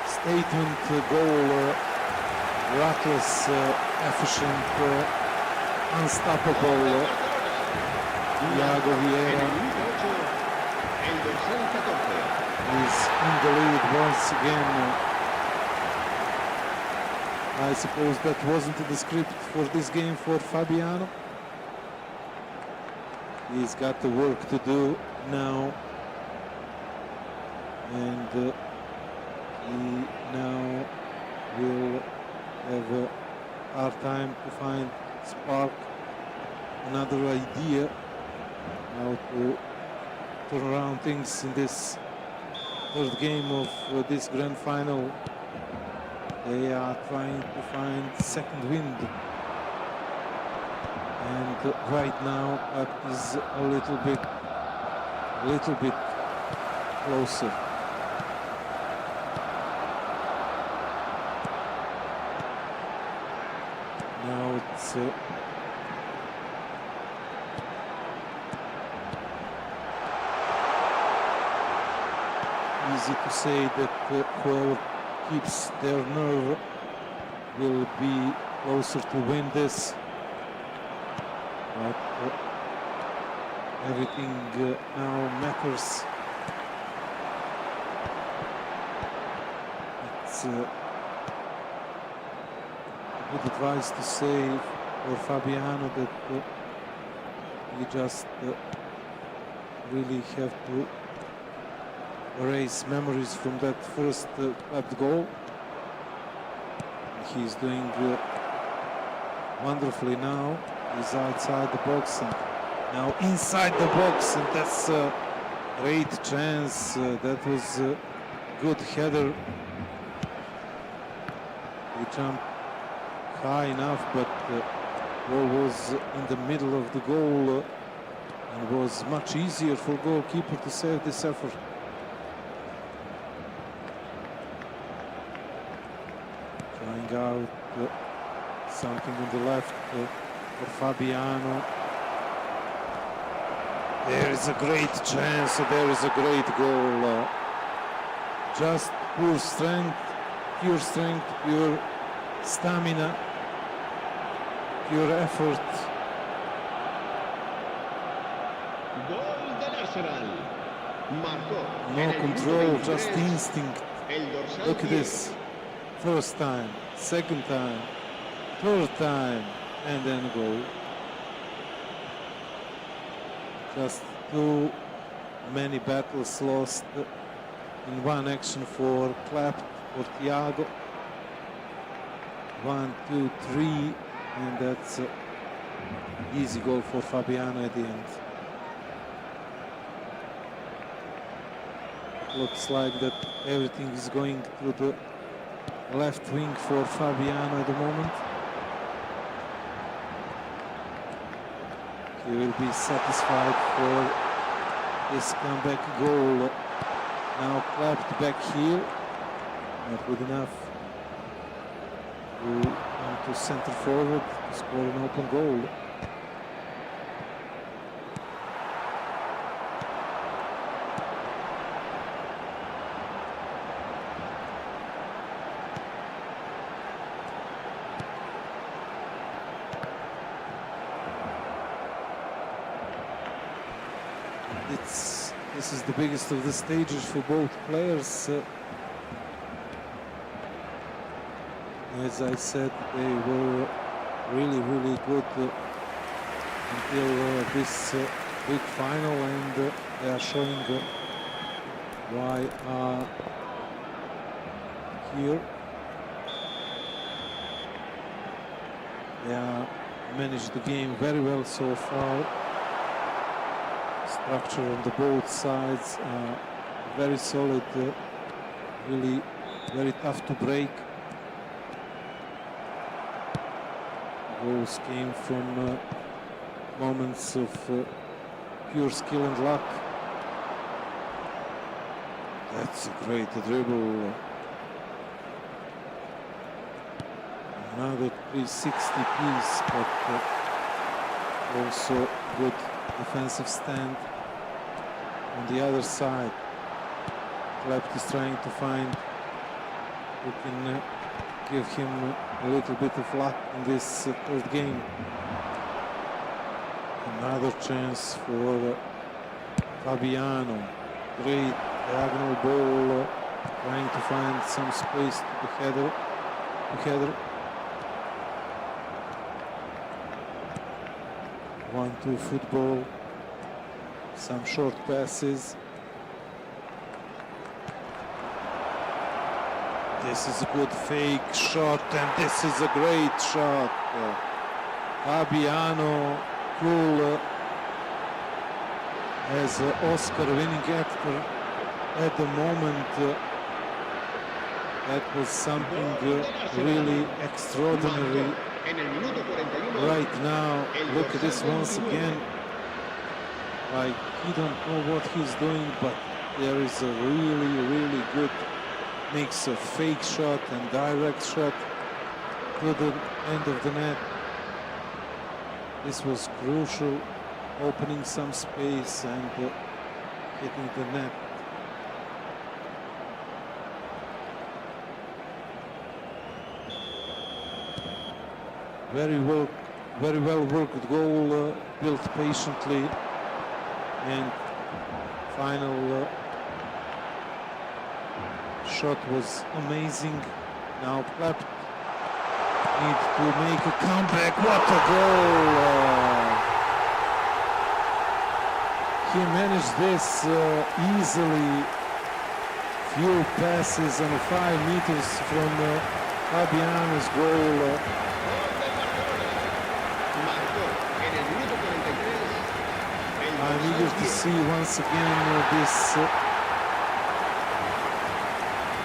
statement goal, reckless, efficient, unstoppable. Thiago Vieira
El dorsal 14.
is in the lead once again. I suppose that wasn't the script for this game for Fabiano. He's got the work to do now, and he now will have a hard time to find spark, another idea how to turn around things in this third game of this grand final. They are trying to find second wind, and right now that is a little bit closer. Now it's easy to say that whoever keeps their nerve will be closer to win this. But everything now matters. It's good advice to say for Fabiano that we just really have to erase memories from that first clapped goal. He's doing wonderfully now. He's outside the box and now inside the box, and that's a great chance. That was a good header. He jumped high enough, but the ball was in the middle of the goal and was much easier for goalkeeper to save this effort. Trying out something on the left for Fabiano. There is a great chance, there is a great goal. Just pure strength, pure stamina, pure effort.
Gol del Arsenal. Marcó.
No control, just instinct.
El dorsal
Look at
10.
this. First time, second time, third time, and then goal. Just too many battles lost in one action for Clapped, for Thiago. 1, 2, 3, and that's an easy goal for Fabiano at the end. Looks like that everything is going through the left wing for Fabiano at the moment. He will be satisfied for this comeback goal. Now Clapped back here, not good enough to come to center forward to score an open goal. This is the biggest of the stages for both players. As I said, they were really good until this big final, and they are showing why here. They are managed the game very well so far. Structure on the both sides, very solid, really very tough to break. Goals came from moments of pure skill and luck. That's a great dribble. Another 360 piece, but also good defensive stand on the other side. Clapped is trying to find who can give him a little bit of luck in this third game. Another chance for Fabiano. Great diagonal ball, trying to find some space to the header. One-two football, some short passes. This is a good fake shot, and this is a great shot. Fabiano, cool, as Oscar-winning actor at the moment. That was something really extraordinary. Right now, look at this once again. Like, he don't know what he's doing, but there is a really good mix of fake shot and direct shot to the end of the net. This was crucial, opening some space and hitting the net. very well worked goal, built patiently, and final shot was amazing. Now Klepp need to make a comeback. What a goal! He managed this easily. Few passes and 5 meters from Fabiano's goal. I'm eager to see once again this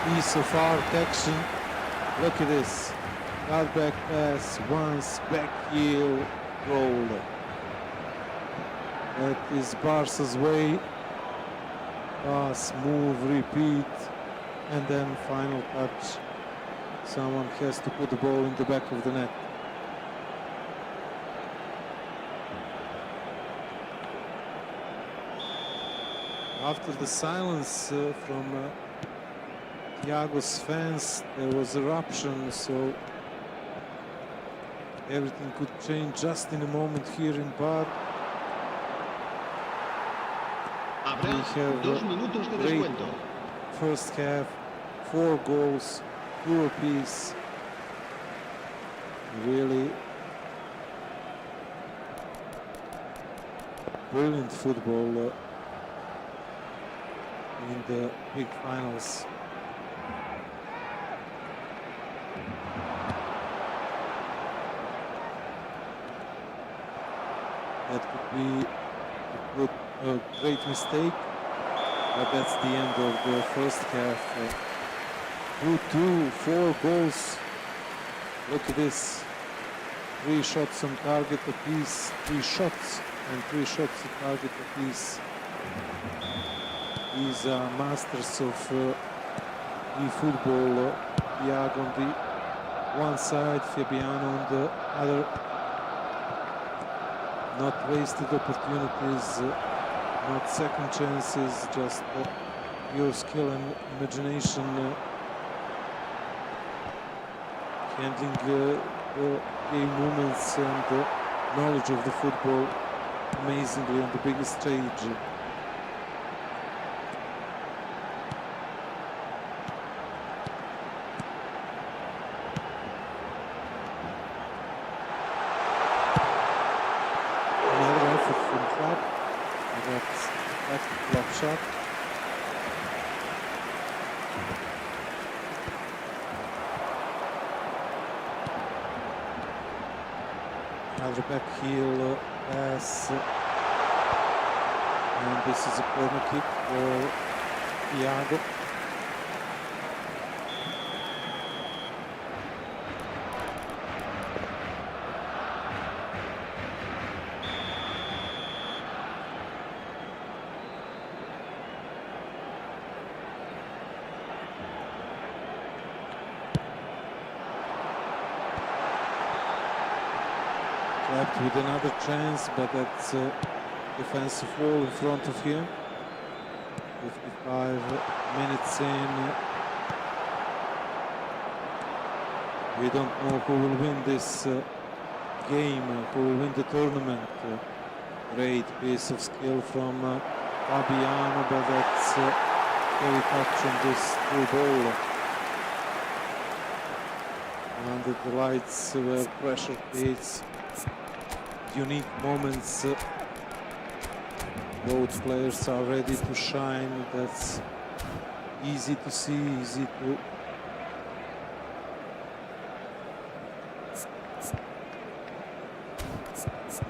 piece of art action. Look at this. Cut back pass, once, back heel, goal. That is Barca's way. Pass, move, repeat, and then final touch. Someone has to put the ball in the back of the net. After the silence from Thiago's fans, there was eruption, so everything could change just in a moment here in Bar. We have a great first half, 4 goals, 2 apiece. Really brilliant football in the big finals. That could be a great mistake, but that's the end of the first half. 2-2, 4 goals. Look at this. 3 shots on target apiece, 3 shots and 3 shots on target apiece. These are masters of eFootball. Thiago on the one side, Fabiano on the other. Not wasted opportunities, not second chances, just pure skill and imagination, handling the game movements and knowledge of the football amazingly on the biggest stage. Shot. Another back heel pass, and this is a corner kick for Thiago. Left with another chance, but that's a defensive wall in front of him. 55 minutes in. We don't know who will win this game, who will win the tournament. Great piece of skill from Fabiano, but that's heavy touch on this through ball. Under the lights where pressure creates unique moments. Both players are ready to shine. That's easy to see, easy to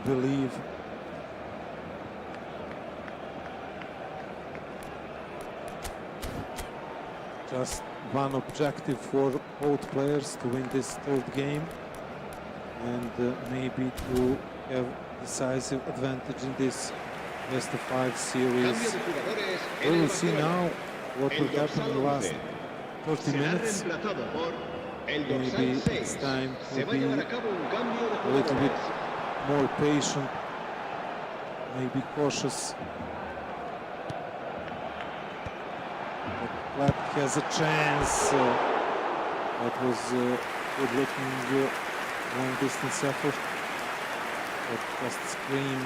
believe. Just one objective for both players: to win this third game and maybe to have decisive advantage in this best of 5 series. We will see now what will happen in the last 30 minutes. Maybe it's time to be a little bit more patient, maybe cautious. Klepp has a chance. That was good looking long distance effort, but just screen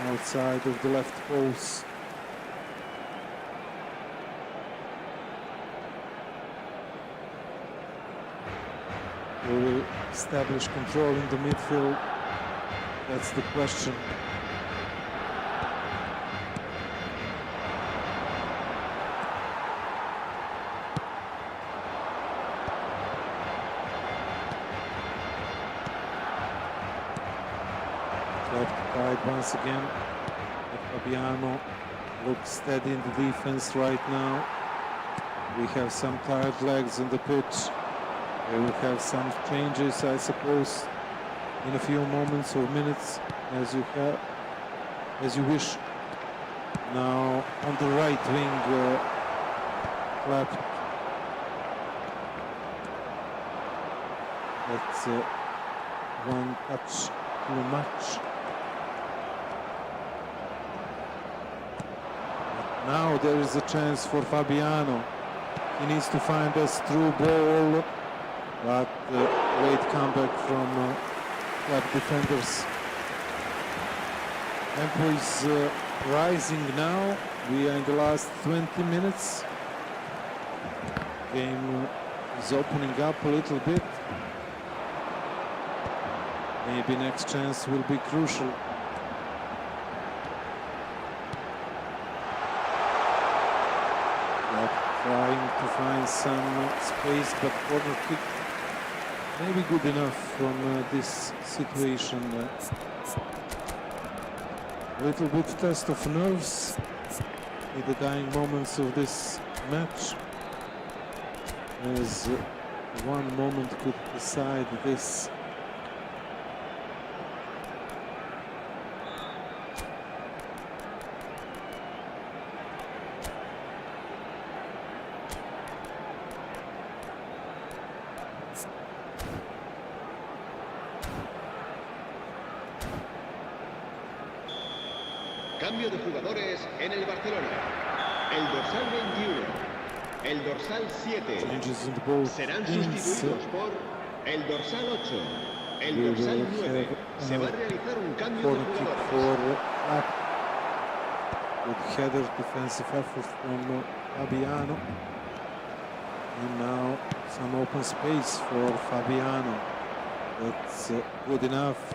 outside of the left post. We will establish control in the midfield. That's the question. Left guide once again. Fabiano looks steady in the defense right now. We have some tired legs on the pitch. We will have some changes, I suppose, in a few moments or minutes, as you wish. Now on the right wing, clapped. That's one touch too much. But now there is a chance for Fabiano. He needs to find a through ball, but great comeback from club defenders. Tempo is rising now. We are in the last 20 minutes. Game is opening up a little bit. Maybe next chance will be crucial. Trying to find some space, but corner kick maybe good enough from this situation. A little bit test of nerves in the dying moments of this match, as one moment could decide this.
Cambio de jugadores en el Barcelona. El dorsal 21, el dorsal 7
Changes in the ball
serán
teams.
sustituidos por el dorsal 8, el
We
dorsal
will
9.
have
Se va a realizar un cambio de
corner kick
jugadores.
for good header defensive effort from Fabiano, and now some open space for Fabiano. That's good enough.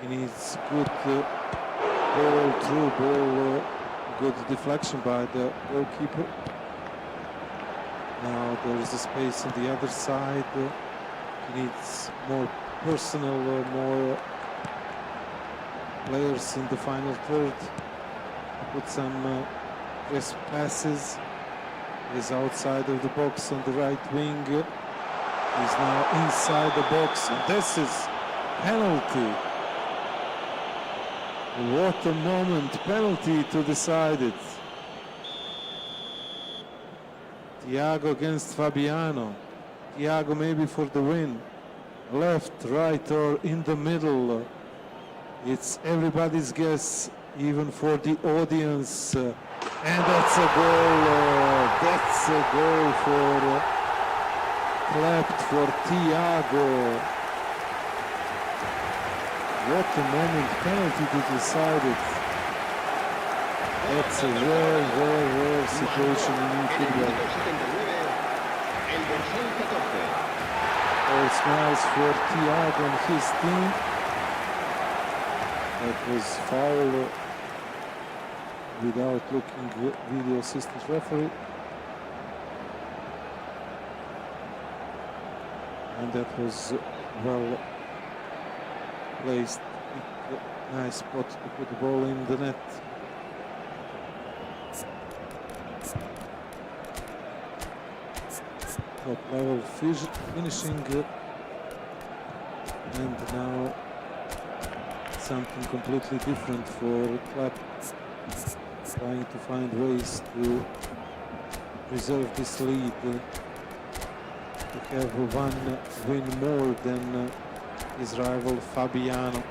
He needs good ball, through ball, good deflection by the goalkeeper. Now there is a space on the other side. He needs more personal, more players in the final third. Put some crisp passes. He's outside of the box on the right wing. He's now inside the box, and this is penalty. What a moment, penalty to decide it. Thiago against Fabiano. Thiago maybe for the win. Left, right, or in the middle. It's everybody's guess, even for the audience. And that's a goal. That's a goal for clapped for Thiago. What a moment, penalty to decide it. That's a rare situation in
En el
eFootball.
minuto 79, el dorsal 14.
All smiles for Thiago and his team. That was foul without looking video assistant referee. And that was well placed. Nice spot to put the ball in the net. Top level finishing, and now something completely different for club, trying to find ways to preserve this lead, to have one win more than his rival Fabiano.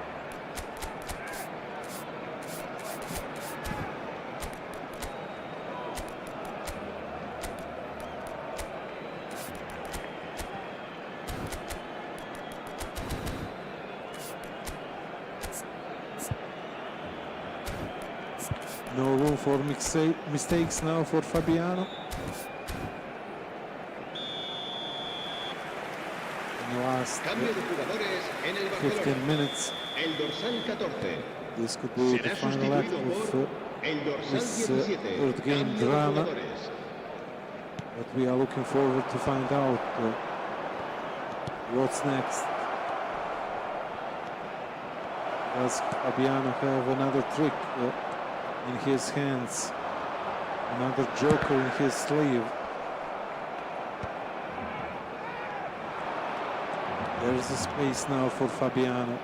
No room for mistakes now for Fabiano. In the last
Cambio de jugadores en el
15
Barcelona.
minutes,
El dorsal 14
this could be the
será
final act
sustituido
of
por el dorsal
this
17.
third game
Cambio de
drama.
jugadores.
But we are looking forward to find out what's next. Does Fabiano have another trick in his hands? Another joker in his sleeve? There is a space now for Fabiano.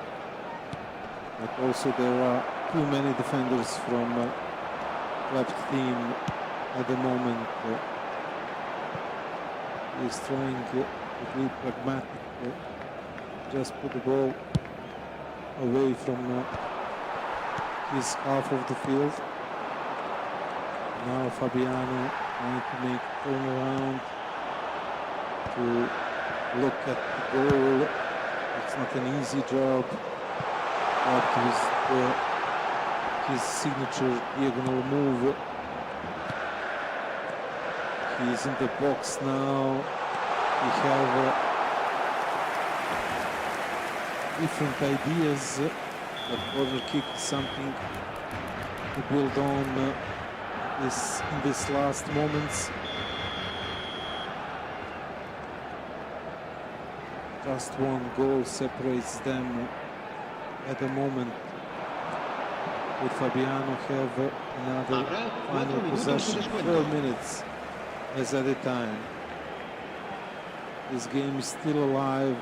But also there are too many defenders from Club's team at the moment. He's trying to be pragmatic, just put the ball away from his half of the field. Now Fabiano trying to make a turnaround to look at the goal. It's not an easy job, but his signature diagonal move. He's in the box now. We have different ideas, but corner kick is something to build on in these last moments. Just one goal separates them at the moment. Would Fabiano have another final possession? 4 minutes as at a time. This game is still alive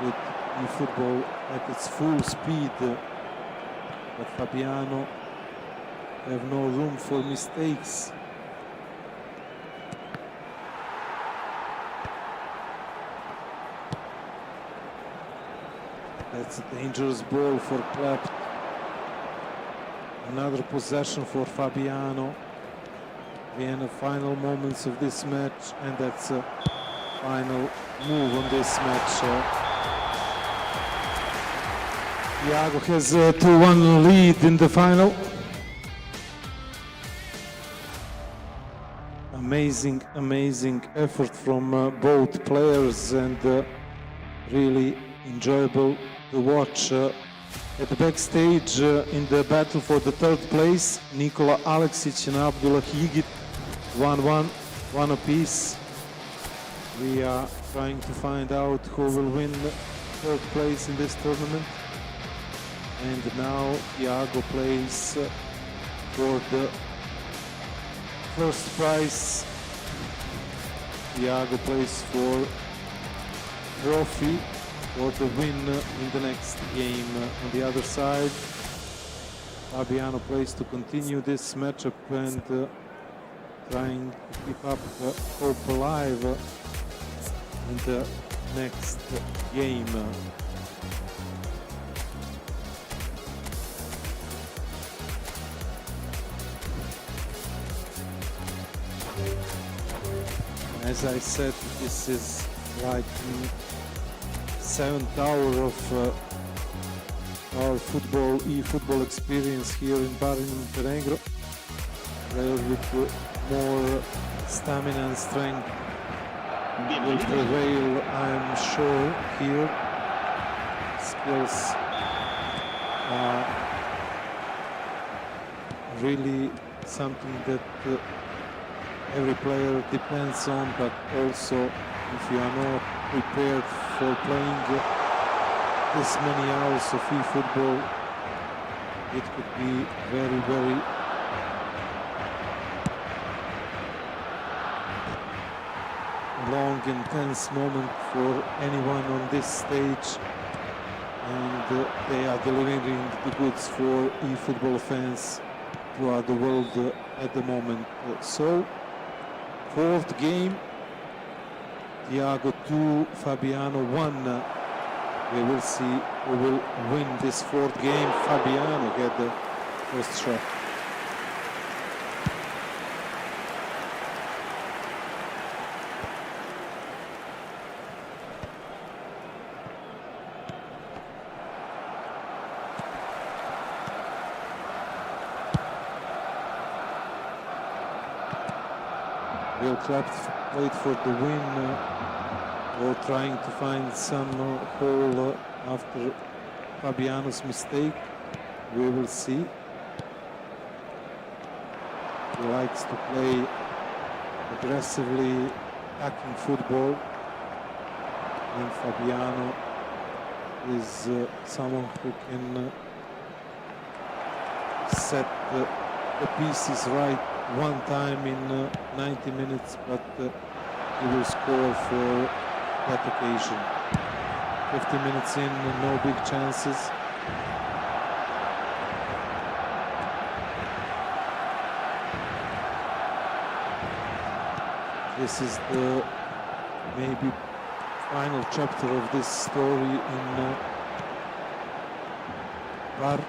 with eFootball at its full speed, but Fabiano have no room for mistakes. That's a dangerous ball for Klept. Another possession for Fabiano. In the final moments of this match, and that's a final move on this match. Iago has a 2-1 lead in the final. Amazing effort from both players, and really enjoyable to watch. At the backstage in the battle for the third place, Nikola Aleksic and Abdullah Higit 1-1, one apiece. We are trying to find out who will win third place in this tournament. And now Iago plays for the first prize. Iago plays for trophy for the win in the next game. On the other side, Fabiano plays to continue this matchup and trying to keep up hope alive in the next game. As I said, this is like the 7th hour of our eFootball experience here in Montenegro. Player with more stamina and strength will prevail, I'm sure, here. Skills are really something that every player depends on, but also if you are not prepared for playing this many hours of eFootball, it could be very long, intense moment for anyone on this stage, and they are delivering the goods for eFootball fans throughout the world at the moment. So, fourth game, Iago 2, Fabiano 1. We will see who will win this fourth game. Fabiano get the first shot. Real Club played for the win or trying to find some hole after Fabiano's mistake. We will see. He likes to play aggressively attacking football, and Fabiano is someone who can set the pieces right one time in 90 minutes, but he will score for that occasion. 50 minutes in, no big chances. This is the maybe final chapter of this story in VAR.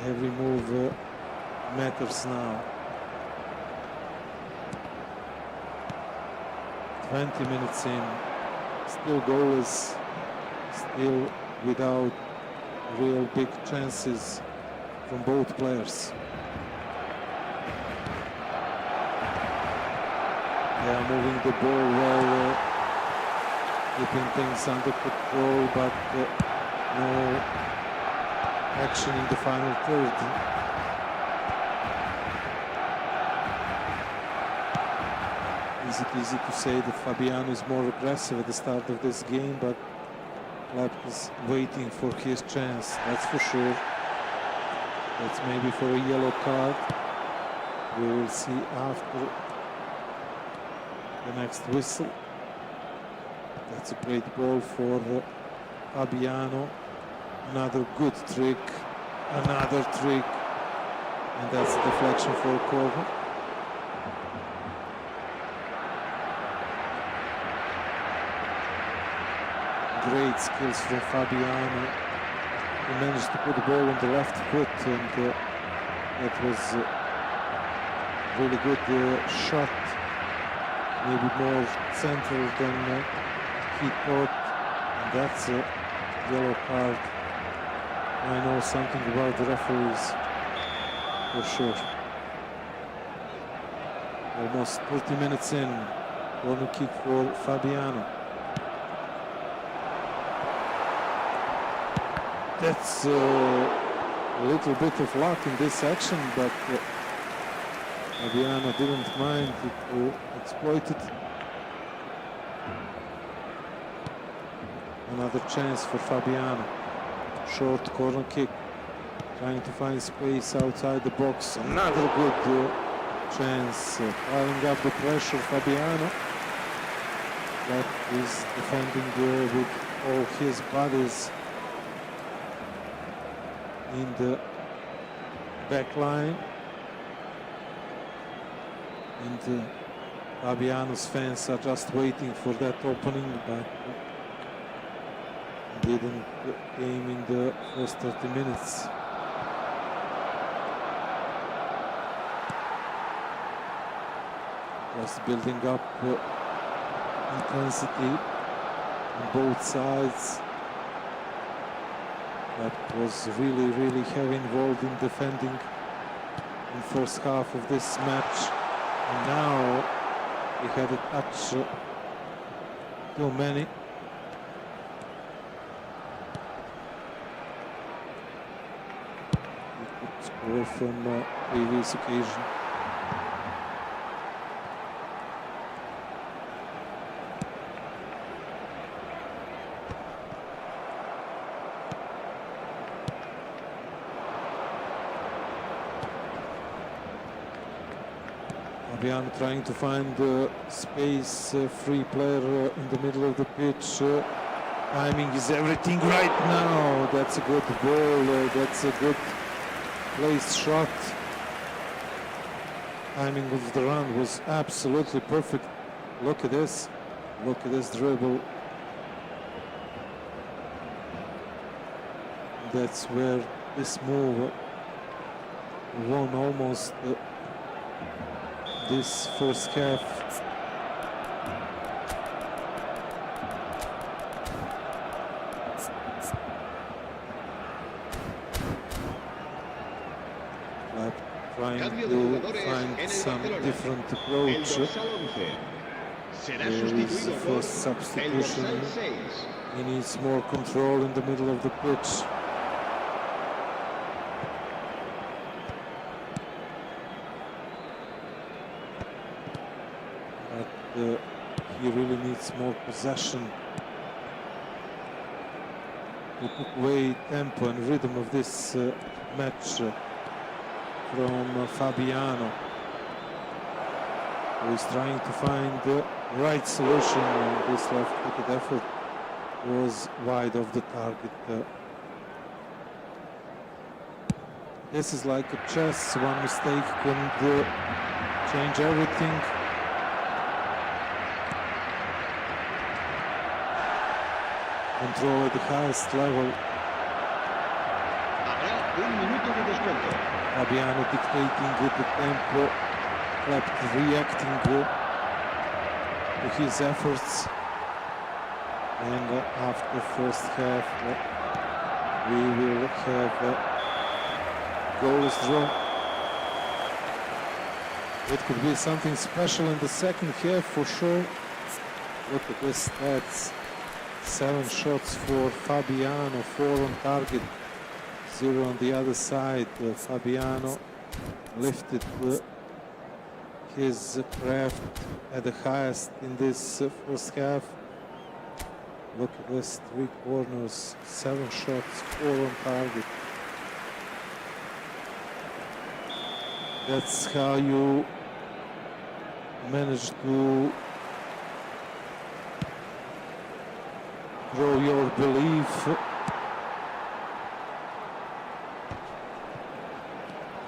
Every move matters now. 20 minutes in, still goalless, still without real big chances from both players. They are moving the ball well, keeping things under control, but no action in the final third. Is it easy to say that Fabiano is more aggressive at the start of this game, but Club is waiting for his chance, that's for sure. That's maybe for a yellow card. We will see after the next whistle. That's a great ball for Fabiano. Another good trick, another trick, and that's a deflection for a corner. Great skills from Fabiano. He managed to put the ball on the left foot, and that was a really good shot. Maybe more central than he thought, and that's a yellow card. I know something about the referees, for sure. Almost 30 minutes in, corner kick for Fabiano. That's a little bit of luck in this action, but Fabiano didn't mind to exploit it. Another chance for Fabiano. Short corner kick, trying to find space outside the box. Another good chance, piling up the pressure. Fabiano that is defending with all his bodies in the back line, and Fabiano's fans are just waiting for that opening, but didn't came in the first 30 minutes. Just building up intensity on both sides. That was really heavy involved in defending in the first half of this match. And now he had a touch too many. He could score from previous occasion. Fabiano trying to find space, free player in the middle of the pitch. Timing is everything right now. That's a good ball, that's a good placed shot. Timing of the run was absolutely perfect. Look at this dribble. That's where this move won almost this first half. trying
Cambio de
to
jugadores
find
en el
some
Barcelona.
different
El
approach.
dorsal 11 será
There is the
sustituido por
first
el
substitution.
dorsal 6.
He needs more control in the middle of the pitch. But he really needs more possession to put away tempo and rhythm of this match from Fabiano, who is trying to find the right solution. This left-footed effort was wide of the target. This is like a chess. One mistake can change everything. Control at the highest level.
Habrá un minuto de descuento.
Fabiano dictating the tempo, Klept reacting to his efforts. And after first half, we will have a goalless draw. It could be something special in the second half for sure. Look at this stats. 7 shots for Fabiano, 4 on target, 0 on the other side. Fabiano lifted his craft at the highest in this first half. Look at this, 3 corners, 7 shots, 4 on target. That's how you manage to grow your belief.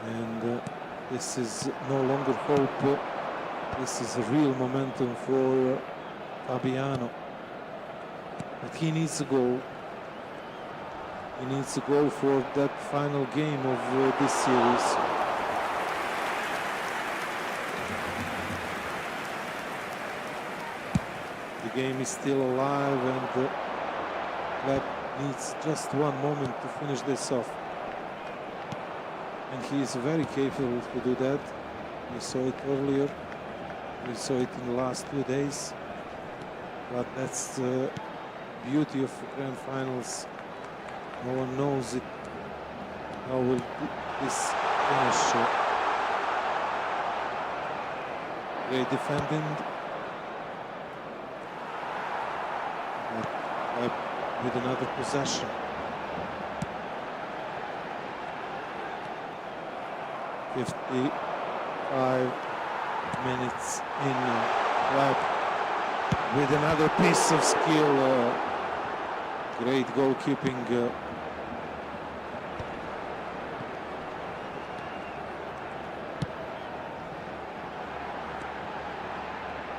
And this is no longer hope. This is a real momentum for Fabiano. But he needs a goal. He needs a goal for that final game of this series. The game is still alive, and Klepp needs just one moment to finish this off. And he is very capable to do that. We saw it earlier. We saw it in the last 2 days. But that's the beauty of grand finals. No one knows it. How will this finish? Great defending. With another possession. 55 minutes in. Klepp with another piece of skill. Great goalkeeping.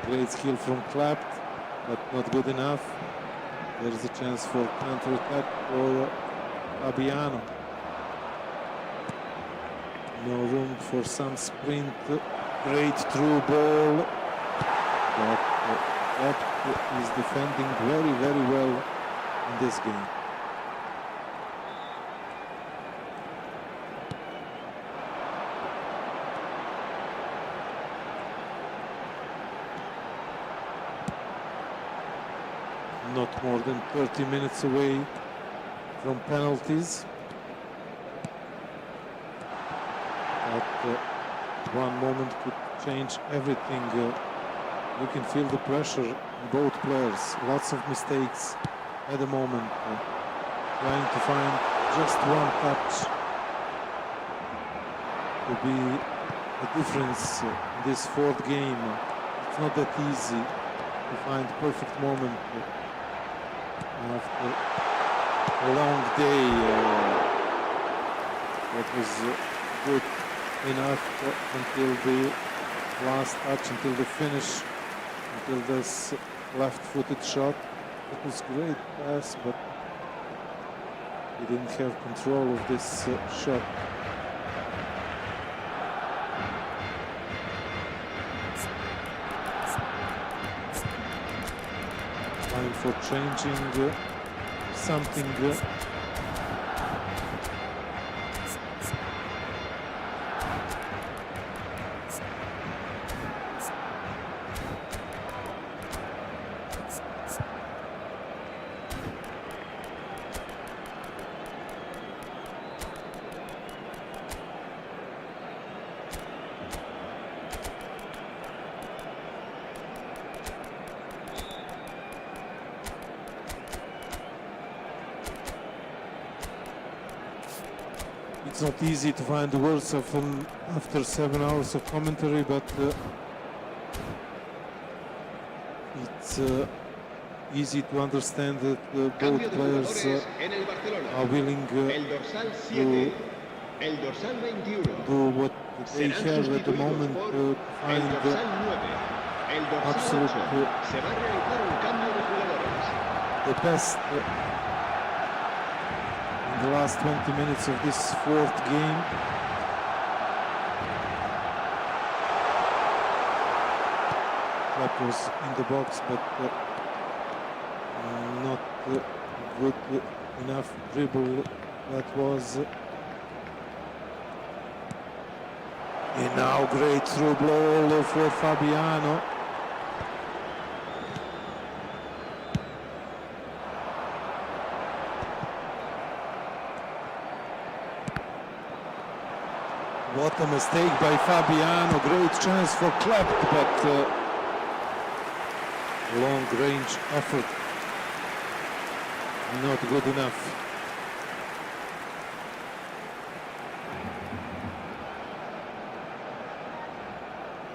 Great skill from Klepp, but not good enough. There is a chance for counter-attack for Fabiano. No room for some sprint. Great through ball. But Klepp is defending very, very well in this game. Not more than 30 minutes away from penalties. But one moment could change everything. You can feel the pressure in both players. Lots of mistakes at the moment. Trying to find just one touch to be a difference in this fourth game. It's not that easy to find perfect moment after a long day. That was good enough until the last touch, until the finish, until this left-footed shot. It was great pass, but he didn't have control of this shot. Time for changing something. It's not easy to find the words after 7 hours of commentary, but it's easy to understand that
Cambio
both
de
players
jugadores en el Barcelona.
are willing
El dorsal 7, el dorsal 21.
to do what they
Serán
have at the
sustituidos
moment
por
to
el
find
dorsal 9, el dorsal
absolute
8. Se va a realizar un cambio de jugadores.
the best in the last 20 minutes of this fourth game. Clap was in the box, but not good enough dribble. That was. And now great through ball for Fabiano. What a mistake by Fabiano. Great chance for Klept, but long range effort not good enough.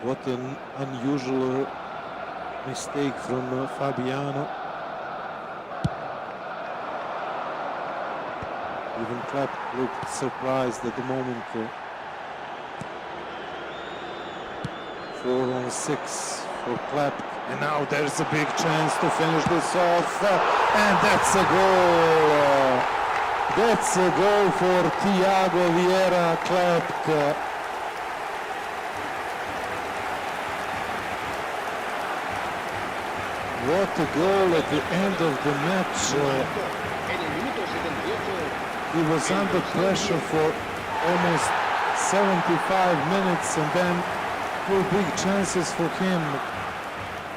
What an unusual mistake from Fabiano. Even Klept looked surprised at the moment. 4 on 6 for Klept. And now there's a big chance to finish this off. And that's a goal. That's a goal for Thiago Vieira Klept. What a goal at the end of the match.
En el minuto 78.
He was under pressure for almost 75 minutes, and then 2 big chances for him.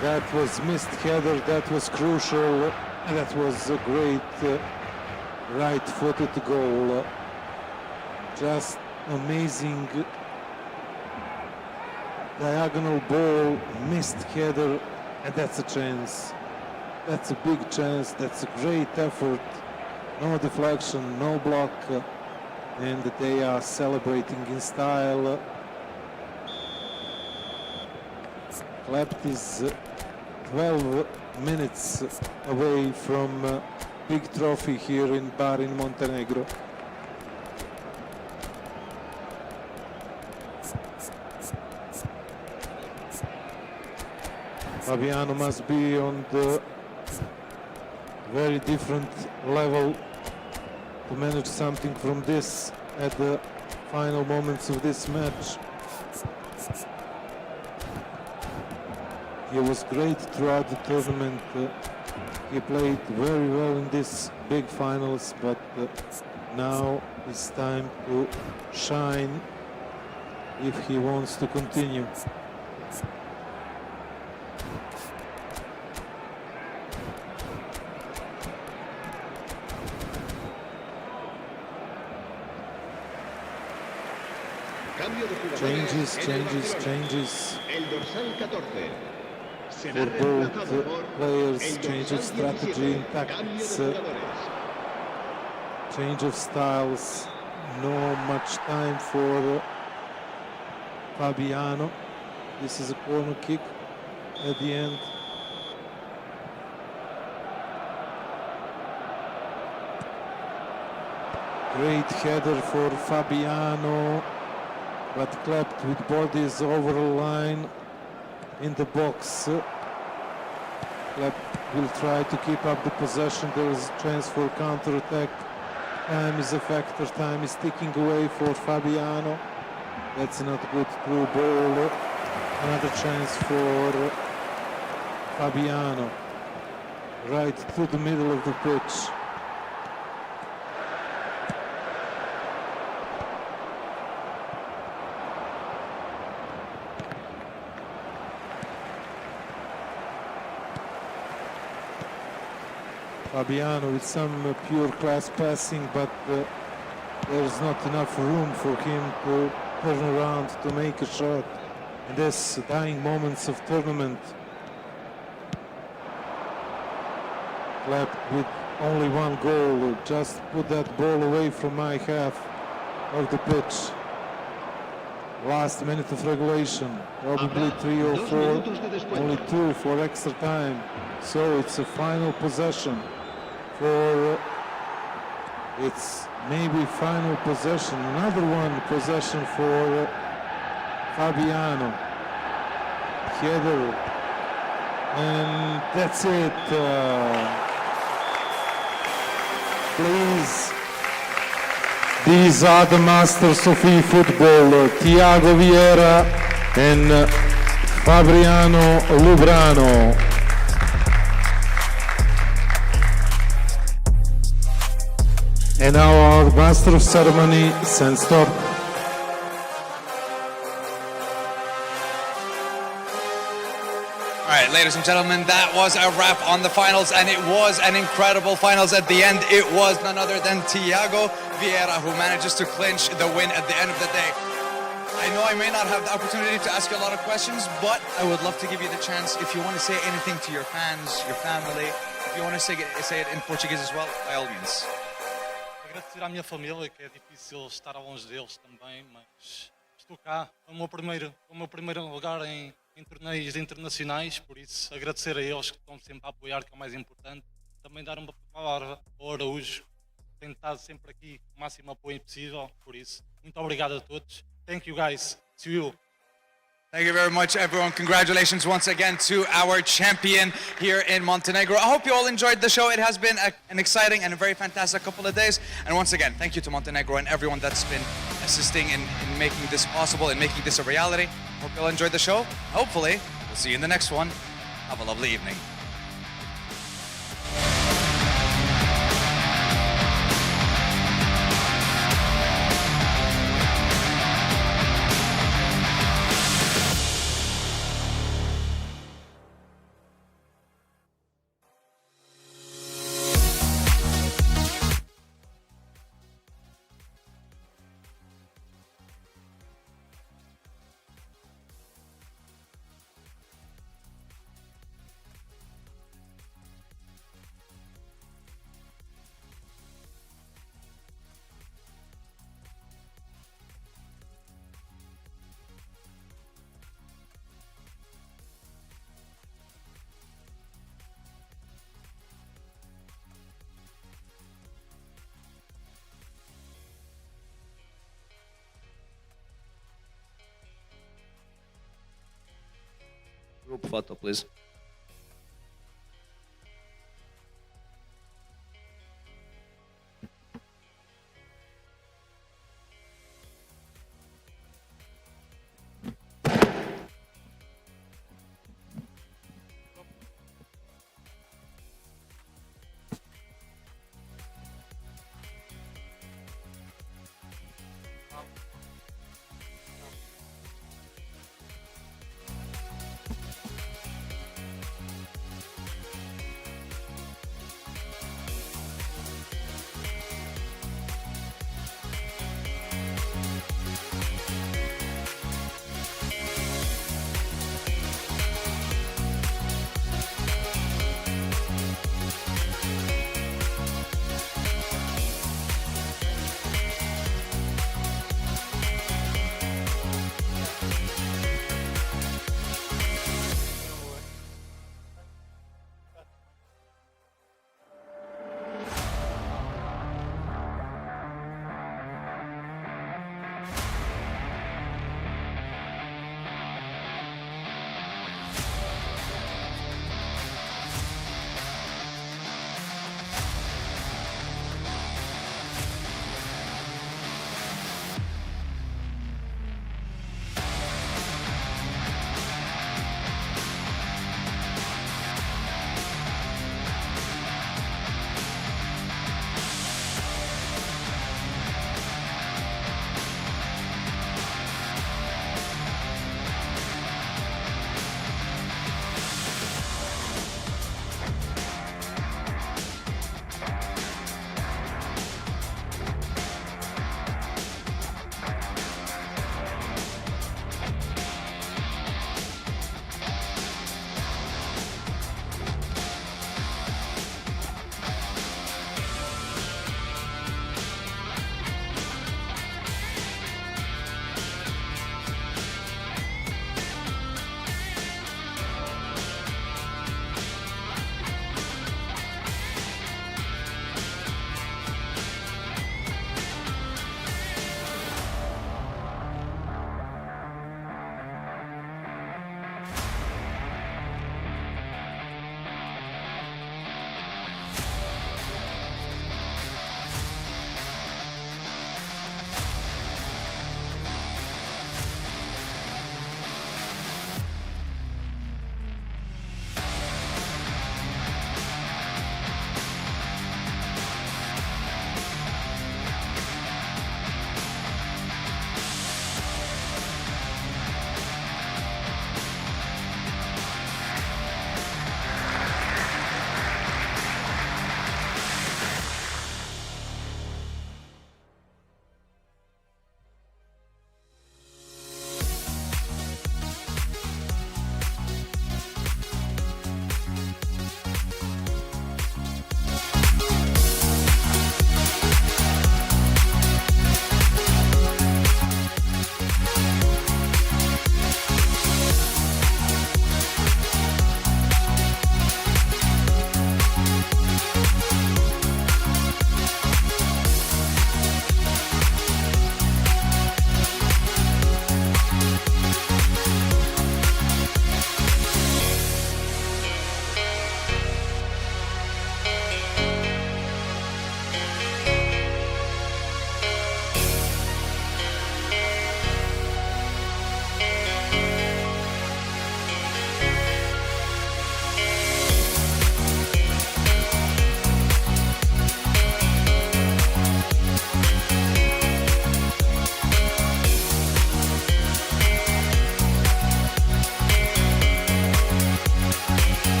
That was missed header, that was crucial, and that was a great right-footed goal. Just amazing diagonal ball, missed header, and that's a chance. That's a big chance, that's a great effort. No deflection, no block, and they are celebrating in style. Klept is 12 minutes away from big trophy here in Bar in Montenegro. Fabiano must be on the very different level to manage something from this at the final moments of this match. He was great throughout the tournament. He played very well in these big finals, but now it's time to shine if he wants to continue.
Cambio de jugadores
Changes.
El dorsal 14 será
For both
reemplazado por
players,
el
change of
dorsal
strategy
17.
and
Cambio
tactics,
de jugadores.
change of styles, no much time for Fabiano. This is a corner kick at the end. Great header for Fabiano, but Klept with bodies over the line in the box. Klept will try to keep up the possession. There is a chance for counter-attack. Time is a factor. Time is ticking away for Fabiano. That's not good through ball. Another chance for Fabiano. Right through the middle of the pitch. Fabiano with some pure class passing, but there's not enough room for him to turn around to make a shot in this dying moments of tournament. Klept with only 1 goal, just put that ball away from my half. of the pitch. Last minute of regulation, probably 3 or 4, only 2 for extra time. So it's a final possession for, it's maybe final possession, another one possession for Fabiano. Header, and that's it. Please. These are the masters of eFootball, Thiago Vieira and Fabriano Lubrano. And now our master of ceremony, Senstor.
All right, ladies and gentlemen, that was a wrap on the finals, and it was an incredible finals at the end. It was none other than Thiago Vieira who manages to clinch the win at the end of the day. I know I may not have the opportunity to ask you a lot of questions, but I would love to give you the chance. If you want to say anything to your fans, your family, if you want to say it in Portuguese as well, by all means.
Agradecer à minha família, que é difícil estar longe deles também, mas estou cá, é o meu primeiro lugar em torneios internacionais, por isso agradecer a eles que estão sempre a apoiar, que é o mais importante. Também dar uma palavra ao Araújo, que tem estado sempre aqui com o máximo apoio possível, por isso muito obrigado a todos. Thank you guys. See you.
Thank you very much, everyone. Congratulations once again to our champion here in Montenegro. I hope you all enjoyed the show. It has been an exciting and a very fantastic couple of days. And once again, thank you to Montenegro and everyone that's been assisting in making this possible and making this a reality. Hope you all enjoyed the show. Hopefully, we'll see you in the next one. Have a lovely evening.
Group photo, please.